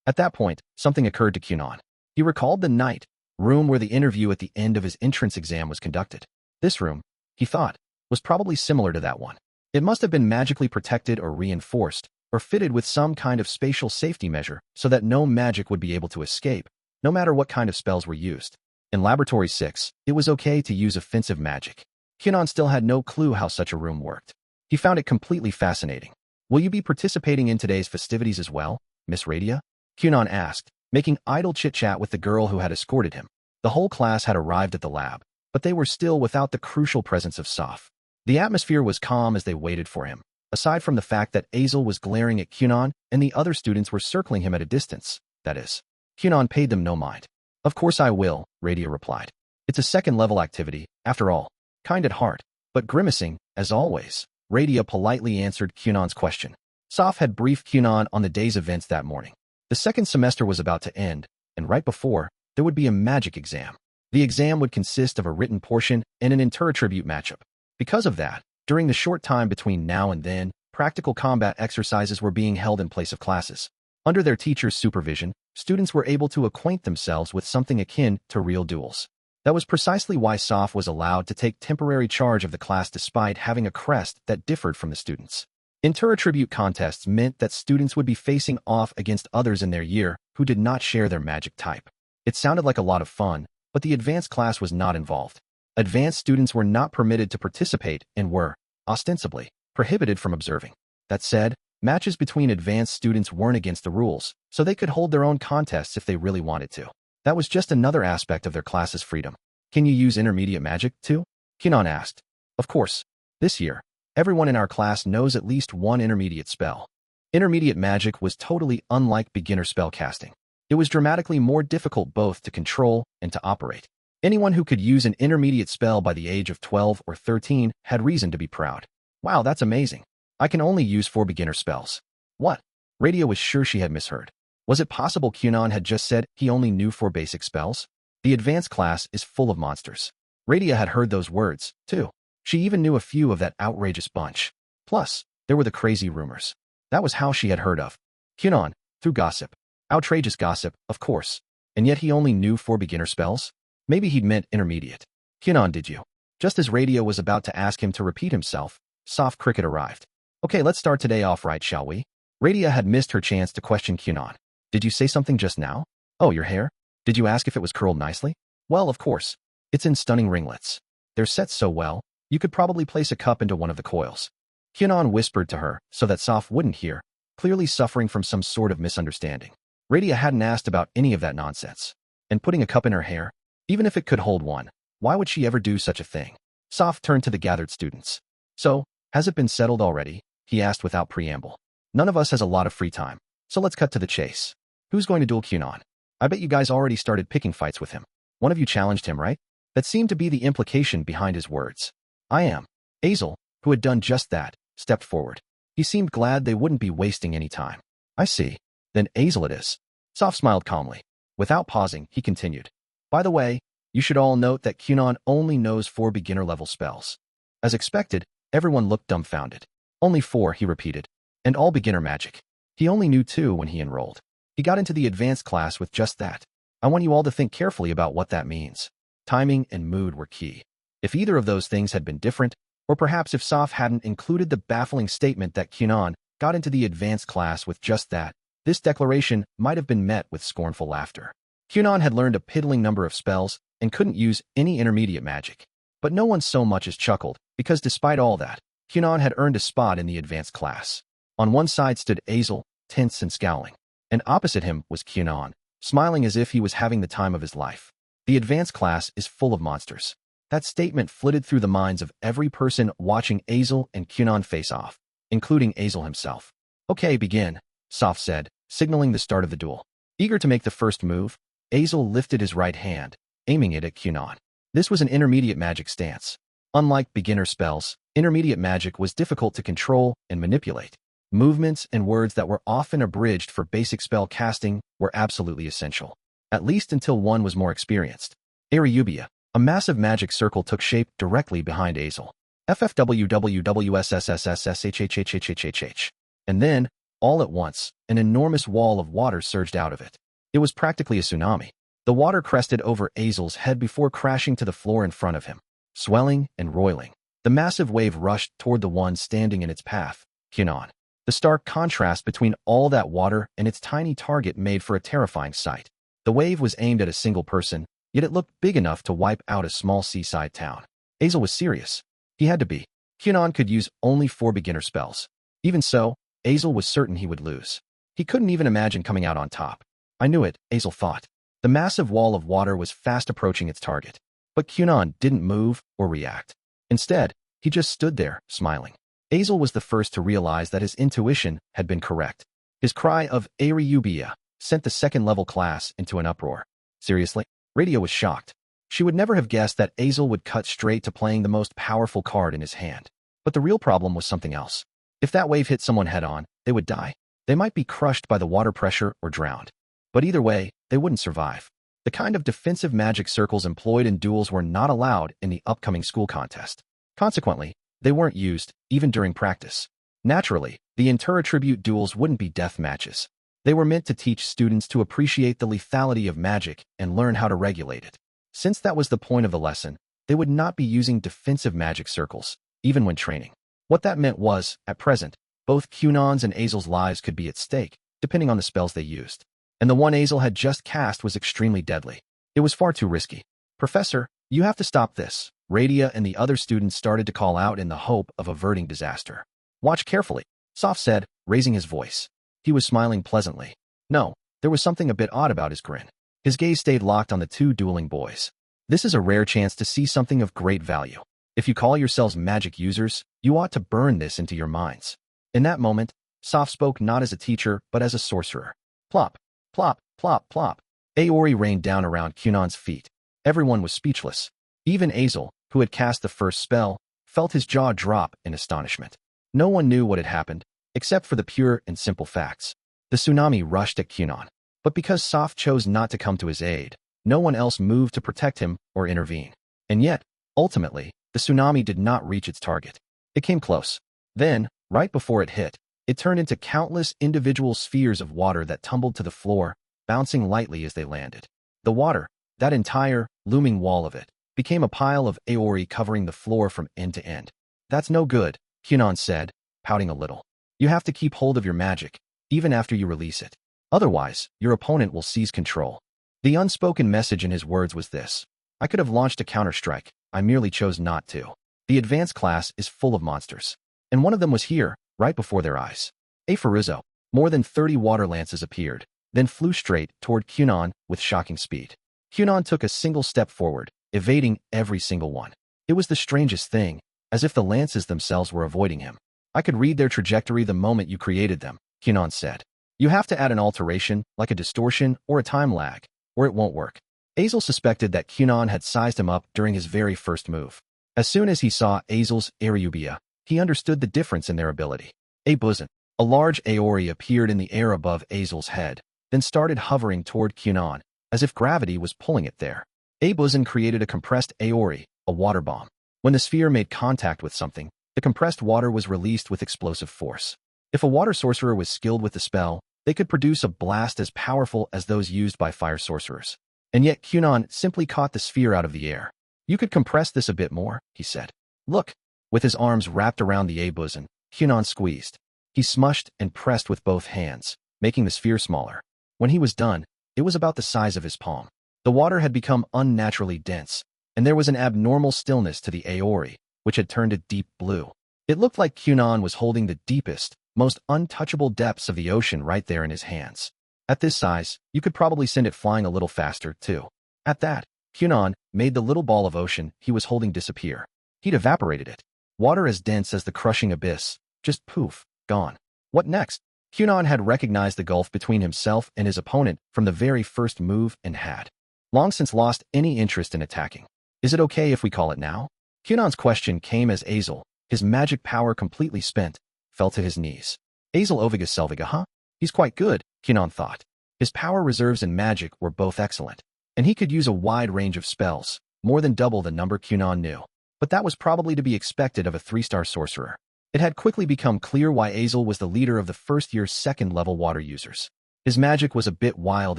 At that point, something occurred to Kunon. He recalled the night room where the interview at the end of his entrance exam was conducted. This room, he thought, was probably similar to that one. It must have been magically protected or reinforced, or fitted with some kind of spatial safety measure so that no magic would be able to escape, no matter what kind of spells were used. In Laboratory 6, it was okay to use offensive magic. Kunon still had no clue how such a room worked. He found it completely fascinating. Will you be participating in today's festivities as well, Miss Radia? Kunon asked, making idle chit-chat with the girl who had escorted him. The whole class had arrived at the lab, but they were still without the crucial presence of Soph. The atmosphere was calm as they waited for him, aside from the fact that Azel was glaring at Kunon and the other students were circling him at a distance, that is. Kunon paid them no mind. Of course I will, Radia replied. It's a second-level activity, after all. Kind at heart, but grimacing, as always. Radia politely answered Kunon's question. Soph had briefed Kunon on the day's events that morning. The second semester was about to end, and right before, there would be a magic exam. The exam would consist of a written portion and an interattribute matchup. Because of that, during the short time between now and then, practical combat exercises were being held in place of classes. Under their teacher's supervision, students were able to acquaint themselves with something akin to real duels. That was precisely why Soph was allowed to take temporary charge of the class despite having a crest that differed from the students. Interattribute contests meant that students would be facing off against others in their year who did not share their magic type. It sounded like a lot of fun, but the advanced class was not involved. Advanced students were not permitted to participate and were, ostensibly, prohibited from observing. That said, matches between advanced students weren't against the rules, so they could hold their own contests if they really wanted to. That was just another aspect of their class's freedom. Can you use intermediate magic, too? Kunon asked. Of course. This year, everyone in our class knows at least one intermediate spell. Intermediate magic was totally unlike beginner spellcasting. It was dramatically more difficult both to control and to operate. Anyone who could use an intermediate spell by the age of 12 or 13 had reason to be proud. Wow, that's amazing. I can only use 4 beginner spells. What? Radia was sure she had misheard. Was it possible Kunon had just said he only knew 4 basic spells? The advanced class is full of monsters. Radia had heard those words, too. She even knew a few of that outrageous bunch. Plus, there were the crazy rumors. That was how she had heard of Kunon, through gossip. Outrageous gossip, of course. And yet he only knew 4 beginner spells? Maybe he'd meant intermediate. Kunon, did you? Just as Radia was about to ask him to repeat himself, Soft Cricket arrived. Okay, let's start today off right, shall we? Radia had missed her chance to question Kunon. Did you say something just now? Oh, your hair? Did you ask if it was curled nicely? Well, of course. It's in stunning ringlets. They're set so well, you could probably place a cup into one of the coils. Kunon whispered to her so that Soph wouldn't hear, clearly suffering from some sort of misunderstanding. Radia hadn't asked about any of that nonsense. And putting a cup in her hair? Even if it could hold one, why would she ever do such a thing? Soph turned to the gathered students. So, has it been settled already? He asked without preamble. None of us has a lot of free time, so let's cut to the chase. Who's going to duel Kunon? I bet you guys already started picking fights with him. One of you challenged him, right? That seemed to be the implication behind his words. I am. Azel, who had done just that, stepped forward. He seemed glad they wouldn't be wasting any time. I see. Then Azel it is. Soph smiled calmly. Without pausing, he continued. By the way, you should all note that Kunon only knows 4 beginner-level spells. As expected, everyone looked dumbfounded. Only 4, he repeated. And all beginner magic. He only knew 2 when he enrolled. He got into the advanced class with just that. I want you all to think carefully about what that means. Timing and mood were key. If either of those things had been different, or perhaps if Soph hadn't included the baffling statement that Kunon got into the advanced class with just that, this declaration might have been met with scornful laughter. Kunon had learned a piddling number of spells and couldn't use any intermediate magic. But no one so much as chuckled, because despite all that, Kunon had earned a spot in the advanced class. On one side stood Azel, tense and scowling. And opposite him was Kunon, smiling as if he was having the time of his life. The advanced class is full of monsters. That statement flitted through the minds of every person watching Azel and Kunon face off, including Azel himself. Okay, begin, Soph said, signaling the start of the duel. Eager to make the first move, Azel lifted his right hand, aiming it at Kunon. This was an intermediate magic stance. Unlike beginner spells, intermediate magic was difficult to control and manipulate. Movements and words that were often abridged for basic spell casting were absolutely essential, at least until one was more experienced. Eubia, a massive magic circle took shape directly behind Azel. FFWWWSSSSSHHHHHHH. And then, all at once, an enormous wall of water surged out of it. It was practically a tsunami. The water crested over Azel's head before crashing to the floor in front of him. Swelling and roiling, the massive wave rushed toward the one standing in its path, Kunon. The stark contrast between all that water and its tiny target made for a terrifying sight. The wave was aimed at a single person, yet it looked big enough to wipe out a small seaside town. Azel was serious. He had to be. Kunon could use only 4 beginner spells. Even so, Azel was certain he would lose. He couldn't even imagine coming out on top. I knew it, Azel thought. The massive wall of water was fast approaching its target. But Kunon didn't move or react. Instead, he just stood there, smiling. Azel was the first to realize that his intuition had been correct. His cry of Eubia sent the second-level class into an uproar. Seriously? Radio was shocked. She would never have guessed that Azel would cut straight to playing the most powerful card in his hand. But the real problem was something else. If that wave hit someone head-on, they would die. They might be crushed by the water pressure or drowned. But either way, they wouldn't survive. The kind of defensive magic circles employed in duels were not allowed in the upcoming school contest. Consequently, they weren't used, even during practice. Naturally, the inter-attribute duels wouldn't be death matches. They were meant to teach students to appreciate the lethality of magic and learn how to regulate it. Since that was the point of the lesson, they would not be using defensive magic circles, even when training. What that meant was, at present, both Kunon's and Azel's lives could be at stake, depending on the spells they used. And the one Azel had just cast was extremely deadly. It was far too risky. Professor, you have to stop this. Radia and the other students started to call out in the hope of averting disaster. Watch carefully, Soph said, raising his voice. He was smiling pleasantly. No, there was something a bit odd about his grin. His gaze stayed locked on the 2 dueling boys. This is a rare chance to see something of great value. If you call yourselves magic users, you ought to burn this into your minds. In that moment, Soph spoke not as a teacher, but as a sorcerer. Plop. Plop, plop, plop. Aori rained down around Kunon's feet. Everyone was speechless. Even Azel, who had cast the first spell, felt his jaw drop in astonishment. No one knew what had happened, except for the pure and simple facts. The tsunami rushed at Kunon. But because Soph chose not to come to his aid, no one else moved to protect him or intervene. And yet, ultimately, the tsunami did not reach its target. It came close. Then, right before it hit, it turned into countless individual spheres of water that tumbled to the floor, bouncing lightly as they landed. The water, that entire, looming wall of it, became a pile of Aori covering the floor from end to end. That's no good, Kunon said, pouting a little. You have to keep hold of your magic, even after you release it. Otherwise, your opponent will seize control. The unspoken message in his words was this. I could have launched a counterstrike, I merely chose not to. The advanced class is full of monsters. And one of them was here, right before their eyes. Aphorizo. More than 30 water lances appeared, then flew straight toward Kunon with shocking speed. Kunon took a single step forward, evading every single one. It was the strangest thing, as if the lances themselves were avoiding him. I could read their trajectory the moment you created them, Kunon said. You have to add an alteration, like a distortion or a time lag, or it won't work. Azel suspected that Kunon had sized him up during his very first move. As soon as he saw Azel's Eubia, he understood the difference in their ability. Abuzin, a large Aori appeared in the air above Azel's head, then started hovering toward Kunon, as if gravity was pulling it there. Abuzin created a compressed Aori, a water bomb. When the sphere made contact with something, the compressed water was released with explosive force. If a water sorcerer was skilled with the spell, they could produce a blast as powerful as those used by fire sorcerers. And yet Kunon simply caught the sphere out of the air. You could compress this a bit more, he said. Look. With his arms wrapped around the Abuzin, Kunon squeezed. He smushed and pressed with both hands, making the sphere smaller. When he was done, it was about the size of his palm. The water had become unnaturally dense, and there was an abnormal stillness to the Aori, which had turned a deep blue. It looked like Kunon was holding the deepest, most untouchable depths of the ocean right there in his hands. At this size, you could probably send it flying a little faster, too. At that, Kunon made the little ball of ocean he was holding disappear. He'd evaporated it. Water as dense as the crushing abyss, just poof, gone. What next? Kunon had recognized the gulf between himself and his opponent from the very first move and had long since lost any interest in attacking. Is it okay if we call it now? Kunon's question came as Azel, his magic power completely spent, fell to his knees. Azel Oviga Selviga, huh? He's quite good, Kunon thought. His power reserves and magic were both excellent, and he could use a wide range of spells, more than double the number Kunon knew. But that was probably to be expected of a 3-star sorcerer. It had quickly become clear why Azel was the leader of the first-year second-level water users. His magic was a bit wild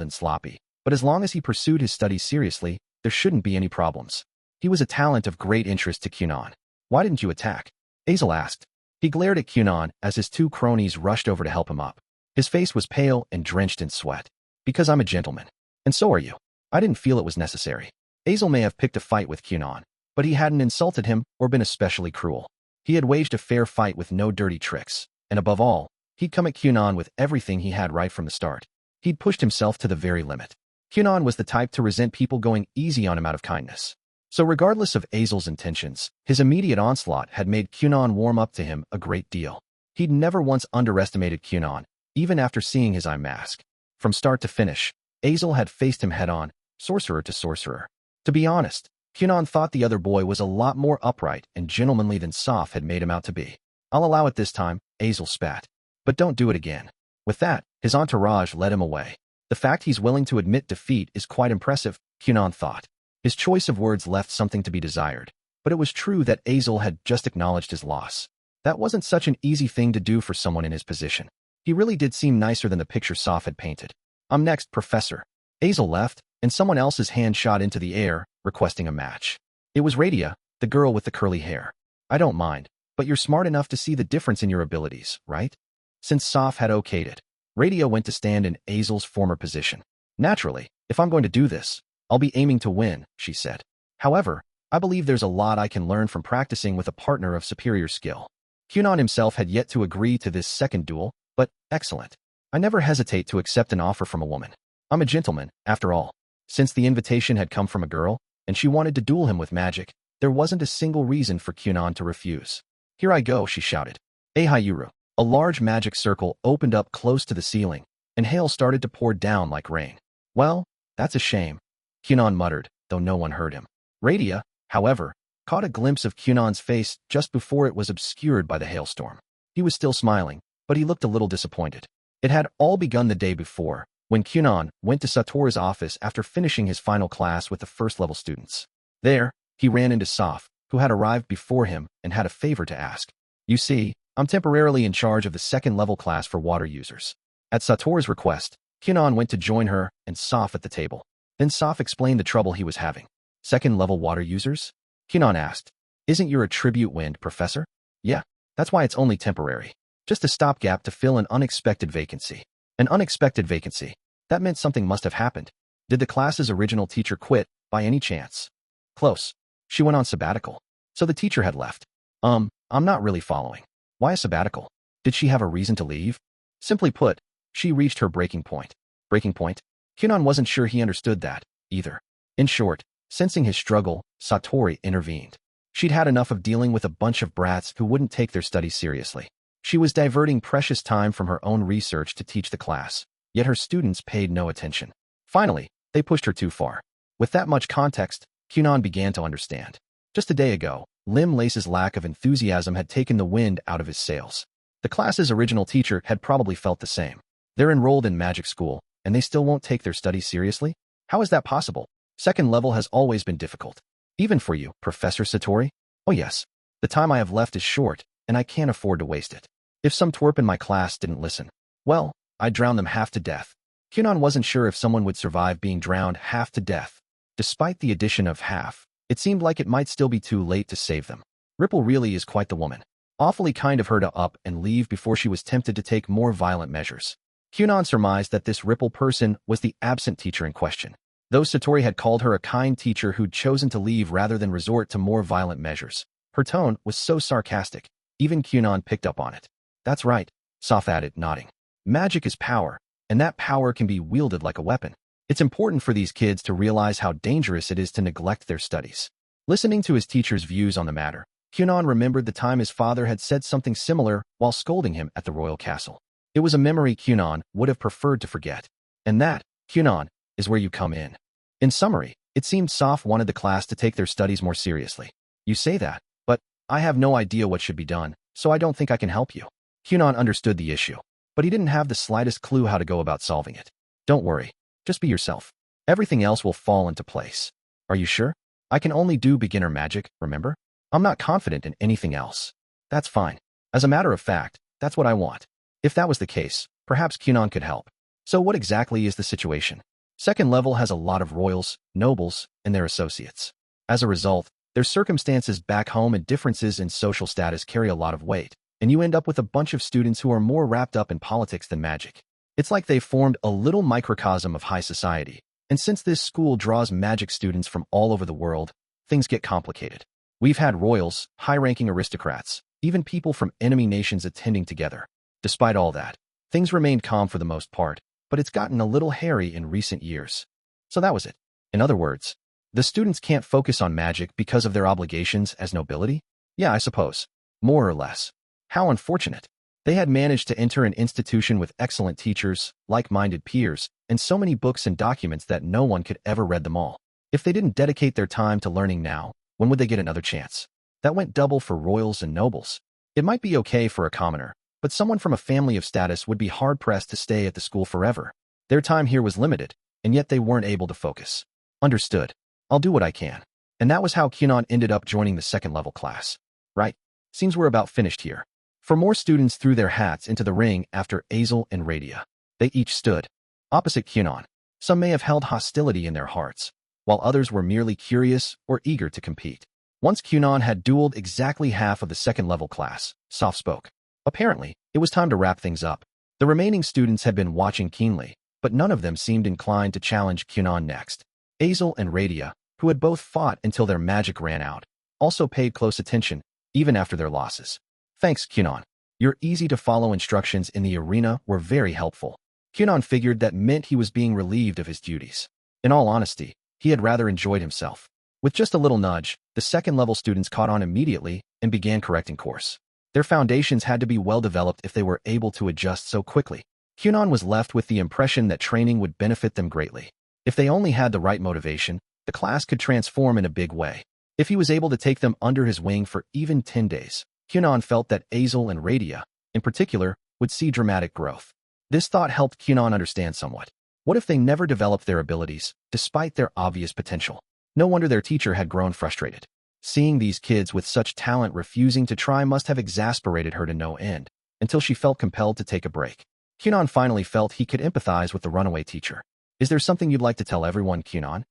and sloppy, but as long as he pursued his studies seriously, there shouldn't be any problems. He was a talent of great interest to Kunon. Why didn't you attack? Azel asked. He glared at Kunon as his 2 cronies rushed over to help him up. His face was pale and drenched in sweat. Because I'm a gentleman. And so are you. I didn't feel it was necessary. Azel may have picked a fight with Kunon, but he hadn't insulted him or been especially cruel. He had waged a fair fight with no dirty tricks, and above all, he'd come at Kunon with everything he had right from the start. He'd pushed himself to the very limit. Kunon was the type to resent people going easy on him out of kindness. So regardless of Azel's intentions, his immediate onslaught had made Kunon warm up to him a great deal. He'd never once underestimated Kunon, even after seeing his eye mask. From start to finish, Azel had faced him head-on, sorcerer to sorcerer. To be honest, Kunon thought the other boy was a lot more upright and gentlemanly than Soph had made him out to be. I'll allow it this time, Azel spat. But don't do it again. With that, his entourage led him away. The fact he's willing to admit defeat is quite impressive, Kunon thought. His choice of words left something to be desired, but it was true that Azel had just acknowledged his loss. That wasn't such an easy thing to do for someone in his position. He really did seem nicer than the picture Soph had painted. I'm next, Professor. Azel left, and someone else's hand shot into the air, requesting a match. It was Radia, the girl with the curly hair. I don't mind, but you're smart enough to see the difference in your abilities, right? Since Soph had okayed it, Radia went to stand in Azel's former position. Naturally, if I'm going to do this, I'll be aiming to win, she said. However, I believe there's a lot I can learn from practicing with a partner of superior skill. Kunon himself had yet to agree to this second duel, but excellent. I never hesitate to accept an offer from a woman. I'm a gentleman, after all. Since the invitation had come from a girl, and she wanted to duel him with magic, there wasn't a single reason for Kunon to refuse. Here I go, she shouted. Ahayuru. A large magic circle opened up close to the ceiling, and hail started to pour down like rain. Well, that's a shame, Kunon muttered, though no one heard him. Radia, however, caught a glimpse of Kunon's face just before it was obscured by the hailstorm. He was still smiling, but he looked a little disappointed. It had all begun the day before, when Kunon went to Sator's office after finishing his final class with the first-level students. There, he ran into Soph, who had arrived before him and had a favor to ask. You see, I'm temporarily in charge of the second-level class for water users. At Sator's request, Kunon went to join her and Soph at the table. Then Soph explained the trouble he was having. Second-level water users? Kunon asked. Isn't your attribute wind, Professor? Yeah, that's why it's only temporary. Just a stopgap to fill an unexpected vacancy. An unexpected vacancy. That meant something must have happened. Did the class's original teacher quit, by any chance? Close. She went on sabbatical. So the teacher had left. I'm not really following. Why a sabbatical? Did she have a reason to leave? Simply put, she reached her breaking point. Breaking point? Kunon wasn't sure he understood that, either. In short, sensing his struggle, Satori intervened. She'd had enough of dealing with a bunch of brats who wouldn't take their studies seriously. She was diverting precious time from her own research to teach the class, yet her students paid no attention. Finally, they pushed her too far. With that much context, Kunon began to understand. Just a day ago, Lim Lace's lack of enthusiasm had taken the wind out of his sails. The class's original teacher had probably felt the same. They're enrolled in magic school, and they still won't take their studies seriously? How is that possible? Second level has always been difficult. Even for you, Professor Satori? Oh yes. The time I have left is short, and I can't afford to waste it. If some twerp in my class didn't listen, well, I'd drown them half to death. Kunon wasn't sure if someone would survive being drowned half to death. Despite the addition of half, it seemed like it might still be too late to save them. Ripple really is quite the woman. Awfully kind of her to up and leave before she was tempted to take more violent measures. Kunon surmised that this Ripple person was the absent teacher in question. Though Satori had called her a kind teacher who'd chosen to leave rather than resort to more violent measures, her tone was so sarcastic, even Kunon picked up on it. That's right, Soph added, nodding. Magic is power, and that power can be wielded like a weapon. It's important for these kids to realize how dangerous it is to neglect their studies. Listening to his teacher's views on the matter, Kunon remembered the time his father had said something similar while scolding him at the royal castle. It was a memory Kunon would have preferred to forget. And that, Kunon, is where you come in. In summary, it seemed Soph wanted the class to take their studies more seriously. You say that, but I have no idea what should be done, so I don't think I can help you. Kunon understood the issue, but he didn't have the slightest clue how to go about solving it. Don't worry, just be yourself. Everything else will fall into place. Are you sure? I can only do beginner magic, remember? I'm not confident in anything else. That's fine. As a matter of fact, that's what I want. If that was the case, perhaps Kunon could help. So what exactly is the situation? Second level has a lot of royals, nobles, and their associates. As a result, their circumstances back home and differences in social status carry a lot of weight, and you end up with a bunch of students who are more wrapped up in politics than magic. It's like they've formed a little microcosm of high society, and since this school draws magic students from all over the world, things get complicated. We've had royals, high-ranking aristocrats, even people from enemy nations attending together. Despite all that, things remained calm for the most part, but it's gotten a little hairy in recent years. So that was it. In other words, the students can't focus on magic because of their obligations as nobility? Yeah, I suppose. More or less. How unfortunate. They had managed to enter an institution with excellent teachers, like-minded peers, and so many books and documents that no one could ever read them all. If they didn't dedicate their time to learning now, when would they get another chance? That went double for royals and nobles. It might be okay for a commoner, but someone from a family of status would be hard-pressed to stay at the school forever. Their time here was limited, and yet they weren't able to focus. Understood. I'll do what I can. And that was how Kunon ended up joining the second-level class. Right? Seems we're about finished here. For more students threw their hats into the ring after Azel and Radia. They each stood opposite Kunon. Some may have held hostility in their hearts, while others were merely curious or eager to compete. Once Kunon had dueled exactly half of the second-level class, Soph spoke. Apparently, it was time to wrap things up. The remaining students had been watching keenly, but none of them seemed inclined to challenge Kunon next. Azel and Radia, who had both fought until their magic ran out, also paid close attention, even after their losses. Thanks, Kunon. Your easy-to-follow instructions in the arena were very helpful. Kunon figured that meant he was being relieved of his duties. In all honesty, he had rather enjoyed himself. With just a little nudge, the second-level students caught on immediately and began correcting course. Their foundations had to be well-developed if they were able to adjust so quickly. Kunon was left with the impression that training would benefit them greatly. If they only had the right motivation, the class could transform in a big way. If he was able to take them under his wing for even 10 days, Kunon felt that Azel and Radia, in particular, would see dramatic growth. This thought helped Kunon understand somewhat. What if they never developed their abilities, despite their obvious potential? No wonder their teacher had grown frustrated. Seeing these kids with such talent refusing to try must have exasperated her to no end, until she felt compelled to take a break. Kunon finally felt he could empathize with the runaway teacher. Is there something you'd like to tell everyone, Kunon?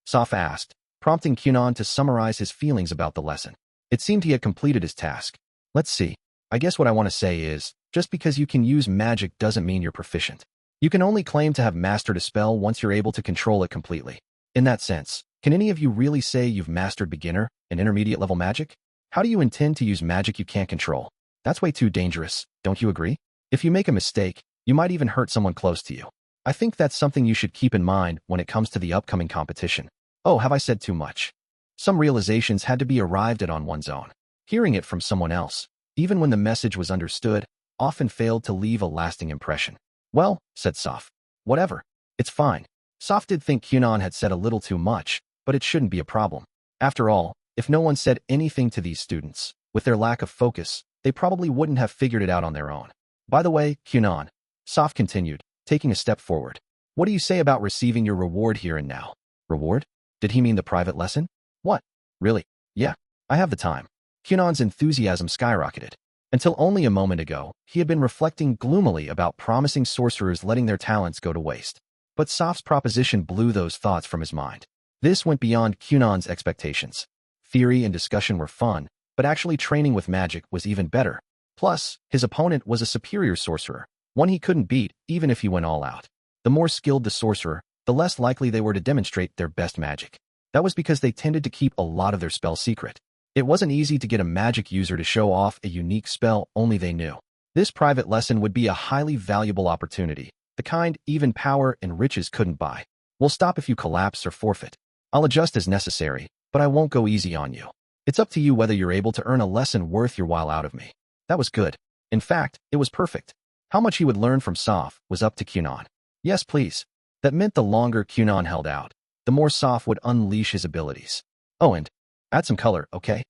Soph asked, prompting Kunon to summarize his feelings about the lesson. It seemed he had completed his task. Let's see. I guess what I want to say is, just because you can use magic doesn't mean you're proficient. You can only claim to have mastered a spell once you're able to control it completely. In that sense, can any of you really say you've mastered beginner and intermediate level magic? How do you intend to use magic you can't control? That's way too dangerous, don't you agree? If you make a mistake, you might even hurt someone close to you. I think that's something you should keep in mind when it comes to the upcoming competition. Oh, have I said too much? Some realizations had to be arrived at on one's own. Hearing it from someone else, even when the message was understood, often failed to leave a lasting impression. Well, said Soph. Whatever. It's fine. Soph did think Kunon had said a little too much, but it shouldn't be a problem. After all, if no one said anything to these students, with their lack of focus, they probably wouldn't have figured it out on their own. By the way, Kunon, Soph continued, taking a step forward. What do you say about receiving your reward here and now? Reward? Did he mean the private lesson? What? Really? Yeah, I have the time. Kunon's enthusiasm skyrocketed. Until only a moment ago, he had been reflecting gloomily about promising sorcerers letting their talents go to waste. But Soph's proposition blew those thoughts from his mind. This went beyond Kunon's expectations. Theory and discussion were fun, but actually training with magic was even better. Plus, his opponent was a superior sorcerer, one he couldn't beat even if he went all out. The more skilled the sorcerer, the less likely they were to demonstrate their best magic. That was because they tended to keep a lot of their spells secret. It wasn't easy to get a magic user to show off a unique spell only they knew. This private lesson would be a highly valuable opportunity, the kind even power and riches couldn't buy. We'll stop if you collapse or forfeit. I'll adjust as necessary, but I won't go easy on you. It's up to you whether you're able to earn a lesson worth your while out of me. That was good. In fact, it was perfect. How much he would learn from Soph was up to Kunon. Yes, please. That meant the longer Kunon held out, the more Soph would unleash his abilities. Oh, and add some color, okay?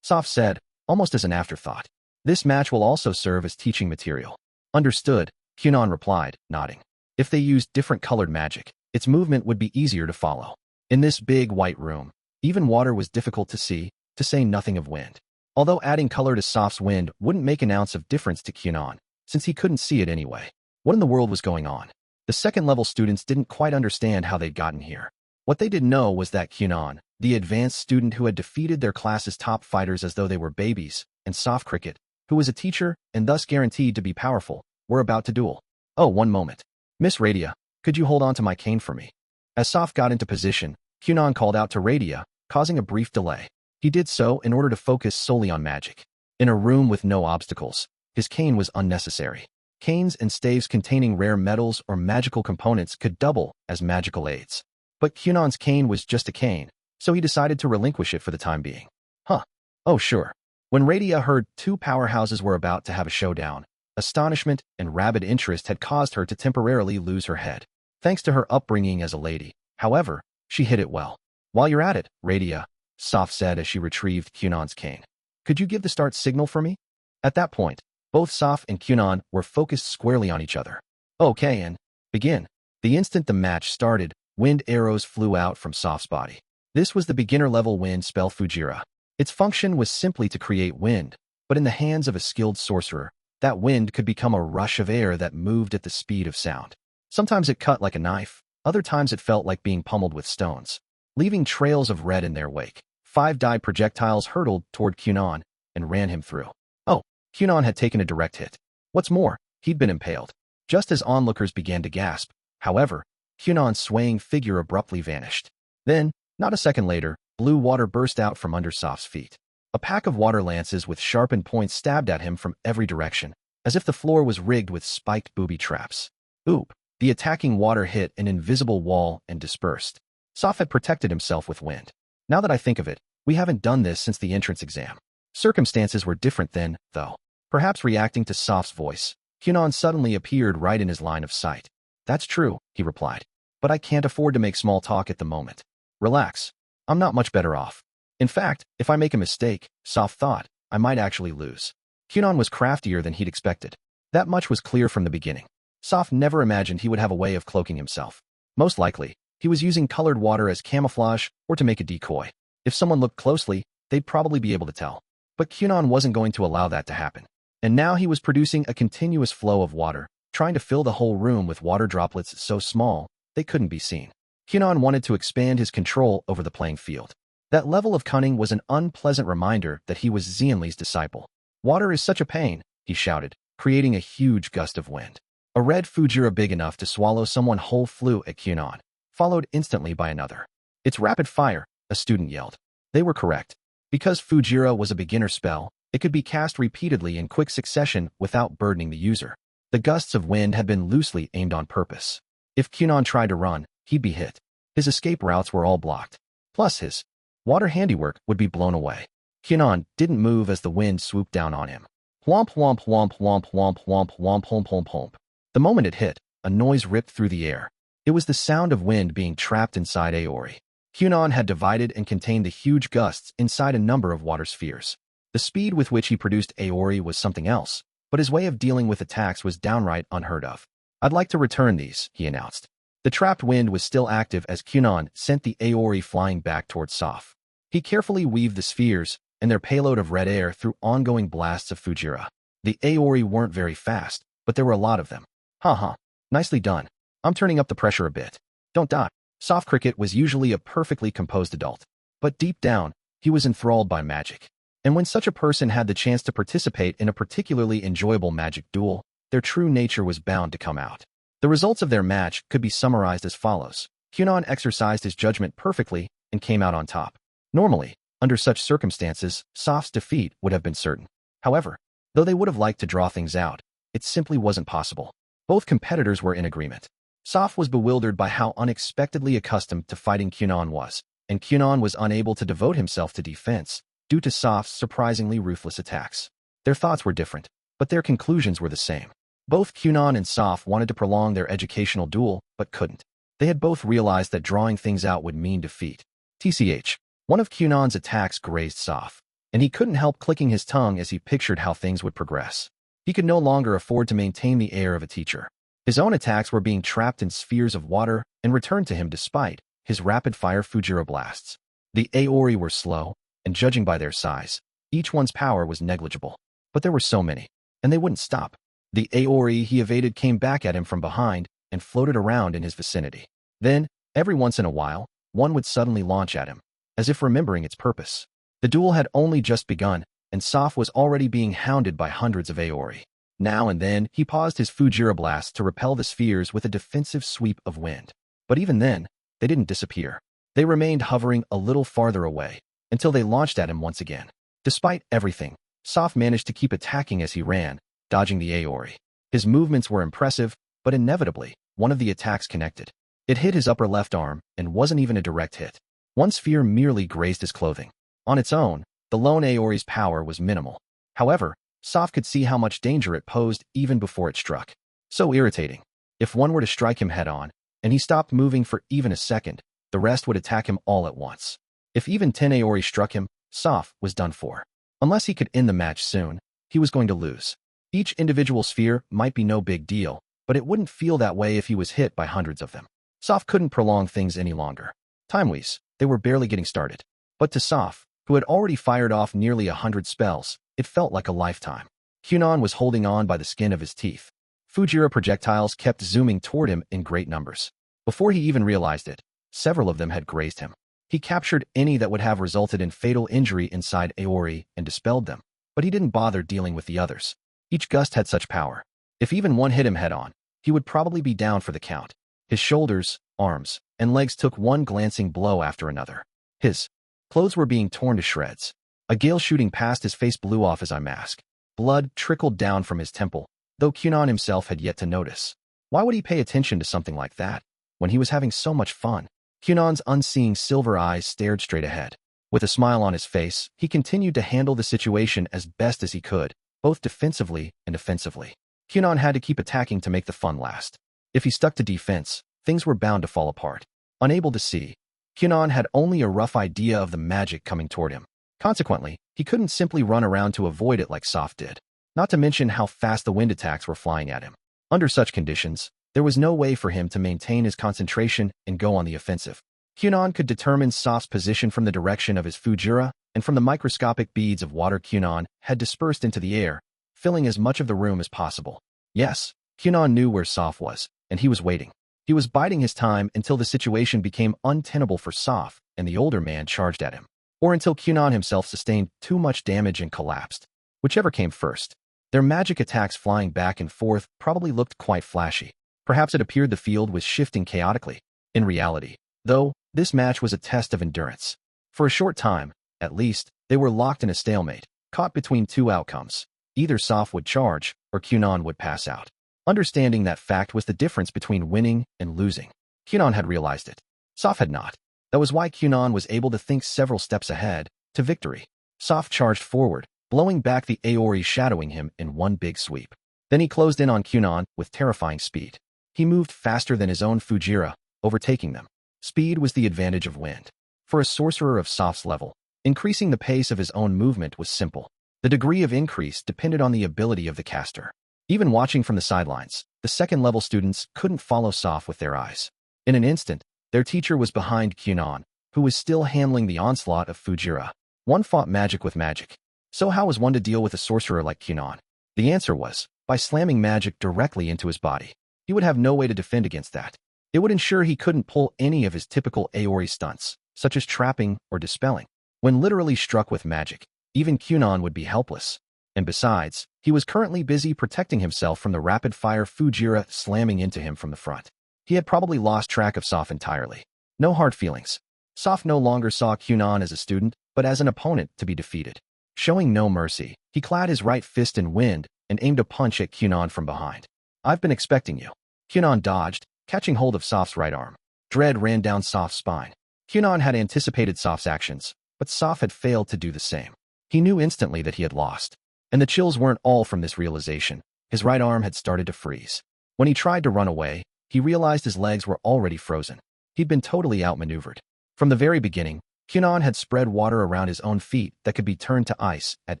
Soph said, almost as an afterthought. This match will also serve as teaching material. Understood, Kunon replied, nodding. If they used different colored magic, its movement would be easier to follow. In this big white room, even water was difficult to see, to say nothing of wind. Although adding color to Soph's wind wouldn't make an ounce of difference to Kunon, since he couldn't see it anyway. What in the world was going on? The second-level students didn't quite understand how they'd gotten here. What they didn't know was that Kunon, the advanced student who had defeated their class's top fighters as though they were babies, and Soph Cricket, who was a teacher and thus guaranteed to be powerful, were about to duel. Oh, one moment. Miss Radia, could you hold on to my cane for me? As Soph got into position, Kunon called out to Radia, causing a brief delay. He did so in order to focus solely on magic. In a room with no obstacles, his cane was unnecessary. Canes and staves containing rare metals or magical components could double as magical aids. But Kunon's cane was just a cane, so he decided to relinquish it for the time being. Huh. Oh, sure. When Radia heard two powerhouses were about to have a showdown, astonishment and rabid interest had caused her to temporarily lose her head. Thanks to her upbringing as a lady, however, she hit it well. While you're at it, Radia, Soph said as she retrieved Kunon's cane. Could you give the start signal for me? At that point, both Soph and Kunon were focused squarely on each other. Okay, and begin. The instant the match started, wind arrows flew out from Soph's body. This was the beginner-level wind spell Fujira. Its function was simply to create wind, but in the hands of a skilled sorcerer, that wind could become a rush of air that moved at the speed of sound. Sometimes it cut like a knife, other times it felt like being pummeled with stones, leaving trails of red in their wake. 5 dyed projectiles hurtled toward Kunon and ran him through. Oh, Kunon had taken a direct hit. What's more, he'd been impaled. Just as onlookers began to gasp, however, Kunon's swaying figure abruptly vanished. Then, not a second later, blue water burst out from under Soph's feet. A pack of water lances with sharpened points stabbed at him from every direction, as if the floor was rigged with spiked booby traps. Oop! The attacking water hit an invisible wall and dispersed. Soph had protected himself with wind. Now that I think of it, we haven't done this since the entrance exam. Circumstances were different then, though. Perhaps reacting to Soph's voice, Kunon suddenly appeared right in his line of sight. That's true, he replied. But I can't afford to make small talk at the moment. Relax. I'm not much better off. In fact, if I make a mistake, Soph thought, I might actually lose. Kunon was craftier than he'd expected. That much was clear from the beginning. Soph never imagined he would have a way of cloaking himself. Most likely, he was using colored water as camouflage or to make a decoy. If someone looked closely, they'd probably be able to tell. But Kunon wasn't going to allow that to happen. And now he was producing a continuous flow of water, trying to fill the whole room with water droplets so small they couldn't be seen. Kunon wanted to expand his control over the playing field. That level of cunning was an unpleasant reminder that he was Xianli's disciple. Water is such a pain, he shouted, creating a huge gust of wind. A red Fujira big enough to swallow someone whole flew at Kunon, followed instantly by another. It's rapid fire, a student yelled. They were correct. Because Fujira was a beginner spell, it could be cast repeatedly in quick succession without burdening the user. The gusts of wind had been loosely aimed on purpose. If Kunon tried to run, he'd be hit. His escape routes were all blocked. Plus his water handiwork would be blown away. Kunon didn't move as the wind swooped down on him. Whomp whomp whomp whomp whomp whomp whomp whomp whomp whomp. The moment it hit, a noise ripped through the air. It was the sound of wind being trapped inside Aori. Kunon had divided and contained the huge gusts inside a number of water spheres. The speed with which he produced Aori was something else, but his way of dealing with attacks was downright unheard of. I'd like to return these, he announced. The trapped wind was still active as Kunon sent the Aori flying back towards Soph. He carefully weaved the spheres and their payload of red air through ongoing blasts of Fujira. The Aori weren't very fast, but there were a lot of them. Haha, nicely done. I'm turning up the pressure a bit. Don't die. Soph Cricket was usually a perfectly composed adult, but deep down, he was enthralled by magic. And when such a person had the chance to participate in a particularly enjoyable magic duel, their true nature was bound to come out. The results of their match could be summarized as follows. Kunon exercised his judgment perfectly and came out on top. Normally, under such circumstances, Soph's defeat would have been certain. However, though they would have liked to draw things out, it simply wasn't possible. Both competitors were in agreement. Soph was bewildered by how unexpectedly accustomed to fighting Kunon was, and Kunon was unable to devote himself to defense due to Soph's surprisingly ruthless attacks. Their thoughts were different, but their conclusions were the same. Both Kunon and Soph wanted to prolong their educational duel, but couldn't. They had both realized that drawing things out would mean defeat. TCH. One of Kunon's attacks grazed Soph, and he couldn't help clicking his tongue as he pictured how things would progress. He could no longer afford to maintain the air of a teacher. His own attacks were being trapped in spheres of water and returned to him despite his rapid-fire Fujira blasts. The Aori were slow, and judging by their size, each one's power was negligible. But there were so many, and they wouldn't stop. The Aori he evaded came back at him from behind and floated around in his vicinity. Then, every once in a while, one would suddenly launch at him, as if remembering its purpose. The duel had only just begun, and Soph was already being hounded by hundreds of Aori. Now and then, he paused his Fujira blast to repel the spheres with a defensive sweep of wind. But even then, they didn't disappear. They remained hovering a little farther away, until they launched at him once again. Despite everything, Soph managed to keep attacking as he ran, dodging the Aori. His movements were impressive, but inevitably, one of the attacks connected. It hit his upper left arm, and wasn't even a direct hit. One sphere merely grazed his clothing. On its own, the lone Aori's power was minimal. However, Soph could see how much danger it posed even before it struck. So irritating. If one were to strike him head-on, and he stopped moving for even a second, the rest would attack him all at once. If even 10 Aori struck him, Soph was done for. Unless he could end the match soon, he was going to lose. Each individual sphere might be no big deal, but it wouldn't feel that way if he was hit by hundreds of them. Soph couldn't prolong things any longer. Time-wise, they were barely getting started. But to Soph, who had already fired off nearly 100 spells, it felt like a lifetime. Kunon was holding on by the skin of his teeth. Fujira projectiles kept zooming toward him in great numbers. Before he even realized it, several of them had grazed him. He captured any that would have resulted in fatal injury inside Aori and dispelled them, but he didn't bother dealing with the others. Each gust had such power. If even one hit him head-on, he would probably be down for the count. His shoulders, arms, and legs took one glancing blow after another. His clothes were being torn to shreds. A gale shooting past his face blew off his eye mask. Blood trickled down from his temple, though Kunon himself had yet to notice. Why would he pay attention to something like that, when he was having so much fun? Kunon's unseeing silver eyes stared straight ahead. With a smile on his face, he continued to handle the situation as best as he could, both defensively and offensively. Kunon had to keep attacking to make the fun last. If he stuck to defense, things were bound to fall apart. Unable to see, Kunon had only a rough idea of the magic coming toward him. Consequently, he couldn't simply run around to avoid it like Soph did. Not to mention how fast the wind attacks were flying at him. Under such conditions, there was no way for him to maintain his concentration and go on the offensive. Kunon could determine Soph's position from the direction of his Fujira, and from the microscopic beads of water Kunon had dispersed into the air, filling as much of the room as possible. Yes, Kunon knew where Soph was, and he was waiting. He was biding his time until the situation became untenable for Soph, and the older man charged at him. Or until Kunon himself sustained too much damage and collapsed. Whichever came first. Their magic attacks flying back and forth probably looked quite flashy. Perhaps it appeared the field was shifting chaotically. In reality, though, this match was a test of endurance. For a short time, at least, they were locked in a stalemate, caught between two outcomes. Either Soph would charge, or Kunon would pass out. Understanding that fact was the difference between winning and losing. Kunon had realized it. Soph had not. That was why Kunon was able to think several steps ahead, to victory. Soph charged forward, blowing back the Aori shadowing him in one big sweep. Then he closed in on Kunon with terrifying speed. He moved faster than his own Fujira, overtaking them. Speed was the advantage of wind. For a sorcerer of Soph's level, increasing the pace of his own movement was simple. The degree of increase depended on the ability of the caster. Even watching from the sidelines, the second-level students couldn't follow Soph with their eyes. In an instant, their teacher was behind Kunon, who was still handling the onslaught of Fujira. One fought magic with magic. So how was one to deal with a sorcerer like Kunon? The answer was, by slamming magic directly into his body. He would have no way to defend against that. It would ensure he couldn't pull any of his typical Aori stunts, such as trapping or dispelling. When literally struck with magic, even Kunon would be helpless. And besides, he was currently busy protecting himself from the rapid-fire Fujira slamming into him from the front. He had probably lost track of Soph entirely. No hard feelings. Soph no longer saw Kunon as a student, but as an opponent to be defeated. Showing no mercy, he clad his right fist in wind and aimed a punch at Kunon from behind. "I've been expecting you." Kunon dodged, catching hold of Soph's right arm. Dread ran down Soph's spine. Kunon had anticipated Soph's actions, but Soph had failed to do the same. He knew instantly that he had lost. And the chills weren't all from this realization. His right arm had started to freeze. When he tried to run away, he realized his legs were already frozen. He'd been totally outmaneuvered. From the very beginning, Kunon had spread water around his own feet that could be turned to ice at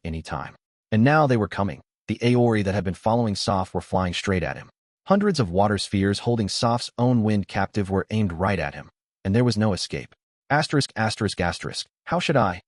any time. And now they were coming. The Aori that had been following Soph were flying straight at him. Hundreds of water spheres holding Soph's own wind captive were aimed right at him, and there was no escape. Asterisk, asterisk, asterisk. How should I?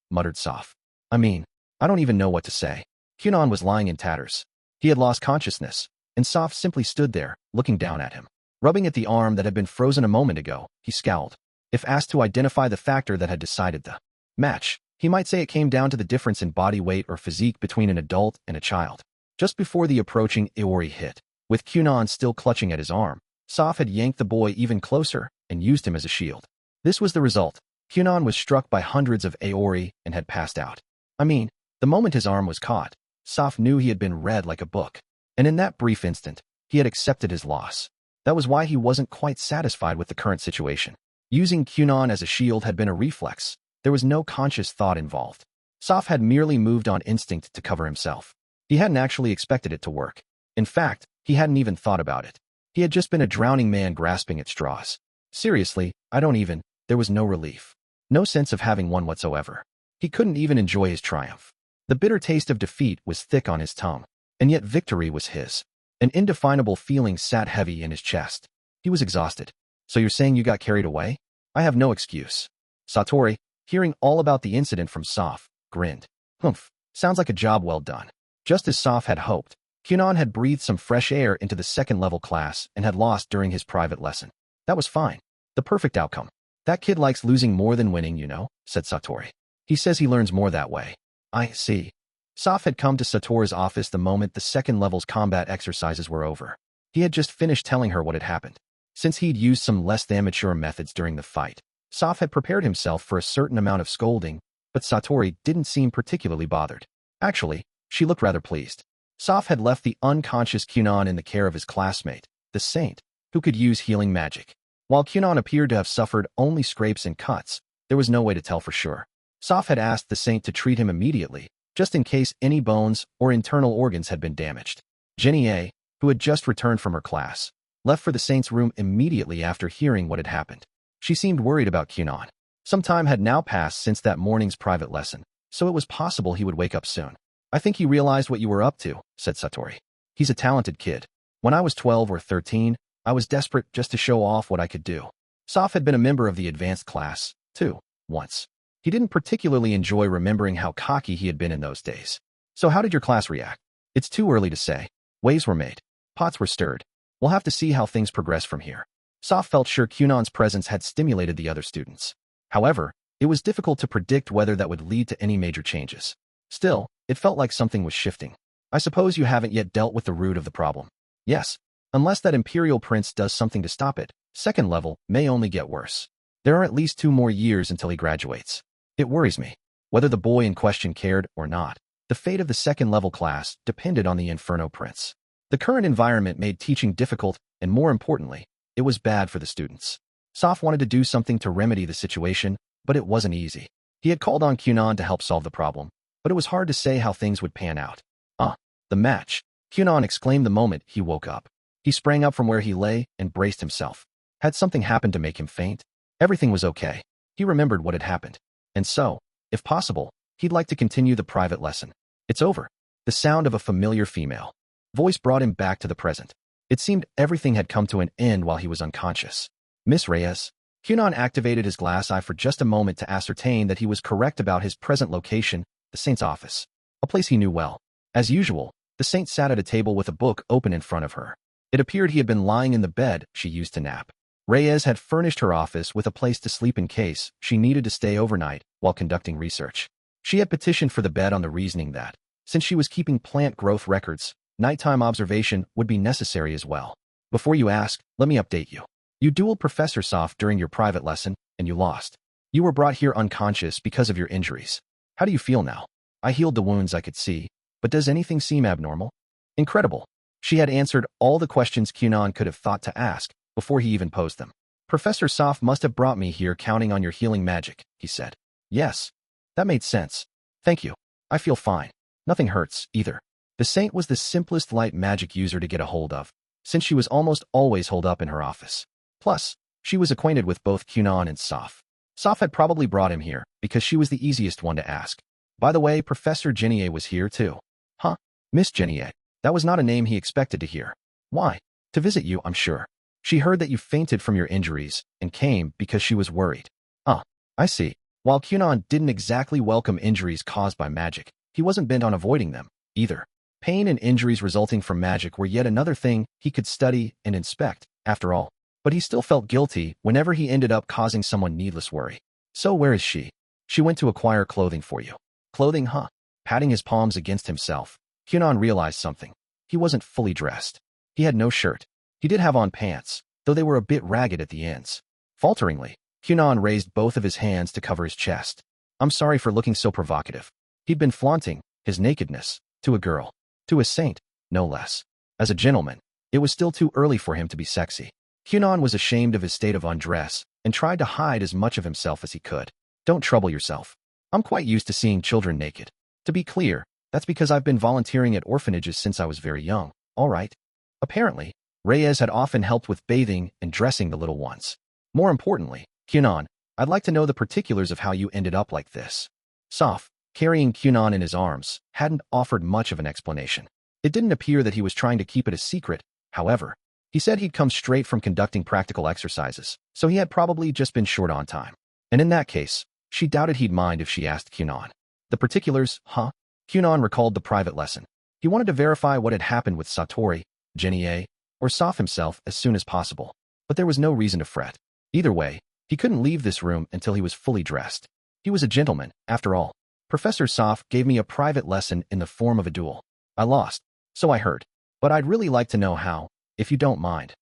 Muttered Soph. I don't even know what to say. Kunon was lying in tatters. He had lost consciousness, and Soph simply stood there, looking down at him. Rubbing at the arm that had been frozen a moment ago, he scowled. If asked to identify the factor that had decided the match, he might say it came down to the difference in body weight or physique between an adult and a child. Just before the approaching Aori hit, with Kunon still clutching at his arm, Soph had yanked the boy even closer and used him as a shield. This was the result. Kunon was struck by hundreds of Aori and had passed out. The moment his arm was caught, Soph knew he had been read like a book. And in that brief instant, he had accepted his loss. That was why he wasn't quite satisfied with the current situation. Using Kunon as a shield had been a reflex. There was no conscious thought involved. Soph had merely moved on instinct to cover himself. He hadn't actually expected it to work. In fact, he hadn't even thought about it. He had just been a drowning man grasping at straws. Seriously, there was no relief. No sense of having won whatsoever. He couldn't even enjoy his triumph. The bitter taste of defeat was thick on his tongue, and yet victory was his. An indefinable feeling sat heavy in his chest. He was exhausted. So you're saying you got carried away? I have no excuse. Satori, hearing all about the incident from Soph, grinned. Humph, sounds like a job well done. Just as Soph had hoped, Kunon had breathed some fresh air into the second-level class and had lost during his private lesson. That was fine. The perfect outcome. That kid likes losing more than winning, said Satori. He says he learns more that way. I see. Soph had come to Satori's office the moment the second level's combat exercises were over. He had just finished telling her what had happened. Since he'd used some less than mature methods during the fight, Soph had prepared himself for a certain amount of scolding, but Satori didn't seem particularly bothered. Actually, she looked rather pleased. Soph had left the unconscious Kunon in the care of his classmate, the saint, who could use healing magic. While Kunon appeared to have suffered only scrapes and cuts, there was no way to tell for sure. Soph had asked the saint to treat him immediately, just in case any bones or internal organs had been damaged. Jenny A, who had just returned from her class, left for the saint's room immediately after hearing what had happened. She seemed worried about Kunon. Some time had now passed since that morning's private lesson, so it was possible he would wake up soon. I think he realized what you were up to, said Satori. He's a talented kid. When I was 12 or 13, I was desperate just to show off what I could do. Soph had been a member of the advanced class, too, once. He didn't particularly enjoy remembering how cocky he had been in those days. So how did your class react? It's too early to say. Waves were made. Pots were stirred. We'll have to see how things progress from here. Soph felt sure Kunon's presence had stimulated the other students. However, it was difficult to predict whether that would lead to any major changes. Still, it felt like something was shifting. I suppose you haven't yet dealt with the root of the problem. Yes. Unless that Imperial Prince does something to stop it, second level may only get worse. There are at least 2 more years until he graduates. It worries me. Whether the boy in question cared or not, the fate of the second-level class depended on the Inferno Prince. The current environment made teaching difficult, and more importantly, it was bad for the students. Soph wanted to do something to remedy the situation, but it wasn't easy. He had called on Kunon to help solve the problem, but it was hard to say how things would pan out. The match, Kunon exclaimed the moment he woke up. He sprang up from where he lay and braced himself. Had something happened to make him faint? Everything was okay. He remembered what had happened. And so, if possible, he'd like to continue the private lesson. It's over. The sound of a familiar female voice brought him back to the present. It seemed everything had come to an end while he was unconscious. Miss Reyes. Kunon activated his glass eye for just a moment to ascertain that he was correct about his present location, the saint's office. A place he knew well. As usual, the saint sat at a table with a book open in front of her. It appeared he had been lying in the bed she used to nap. Reyes had furnished her office with a place to sleep in case she needed to stay overnight while conducting research. She had petitioned for the bed on the reasoning that, since she was keeping plant growth records, nighttime observation would be necessary as well. Before you ask, let me update you. You dueled Professor Soph during your private lesson, and you lost. You were brought here unconscious because of your injuries. How do you feel now? I healed the wounds I could see, but does anything seem abnormal? Incredible. She had answered all the questions Kunon could have thought to ask before he even posed them. Professor Soph must have brought me here counting on your healing magic, he said. Yes. That made sense. Thank you. I feel fine. Nothing hurts, either. The saint was the simplest light magic user to get a hold of, since she was almost always holed up in her office. Plus, she was acquainted with both Kunon and Soph. Soph had probably brought him here, because she was the easiest one to ask. By the way, Professor Genier was here too. Huh? Miss Genier. That was not a name he expected to hear. Why? To visit you, I'm sure. She heard that you fainted from your injuries, and came because she was worried. Ah, I see. While Kunon didn't exactly welcome injuries caused by magic, he wasn't bent on avoiding them, either. Pain and injuries resulting from magic were yet another thing he could study and inspect, after all. But he still felt guilty whenever he ended up causing someone needless worry. So where is she? She went to acquire clothing for you. Clothing, huh? Patting his palms against himself, Kunon realized something. He wasn't fully dressed. He had no shirt. He did have on pants, though they were a bit ragged at the ends. Falteringly, Kunon raised both of his hands to cover his chest. I'm sorry for looking so provocative. He'd been flaunting his nakedness to a girl, to a saint, no less. As a gentleman, it was still too early for him to be sexy. Kunon was ashamed of his state of undress and tried to hide as much of himself as he could. Don't trouble yourself. I'm quite used to seeing children naked. To be clear, that's because I've been volunteering at orphanages since I was very young, all right? Apparently, Reyes had often helped with bathing and dressing the little ones. More importantly, Kunon, I'd like to know the particulars of how you ended up like this. Soph, carrying Kunon in his arms, hadn't offered much of an explanation. It didn't appear that he was trying to keep it a secret, however. He said he'd come straight from conducting practical exercises, so he had probably just been short on time. And in that case, she doubted he'd mind if she asked Kunon. The particulars, huh? Kunon recalled the private lesson. He wanted to verify what had happened with Satori, Genier, or Soph himself as soon as possible, but there was no reason to fret. Either way, he couldn't leave this room until he was fully dressed. He was a gentleman, after all. Professor Soph gave me a private lesson in the form of a duel. I lost, so I heard. But I'd really like to know how, if you don't mind.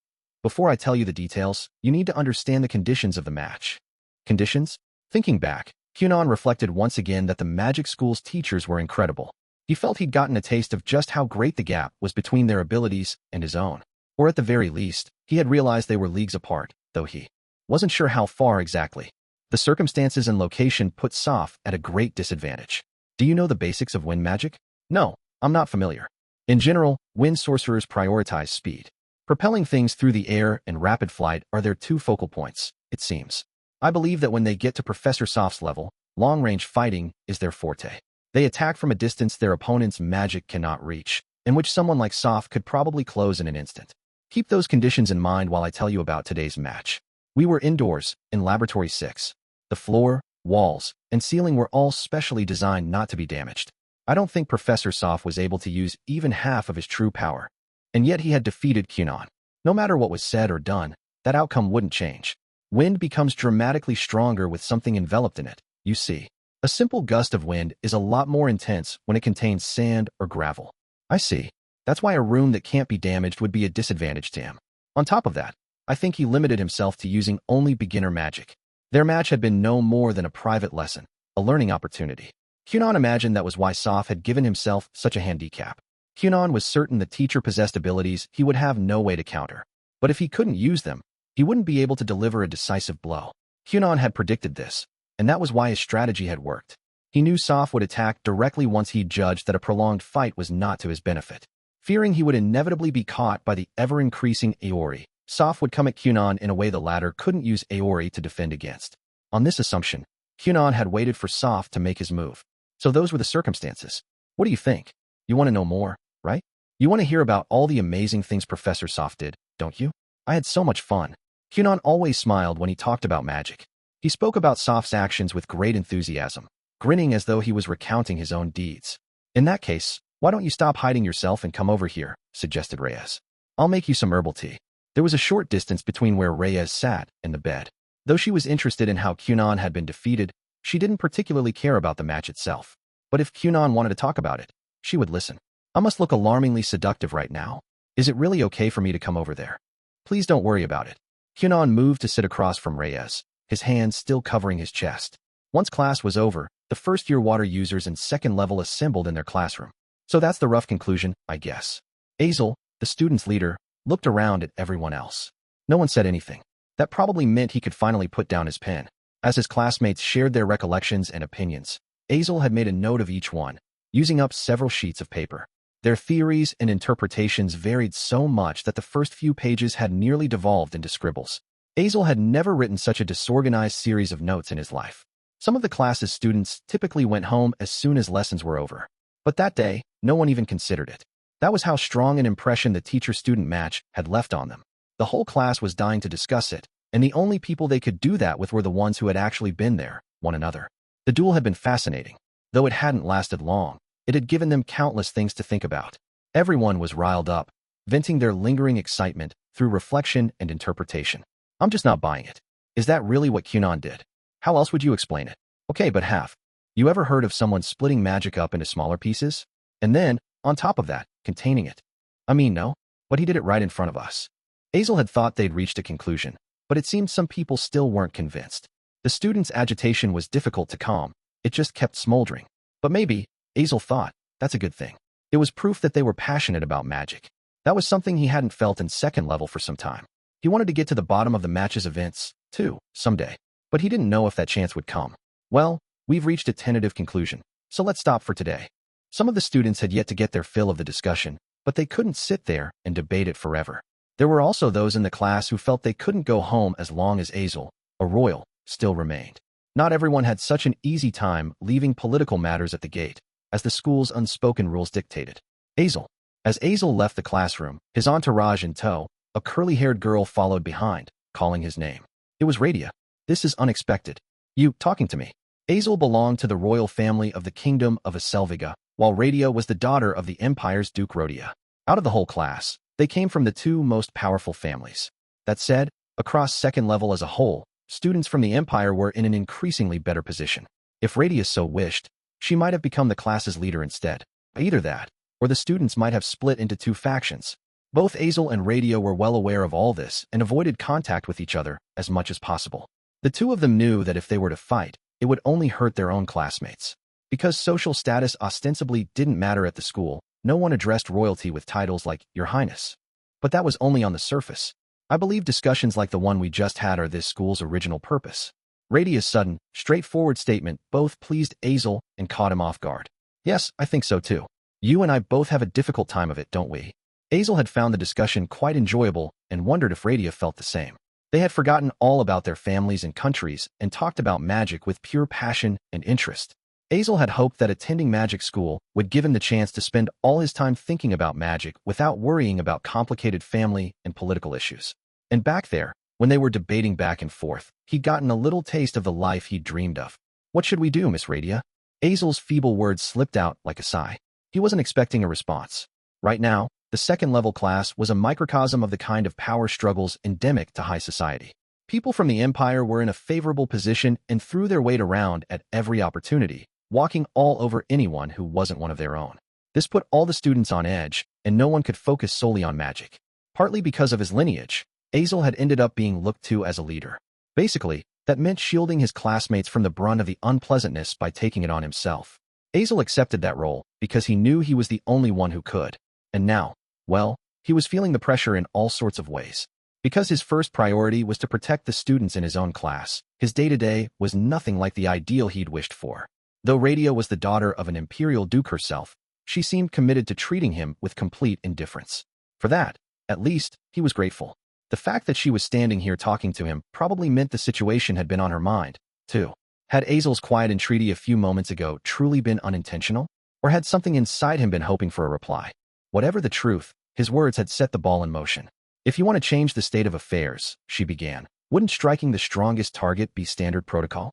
Before I tell you the details, you need to understand the conditions of the match. Conditions? Thinking back, Kunon reflected once again that the magic school's teachers were incredible. He felt he'd gotten a taste of just how great the gap was between their abilities and his own. Or at the very least, he had realized they were leagues apart, though he wasn't sure how far exactly. The circumstances and location put Soph at a great disadvantage. Do you know the basics of wind magic? No, I'm not familiar. In general, wind sorcerers prioritize speed. Propelling things through the air and rapid flight are their two focal points, it seems. I believe that when they get to Professor Soph's level, long-range fighting is their forte. They attack from a distance their opponent's magic cannot reach, in which someone like Soph could probably close in an instant. Keep those conditions in mind while I tell you about today's match. We were indoors, in Laboratory 6. The floor, walls, and ceiling were all specially designed not to be damaged. I don't think Professor Soph was able to use even half of his true power. And yet he had defeated Kunon. No matter what was said or done, that outcome wouldn't change. Wind becomes dramatically stronger with something enveloped in it, you see. A simple gust of wind is a lot more intense when it contains sand or gravel. I see. That's why a room that can't be damaged would be a disadvantage to him. On top of that, I think he limited himself to using only beginner magic. Their match had been no more than a private lesson, a learning opportunity. Kunon imagined that was why Soph had given himself such a handicap. Kunon was certain the teacher possessed abilities he would have no way to counter. But if he couldn't use them, he wouldn't be able to deliver a decisive blow. Kunon had predicted this, and that was why his strategy had worked. He knew Soph would attack directly once he judged that a prolonged fight was not to his benefit. Fearing he would inevitably be caught by the ever-increasing Aori, Soph would come at Kunon in a way the latter couldn't use Aori to defend against. On this assumption, Kunon had waited for Soph to make his move. So those were the circumstances. What do you think? You want to know more, right? You want to hear about all the amazing things Professor Soph did, don't you? I had so much fun. Kunon always smiled when he talked about magic. He spoke about Soph's actions with great enthusiasm, grinning as though he was recounting his own deeds. In that case, why don't you stop hiding yourself and come over here, suggested Reyes. I'll make you some herbal tea. There was a short distance between where Reyes sat and the bed. Though she was interested in how Kunon had been defeated, she didn't particularly care about the match itself. But if Kunon wanted to talk about it, she would listen. I must look alarmingly seductive right now. Is it really okay for me to come over there? Please don't worry about it. Kunon moved to sit across from Reyes, his hands still covering his chest. Once class was over, the first-year water users and second level assembled in their classroom. So that's the rough conclusion, I guess. Azel, the student's leader, looked around at everyone else. No one said anything. That probably meant he could finally put down his pen. As his classmates shared their recollections and opinions, Azel had made a note of each one, using up several sheets of paper. Their theories and interpretations varied so much that the first few pages had nearly devolved into scribbles. Azel had never written such a disorganized series of notes in his life. Some of the class's students typically went home as soon as lessons were over. But that day, no one even considered it. That was how strong an impression the teacher-student match had left on them. The whole class was dying to discuss it, and the only people they could do that with were the ones who had actually been there, one another. The duel had been fascinating. Though it hadn't lasted long, it had given them countless things to think about. Everyone was riled up, venting their lingering excitement through reflection and interpretation. I'm just not buying it. Is that really what Kunon did? How else would you explain it? Okay, but have you ever heard of someone splitting magic up into smaller pieces? And then, on top of that, containing it? I mean, no, but he did it right in front of us. Azel had thought they'd reached a conclusion, but it seemed some people still weren't convinced. The students' agitation was difficult to calm. It just kept smoldering. But maybe, Azel thought, that's a good thing. It was proof that they were passionate about magic. That was something he hadn't felt in second level for some time. He wanted to get to the bottom of the match's events, too, someday. But he didn't know if that chance would come. Well, we've reached a tentative conclusion, so let's stop for today. Some of the students had yet to get their fill of the discussion, but they couldn't sit there and debate it forever. There were also those in the class who felt they couldn't go home as long as Azel, a royal, still remained. Not everyone had such an easy time leaving political matters at the gate, as the school's unspoken rules dictated. Azel. As Azel left the classroom, his entourage in tow, a curly-haired girl followed behind, calling his name. It was Radia. This is unexpected. You, talking to me. Azel belonged to the royal family of the Kingdom of Aselviga, while Radia was the daughter of the Empire's Duke Rodia. Out of the whole class, they came from the two most powerful families. That said, across second level as a whole, students from the Empire were in an increasingly better position. If Radia so wished, she might have become the class's leader instead. Either that, or the students might have split into two factions. Both Azel and Radia were well aware of all this and avoided contact with each other as much as possible. The two of them knew that if they were to fight, it would only hurt their own classmates. Because social status ostensibly didn't matter at the school, no one addressed royalty with titles like Your Highness. But that was only on the surface. I believe discussions like the one we just had are this school's original purpose. Radia's sudden, straightforward statement both pleased Azel and caught him off guard. Yes, I think so too. You and I both have a difficult time of it, don't we? Azel had found the discussion quite enjoyable and wondered if Radia felt the same. They had forgotten all about their families and countries and talked about magic with pure passion and interest. Azel had hoped that attending magic school would give him the chance to spend all his time thinking about magic without worrying about complicated family and political issues. And back there, when they were debating back and forth, he'd gotten a little taste of the life he'd dreamed of. What should we do, Miss Radia? Azel's feeble words slipped out like a sigh. He wasn't expecting a response. Right now, the second-level class was a microcosm of the kind of power struggles endemic to high society. People from the Empire were in a favorable position and threw their weight around at every opportunity, walking all over anyone who wasn't one of their own. This put all the students on edge, and no one could focus solely on magic. Partly because of his lineage, Azel had ended up being looked to as a leader. Basically, that meant shielding his classmates from the brunt of the unpleasantness by taking it on himself. Azel accepted that role because he knew he was the only one who could. And now, well, he was feeling the pressure in all sorts of ways. Because his first priority was to protect the students in his own class, his day-to-day was nothing like the ideal he'd wished for. Though Radia was the daughter of an imperial duke herself, she seemed committed to treating him with complete indifference. For that, at least, he was grateful. The fact that she was standing here talking to him probably meant the situation had been on her mind, too. Had Azel's quiet entreaty a few moments ago truly been unintentional? Or had something inside him been hoping for a reply? Whatever the truth, his words had set the ball in motion. If you want to change the state of affairs, she began, wouldn't striking the strongest target be standard protocol?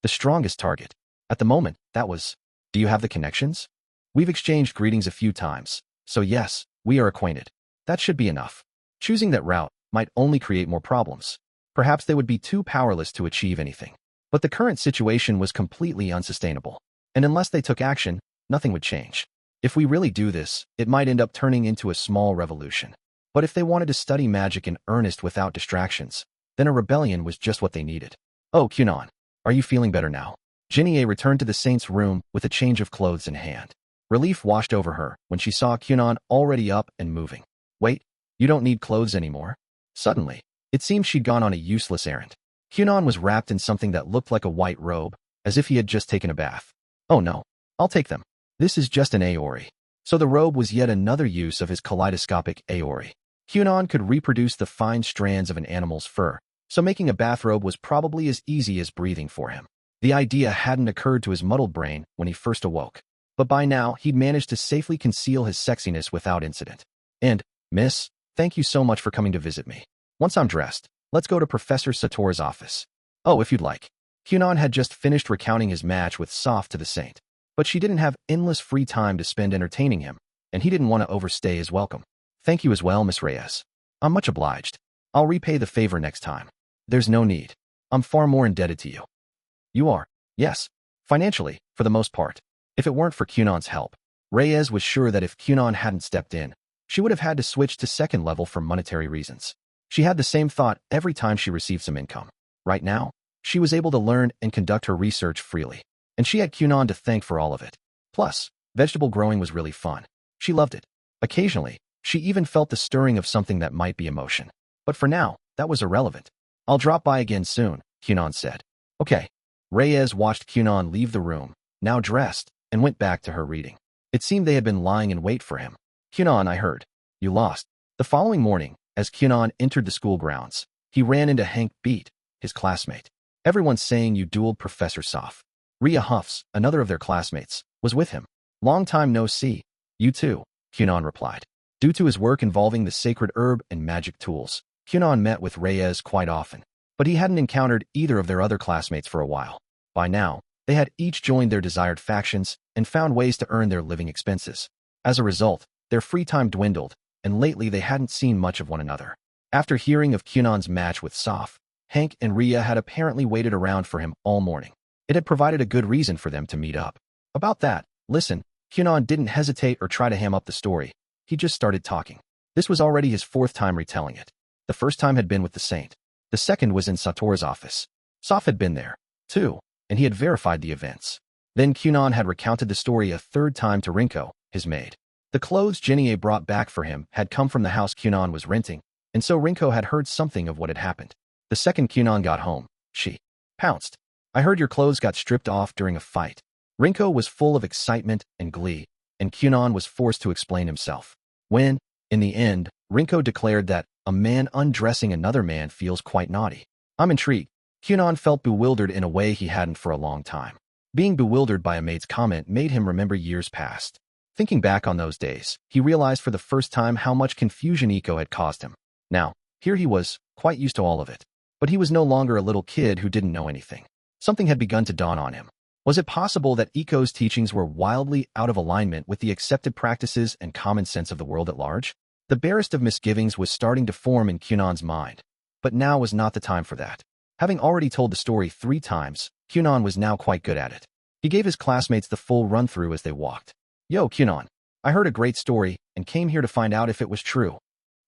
The strongest target. At the moment, that was, do you have the connections? We've exchanged greetings a few times, so yes, we are acquainted. That should be enough. Choosing that route might only create more problems. Perhaps they would be too powerless to achieve anything. But the current situation was completely unsustainable. And unless they took action, nothing would change. If we really do this, it might end up turning into a small revolution. But if they wanted to study magic in earnest without distractions, then a rebellion was just what they needed. Oh, Kunon, are you feeling better now? Genie returned to the saint's room with a change of clothes in hand. Relief washed over her when she saw Kunon already up and moving. Wait, you don't need clothes anymore? Suddenly, it seemed she'd gone on a useless errand. Kunon was wrapped in something that looked like a white robe, as if he had just taken a bath. Oh no, I'll take them. This is just an Aori. So the robe was yet another use of his kaleidoscopic Aori. Kunon could reproduce the fine strands of an animal's fur, so making a bathrobe was probably as easy as breathing for him. The idea hadn't occurred to his muddled brain when he first awoke, but by now he'd managed to safely conceal his sexiness without incident. And, Miss, thank you so much for coming to visit me. Once I'm dressed, let's go to Professor Sator's office. Oh, if you'd like. Kunon had just finished recounting his match with Soph to the saint, but she didn't have endless free time to spend entertaining him, and he didn't want to overstay his welcome. Thank you as well, Miss Reyes. I'm much obliged. I'll repay the favor next time. There's no need. I'm far more indebted to you. You are. Yes. Financially, for the most part. If it weren't for Kunon's help, Reyes was sure that if Kunon hadn't stepped in, she would have had to switch to second level for monetary reasons. She had the same thought every time she received some income. Right now, she was able to learn and conduct her research freely, and she had Kunon to thank for all of it. Plus, vegetable growing was really fun. She loved it. Occasionally, she even felt the stirring of something that might be emotion. But for now, that was irrelevant. I'll drop by again soon, Kunon said. Okay. Reyes watched Kunon leave the room, now dressed, and went back to her reading. It seemed they had been lying in wait for him. Kunon, I heard. You lost. The following morning, as Kunon entered the school grounds, he ran into Hank Beat, his classmate. Everyone's saying you dueled Professor Soph. Rhea Huffs, another of their classmates, was with him. Long time no see. You too, Kunon replied. Due to his work involving the sacred herb and magic tools, Kunon met with Reyes quite often, but he hadn't encountered either of their other classmates for a while. By now, they had each joined their desired factions and found ways to earn their living expenses. As a result, their free time dwindled, and lately they hadn't seen much of one another. After hearing of Kunon's match with Soph, Hank and Rhea had apparently waited around for him all morning. It had provided a good reason for them to meet up. About that, listen, Kunon didn't hesitate or try to ham up the story. He just started talking. This was already his fourth time retelling it. The first time had been with the saint. The second was in Sator's office. Soph had been there, too, and he had verified the events. Then Kunon had recounted the story a third time to Rinko, his maid. The clothes Genie brought back for him had come from the house Kunon was renting, and so Rinko had heard something of what had happened. The second Kunon got home, she pounced. I heard your clothes got stripped off during a fight. Rinko was full of excitement and glee, and Kunon was forced to explain himself. When, in the end, Rinko declared that a man undressing another man feels quite naughty. I'm intrigued. Kunon felt bewildered in a way he hadn't for a long time. Being bewildered by a maid's comment made him remember years past. Thinking back on those days, he realized for the first time how much confusion Iko had caused him. Now, here he was, quite used to all of it. But he was no longer a little kid who didn't know anything. Something had begun to dawn on him. Was it possible that Iko's teachings were wildly out of alignment with the accepted practices and common sense of the world at large? The barest of misgivings was starting to form in Kunon's mind. But now was not the time for that. Having already told the story 3 times, Kunon was now quite good at it. He gave his classmates the full run-through as they walked. Yo, Kunon, I heard a great story and came here to find out if it was true.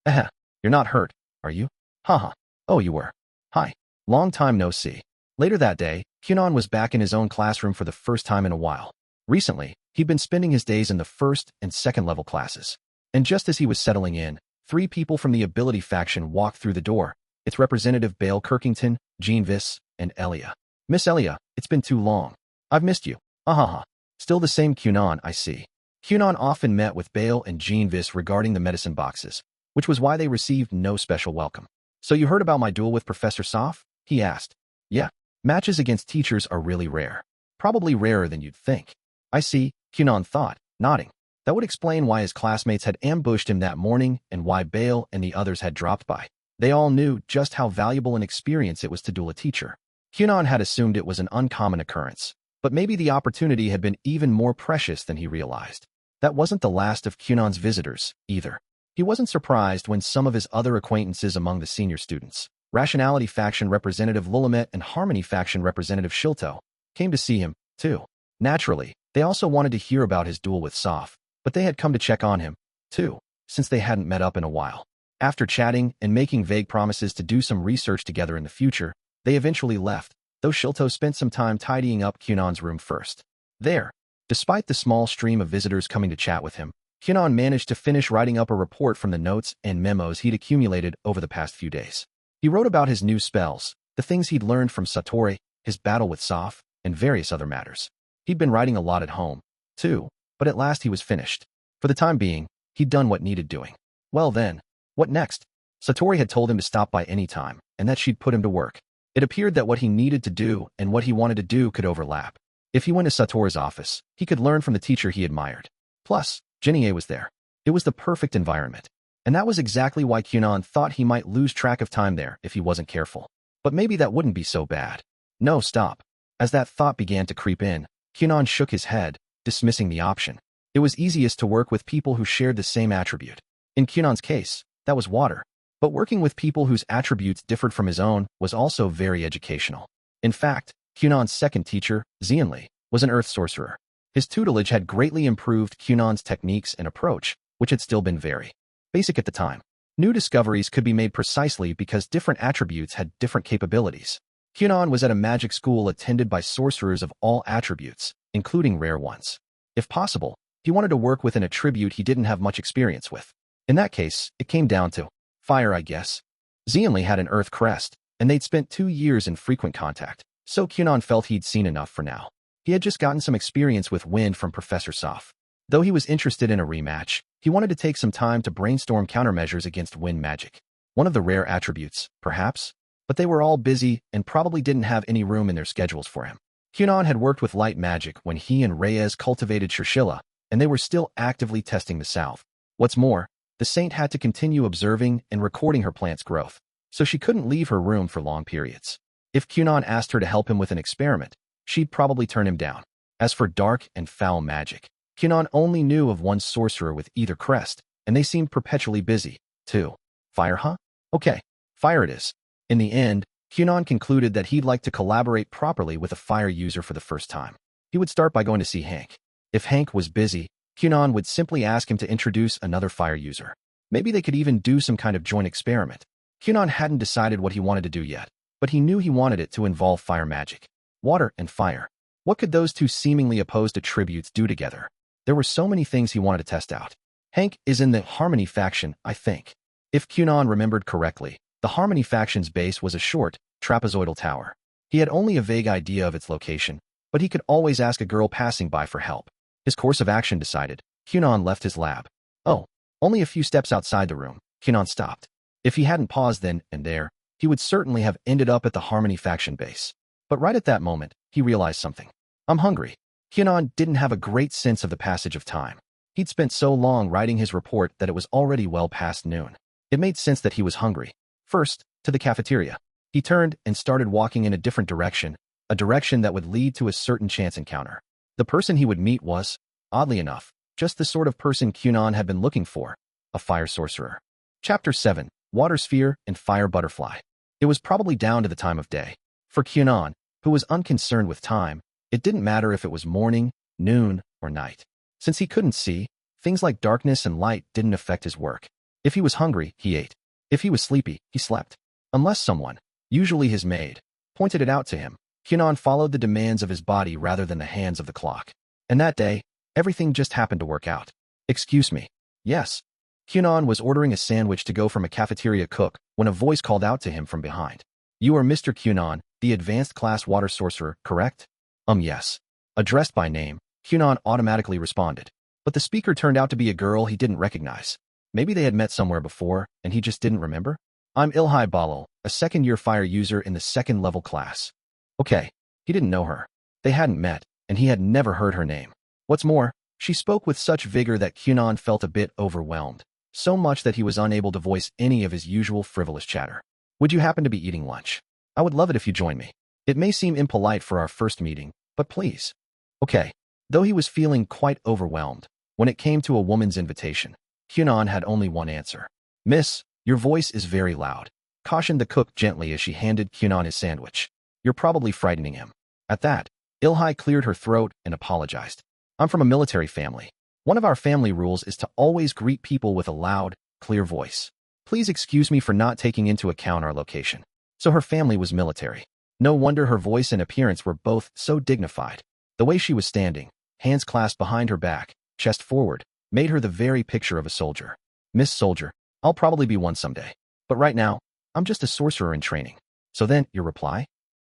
You're not hurt, are you? Haha. Oh, you were. Hi. Long time no see. Later that day, Kunon was back in his own classroom for the first time in a while. Recently, he'd been spending his days in the first and second level classes. And just as he was settling in, 3 people from the Ability faction walked through the door. Its representative Bale Kirkington, Jean Viss, and Elia. Miss Elia, it's been too long. I've missed you. Ahaha. Still the same Kunon, I see. Kunon often met with Bale and Jean Viss regarding the medicine boxes, which was why they received no special welcome. So you heard about my duel with Professor Soph? He asked. Yeah. Matches against teachers are really rare. Probably rarer than you'd think. I see, Kunon thought, nodding. That would explain why his classmates had ambushed him that morning and why Bale and the others had dropped by. They all knew just how valuable an experience it was to duel a teacher. Kunon had assumed it was an uncommon occurrence, but maybe the opportunity had been even more precious than he realized. That wasn't the last of Kunon's visitors, either. He wasn't surprised when some of his other acquaintances among the senior students, Rationality faction representative Lulamet and Harmony faction representative Shilto, came to see him, too. Naturally, they also wanted to hear about his duel with Soph, but they had come to check on him, too, since they hadn't met up in a while. After chatting and making vague promises to do some research together in the future, they eventually left, though Shilto spent some time tidying up Kunon's room first. There, despite the small stream of visitors coming to chat with him, Kunon managed to finish writing up a report from the notes and memos he'd accumulated over the past few days. He wrote about his new spells, the things he'd learned from Satori, his battle with Soph, and various other matters. He'd been writing a lot at home, too, but at last he was finished. For the time being, he'd done what needed doing. Well then, what next? Satori had told him to stop by any time, and that she'd put him to work. It appeared that what he needed to do and what he wanted to do could overlap. If he went to Satori's office, he could learn from the teacher he admired. Plus, Genie was there. It was the perfect environment. And that was exactly why Kunon thought he might lose track of time there if he wasn't careful. But maybe that wouldn't be so bad. No, stop. As that thought began to creep in, Kunon shook his head, dismissing the option. It was easiest to work with people who shared the same attribute. In Kunon's case, that was water. But working with people whose attributes differed from his own was also very educational. In fact, Kunon's second teacher, Xianli, was an earth sorcerer. His tutelage had greatly improved Kunon's techniques and approach, which had still been very basic at the time. New discoveries could be made precisely because different attributes had different capabilities. Kunon was at a magic school attended by sorcerers of all attributes, including rare ones. If possible, he wanted to work with an attribute he didn't have much experience with. In that case, it came down to fire, I guess. Xianli had an earth crest, and they'd spent 2 years in frequent contact, so Kunon felt he'd seen enough for now. He had just gotten some experience with wind from Professor Soph. Though he was interested in a rematch, he wanted to take some time to brainstorm countermeasures against wind magic. One of the rare attributes, perhaps? But they were all busy and probably didn't have any room in their schedules for him. Kunon had worked with light magic when he and Reyes cultivated Churchilla, and they were still actively testing the south. What's more, the saint had to continue observing and recording her plant's growth, so she couldn't leave her room for long periods. If Kunon asked her to help him with an experiment, she'd probably turn him down. As for dark and foul magic, Kunon only knew of one sorcerer with either crest, and they seemed perpetually busy, too. Fire, huh? Okay, fire it is. In the end, Kunon concluded that he'd like to collaborate properly with a fire user for the first time. He would start by going to see Hank. If Hank was busy, Kunon would simply ask him to introduce another fire user. Maybe they could even do some kind of joint experiment. Kunon hadn't decided what he wanted to do yet, but he knew he wanted it to involve fire magic. Water and fire. What could those two seemingly opposed attributes do together? There were so many things he wanted to test out. Hank is in the Harmony faction, I think. If Kunon remembered correctly, the Harmony faction's base was a short, trapezoidal tower. He had only a vague idea of its location, but he could always ask a girl passing by for help. His course of action decided, Kunon left his lab. Oh, only a few steps outside the room, Kunon stopped. If he hadn't paused then and there, he would certainly have ended up at the Harmony faction base. But right at that moment, he realized something. I'm hungry. Kunon didn't have a great sense of the passage of time. He'd spent so long writing his report that it was already well past noon. It made sense that he was hungry. First, to the cafeteria. He turned and started walking in a different direction, a direction that would lead to a certain chance encounter. The person he would meet was, oddly enough, just the sort of person Kunon had been looking for, a fire sorcerer. Chapter 7, Water Sphere and Fire Butterfly. It was probably down to the time of day. For Kunon, who was unconcerned with time, it didn't matter if it was morning, noon, or night. Since he couldn't see, things like darkness and light didn't affect his work. If he was hungry, he ate. If he was sleepy, he slept. Unless someone, usually his maid, pointed it out to him, Kunon followed the demands of his body rather than the hands of the clock. And that day, everything just happened to work out. Excuse me. Yes. Kunon was ordering a sandwich to go from a cafeteria cook when a voice called out to him from behind. You are Mr. Kunon, the advanced class water sorcerer, correct? Yes. Addressed by name, Kunon automatically responded. But the speaker turned out to be a girl he didn't recognize. Maybe they had met somewhere before, and he just didn't remember? I'm Ilhai Balal, a second-year fire user in the second-level class. Okay, he didn't know her. They hadn't met, and he had never heard her name. What's more, she spoke with such vigor that Kunon felt a bit overwhelmed, so much that he was unable to voice any of his usual frivolous chatter. Would you happen to be eating lunch? I would love it if you join me. It may seem impolite for our first meeting, but please. Okay. Though he was feeling quite overwhelmed, when it came to a woman's invitation, Kunon had only one answer. Miss, your voice is very loud, cautioned the cook gently as she handed Kunon his sandwich. You're probably frightening him. At that, Ilhai cleared her throat and apologized. I'm from a military family. One of our family rules is to always greet people with a loud, clear voice. Please excuse me for not taking into account our location. So her family was military. No wonder her voice and appearance were both so dignified. The way she was standing, hands clasped behind her back, chest forward, made her the very picture of a soldier. Miss Soldier, I'll probably be one someday. But right now, I'm just a sorcerer in training. So then, your reply?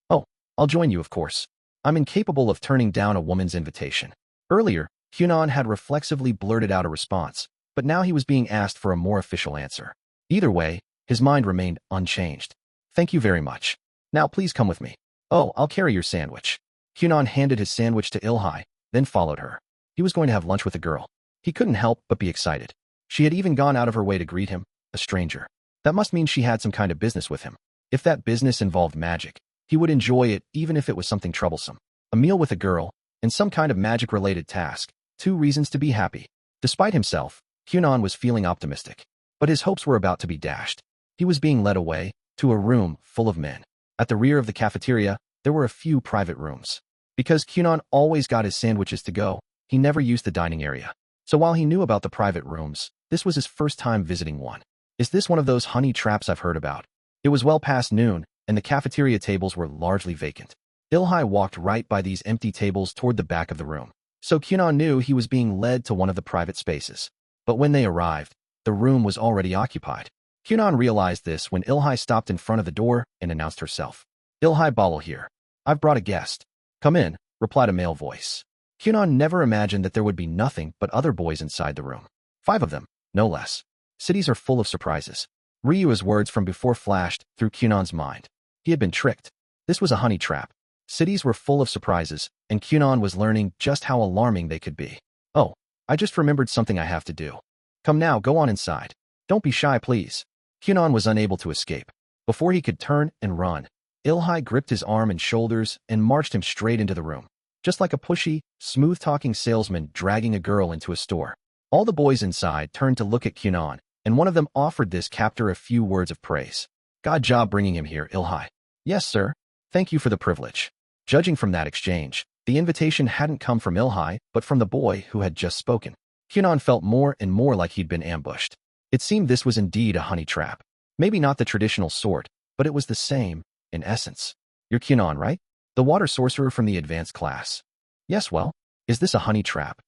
Oh, I'll join you, of course. I'm incapable of turning down a woman's invitation. Earlier, Kunon had reflexively blurted out a response, but now he was being asked for a more official answer. Either way, His mind remained unchanged. Thank you very much. Now please come with me. Oh, I'll carry your sandwich. Kunon handed his sandwich to Ilhai, then followed her. He was going to have lunch with a girl. He couldn't help but be excited. She had even gone out of her way to greet him, a stranger. That must mean she had some kind of business with him. If that business involved magic, he would enjoy it even if it was something troublesome. A meal with a girl, and some kind of magic-related task. 2 reasons to be happy. Despite himself, Kunon was feeling optimistic. But his hopes were about to be dashed. He was being led away to a room full of men. At the rear of the cafeteria, there were a few private rooms. Because Kunon always got his sandwiches to go, he never used the dining area. So while he knew about the private rooms, this was his first time visiting one. Is this one of those honey traps I've heard about? It was well past noon, and the cafeteria tables were largely vacant. Ilhai walked right by these empty tables toward the back of the room. So Kunon knew he was being led to one of the private spaces. But when they arrived, the room was already occupied. Kunon realized this when Ilhai stopped in front of the door and announced herself. Ilhai Balo here. I've brought a guest. Come in, replied a male voice. Kunon never imagined that there would be nothing but other boys inside the room. 5 of them, no less. Cities are full of surprises. Ryu's words from before flashed through Kunon's mind. He had been tricked. This was a honey trap. Cities were full of surprises, and Kunon was learning just how alarming they could be. Oh, I just remembered something I have to do. Come now, go on inside. Don't be shy, please. Kunon was unable to escape. Before he could turn and run, Ilhai gripped his arm and shoulders and marched him straight into the room. Just like a pushy, smooth-talking salesman dragging a girl into a store. All the boys inside turned to look at Kunon, and one of them offered this captor a few words of praise. Good job bringing him here, Ilhai. Yes, sir. Thank you for the privilege. Judging from that exchange, the invitation hadn't come from Ilhai, but from the boy who had just spoken. Kunon felt more and more like he'd been ambushed. It seemed this was indeed a honey trap. Maybe not the traditional sort, but it was the same, in essence. You're Kunon, right? The water sorcerer from the advanced class. Yes, well, is this a honey trap?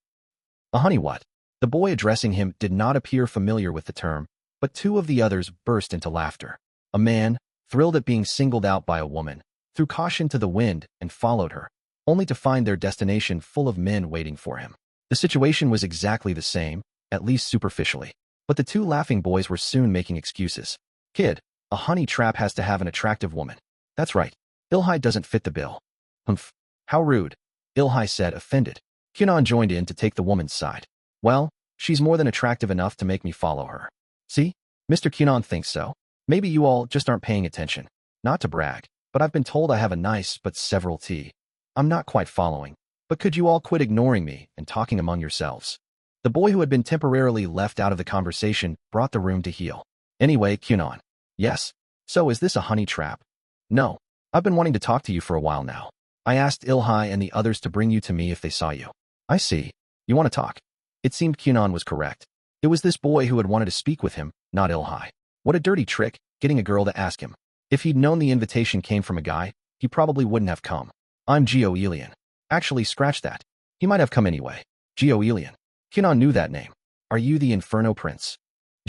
A honey what? The boy addressing him did not appear familiar with the term, but 2 of the others burst into laughter. A man, thrilled at being singled out by a woman, threw caution to the wind and followed her, only to find their destination full of men waiting for him. The situation was exactly the same, at least superficially. But the 2 laughing boys were soon making excuses. Kid, a honey trap has to have an attractive woman. That's right. Ilhai doesn't fit the bill. Humph. How rude. Ilhai said, offended. Kunon joined in to take the woman's side. Well, she's more than attractive enough to make me follow her. See? Mr. Kunon thinks so. Maybe you all just aren't paying attention. Not to brag, but I've been told I have a nice but several tea. I'm not quite following. But could you all quit ignoring me and talking among yourselves? The boy who had been temporarily left out of the conversation brought the room to heel. Anyway, Kunon. Yes. So is this a honey trap? No. I've been wanting to talk to you for a while now. I asked Ilhai and the others to bring you to me if they saw you. I see. You want to talk? It seemed Kunon was correct. It was this boy who had wanted to speak with him, not Ilhai. What a dirty trick, getting a girl to ask him. If he'd known the invitation came from a guy, he probably wouldn't have come. I'm Gio-Elian. Actually, scratch that. He might have come anyway. Gio-Elian. Kunon knew that name. Are you the Inferno Prince?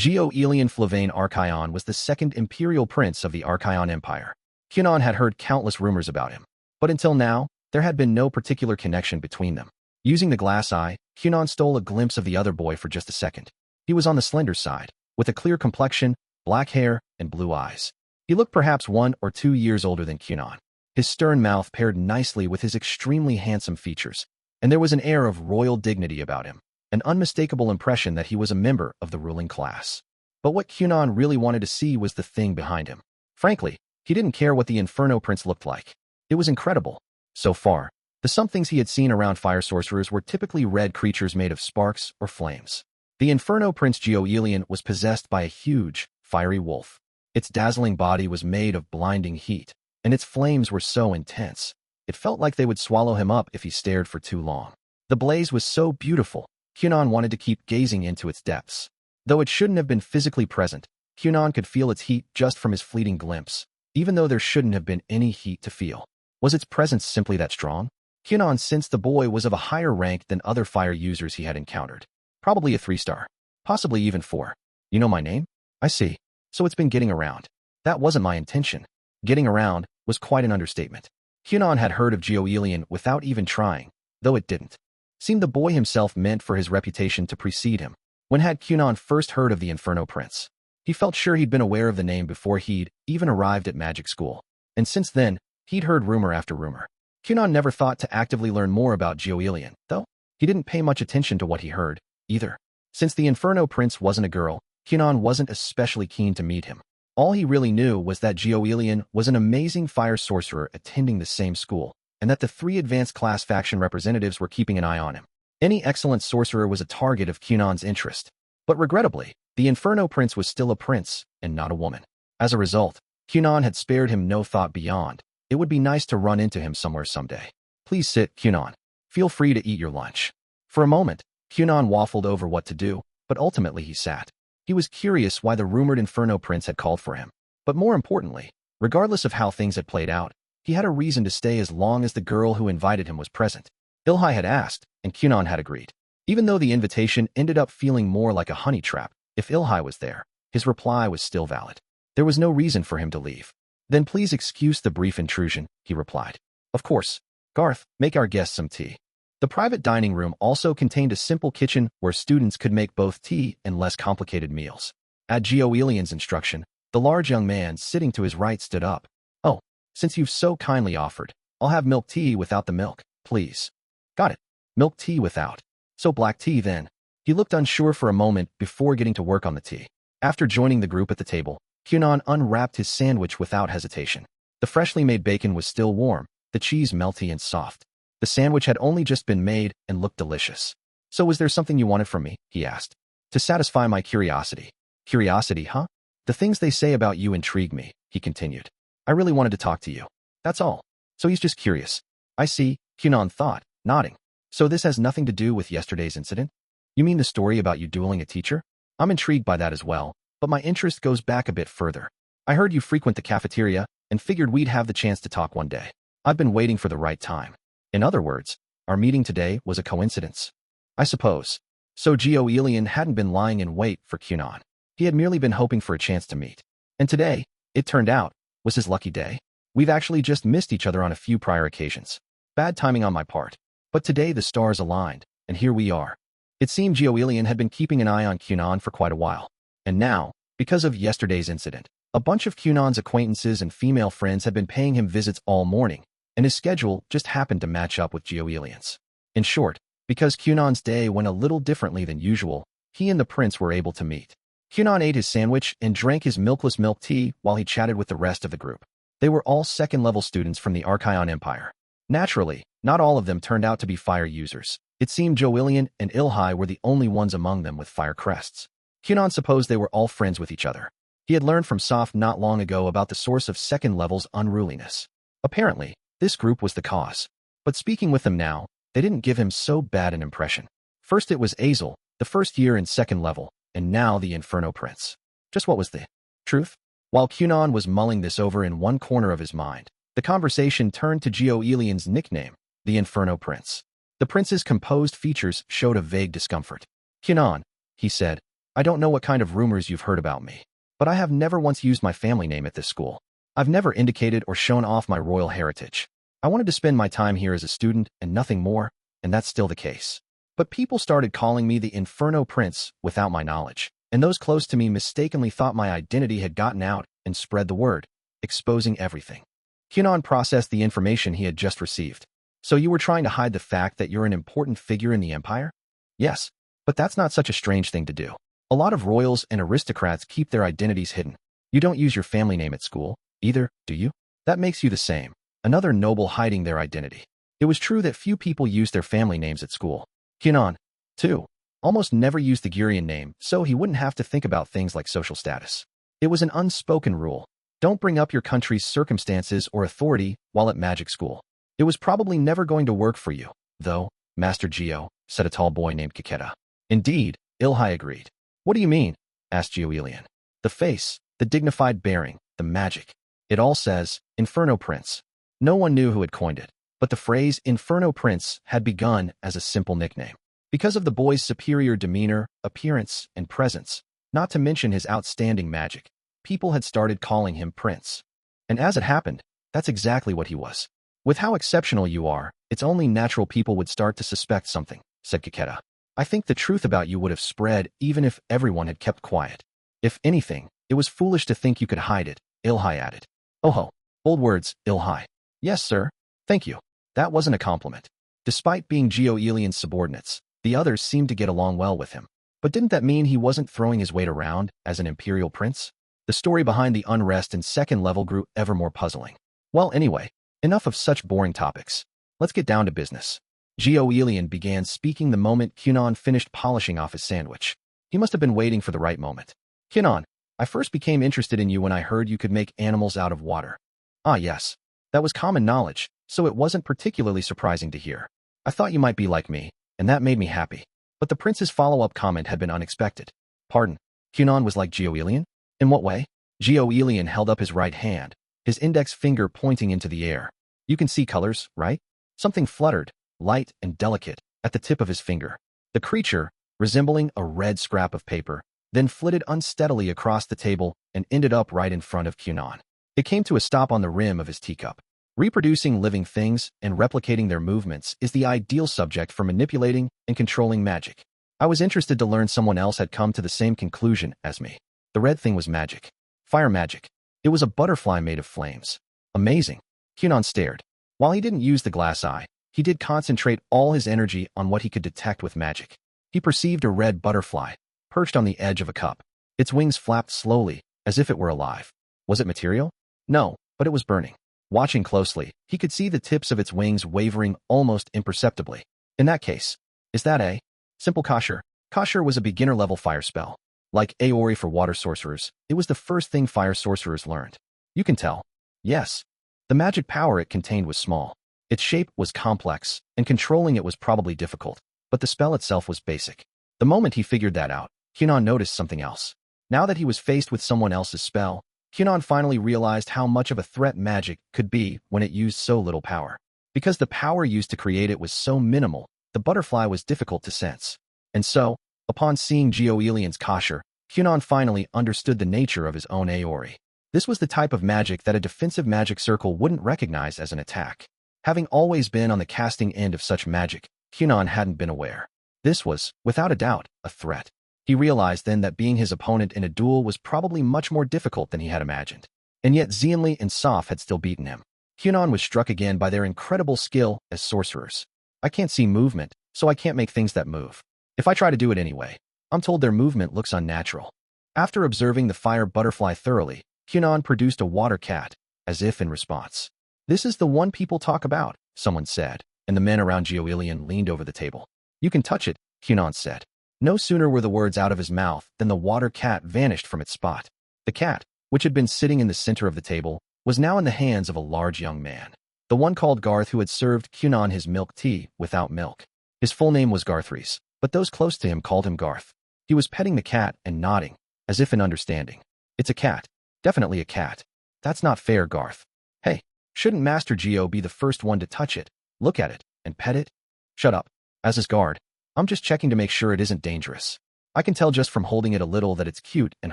Gio-Elian Flavane Archaon was the 2nd Imperial Prince of the Archaon Empire. Kunon had heard countless rumors about him. But until now, there had been no particular connection between them. Using the glass eye, Kunon stole a glimpse of the other boy for just a second. He was on the slender side, with a clear complexion, black hair, and blue eyes. He looked perhaps 1 or 2 years older than Kunon. His stern mouth paired nicely with his extremely handsome features, and there was an air of royal dignity about him, an unmistakable impression that he was a member of the ruling class. But what Kunon really wanted to see was the thing behind him. Frankly, he didn't care what the Inferno Prince looked like. It was incredible. So far, the somethings he had seen around fire sorcerers were typically red creatures made of sparks or flames. The Inferno Prince Gio-Elian was possessed by a huge, fiery wolf. Its dazzling body was made of blinding heat, and its flames were so intense, it felt like they would swallow him up if he stared for too long. The blaze was so beautiful, Kunon wanted to keep gazing into its depths. Though it shouldn't have been physically present, Kunon could feel its heat just from his fleeting glimpse, even though there shouldn't have been any heat to feel. Was its presence simply that strong? Kunon sensed the boy was of a higher rank than other fire users he had encountered. Probably a 3-star. Possibly even 4. You know my name? I see. So it's been getting around. That wasn't my intention. Getting around was quite an understatement. Kunon had heard of Gio-Elian without even trying, though it didn't. Seemed the boy himself meant for his reputation to precede him. When had Kunon first heard of the Inferno Prince? He felt sure he'd been aware of the name before he'd even arrived at magic school. And since then, he'd heard rumor after rumor. Kunon never thought to actively learn more about Gurion, though. He didn't pay much attention to what he heard, either. Since the Inferno Prince wasn't a girl, Kunon wasn't especially keen to meet him. All he really knew was that Gurion was an amazing fire sorcerer attending the same school, and that the 3 advanced class faction representatives were keeping an eye on him. Any excellent sorcerer was a target of Kunon's interest. But regrettably, the Inferno Prince was still a prince, and not a woman. As a result, Kunon had spared him no thought beyond. It would be nice to run into him somewhere someday. Please sit, Kunon. Feel free to eat your lunch. For a moment, Kunon waffled over what to do, but ultimately he sat. He was curious why the rumored Inferno Prince had called for him. But more importantly, regardless of how things had played out, he had a reason to stay as long as the girl who invited him was present. Ilhai had asked, and Kunon had agreed. Even though the invitation ended up feeling more like a honey trap, if Ilhai was there, his reply was still valid. There was no reason for him to leave. Then please excuse the brief intrusion, he replied. Of course. Garth, make our guests some tea. The private dining room also contained a simple kitchen where students could make both tea and less complicated meals. At Gurielion's instruction, the large young man sitting to his right stood up. Oh, since you've so kindly offered, I'll have milk tea without the milk, please. Got it. Milk tea without. So black tea then. He looked unsure for a moment before getting to work on the tea. After joining the group at the table, Kunon unwrapped his sandwich without hesitation. The freshly made bacon was still warm, the cheese melty and soft. The sandwich had only just been made and looked delicious. So was there something you wanted from me? He asked. To satisfy my curiosity. Curiosity, huh? The things they say about you intrigue me, he continued. I really wanted to talk to you. That's all. So he's just curious. I see, Kunon thought, nodding. So this has nothing to do with yesterday's incident? You mean the story about you dueling a teacher? I'm intrigued by that as well, but my interest goes back a bit further. I heard you frequent the cafeteria and figured we'd have the chance to talk one day. I've been waiting for the right time. In other words, our meeting today was a coincidence. I suppose. So Gurion hadn't been lying in wait for Kunon. He had merely been hoping for a chance to meet. And today, it turned out, was his lucky day. We've actually just missed each other on a few prior occasions. Bad timing on my part. But today the stars aligned, and here we are. It seemed Gurion had been keeping an eye on Kunon for quite a while. And now, because of yesterday's incident, a bunch of Kunon's acquaintances and female friends had been paying him visits all morning, and his schedule just happened to match up with Gurielion's. In short, because Kunon's day went a little differently than usual, he and the prince were able to meet. Kunon ate his sandwich and drank his milkless milk tea while he chatted with the rest of the group. They were all second-level students from the Archaon Empire. Naturally, not all of them turned out to be fire users. It seemed Gurion and Ilhai were the only ones among them with fire crests. Kunon supposed they were all friends with each other. He had learned from Soph not long ago about the source of second level's unruliness. Apparently, this group was the cause. But speaking with them now, they didn't give him so bad an impression. First it was Azel, the first year in second level, and now the Inferno Prince. Just what was the truth? While Kunon was mulling this over in one corner of his mind, the conversation turned to Gurielion's nickname, the Inferno Prince. The prince's composed features showed a vague discomfort. Kunon, he said, I don't know what kind of rumors you've heard about me, but I have never once used my family name at this school. I've never indicated or shown off my royal heritage. I wanted to spend my time here as a student and nothing more, and that's still the case. But people started calling me the Inferno Prince without my knowledge, and those close to me mistakenly thought my identity had gotten out and spread the word, exposing everything. Kunon processed the information he had just received. So you were trying to hide the fact that you're an important figure in the Empire? Yes, but that's not such a strange thing to do. A lot of royals and aristocrats keep their identities hidden. You don't use your family name at school, either, do you? That makes you the same. Another noble hiding their identity. It was true that few people used their family names at school. Kunon, too, almost never used the Gurion name, so he wouldn't have to think about things like social status. It was an unspoken rule. Don't bring up your country's circumstances or authority while at magic school. It was probably never going to work for you, though, Master Gio, said a tall boy named Kiketa. Indeed, Ilhai agreed. What do you mean? Asked Gurion. The face, the dignified bearing, the magic. It all says, Inferno Prince. No one knew who had coined it, but the phrase Inferno Prince had begun as a simple nickname. Because of the boy's superior demeanor, appearance, and presence, not to mention his outstanding magic, people had started calling him Prince. And as it happened, that's exactly what he was. With how exceptional you are, it's only natural people would start to suspect something, said Kiketa. I think the truth about you would have spread even if everyone had kept quiet. If anything, It was foolish to think you could hide it, Ilhai added. Oh ho. Old words, Ilhai. Yes, sir. Thank you. That wasn't a compliment. Despite being Geo-Elian's subordinates, the others seemed to get along well with him. But didn't that mean he wasn't throwing his weight around as an imperial prince? The story behind the unrest in second level grew ever more puzzling. Well, anyway, enough of such boring topics. Let's get down to business. Geo-Elian began speaking the moment Kunon finished polishing off his sandwich. He must have been waiting for the right moment. Kunon, I first became interested in you when I heard you could make animals out of water. Ah, yes. That was common knowledge, so it wasn't particularly surprising to hear. I thought you might be like me, and that made me happy. But the prince's follow-up comment had been unexpected. Pardon, Kunon was like Geo-Elian? In what way? Geo-Elian held up his right hand, his index finger pointing into the air. You can see colors, right? Something fluttered, light and delicate, at the tip of his finger. The creature, resembling a red scrap of paper, then flitted unsteadily across the table and ended up right in front of Kunon. It came to a stop on the rim of his teacup. Reproducing living things and replicating their movements is the ideal subject for manipulating and controlling magic. I was interested to learn someone else had come to the same conclusion as me. The red thing was magic. Fire magic. It was a butterfly made of flames. Amazing. Kunon stared. While he didn't use the glass eye, he did concentrate all his energy on what he could detect with magic. He perceived a red butterfly, perched on the edge of a cup. Its wings flapped slowly, as if it were alive. Was it material? No, but it was burning. Watching closely, he could see the tips of its wings wavering almost imperceptibly. In that case, is that a simple Kashur? Kashur was a beginner-level fire spell. Like Aori for water sorcerers, it was the first thing fire sorcerers learned. You can tell. Yes. The magic power it contained was small. Its shape was complex, and controlling it was probably difficult, but the spell itself was basic. The moment he figured that out, Kunon noticed something else. Now that he was faced with someone else's spell, Kunon finally realized how much of a threat magic could be when it used so little power. Because the power used to create it was so minimal, the butterfly was difficult to sense. And so, upon seeing Geo-Elian's Kashur, Kunon finally understood the nature of his own Aori. This was the type of magic that a defensive magic circle wouldn't recognize as an attack. Having always been on the casting end of such magic, Kunon hadn't been aware. This was, without a doubt, a threat. He realized then that being his opponent in a duel was probably much more difficult than he had imagined. And yet Xianli and Soph had still beaten him. Kunon was struck again by their incredible skill as sorcerers. I can't see movement, so I can't make things that move. If I try to do it anyway, I'm told their movement looks unnatural. After observing the fire butterfly thoroughly, Kunon produced a water cat, as if in response. This is the one people talk about, someone said, and the men around Geo-Elian leaned over the table. You can touch it, Kunon said. No sooner were the words out of his mouth than the water cat vanished from its spot. The cat, which had been sitting in the center of the table, was now in the hands of a large young man. The one called Garth who had served Kunon his milk tea without milk. His full name was Garthries, but those close to him called him Garth. He was petting the cat and nodding, as if in understanding. It's a cat. Definitely a cat. That's not fair, Garth. Hey, shouldn't Master Geo be the first one to touch it, look at it, and pet it? Shut up. As his guard, I'm just checking to make sure it isn't dangerous. I can tell just from holding it a little that it's cute and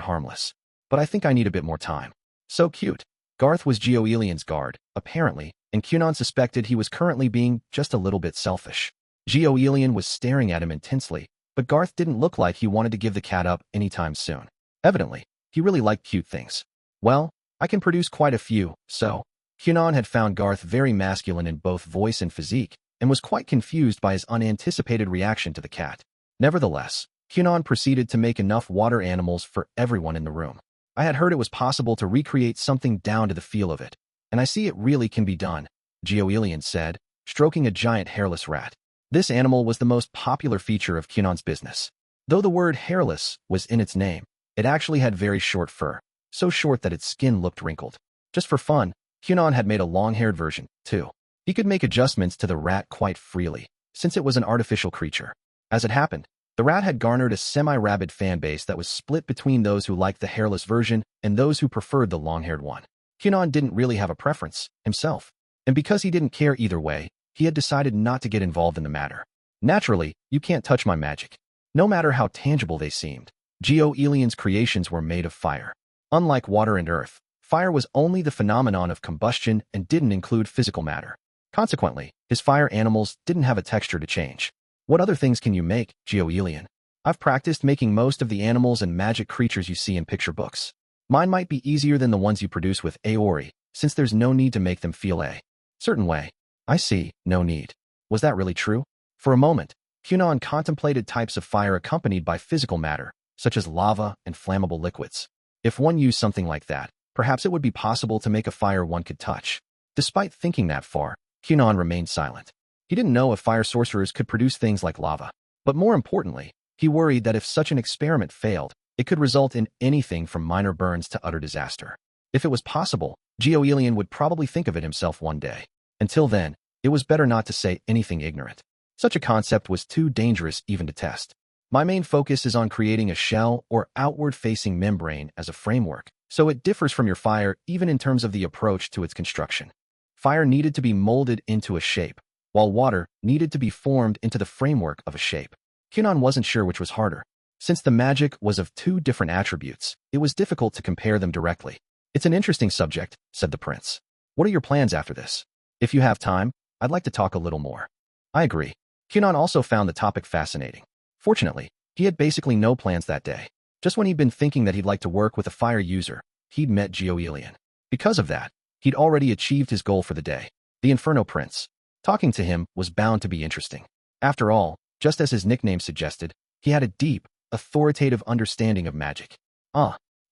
harmless. But I think I need a bit more time. So cute. Garth was Geo-Elian's guard, apparently, and Kunon suspected he was currently being just a little bit selfish. Geo-Elian was staring at him intensely, but Garth didn't look like he wanted to give the cat up anytime soon. Evidently, he really liked cute things. Well, I can produce quite a few, so. Kunon had found Garth very masculine in both voice and physique, and was quite confused by his unanticipated reaction to the cat. Nevertheless, Kunon proceeded to make enough water animals for everyone in the room. I had heard it was possible to recreate something down to the feel of it, and I see it really can be done, Geo-Elian said, stroking a giant hairless rat. This animal was the most popular feature of Kunon's business. Though the word hairless was in its name, it actually had very short fur, so short that its skin looked wrinkled. Just for fun, Kunon had made a long-haired version, too. He could make adjustments to the rat quite freely, since it was an artificial creature. As it happened, the rat had garnered a semi-rabid fan base that was split between those who liked the hairless version and those who preferred the long-haired one. Kunon didn't really have a preference, himself, and because he didn't care either way, he had decided not to get involved in the matter. Naturally, you can't touch my magic. No matter how tangible they seemed, Geo-Elian's creations were made of fire. Unlike water and earth, fire was only the phenomenon of combustion and didn't include physical matter. Consequently, his fire animals didn't have a texture to change. What other things can you make, Geo-Elian? I've practiced making most of the animals and magic creatures you see in picture books. Mine might be easier than the ones you produce with Aori, since there's no need to make them feel a certain way. I see, no need. Was that really true? For a moment, Kunon contemplated types of fire accompanied by physical matter, such as lava and flammable liquids. If one used something like that, perhaps it would be possible to make a fire one could touch. Despite thinking that far, Kunon remained silent. He didn't know if fire sorcerers could produce things like lava. But more importantly, he worried that if such an experiment failed, it could result in anything from minor burns to utter disaster. If it was possible, Gioelian would probably think of it himself one day. Until then, it was better not to say anything ignorant. Such a concept was too dangerous even to test. My main focus is on creating a shell or outward-facing membrane as a framework, so it differs from your fire even in terms of the approach to its construction. Fire needed to be molded into a shape, while water needed to be formed into the framework of a shape. Kunon wasn't sure which was harder. Since the magic was of two different attributes, it was difficult to compare them directly. It's an interesting subject, said the prince. What are your plans after this? If you have time, I'd like to talk a little more. I agree. Kunon also found the topic fascinating. Fortunately, he had basically no plans that day. Just when he'd been thinking that he'd like to work with a fire user, he'd met Gioelian. Because of that, he'd already achieved his goal for the day, the Inferno Prince. Talking to him was bound to be interesting. After all, just as his nickname suggested, he had a deep, authoritative understanding of magic.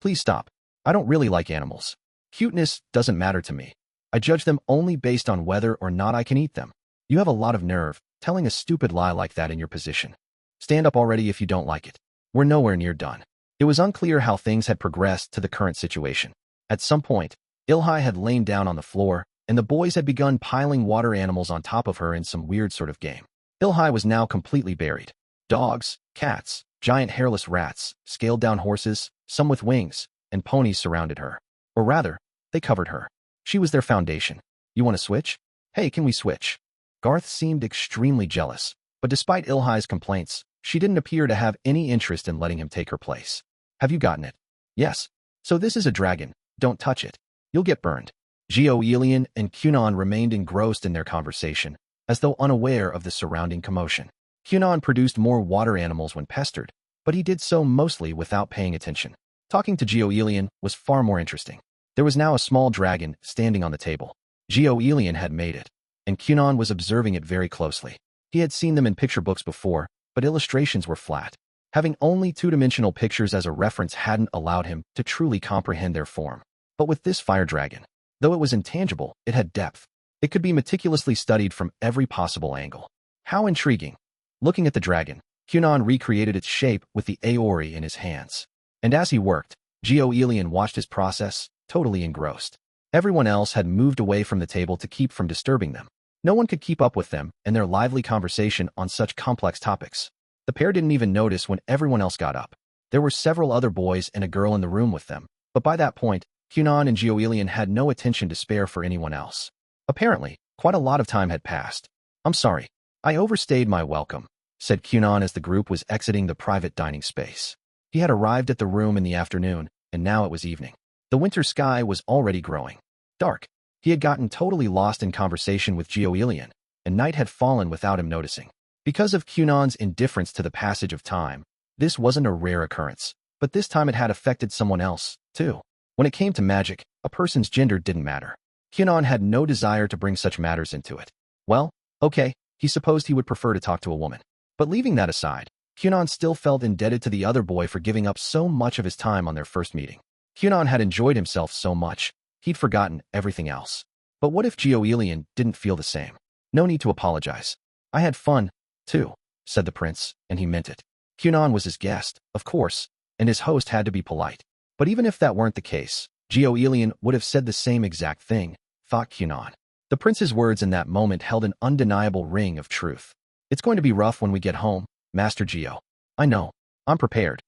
Please stop. I don't really like animals. Cuteness doesn't matter to me. I judge them only based on whether or not I can eat them. You have a lot of nerve, telling a stupid lie like that in your position. Stand up already if you don't like it. We're nowhere near done. It was unclear how things had progressed to the current situation. At some point, Ilhai had lain down on the floor, and the boys had begun piling water animals on top of her in some weird sort of game. Ilhai was now completely buried. Dogs, cats, giant hairless rats, scaled-down horses, some with wings, and ponies surrounded her. Or rather, they covered her. She was their foundation. You want to switch? Hey, can we switch? Garth seemed extremely jealous, but despite Ilhai's complaints, she didn't appear to have any interest in letting him take her place. Have you gotten it? Yes. So this is a dragon. Don't touch it. You'll get burned. Gioelian and Kunon remained engrossed in their conversation, as though unaware of the surrounding commotion. Kunon produced more water animals when pestered, but he did so mostly without paying attention. Talking to Gioelian was far more interesting. There was now a small dragon standing on the table. Gioelian had made it, and Kunon was observing it very closely. He had seen them in picture books before, but illustrations were flat. Having only two-dimensional pictures as a reference hadn't allowed him to truly comprehend their form. But with this fire dragon, though it was intangible, it had depth. It could be meticulously studied from every possible angle. How intriguing. Looking at the dragon, Kunon recreated its shape with the Aori in his hands. And as he worked, Gioelian watched his process, totally engrossed. Everyone else had moved away from the table to keep from disturbing them. No one could keep up with them and their lively conversation on such complex topics. The pair didn't even notice when everyone else got up. There were several other boys and a girl in the room with them, but by that point, Kunon and Gioelian had no attention to spare for anyone else. Apparently, quite a lot of time had passed. I'm sorry, I overstayed my welcome, said Kunon as the group was exiting the private dining space. He had arrived at the room in the afternoon, and now it was evening. The winter sky was already growing dark. He had gotten totally lost in conversation with Gioelian, and night had fallen without him noticing. Because of Kunon's indifference to the passage of time, this wasn't a rare occurrence, but this time it had affected someone else, too. When it came to magic, a person's gender didn't matter. Kunon had no desire to bring such matters into it. Well, okay, he supposed he would prefer to talk to a woman. But leaving that aside, Kunon still felt indebted to the other boy for giving up so much of his time on their first meeting. Kunon had enjoyed himself so much, he'd forgotten everything else. But what if Gioelian didn't feel the same? No need to apologize. I had fun, too, said the prince, and he meant it. Kunon was his guest, of course, and his host had to be polite. But even if that weren't the case, Gioelian would have said the same exact thing, thought Kunon. The prince's words in that moment held an undeniable ring of truth. It's going to be rough when we get home, Master Gio. I know. I'm prepared.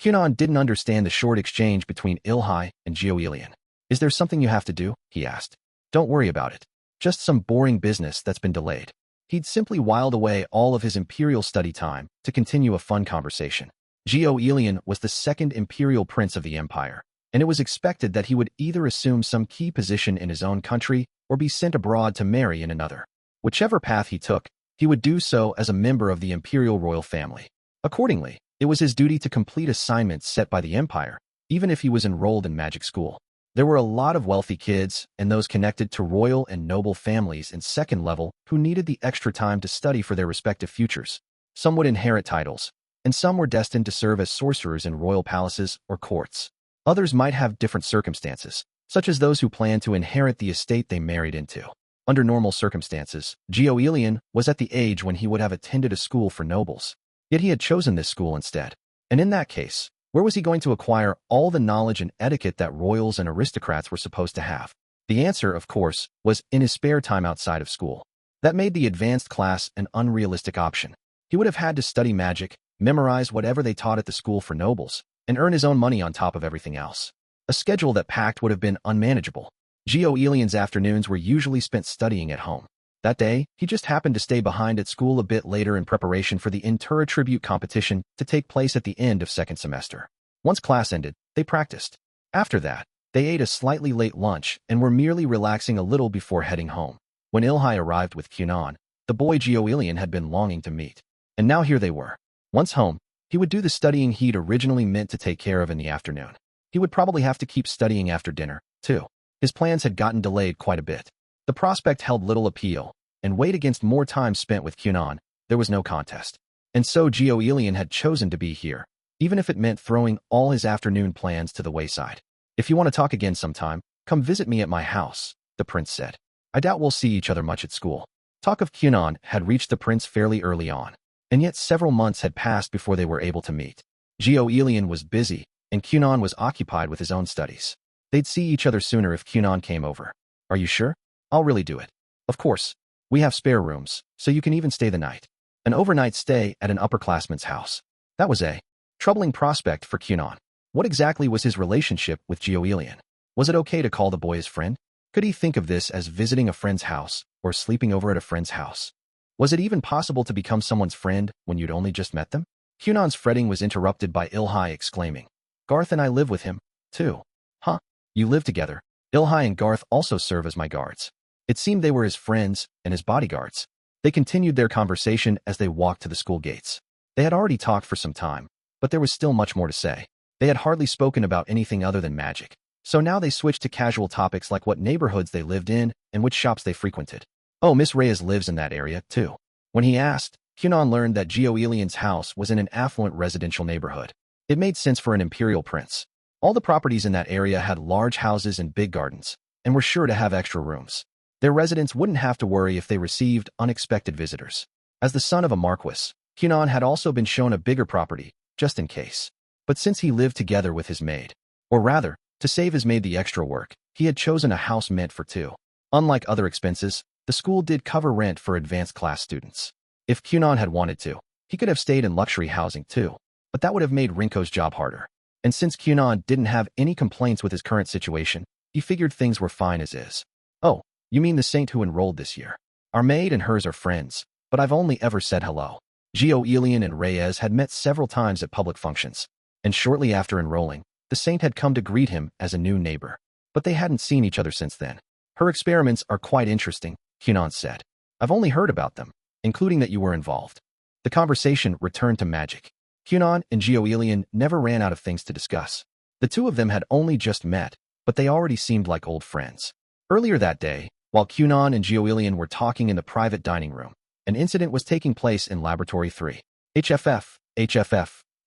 Kunon didn't understand the short exchange between Ilhai and Gioelian. Is there something you have to do? He asked. Don't worry about it. Just some boring business that's been delayed. He'd simply whiled away all of his imperial study time to continue a fun conversation. Gioelian was the second imperial prince of the empire, and it was expected that he would either assume some key position in his own country or be sent abroad to marry in another. Whichever path he took, he would do so as a member of the imperial royal family. Accordingly, it was his duty to complete assignments set by the empire, even if he was enrolled in magic school. There were a lot of wealthy kids and those connected to royal and noble families in second level who needed the extra time to study for their respective futures. Some would inherit titles, and some were destined to serve as sorcerers in royal palaces or courts. Others might have different circumstances, such as those who planned to inherit the estate they married into. Under normal circumstances, Gurion was at the age when he would have attended a school for nobles. Yet he had chosen this school instead. And in that case, where was he going to acquire all the knowledge and etiquette that royals and aristocrats were supposed to have? The answer, of course, was in his spare time outside of school. That made the advanced class an unrealistic option. He would have had to study magic, memorize whatever they taught at the school for nobles, and earn his own money on top of everything else. A schedule that packed would have been unmanageable. Gurion's afternoons were usually spent studying at home. That day, he just happened to stay behind at school a bit later in preparation for the Intura tribute competition to take place at the end of second semester. Once class ended, they practiced. After that, they ate a slightly late lunch and were merely relaxing a little before heading home. When Ilhai arrived with Kunon, the boy Gurion had been longing to meet. And now here they were. Once home, he would do the studying he'd originally meant to take care of in the afternoon. He would probably have to keep studying after dinner, too. His plans had gotten delayed quite a bit. The prospect held little appeal, and weighed against more time spent with Kunon. There was no contest. And so Gurion had chosen to be here, even if it meant throwing all his afternoon plans to the wayside. If you want to talk again sometime, come visit me at my house, the prince said. I doubt we'll see each other much at school. Talk of Kunon had reached the prince fairly early on, and yet several months had passed before they were able to meet. Gurion was busy, and Kunon was occupied with his own studies. They'd see each other sooner if Kunon came over. Are you sure? I'll really do it. Of course. We have spare rooms, so you can even stay the night. An overnight stay at an upperclassman's house. That was a troubling prospect for Kunon. What exactly was his relationship with Gurion? Was it okay to call the boy his friend? Could he think of this as visiting a friend's house or sleeping over at a friend's house? Was it even possible to become someone's friend when you'd only just met them? Kunon's fretting was interrupted by Ilhai exclaiming, Garth and I live with him, too. Huh? You live together. Ilhai and Garth also serve as my guards. It seemed they were his friends and his bodyguards. They continued their conversation as they walked to the school gates. They had already talked for some time, but there was still much more to say. They had hardly spoken about anything other than magic. So now they switched to casual topics like what neighborhoods they lived in and which shops they frequented. Oh, Miss Reyes lives in that area, too. When he asked, Kunon learned that Gurion's house was in an affluent residential neighborhood. It made sense for an imperial prince. All the properties in that area had large houses and big gardens, and were sure to have extra rooms. Their residents wouldn't have to worry if they received unexpected visitors. As the son of a marquis, Kunon had also been shown a bigger property, just in case. But since he lived together with his maid, or rather, to save his maid the extra work, he had chosen a house meant for two. Unlike other expenses, the school did cover rent for advanced class students. If Kunon had wanted to, he could have stayed in luxury housing too, but that would have made Rinko's job harder. And since Kunon didn't have any complaints with his current situation, he figured things were fine as is. Oh, you mean the saint who enrolled this year? Our maid and hers are friends, but I've only ever said hello. Gurion and Reyes had met several times at public functions, and shortly after enrolling, the saint had come to greet him as a new neighbor. But they hadn't seen each other since then. Her experiments are quite interesting, Kunon said. I've only heard about them, including that you were involved. The conversation returned to magic. Kunon and Gurion never ran out of things to discuss. The two of them had only just met, but they already seemed like old friends. Earlier that day, while Kunon and Gurion were talking in the private dining room, an incident was taking place in Laboratory 3. HFF,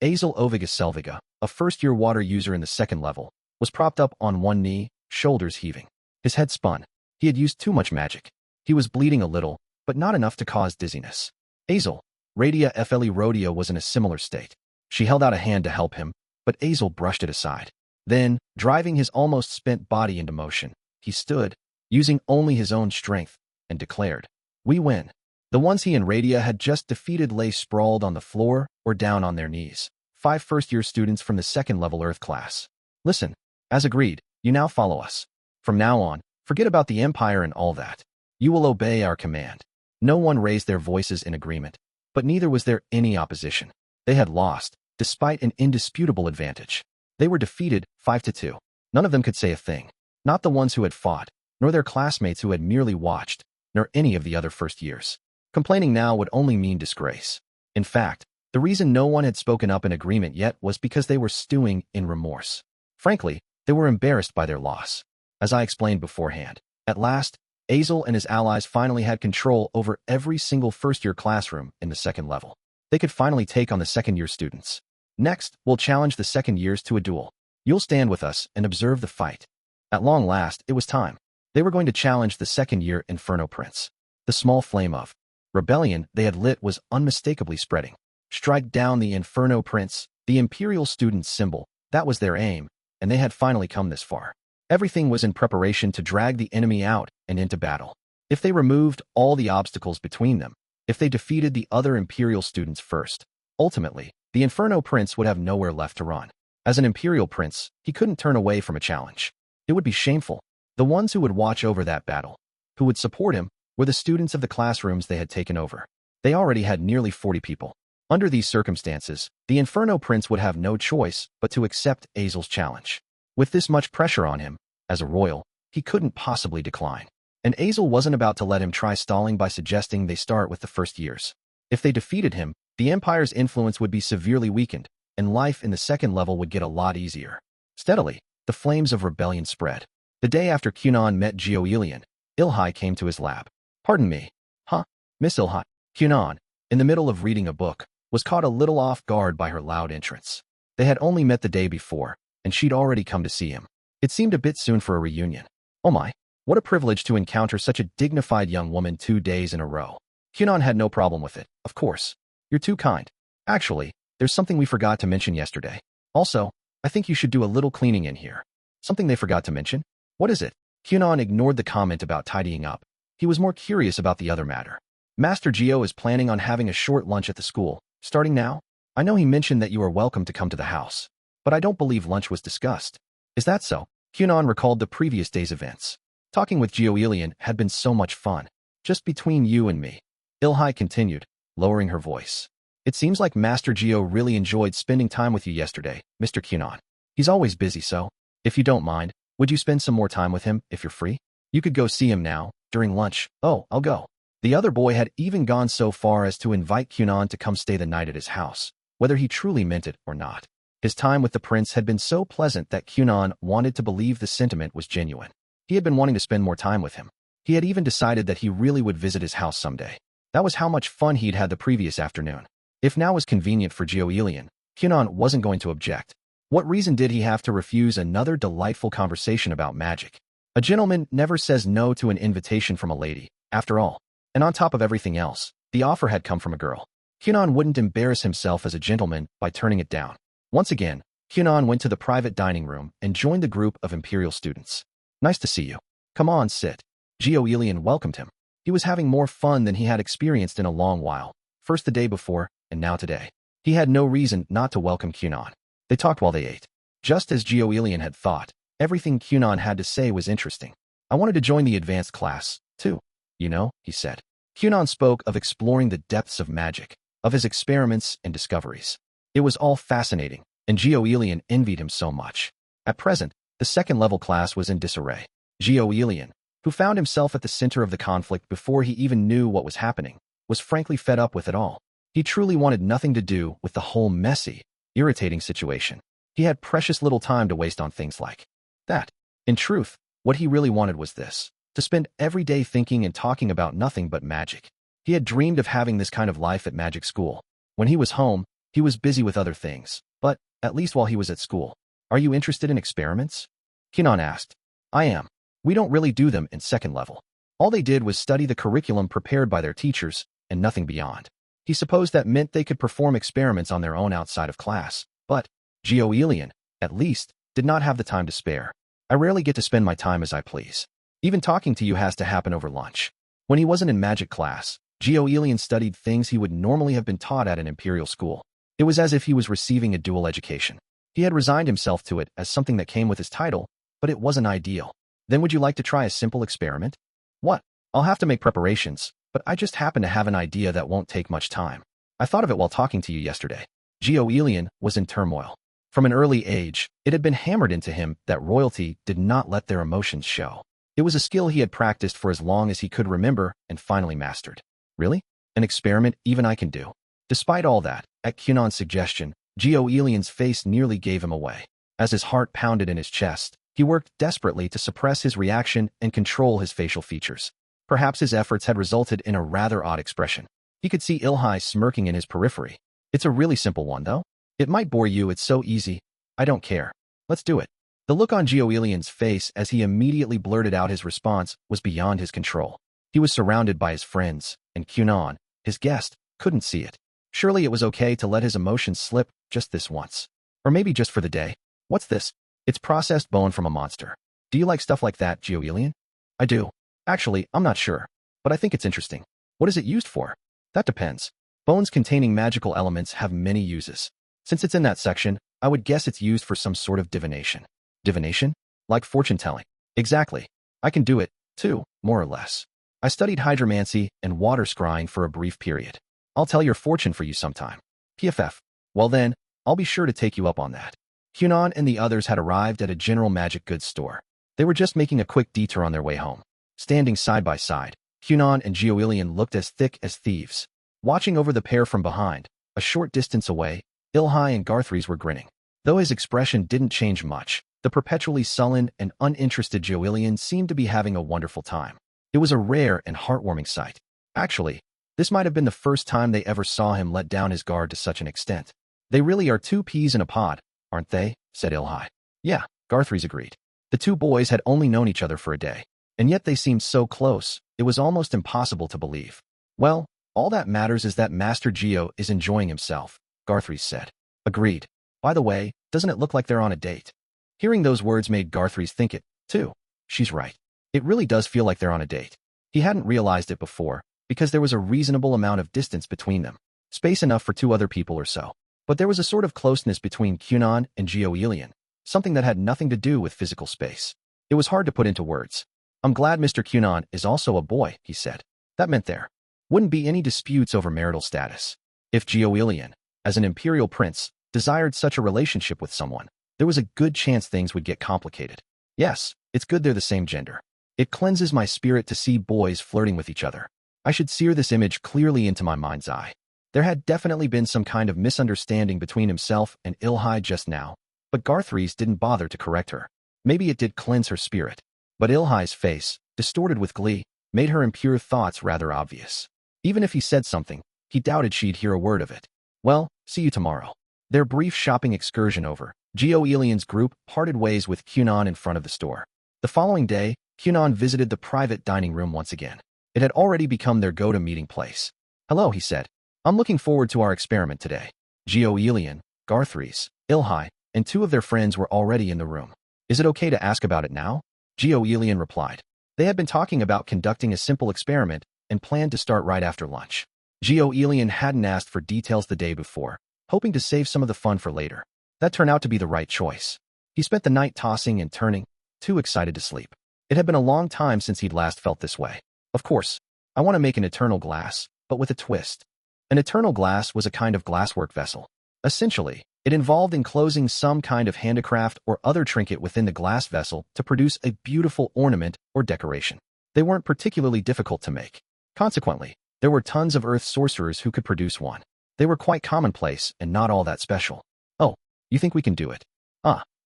Azel Ovigus Selviga, a first-year water user in the second level, was propped up on one knee, shoulders heaving. His head spun. He had used too much magic. He was bleeding a little, but not enough to cause dizziness. Azel, Radia Fle Rodia was in a similar state. She held out a hand to help him, but Azel brushed it aside. Then, driving his almost spent body into motion, he stood, using only his own strength, and declared, "We win." The ones he and Radia had just defeated lay sprawled on the floor or down on their knees. 5 first-year students from the second-level Earth class. Listen, as agreed, you now follow us. From now on, forget about the Empire and all that. You will obey our command. No one raised their voices in agreement, but neither was there any opposition. They had lost, despite an indisputable advantage. They were defeated 5-2. None of them could say a thing. Not the ones who had fought, nor their classmates who had merely watched, nor any of the other first years. Complaining now would only mean disgrace. In fact, the reason no one had spoken up in agreement yet was because they were stewing in remorse. Frankly, they were embarrassed by their loss. As I explained beforehand, at last, Azel and his allies finally had control over every single first-year classroom in the second level. They could finally take on the second-year students. Next, we'll challenge the second years to a duel. You'll stand with us and observe the fight. At long last, it was time. They were going to challenge the second-year Inferno Prince. The small flame of rebellion they had lit was unmistakably spreading. Strike down the Inferno Prince, the Imperial student's symbol. That was their aim, and they had finally come this far. Everything was in preparation to drag the enemy out and into battle. If they removed all the obstacles between them, if they defeated the other Imperial students first, ultimately, the Inferno Prince would have nowhere left to run. As an Imperial Prince, he couldn't turn away from a challenge. It would be shameful. The ones who would watch over that battle, who would support him, were the students of the classrooms they had taken over. They already had nearly 40 people. Under these circumstances, the Inferno Prince would have no choice but to accept Azel's challenge. With this much pressure on him, as a royal, he couldn't possibly decline. And Azel wasn't about to let him try stalling by suggesting they start with the first years. If they defeated him, the Empire's influence would be severely weakened, and life in the second level would get a lot easier. Steadily, the flames of rebellion spread. The day after Kunon met Gioelian, Ilhai came to his lab. "Pardon me." "Huh? Miss Ilhai?" Kunon, in the middle of reading a book, was caught a little off guard by her loud entrance. They had only met the day before, and she'd already come to see him. It seemed a bit soon for a reunion. Oh my, what a privilege to encounter such a dignified young woman 2 days in a row. Kunon had no problem with it, of course. "You're too kind. Actually, there's something we forgot to mention yesterday. Also, I think you should do a little cleaning in here." "Something they forgot to mention? What is it?" Kunon ignored the comment about tidying up. He was more curious about the other matter. "Master Gio is planning on having a short lunch at the school, starting now. I know he mentioned that you are welcome to come to the house, but I don't believe lunch was discussed." "Is that so?" Kunon recalled the previous day's events. "Talking with Gioelian had been so much fun. Just between you and me," Ilhai continued, lowering her voice. "It seems like Master Gio really enjoyed spending time with you yesterday, Mr. Kunon. He's always busy, so, if you don't mind, would you spend some more time with him if you're free? You could go see him now, during lunch." "Oh, I'll go." The other boy had even gone so far as to invite Kunon to come stay the night at his house, whether he truly meant it or not. His time with the prince had been so pleasant that Kunon wanted to believe the sentiment was genuine. He had been wanting to spend more time with him. He had even decided that he really would visit his house someday. That was how much fun he'd had the previous afternoon. If now was convenient for Gioelian, Kunon wasn't going to object. What reason did he have to refuse another delightful conversation about magic? A gentleman never says no to an invitation from a lady, after all. And on top of everything else, the offer had come from a girl. Kunon wouldn't embarrass himself as a gentleman by turning it down. Once again, Kunon went to the private dining room and joined the group of Imperial students. "Nice to see you. Come on, sit." Gioelian welcomed him. He was having more fun than he had experienced in a long while, first the day before, and now today. He had no reason not to welcome Kunon. They talked while they ate. Just as Gioelian had thought, everything Kunon had to say was interesting. "I wanted to join the advanced class, too. You know," he said. Kunon spoke of exploring the depths of magic, of his experiments and discoveries. It was all fascinating, and Gioelian envied him so much. At present, the second-level class was in disarray. Gioelian, who found himself at the center of the conflict before he even knew what was happening, was frankly fed up with it all. He truly wanted nothing to do with the whole messy, irritating situation. He had precious little time to waste on things like that. In truth, what he really wanted was this: to spend every day thinking and talking about nothing but magic. He had dreamed of having this kind of life at magic school. When he was home, he was busy with other things, but, at least while he was at school. "Are you interested in experiments?" Kunon asked. "I am. We don't really do them in second level. All they did was study the curriculum prepared by their teachers, and nothing beyond." He supposed that meant they could perform experiments on their own outside of class, but Gioelian, at least, did not have the time to spare. "I rarely get to spend my time as I please. Even talking to you has to happen over lunch." When he wasn't in magic class, Gioelian studied things he would normally have been taught at an imperial school. It was as if he was receiving a dual education. He had resigned himself to it as something that came with his title, but it wasn't ideal. "Then would you like to try a simple experiment?" "What?" "I'll have to make preparations, but I just happen to have an idea that won't take much time. I thought of it while talking to you yesterday." Gioelian was in turmoil. From an early age, it had been hammered into him that royalty did not let their emotions show. It was a skill he had practiced for as long as he could remember and finally mastered. "Really? An experiment even I can do?" Despite all that, at Kunon's suggestion, Gioelian's face nearly gave him away. As his heart pounded in his chest, he worked desperately to suppress his reaction and control his facial features. Perhaps his efforts had resulted in a rather odd expression. He could see Ilhai smirking in his periphery. It's a really simple one, though. It might bore you, it's so easy. I don't care. Let's do it. The look on Gioelian's face as he immediately blurted out his response was beyond his control. He was surrounded by his friends, and Kunon, his guest, couldn't see it. Surely it was okay to let his emotions slip just this once. Or maybe just for the day. What's this? It's processed bone from a monster. Do you like stuff like that, Gioelian? I do. Actually, I'm not sure. But I think it's interesting. What is it used for? That depends. Bones containing magical elements have many uses. Since it's in that section, I would guess it's used for some sort of divination. Divination? Like fortune-telling. Exactly. I can do it, too, more or less. I studied hydromancy and water scrying for a brief period. I'll tell your fortune for you sometime. PFF. Well then, I'll be sure to take you up on that. Kunon and the others had arrived at a general magic goods store. They were just making a quick detour on their way home. Standing side by side, Kunon and Gioelian looked as thick as thieves. Watching over the pair from behind, a short distance away, Ilhai and Garthries were grinning. Though his expression didn't change much, the perpetually sullen and uninterested Gioelian seemed to be having a wonderful time. It was a rare and heartwarming sight. Actually, this might have been the first time they ever saw him let down his guard to such an extent. They really are two peas in a pod, aren't they? Said Ilhai. Yeah, Garthries agreed. The two boys had only known each other for a day, and yet they seemed so close, it was almost impossible to believe. Well, all that matters is that Master Gio is enjoying himself, Garthries said. Agreed. By the way, doesn't it look like they're on a date? Hearing those words made Garthries think it, too. She's right. It really does feel like they're on a date. He hadn't realized it before, because there was a reasonable amount of distance between them. Space enough for two other people or so. But there was a sort of closeness between Kunon and Gioelian, something that had nothing to do with physical space. It was hard to put into words. I'm glad Mr. Kunon is also a boy, he said. That meant there wouldn't be any disputes over marital status. If Gioelian, as an imperial prince, desired such a relationship with someone, there was a good chance things would get complicated. Yes, it's good they're the same gender. It cleanses my spirit to see boys flirting with each other. I should sear this image clearly into my mind's eye. There had definitely been some kind of misunderstanding between himself and Ilhai just now, but Garthries didn't bother to correct her. Maybe it did cleanse her spirit. But Ilhai's face, distorted with glee, made her impure thoughts rather obvious. Even if he said something, he doubted she'd hear a word of it. Well, see you tomorrow. Their brief shopping excursion over, Gioelian's group parted ways with Kunon in front of the store. The following day, Kunon visited the private dining room once again. It had already become their go-to meeting place. Hello, he said. I'm looking forward to our experiment today. Gioelian, Garthries, Ilhai, and two of their friends were already in the room. Is it okay to ask about it now? Gioelian replied. They had been talking about conducting a simple experiment and planned to start right after lunch. Gioelian hadn't asked for details the day before, hoping to save some of the fun for later. That turned out to be the right choice. He spent the night tossing and turning, too excited to sleep. It had been a long time since he'd last felt this way. Of course, I want to make an eternal glass, but with a twist. An eternal glass was a kind of glasswork vessel. Essentially, it involved enclosing some kind of handicraft or other trinket within the glass vessel to produce a beautiful ornament or decoration. They weren't particularly difficult to make. Consequently, there were tons of Earth sorcerers who could produce one. They were quite commonplace and not all that special. Oh, you think we can do it?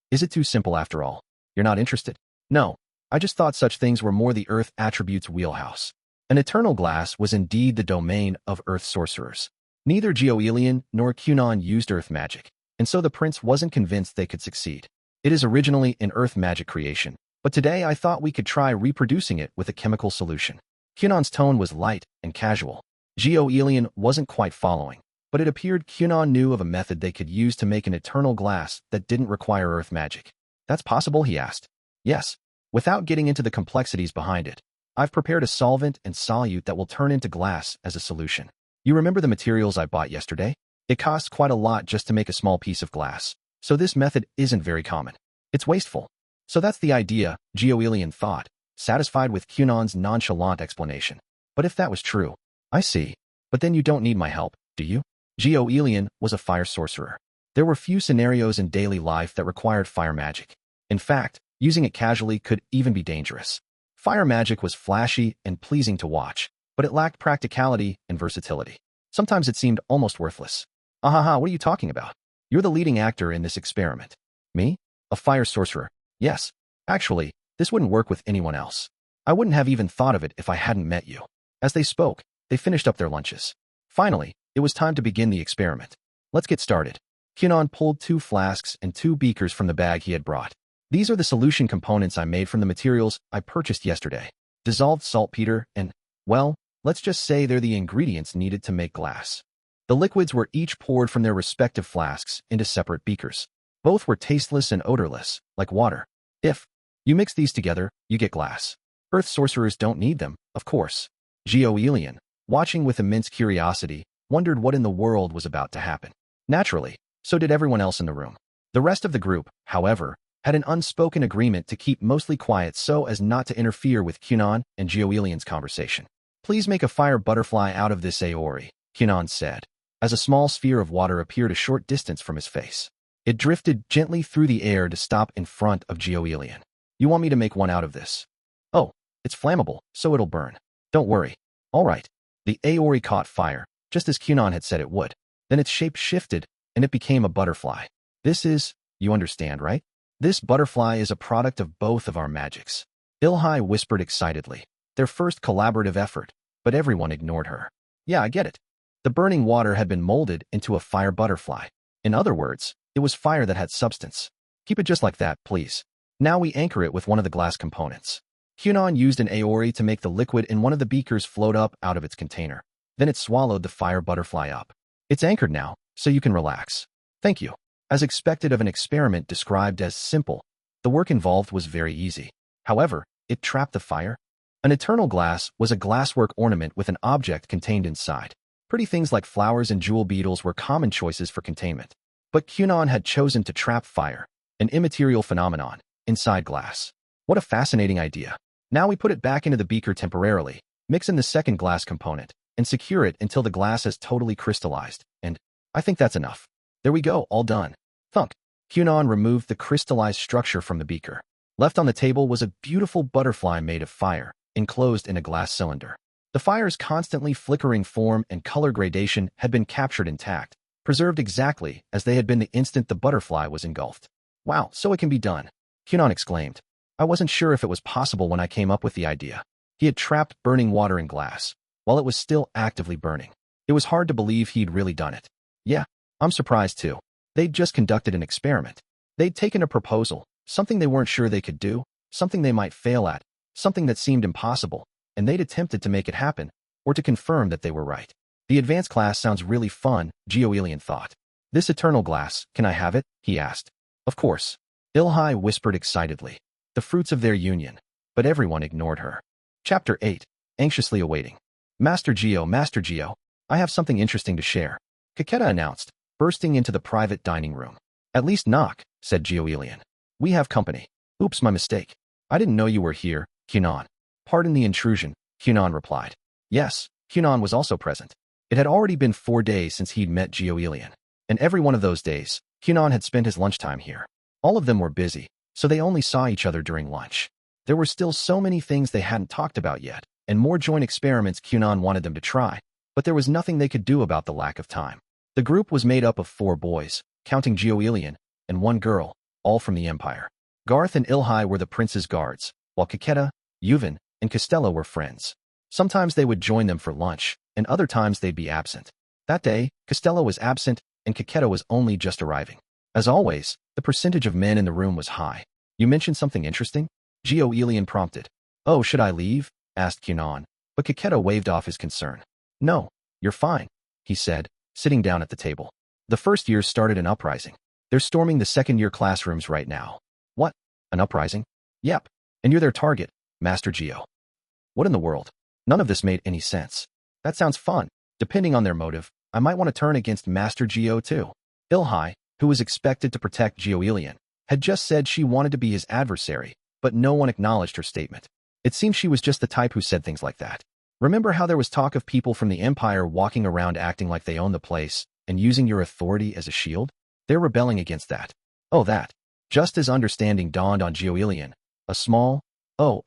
Is it too simple after all? You're not interested? No, I just thought such things were more the Earth attributes wheelhouse. An eternal glass was indeed the domain of Earth sorcerers. Neither Gioelian nor Kunon used Earth magic, and so the prince wasn't convinced they could succeed. It is originally an Earth magic creation, but today I thought we could try reproducing it with a chemical solution. Kunon's tone was light and casual. Gioelian wasn't quite following, but it appeared Kunon knew of a method they could use to make an eternal glass that didn't require Earth magic. That's possible, he asked. Yes. Without getting into the complexities behind it, I've prepared a solvent and solute that will turn into glass as a solution. You remember the materials I bought yesterday? It costs quite a lot just to make a small piece of glass, so this method isn't very common. It's wasteful. So that's the idea, Gioelian thought, satisfied with Kunon's nonchalant explanation. But if that was true, I see. But then you don't need my help, do you? Gioelian was a fire sorcerer. There were few scenarios in daily life that required fire magic. In fact, using it casually could even be dangerous. Fire magic was flashy and pleasing to watch, but it lacked practicality and versatility. Sometimes it seemed almost worthless. What are you talking about? You're the leading actor in this experiment. Me? A fire sorcerer. Yes. Actually, this wouldn't work with anyone else. I wouldn't have even thought of it if I hadn't met you. As they spoke, they finished up their lunches. Finally, it was time to begin the experiment. Let's get started. Kunon pulled 2 flasks and 2 beakers from the bag he had brought. These are the solution components I made from the materials I purchased yesterday. Dissolved saltpeter and, well, let's just say they're the ingredients needed to make glass. The liquids were each poured from their respective flasks into separate beakers. Both were tasteless and odorless, like water. If you mix these together, you get glass. Earth sorcerers don't need them, of course. Gioelian, watching with immense curiosity, wondered what in the world was about to happen. Naturally, so did everyone else in the room. The rest of the group, however, had an unspoken agreement to keep mostly quiet so as not to interfere with Kunon and Gioelian's conversation. Please make a fire butterfly out of this Aori, Kunon said, as a small sphere of water appeared a short distance from his face. It drifted gently through the air to stop in front of Gioelian. You want me to make one out of this? Oh, it's flammable, so it'll burn. Don't worry. All right. The Aori caught fire, just as Kunon had said it would. Then its shape shifted, and it became a butterfly. This is, you understand, right? This butterfly is a product of both of our magics. Ilhai whispered excitedly. Their first collaborative effort, but everyone ignored her. Yeah, I get it. The burning water had been molded into a fire butterfly. In other words, it was fire that had substance. Keep it just like that, please. Now we anchor it with one of the glass components. Kunon used an Aori to make the liquid in one of the beakers float up out of its container. Then it swallowed the fire butterfly up. It's anchored now, so you can relax. Thank you. As expected of an experiment described as simple, the work involved was very easy. However, it trapped the fire. An eternal glass was a glasswork ornament with an object contained inside. Pretty things like flowers and jewel beetles were common choices for containment. But Kunon had chosen to trap fire, an immaterial phenomenon, inside glass. What a fascinating idea. Now we put it back into the beaker temporarily, mix in the second glass component, and secure it until the glass has totally crystallized. And I think that's enough. There we go, all done. Thunk. Kunon removed the crystallized structure from the beaker. Left on the table was a beautiful butterfly made of fire, enclosed in a glass cylinder. The fire's constantly flickering form and color gradation had been captured intact, preserved exactly as they had been the instant the butterfly was engulfed. Wow, so it can be done, Kunon exclaimed. I wasn't sure if it was possible when I came up with the idea. He had trapped burning water in glass, while it was still actively burning. It was hard to believe he'd really done it. Yeah, I'm surprised too. They'd just conducted an experiment. They'd taken a proposal, something they weren't sure they could do, something they might fail at, something that seemed impossible, and they'd attempted to make it happen, or to confirm that they were right. The advanced class sounds really fun, Gioelian thought. This eternal glass, can I have it? He asked. Of course. Ilhai whispered excitedly. The fruits of their union. But everyone ignored her. Chapter 8. Anxiously awaiting. Master Gio, I have something interesting to share. Kaketa announced, bursting into the private dining room. At least knock, said Gioelian. We have company. Oops, my mistake. I didn't know you were here, Kunon. Pardon the intrusion, Kunon replied. Yes, Kunon was also present. It had already been 4 days since he'd met Gioelian. And every one of those days, Kunon had spent his lunchtime here. All of them were busy, so they only saw each other during lunch. There were still so many things they hadn't talked about yet, and more joint experiments Kunon wanted them to try, but there was nothing they could do about the lack of time. The group was made up of 4 boys, counting Gioelian, and 1 girl, all from the Empire. Garth and Ilhai were the prince's guards, while Kaketa, Yuvan, and Costello were friends. Sometimes they would join them for lunch, and other times they'd be absent. That day, Costello was absent, and Kaketa was only just arriving. As always, the percentage of men in the room was high. You mentioned something interesting? Gioelian prompted. Oh, should I leave? Asked Kunon, but Kaketa waved off his concern. No, you're fine, he said, sitting down at the table. The first years started an uprising. They're storming the second-year classrooms right now. What? An uprising? Yep. And you're their target, Master Gio. What in the world? None of this made any sense. That sounds fun. Depending on their motive, I might want to turn against Master Gio too. Ilhai, who was expected to protect Gioelian, had just said she wanted to be his adversary, but no one acknowledged her statement. It seemed she was just the type who said things like that. Remember how there was talk of people from the Empire walking around acting like they own the place and using your authority as a shield? They're rebelling against that. Oh, that. Just as understanding dawned on Gioelian, a small,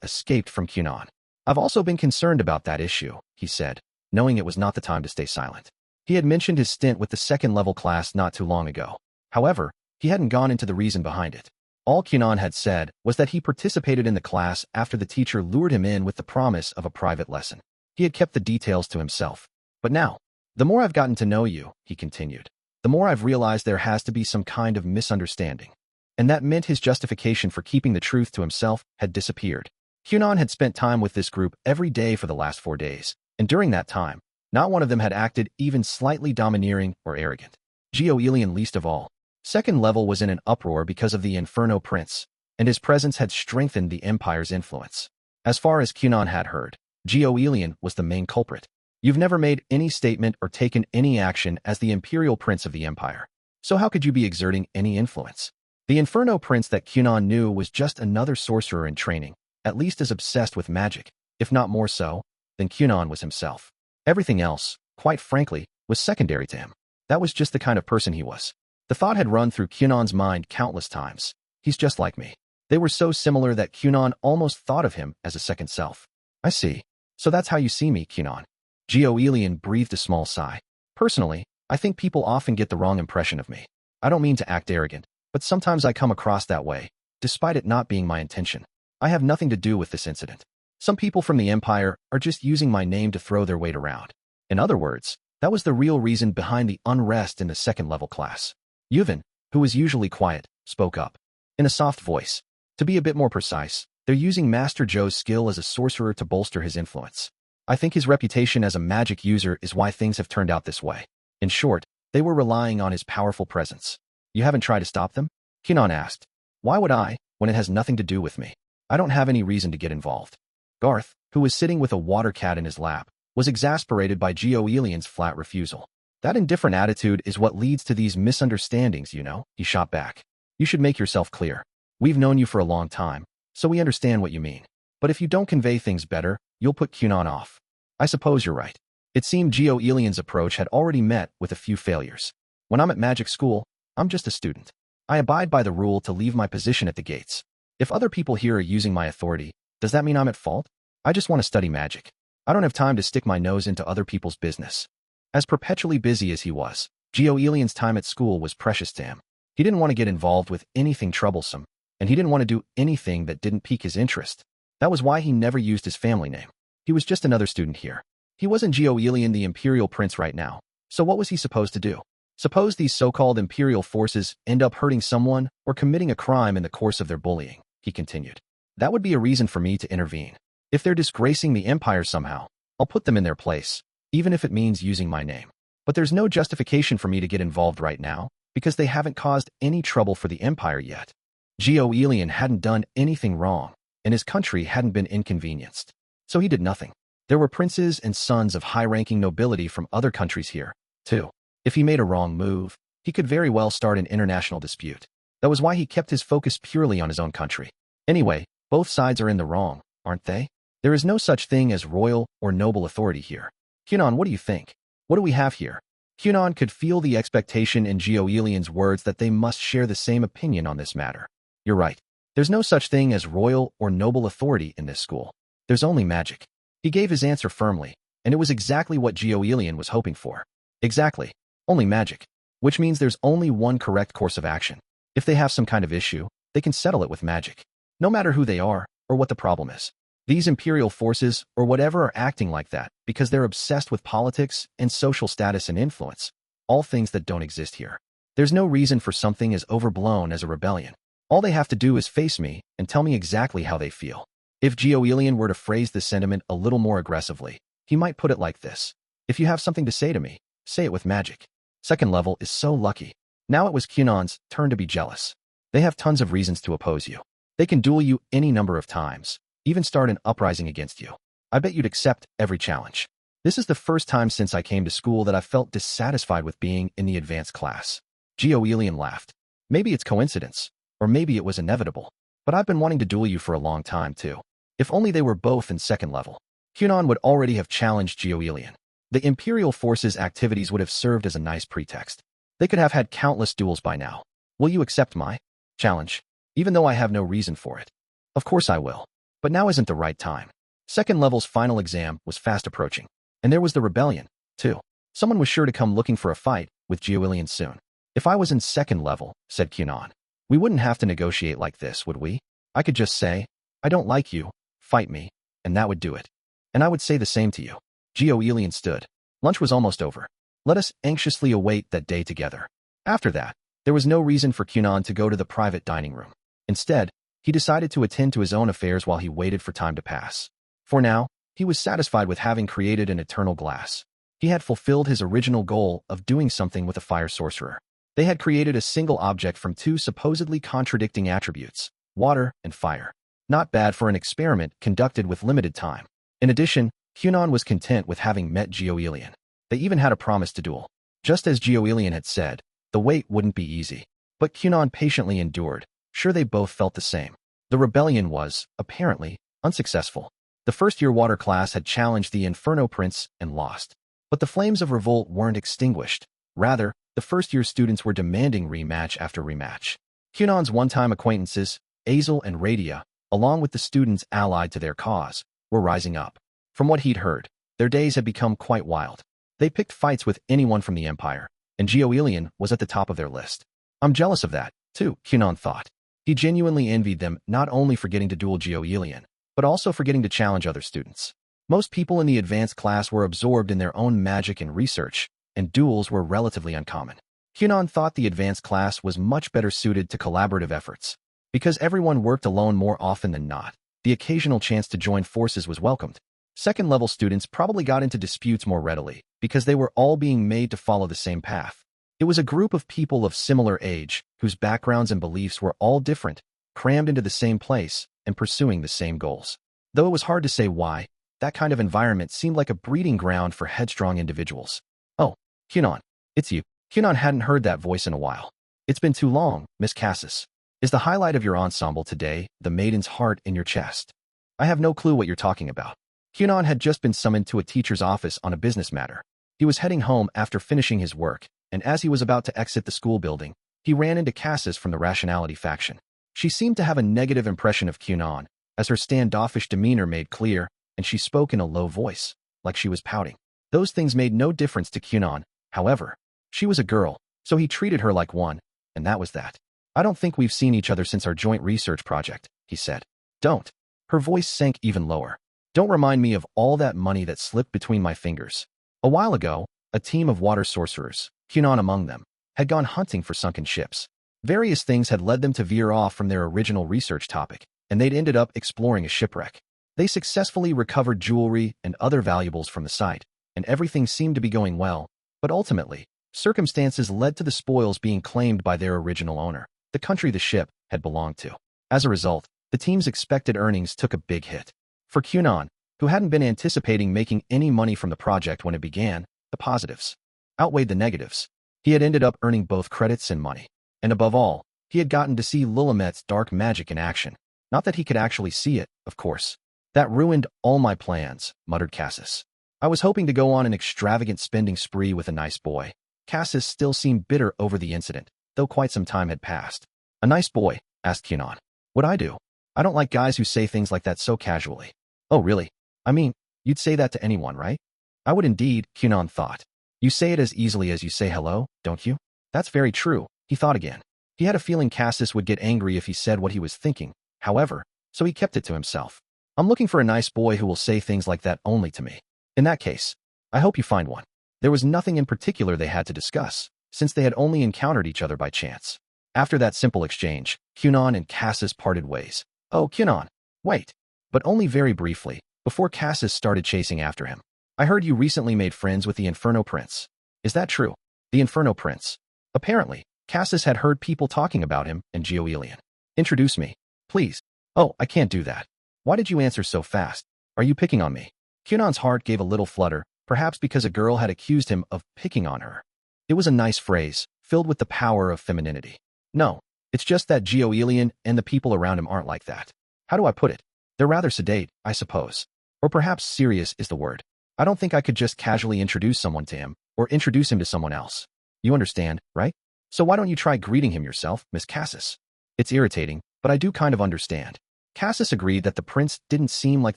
escaped from Kunon. I've also been concerned about that issue, he said, knowing it was not the time to stay silent. He had mentioned his stint with the second-level class not too long ago. However, he hadn't gone into the reason behind it. All Kunon had said was that he participated in the class after the teacher lured him in with the promise of a private lesson. He had kept the details to himself. But now, the more I've gotten to know you, he continued, the more I've realized there has to be some kind of misunderstanding. And that meant his justification for keeping the truth to himself had disappeared. Kunon had spent time with this group every day for the last 4 days, and during that time, not one of them had acted even slightly domineering or arrogant. Gioelian least of all. Second level was in an uproar because of the Inferno Prince, and his presence had strengthened the Empire's influence. As far as Kunon had heard, Gioelian was the main culprit. You've never made any statement or taken any action as the Imperial Prince of the Empire, so how could you be exerting any influence? The Inferno Prince that Kunon knew was just another sorcerer in training, at least as obsessed with magic, if not more so, than Kunon was himself. Everything else, quite frankly, was secondary to him. That was just the kind of person he was. The thought had run through Kunon's mind countless times. He's just like me. They were so similar that Kunon almost thought of him as a second self. I see. So that's how you see me, Kunon. Gioelian breathed a small sigh. Personally, I think people often get the wrong impression of me. I don't mean to act arrogant, but sometimes I come across that way, despite it not being my intention. I have nothing to do with this incident. Some people from the Empire are just using my name to throw their weight around. In other words, that was the real reason behind the unrest in the second-level class. Yuvin, who was usually quiet, spoke up. In a soft voice. To be a bit more precise, they're using Master Joe's skill as a sorcerer to bolster his influence. I think his reputation as a magic user is why things have turned out this way. In short, they were relying on his powerful presence. You haven't tried to stop them? Kunon asked. Why would I, when it has nothing to do with me? I don't have any reason to get involved. Garth, who was sitting with a water cat in his lap, was exasperated by Gioelian's flat refusal. That indifferent attitude is what leads to these misunderstandings, you know, he shot back. You should make yourself clear. We've known you for a long time, so we understand what you mean. But if you don't convey things better, you'll put Kunon off. I suppose you're right. It seemed Gioelian's approach had already met with a few failures. When I'm at magic school, I'm just a student. I abide by the rule to leave my position at the gates. If other people here are using my authority, does that mean I'm at fault? I just want to study magic. I don't have time to stick my nose into other people's business. As perpetually busy as he was, Gioelian's time at school was precious to him. He didn't want to get involved with anything troublesome, and he didn't want to do anything that didn't pique his interest. That was why he never used his family name. He was just another student here. He wasn't Gioelian the Imperial Prince right now, so what was he supposed to do? Suppose these so-called Imperial forces end up hurting someone or committing a crime in the course of their bullying, he continued. That would be a reason for me to intervene. If they're disgracing the Empire somehow, I'll put them in their place, even if it means using my name. But there's no justification for me to get involved right now, because they haven't caused any trouble for the Empire yet. Gioelian hadn't done anything wrong, and his country hadn't been inconvenienced. So he did nothing. There were princes and sons of high-ranking nobility from other countries here, too. If he made a wrong move, he could very well start an international dispute. That was why he kept his focus purely on his own country. Anyway, both sides are in the wrong, aren't they? There is no such thing as royal or noble authority here. Kunon, what do you think? What do we have here? Kunon could feel the expectation in Gioelian's words that they must share the same opinion on this matter. You're right. There's no such thing as royal or noble authority in this school. There's only magic. He gave his answer firmly, and it was exactly what Gioelian was hoping for. Exactly. Only magic. Which means there's only one correct course of action. If they have some kind of issue, they can settle it with magic. No matter who they are, or what the problem is. These imperial forces, or whatever, are acting like that because they're obsessed with politics and social status and influence. All things that don't exist here. There's no reason for something as overblown as a rebellion. All they have to do is face me and tell me exactly how they feel. If Gioelian were to phrase this sentiment a little more aggressively, he might put it like this. If you have something to say to me, say it with magic. Second level is so lucky. Now it was Kunon's turn to be jealous. They have tons of reasons to oppose you. They can duel you any number of times, even start an uprising against you. I bet you'd accept every challenge. This is the first time since I came to school that I felt dissatisfied with being in the advanced class. Gioelian laughed. Maybe it's coincidence, or maybe it was inevitable, but I've been wanting to duel you for a long time too. If only they were both in second level. Kunon would already have challenged Gioelian. The Imperial Forces' activities would have served as a nice pretext. They could have had countless duels by now. Will you accept my challenge? Even though I have no reason for it. Of course I will. But now isn't the right time. Second level's final exam was fast approaching. And there was the rebellion, too. Someone was sure to come looking for a fight with Gioelian soon. If I was in second level, said Kunon, We wouldn't have to negotiate like this, would we? I could just say, I don't like you, fight me, and that would do it. And I would say the same to you. Gurion stood. Lunch was almost over. Let us anxiously await that day together. After that, there was no reason for Kunon to go to the private dining room. Instead, he decided to attend to his own affairs while he waited for time to pass. For now, he was satisfied with having created an eternal glass. He had fulfilled his original goal of doing something with a fire sorcerer. They had created a single object from two supposedly contradicting attributes, water and fire. Not bad for an experiment conducted with limited time. In addition, Kunon was content with having met Gurion. They even had a promise to duel. Just as Gurion had said, the wait wouldn't be easy. But Kunon patiently endured, sure they both felt the same. The rebellion was, apparently, unsuccessful. The first-year water class had challenged the Inferno Prince and lost. But the flames of revolt weren't extinguished. Rather, the first-year students were demanding rematch after rematch. Kunon's one-time acquaintances, Azel and Radia, along with the students allied to their cause, were rising up. From what he'd heard, their days had become quite wild. They picked fights with anyone from the Empire, and Gurion was at the top of their list. I'm jealous of that, too, Kunon thought. He genuinely envied them not only for getting to duel Gurion, but also for getting to challenge other students. Most people in the advanced class were absorbed in their own magic and research, and duels were relatively uncommon. Kunon thought the advanced class was much better suited to collaborative efforts. Because everyone worked alone more often than not, the occasional chance to join forces was welcomed. Second-level students probably got into disputes more readily, because they were all being made to follow the same path. It was a group of people of similar age, whose backgrounds and beliefs were all different, crammed into the same place, and pursuing the same goals. Though it was hard to say why, that kind of environment seemed like a breeding ground for headstrong individuals. Oh, Kunon, it's you. Kunon hadn't heard that voice in a while. It's been too long, Miss Cassis. Is the highlight of your ensemble today the maiden's heart in your chest? I have no clue what you're talking about. Kunon had just been summoned to a teacher's office on a business matter. He was heading home after finishing his work, and as he was about to exit the school building, he ran into Cassis from the Rationality faction. She seemed to have a negative impression of Kunon, as her standoffish demeanor made clear, and she spoke in a low voice, like she was pouting. Those things made no difference to Kunon, however. She was a girl, so he treated her like one, and that was that. I don't think we've seen each other since our joint research project, he said. Don't. Her voice sank even lower. Don't remind me of all that money that slipped between my fingers. A while ago, a team of water sorcerers, Kunon among them, had gone hunting for sunken ships. Various things had led them to veer off from their original research topic, and they'd ended up exploring a shipwreck. They successfully recovered jewelry and other valuables from the site, and everything seemed to be going well, but ultimately, circumstances led to the spoils being claimed by their original owner, the country the ship had belonged to. As a result, the team's expected earnings took a big hit. For Kunon, who hadn't been anticipating making any money from the project when it began, the positives outweighed the negatives. He had ended up earning both credits and money. And above all, he had gotten to see Lilamet's dark magic in action. Not that he could actually see it, of course. That ruined all my plans, muttered Cassis. I was hoping to go on an extravagant spending spree with a nice boy. Cassis still seemed bitter over the incident, though quite some time had passed. A nice boy? Asked Kunon. What'd I do? I don't like guys who say things like that so casually. Oh, really? I mean, you'd say that to anyone, right? I would indeed, Kunon thought. You say it as easily as you say hello, don't you? That's very true, he thought again. He had a feeling Cassis would get angry if he said what he was thinking, however, so he kept it to himself. I'm looking for a nice boy who will say things like that only to me. In that case, I hope you find one. There was nothing in particular they had to discuss, since they had only encountered each other by chance. After that simple exchange, Kunon and Cassis parted ways. Oh, Kunon, wait. But only very briefly, before Cassis started chasing after him. I heard you recently made friends with the Inferno Prince. Is that true? The Inferno Prince. Apparently, Cassis had heard people talking about him and Gurion. Introduce me, please. Oh, I can't do that. Why did you answer so fast? Are you picking on me? Kunon's heart gave a little flutter, perhaps because a girl had accused him of picking on her. It was a nice phrase, filled with the power of femininity. No, it's just that Gurion and the people around him aren't like that. How do I put it? They're rather sedate, I suppose. Or perhaps serious is the word. I don't think I could just casually introduce someone to him, or introduce him to someone else. You understand, right? So why don't you try greeting him yourself, Miss Cassis? It's irritating, but I do kind of understand. Cassis agreed that the prince didn't seem like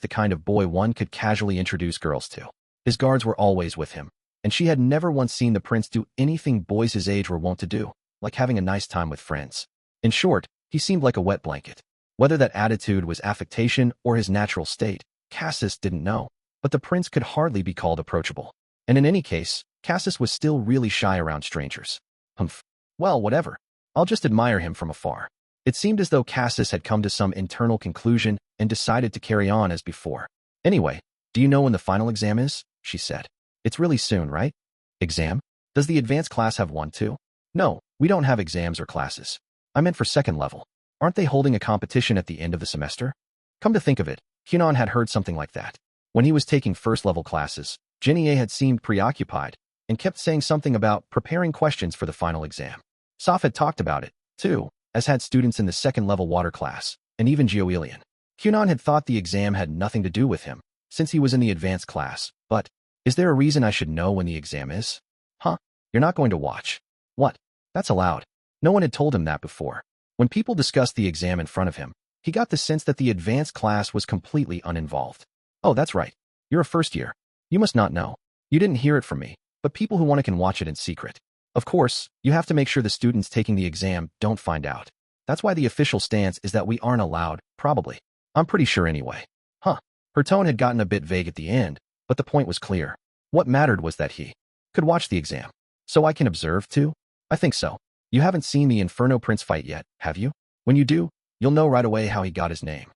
the kind of boy one could casually introduce girls to. His guards were always with him, and she had never once seen the prince do anything boys his age were wont to do, like having a nice time with friends. In short, he seemed like a wet blanket. Whether that attitude was affectation or his natural state, Cassis didn't know, but the prince could hardly be called approachable. And in any case, Cassis was still really shy around strangers. Humph. Well, whatever. I'll just admire him from afar. It seemed as though Cassis had come to some internal conclusion and decided to carry on as before. Anyway, do you know when the final exam is? She said. It's really soon, right? Exam? Does the advanced class have one too? No, we don't have exams or classes. I meant for second level. Aren't they holding a competition at the end of the semester? Come to think of it, Kunon had heard something like that. When he was taking first-level classes, Genie had seemed preoccupied and kept saying something about preparing questions for the final exam. Soph had talked about it, too, as had students in the second-level water class, and even Gioelian. Kunon had thought the exam had nothing to do with him, since he was in the advanced class, but, is there a reason I should know when the exam is? Huh? You're not going to watch. What? That's allowed. No one had told him that before. When people discussed the exam in front of him, he got the sense that the advanced class was completely uninvolved. Oh, that's right. You're a first year. You must not know. You didn't hear it from me, but people who want it can watch it in secret. Of course, you have to make sure the students taking the exam don't find out. That's why the official stance is that we aren't allowed, probably. I'm pretty sure anyway. Huh. Her tone had gotten a bit vague at the end, but the point was clear. What mattered was that he could watch the exam. So I can observe too? I think so. You haven't seen the Inferno Prince fight yet, have you? When you do, you'll know right away how he got his name.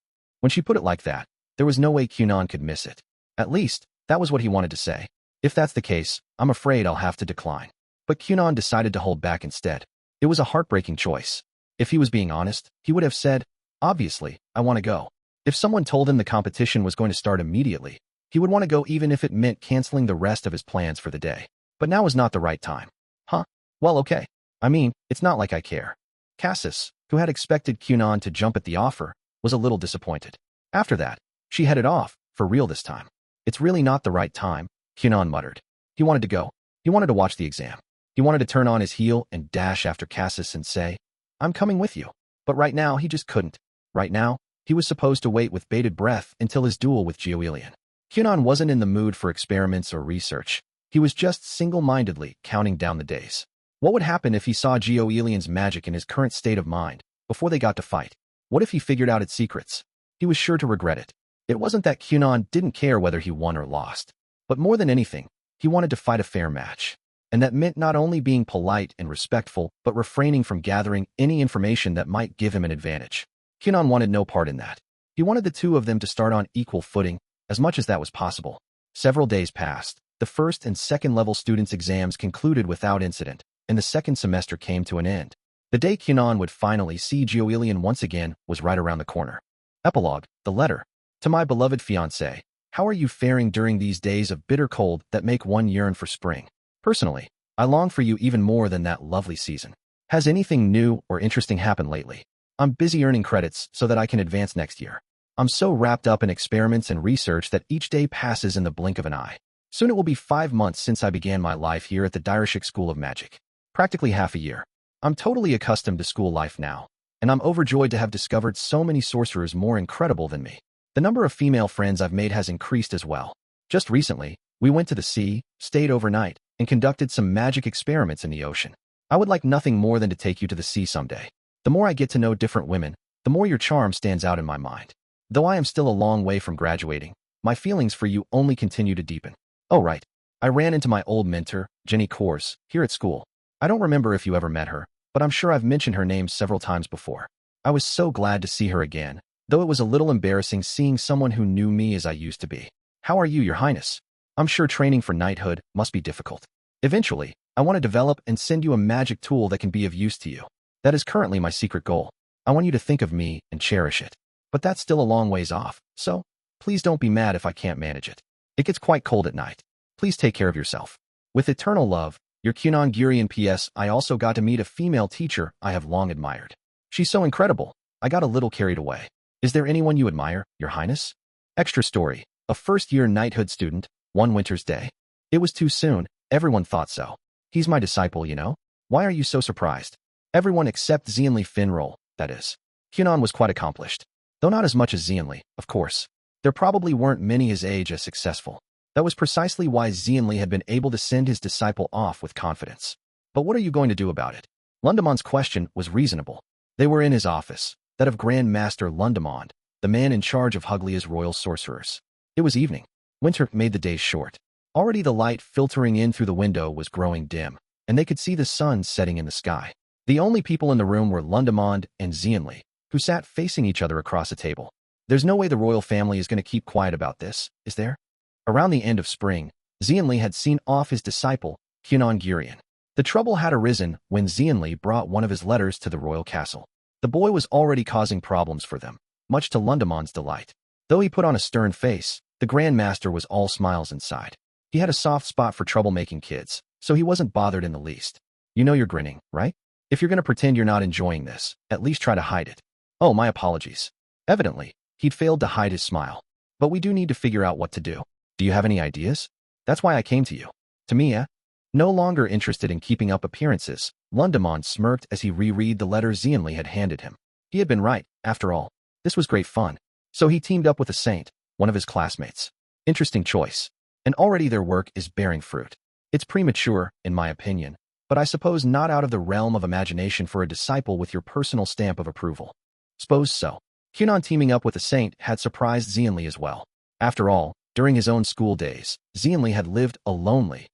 When she put it like that, there was no way Kunon could miss it. At least, that was what he wanted to say. If that's the case, I'm afraid I'll have to decline. But Kunon decided to hold back instead. It was a heartbreaking choice. If he was being honest, he would have said, obviously, I want to go. If someone told him the competition was going to start immediately, he would want to go even if it meant canceling the rest of his plans for the day. But now was not the right time. Huh? Well, okay. I mean, it's not like I care. Cassis, who had expected Kunon to jump at the offer, was a little disappointed. After that, she headed off, for real this time. It's really not the right time, Kunon muttered. He wanted to go. He wanted to watch the exam. He wanted to turn on his heel and dash after Cassis and say, I'm coming with you. But right now, he just couldn't. Right now, he was supposed to wait with bated breath until his duel with Gioelian. Kunon wasn't in the mood for experiments or research. He was just single-mindedly counting down the days. What would happen if he saw Gioelian's magic in his current state of mind before they got to fight? What if he figured out its secrets? He was sure to regret it. It wasn't that Kunon didn't care whether he won or lost, but more than anything, he wanted to fight a fair match. And that meant not only being polite and respectful, but refraining from gathering any information that might give him an advantage. Kunon wanted no part in that. He wanted the two of them to start on equal footing, as much as that was possible. Several days passed. The first and second level students' exams concluded without incident, and the second semester came to an end. The day Kunon would finally see Gioelian once again was right around the corner. Epilogue, the letter. To my beloved fiancé, how are you faring during these days of bitter cold that make one yearn for spring? Personally, I long for you even more than that lovely season. Has anything new or interesting happened lately? I'm busy earning credits so that I can advance next year. I'm so wrapped up in experiments and research that each day passes in the blink of an eye. Soon it will be 5 months since I began my life here at the Direshik School of Magic. Practically half a year. I'm totally accustomed to school life now, and I'm overjoyed to have discovered so many sorcerers more incredible than me. The number of female friends I've made has increased as well. Just recently, we went to the sea, stayed overnight, and conducted some magic experiments in the ocean. I would like nothing more than to take you to the sea someday. The more I get to know different women, the more your charm stands out in my mind. Though I am still a long way from graduating, my feelings for you only continue to deepen. Oh right, I ran into my old mentor, Jenny Course, here at school. I don't remember if you ever met her, but I'm sure I've mentioned her name several times before. I was so glad to see her again, though it was a little embarrassing seeing someone who knew me as I used to be. How are you, Your Highness? I'm sure training for knighthood must be difficult. Eventually, I want to develop and send you a magic tool that can be of use to you. That is currently my secret goal. I want you to think of me and cherish it. But that's still a long ways off, so please don't be mad if I can't manage it. It gets quite cold at night. Please take care of yourself. With eternal love, your Kunon Gurion. P.S. I also got to meet a female teacher I have long admired. She's so incredible, I got a little carried away. Is there anyone you admire, Your Highness? Extra story. A first-year knighthood student, one winter's day. It was too soon, everyone thought so. He's my disciple, you know? Why are you so surprised? Everyone except Xianli Finroll, that is. Kunon was quite accomplished. Though not as much as Xianli, of course. There probably weren't many his age as successful. That was precisely why Xianli had been able to send his disciple off with confidence. But what are you going to do about it? Lundemon's question was reasonable. They were in his office, that of Grand Master Lundamond, the man in charge of Huglia's royal sorcerers. It was evening. Winter made the days short. Already the light filtering in through the window was growing dim, and they could see the sun setting in the sky. The only people in the room were Lundamond and Xianli, who sat facing each other across a table. There's no way the royal family is going to keep quiet about this, is there? Around the end of spring, Xianli had seen off his disciple, Kunon Gurion. The trouble had arisen when Xianli brought one of his letters to the royal castle. The boy was already causing problems for them, much to Lundamond's delight. Though he put on a stern face, the Grand Master was all smiles inside. He had a soft spot for troublemaking kids, so he wasn't bothered in the least. You know you're grinning, right? If you're going to pretend you're not enjoying this, at least try to hide it. Oh, my apologies. Evidently, he'd failed to hide his smile. But we do need to figure out what to do. Do you have any ideas? That's why I came to you. To me, eh? No longer interested in keeping up appearances, Lundamond smirked as he reread the letter Xianli had handed him. He had been right, after all. This was great fun. So he teamed up with a saint, one of his classmates. Interesting choice. And already their work is bearing fruit. It's premature, in my opinion, but I suppose not out of the realm of imagination for a disciple with your personal stamp of approval. Suppose so. Kunon teaming up with a saint had surprised Xianli as well. After all, during his own school days, Xianli had lived a lonely,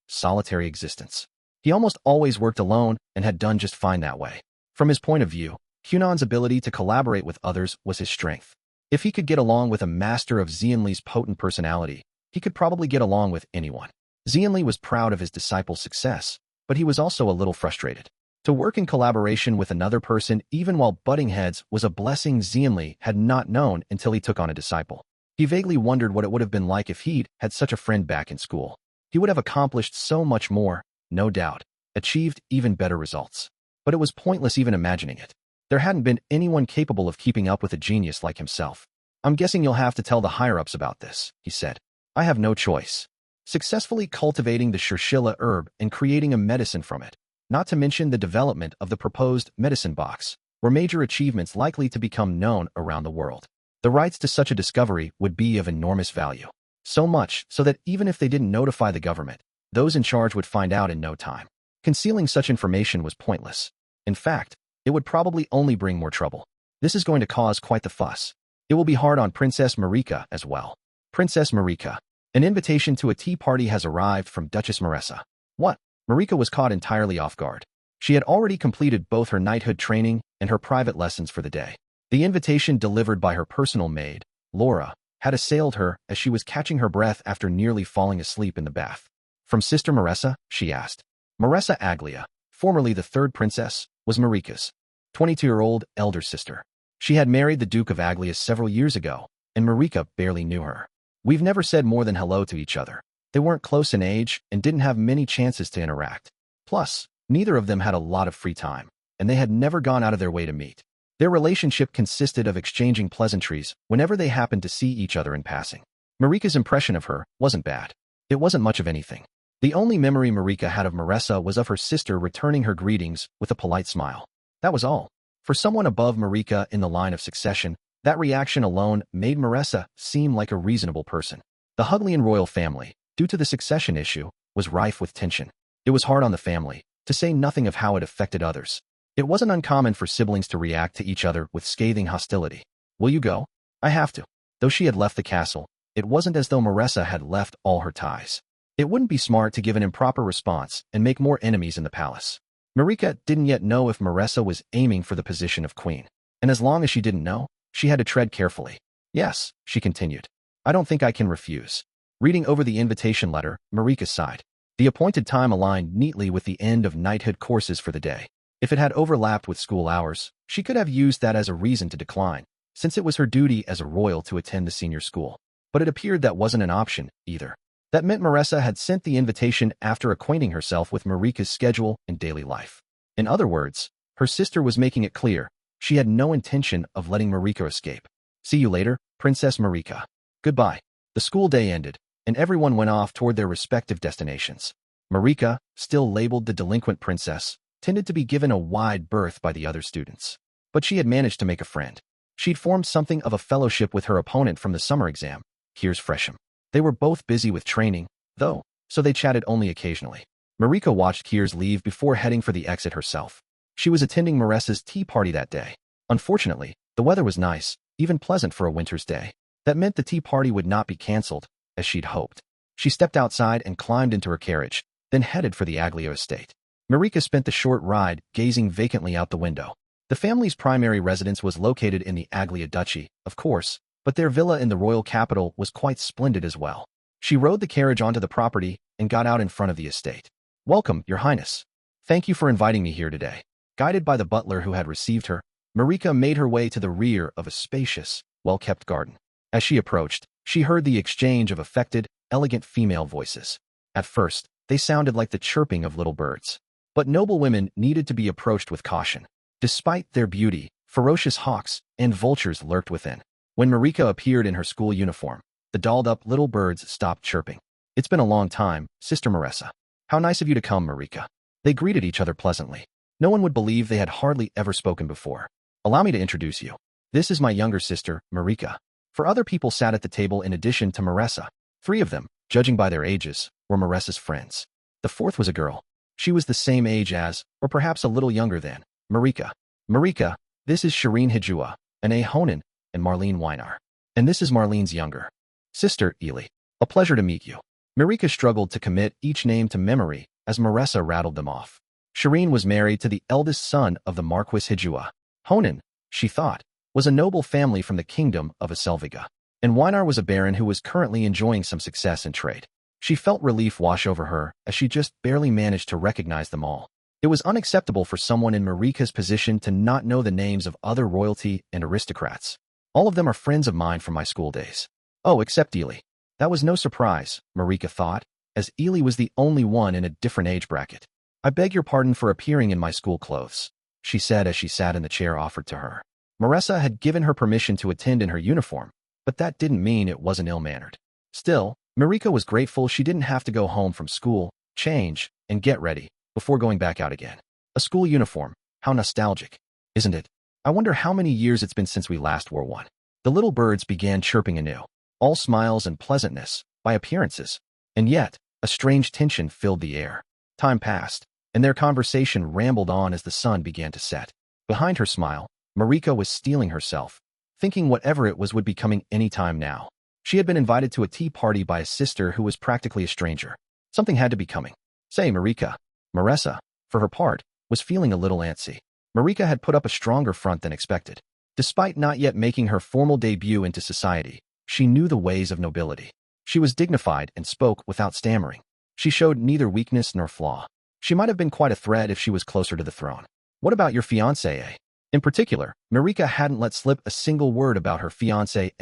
solitary existence. He almost always worked alone and had done just fine that way. From his point of view, Kunon's ability to collaborate with others was his strength. If he could get along with a master of Xianli's potent personality, he could probably get along with anyone. Xianli was proud of his disciple's success, but he was also a little frustrated. To work in collaboration with another person even while butting heads was a blessing Xianli had not known until he took on a disciple. He vaguely wondered what it would have been like if he'd had such a friend back in school. He would have accomplished so much more, no doubt, achieved even better results. But it was pointless even imagining it. There hadn't been anyone capable of keeping up with a genius like himself. I'm guessing you'll have to tell the higher-ups about this, he said. I have no choice. Successfully cultivating the Shirshilla herb and creating a medicine from it, not to mention the development of the proposed medicine box, were major achievements likely to become known around the world. The rights to such a discovery would be of enormous value. So much so that even if they didn't notify the government, those in charge would find out in no time. Concealing such information was pointless. In fact, it would probably only bring more trouble. This is going to cause quite the fuss. It will be hard on Princess Marika as well. Princess Marika. An invitation to a tea party has arrived from Duchess Marissa. What? Marika was caught entirely off guard. She had already completed both her knighthood training and her private lessons for the day. The invitation delivered by her personal maid, Laura, had assailed her as she was catching her breath after nearly falling asleep in the bath. From Sister Maressa, she asked. Maressa Aglia, formerly the third princess, was Marika's 22-year-old elder sister. She had married the Duke of Aglia several years ago, and Marika barely knew her. We've never said more than hello to each other. They weren't close in age and didn't have many chances to interact. Plus, neither of them had a lot of free time, and they had never gone out of their way to meet. Their relationship consisted of exchanging pleasantries whenever they happened to see each other in passing. Marika's impression of her wasn't bad. It wasn't much of anything. The only memory Marika had of Maressa was of her sister returning her greetings with a polite smile. That was all. For someone above Marika in the line of succession, that reaction alone made Maressa seem like a reasonable person. The Huglian royal family, due to the succession issue, was rife with tension. It was hard on the family, to say nothing of how it affected others. It wasn't uncommon for siblings to react to each other with scathing hostility. Will you go? I have to. Though she had left the castle, it wasn't as though Maressa had left all her ties. It wouldn't be smart to give an improper response and make more enemies in the palace. Marika didn't yet know if Maressa was aiming for the position of queen. And as long as she didn't know, she had to tread carefully. Yes, she continued. I don't think I can refuse. Reading over the invitation letter, Marika sighed. The appointed time aligned neatly with the end of knighthood courses for the day. If it had overlapped with school hours, she could have used that as a reason to decline, since it was her duty as a royal to attend the senior school. But it appeared that wasn't an option, either. That meant Maressa had sent the invitation after acquainting herself with Marika's schedule and daily life. In other words, her sister was making it clear she had no intention of letting Marika escape. See you later, Princess Marika. Goodbye. The school day ended, and everyone went off toward their respective destinations. Marika, still labeled the delinquent princess, tended to be given a wide berth by the other students. But she had managed to make a friend. She'd formed something of a fellowship with her opponent from the summer exam, Kiers Fresham. They were both busy with training, though, so they chatted only occasionally. Marika watched Kiers leave before heading for the exit herself. She was attending Maresa's tea party that day. Unfortunately, the weather was nice, even pleasant for a winter's day. That meant the tea party would not be cancelled, as she'd hoped. She stepped outside and climbed into her carriage, then headed for the Aglio estate. Marika spent the short ride gazing vacantly out the window. The family's primary residence was located in the Aglia Duchy, of course, but their villa in the royal capital was quite splendid as well. She rode the carriage onto the property and got out in front of the estate. "Welcome, Your Highness. Thank you for inviting me here today." Guided by the butler who had received her, Marika made her way to the rear of a spacious, well-kept garden. As she approached, she heard the exchange of affected, elegant female voices. At first, they sounded like the chirping of little birds. But noble women needed to be approached with caution. Despite their beauty, ferocious hawks and vultures lurked within. When Marika appeared in her school uniform, the dolled-up little birds stopped chirping. "It's been a long time, Sister Marisa. How nice of you to come, Marika." They greeted each other pleasantly. No one would believe they had hardly ever spoken before. "Allow me to introduce you. This is my younger sister, Marika." For other people sat at the table in addition to Marisa. 3 of them, judging by their ages, were Marisa's friends. The 4th was a girl. She was the same age as, or perhaps a little younger than, Marika. "Marika, this is Shireen Hijua, and Ahonen, and Marlene Weinar. And this is Marlene's younger sister, Ely. A pleasure to meet you." Marika struggled to commit each name to memory as Marisa rattled them off. Shireen was married to the eldest son of the Marquis Hijua. Honan, she thought, was a noble family from the kingdom of Aselviga. And Weinar was a baron who was currently enjoying some success in trade. She felt relief wash over her as she just barely managed to recognize them all. It was unacceptable for someone in Marika's position to not know the names of other royalty and aristocrats. "All of them are friends of mine from my school days. Oh, except Ely." That was no surprise, Marika thought, as Ely was the only one in a different age bracket. "I beg your pardon for appearing in my school clothes," she said as she sat in the chair offered to her. Marisa had given her permission to attend in her uniform, but that didn't mean it wasn't ill-mannered. Still, Marika was grateful she didn't have to go home from school, change, and get ready before going back out again. A school uniform, how nostalgic, isn't it? I wonder how many years it's been since we last wore one. The little birds began chirping anew, all smiles and pleasantness, by appearances, and yet, a strange tension filled the air. Time passed, and their conversation rambled on as the sun began to set. Behind her smile, Marika was steeling herself, thinking whatever it was would be coming any time now. She had been invited to a tea party by a sister who was practically a stranger. Something had to be coming. Say, Marika. Marisa, for her part, was feeling a little antsy. Marika had put up a stronger front than expected. Despite not yet making her formal debut into society, she knew the ways of nobility. She was dignified and spoke without stammering. She showed neither weakness nor flaw. She might have been quite a threat if she was closer to the throne. "What about your fiancé, eh?" In particular, Marika hadn't let slip a single word about her fiancé,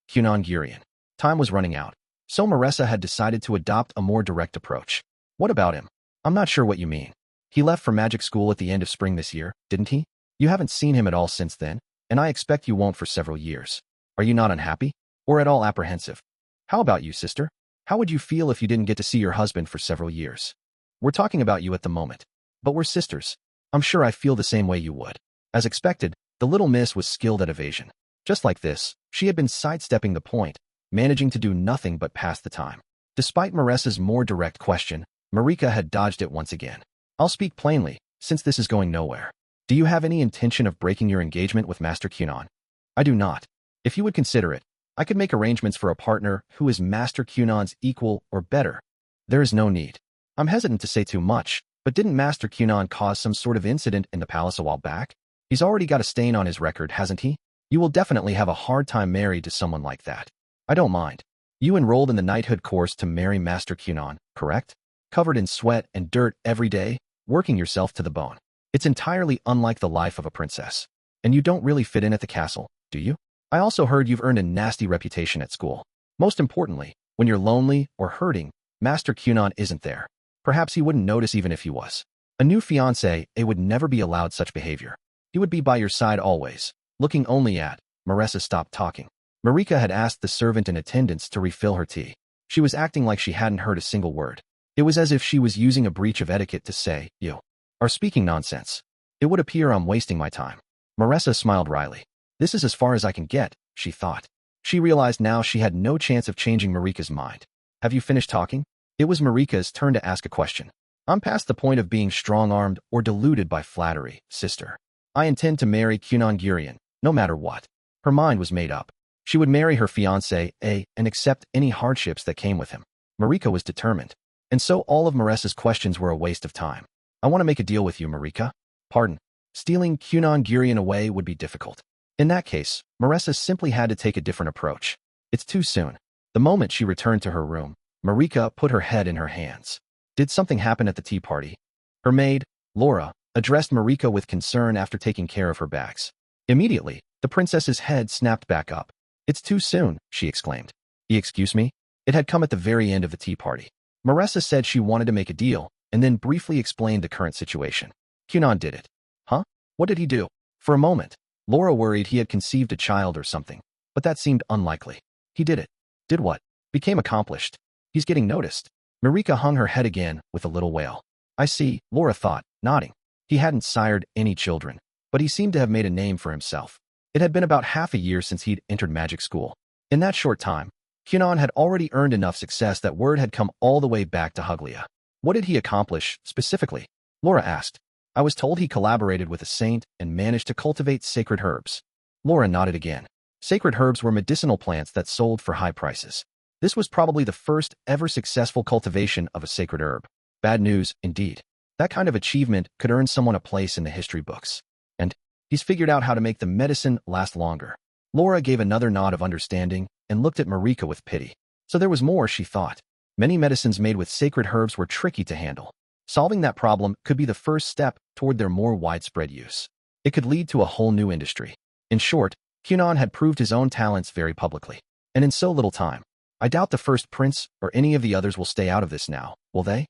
Kunon Gurion. Time was running out, so Marisa had decided to adopt a more direct approach. "What about him?" "I'm not sure what you mean. He left for magic school at the end of spring this year, didn't he? You haven't seen him at all since then, and I expect you won't for several years. Are you not unhappy? Or at all apprehensive? How about you, sister? How would you feel if you didn't get to see your husband for several years? We're talking about you at the moment, but we're sisters. I'm sure I feel the same way you would." As expected, the little miss was skilled at evasion. Just like this, she had been sidestepping the point, managing to do nothing but pass the time. Despite Marisa's more direct question, Marika had dodged it once again. "I'll speak plainly, since this is going nowhere. Do you have any intention of breaking your engagement with Master Kunon?" "I do not. If you would consider it, I could make arrangements for a partner who is Master Kunon's equal or better. There is no need. I'm hesitant to say too much, but didn't Master Kunon cause some sort of incident in the palace a while back? He's already got a stain on his record, hasn't he? You will definitely have a hard time married to someone like that. I don't mind. You enrolled in the Knighthood course to marry Master Kunon, correct? Covered in sweat and dirt every day, working yourself to the bone. It's entirely unlike the life of a princess. And you don't really fit in at the castle, do you? I also heard you've earned a nasty reputation at school. Most importantly, when you're lonely or hurting, Master Kunon isn't there. Perhaps he wouldn't notice even if he was. A new fiancé, would never be allowed such behavior. He would be by your side always, looking only at." Marisa stopped talking. Marika had asked the servant in attendance to refill her tea. She was acting like she hadn't heard a single word. It was as if she was using a breach of etiquette to say, "You are speaking nonsense. It would appear I'm wasting my time." Marisa smiled wryly. This is as far as I can get, she thought. She realized now she had no chance of changing Marika's mind. "Have you finished talking?" It was Marika's turn to ask a question. I'm past the point of being strong-armed or deluded by flattery, sister. I intend to marry Kunon Gurion, no matter what. Her mind was made up. She would marry her fiancé, and accept any hardships that came with him. Marika was determined. And so all of Maresa's questions were a waste of time. I want to make a deal with you, Marika. Pardon. Stealing Kunon Gurion away would be difficult. In that case, Maresa simply had to take a different approach. It's too soon. The moment she returned to her room, Marika put her head in her hands. Did something happen at the tea party? Her maid, Laura, addressed Marika with concern after taking care of her bags. Immediately, the princess's head snapped back up. It's too soon, she exclaimed. Excuse me? It had come at the very end of the tea party. Maresa said she wanted to make a deal, and then briefly explained the current situation. Kunon did it. Huh? What did he do? For a moment, Laura worried he had conceived a child or something, but that seemed unlikely. He did it. Did what? Became accomplished. He's getting noticed. Marika hung her head again with a little wail. I see, Laura thought, nodding. He hadn't sired any children, but he seemed to have made a name for himself. It had been about half a year since he'd entered magic school. In that short time, Kunon had already earned enough success that word had come all the way back to Huglia. What did he accomplish, specifically? Laura asked. I was told he collaborated with a saint and managed to cultivate sacred herbs. Laura nodded again. Sacred herbs were medicinal plants that sold for high prices. This was probably the first ever successful cultivation of a sacred herb. Bad news, indeed. That kind of achievement could earn someone a place in the history books. And he's figured out how to make the medicine last longer. Laura gave another nod of understanding and looked at Marika with pity. So there was more, she thought. Many medicines made with sacred herbs were tricky to handle. Solving that problem could be the first step toward their more widespread use. It could lead to a whole new industry. In short, Kunon had proved his own talents very publicly. And in so little time. I doubt the first prince or any of the others will stay out of this now, will they?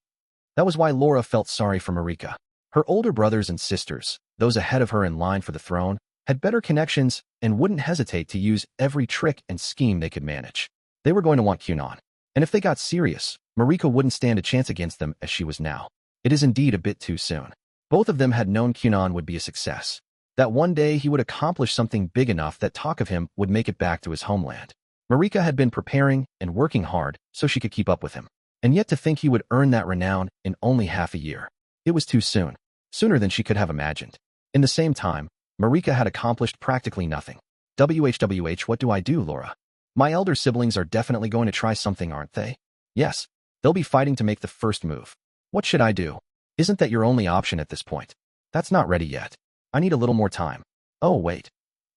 That was why Laura felt sorry for Marika. Her older brothers and sisters, those ahead of her in line for the throne, had better connections and wouldn't hesitate to use every trick and scheme they could manage. They were going to want Kunon. And if they got serious, Marika wouldn't stand a chance against them as she was now. It is indeed a bit too soon. Both of them had known Kunon would be a success. That one day he would accomplish something big enough that talk of him would make it back to his homeland. Marika had been preparing and working hard so she could keep up with him. And yet to think he would earn that renown in only half a year. It was too soon. Sooner than she could have imagined. In the same time, Marika had accomplished practically nothing. What do I do, Laura? My elder siblings are definitely going to try something, aren't they? Yes. They'll be fighting to make the first move. What should I do? Isn't that your only option at this point? That's not ready yet. I need a little more time. Oh, wait.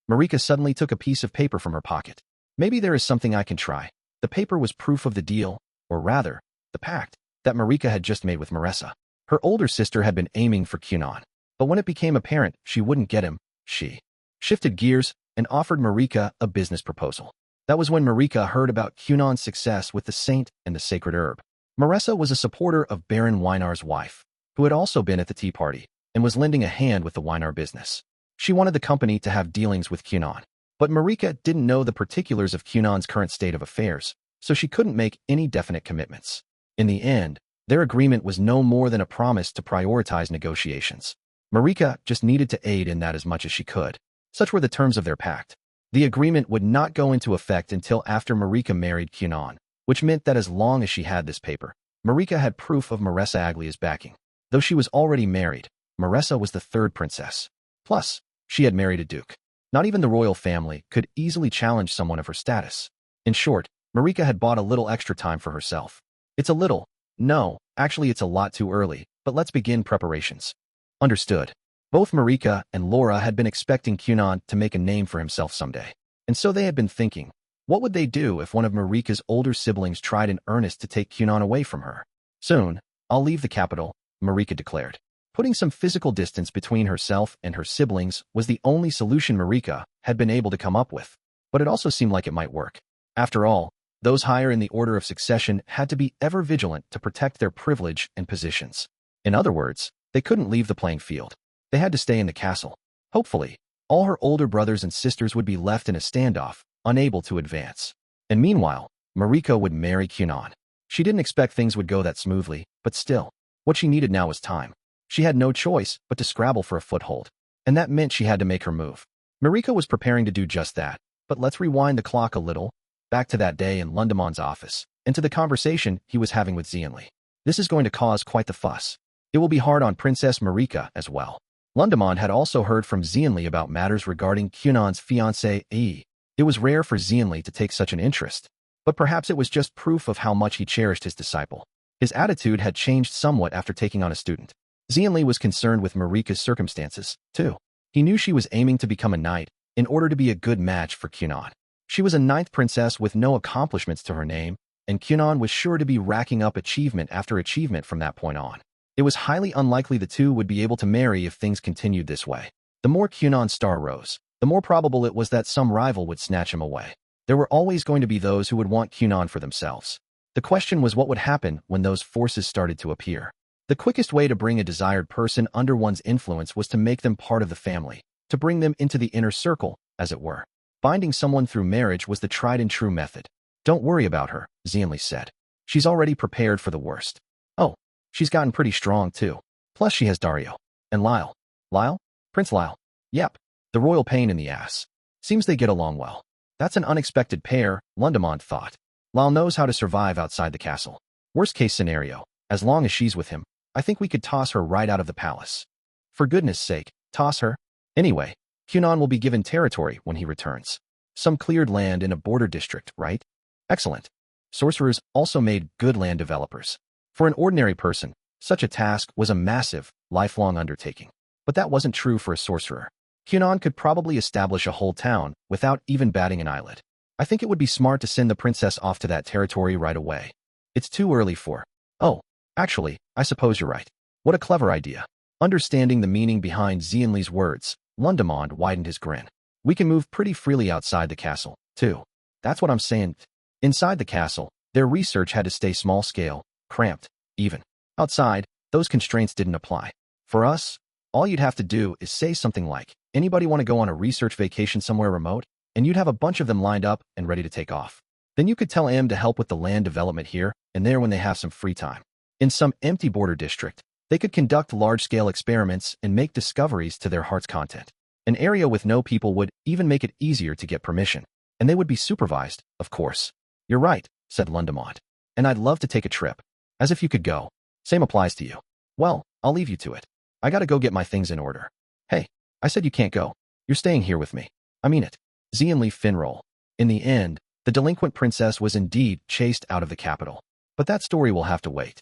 Marika suddenly took a piece of paper from her pocket. Maybe there is something I can try. The paper was proof of the deal, or rather, the pact, that Marika had just made with Maresa. Her older sister had been aiming for Kunon. But when it became apparent she wouldn't get him, she shifted gears and offered Marika a business proposal. That was when Marika heard about Kunon's success with the saint and the sacred herb. Maresa was a supporter of Baron Wynar's wife, who had also been at the tea party, and was lending a hand with the Wynar business. She wanted the company to have dealings with Kunon. But Marika didn't know the particulars of Kunon's current state of affairs, so she couldn't make any definite commitments. In the end, their agreement was no more than a promise to prioritize negotiations. Marika just needed to aid in that as much as she could. Such were the terms of their pact. The agreement would not go into effect until after Marika married Kunon, which meant that as long as she had this paper, Marika had proof of Maresa Aglia's backing. Though she was already married, Maresa was the third princess. Plus, she had married a duke. Not even the royal family could easily challenge someone of her status. In short, Marika had bought a little extra time for herself. It's a little. No, actually it's a lot too early, but let's begin preparations. Understood. Both Marika and Laura had been expecting Kunon to make a name for himself someday. And so they had been thinking, what would they do if one of Marika's older siblings tried in earnest to take Kunon away from her? Soon, I'll leave the capital, Marika declared. Putting some physical distance between herself and her siblings was the only solution Marika had been able to come up with, but it also seemed like it might work. After all, those higher in the order of succession had to be ever vigilant to protect their privilege and positions. In other words, they couldn't leave the playing field. They had to stay in the castle. Hopefully, all her older brothers and sisters would be left in a standoff, unable to advance. And meanwhile, Marika would marry Kunon. She didn't expect things would go that smoothly, but still, what she needed now was time. She had no choice but to scrabble for a foothold, and that meant she had to make her move. Marika was preparing to do just that, but let's rewind the clock a little, back to that day in Lundemon's office, and to the conversation he was having with Xianli. This is going to cause quite the fuss. It will be hard on Princess Marika as well. Lundamond had also heard from Xianli about matters regarding Kunon's fiancée Yi. It was rare for Xianli to take such an interest, but perhaps it was just proof of how much he cherished his disciple. His attitude had changed somewhat after taking on a student. Xianli was concerned with Marika's circumstances, too. He knew she was aiming to become a knight in order to be a good match for Kunon. She was a ninth princess with no accomplishments to her name, and Kunon was sure to be racking up achievement after achievement from that point on. It was highly unlikely the two would be able to marry if things continued this way. The more Kunon's star rose, the more probable it was that some rival would snatch him away. There were always going to be those who would want Kunon for themselves. The question was what would happen when those forces started to appear. The quickest way to bring a desired person under one's influence was to make them part of the family, to bring them into the inner circle, as it were. Binding someone through marriage was the tried-and-true method. Don't worry about her, Xianli said. She's already prepared for the worst. Oh, she's gotten pretty strong, too. Plus she has Dario. And Lyle. Lyle? Prince Lyle. Yep. The royal pain in the ass. Seems they get along well. That's an unexpected pair, Lundamond thought. Lyle knows how to survive outside the castle. Worst case scenario, as long as she's with him, I think we could toss her right out of the palace. For goodness sake, toss her? Anyway, Kunon will be given territory when he returns. Some cleared land in a border district, right? Excellent. Sorcerers also made good land developers. For an ordinary person, such a task was a massive, lifelong undertaking. But that wasn't true for a sorcerer. Kunon could probably establish a whole town without even batting an eyelid. I think it would be smart to send the princess off to that territory right away. It's too early for... Oh, actually, I suppose you're right. What a clever idea. Understanding the meaning behind Xianli's words, Lundamond widened his grin. We can move pretty freely outside the castle, too. That's what I'm saying. Inside the castle, their research had to stay small-scale, cramped, even. Outside, those constraints didn't apply. For us, all you'd have to do is say something like, anybody want to go on a research vacation somewhere remote? And you'd have a bunch of them lined up and ready to take off. Then you could tell M to help with the land development here and there when they have some free time. In some empty border district, they could conduct large-scale experiments and make discoveries to their heart's content. An area with no people would even make it easier to get permission. And they would be supervised, of course. You're right, said Lundamond. And I'd love to take a trip. As if you could go. Same applies to you. Well, I'll leave you to it. I gotta go get my things in order. Hey, I said you can't go. You're staying here with me. I mean it. Xianli Finroll. In the end, the delinquent princess was indeed chased out of the capital. But that story will have to wait.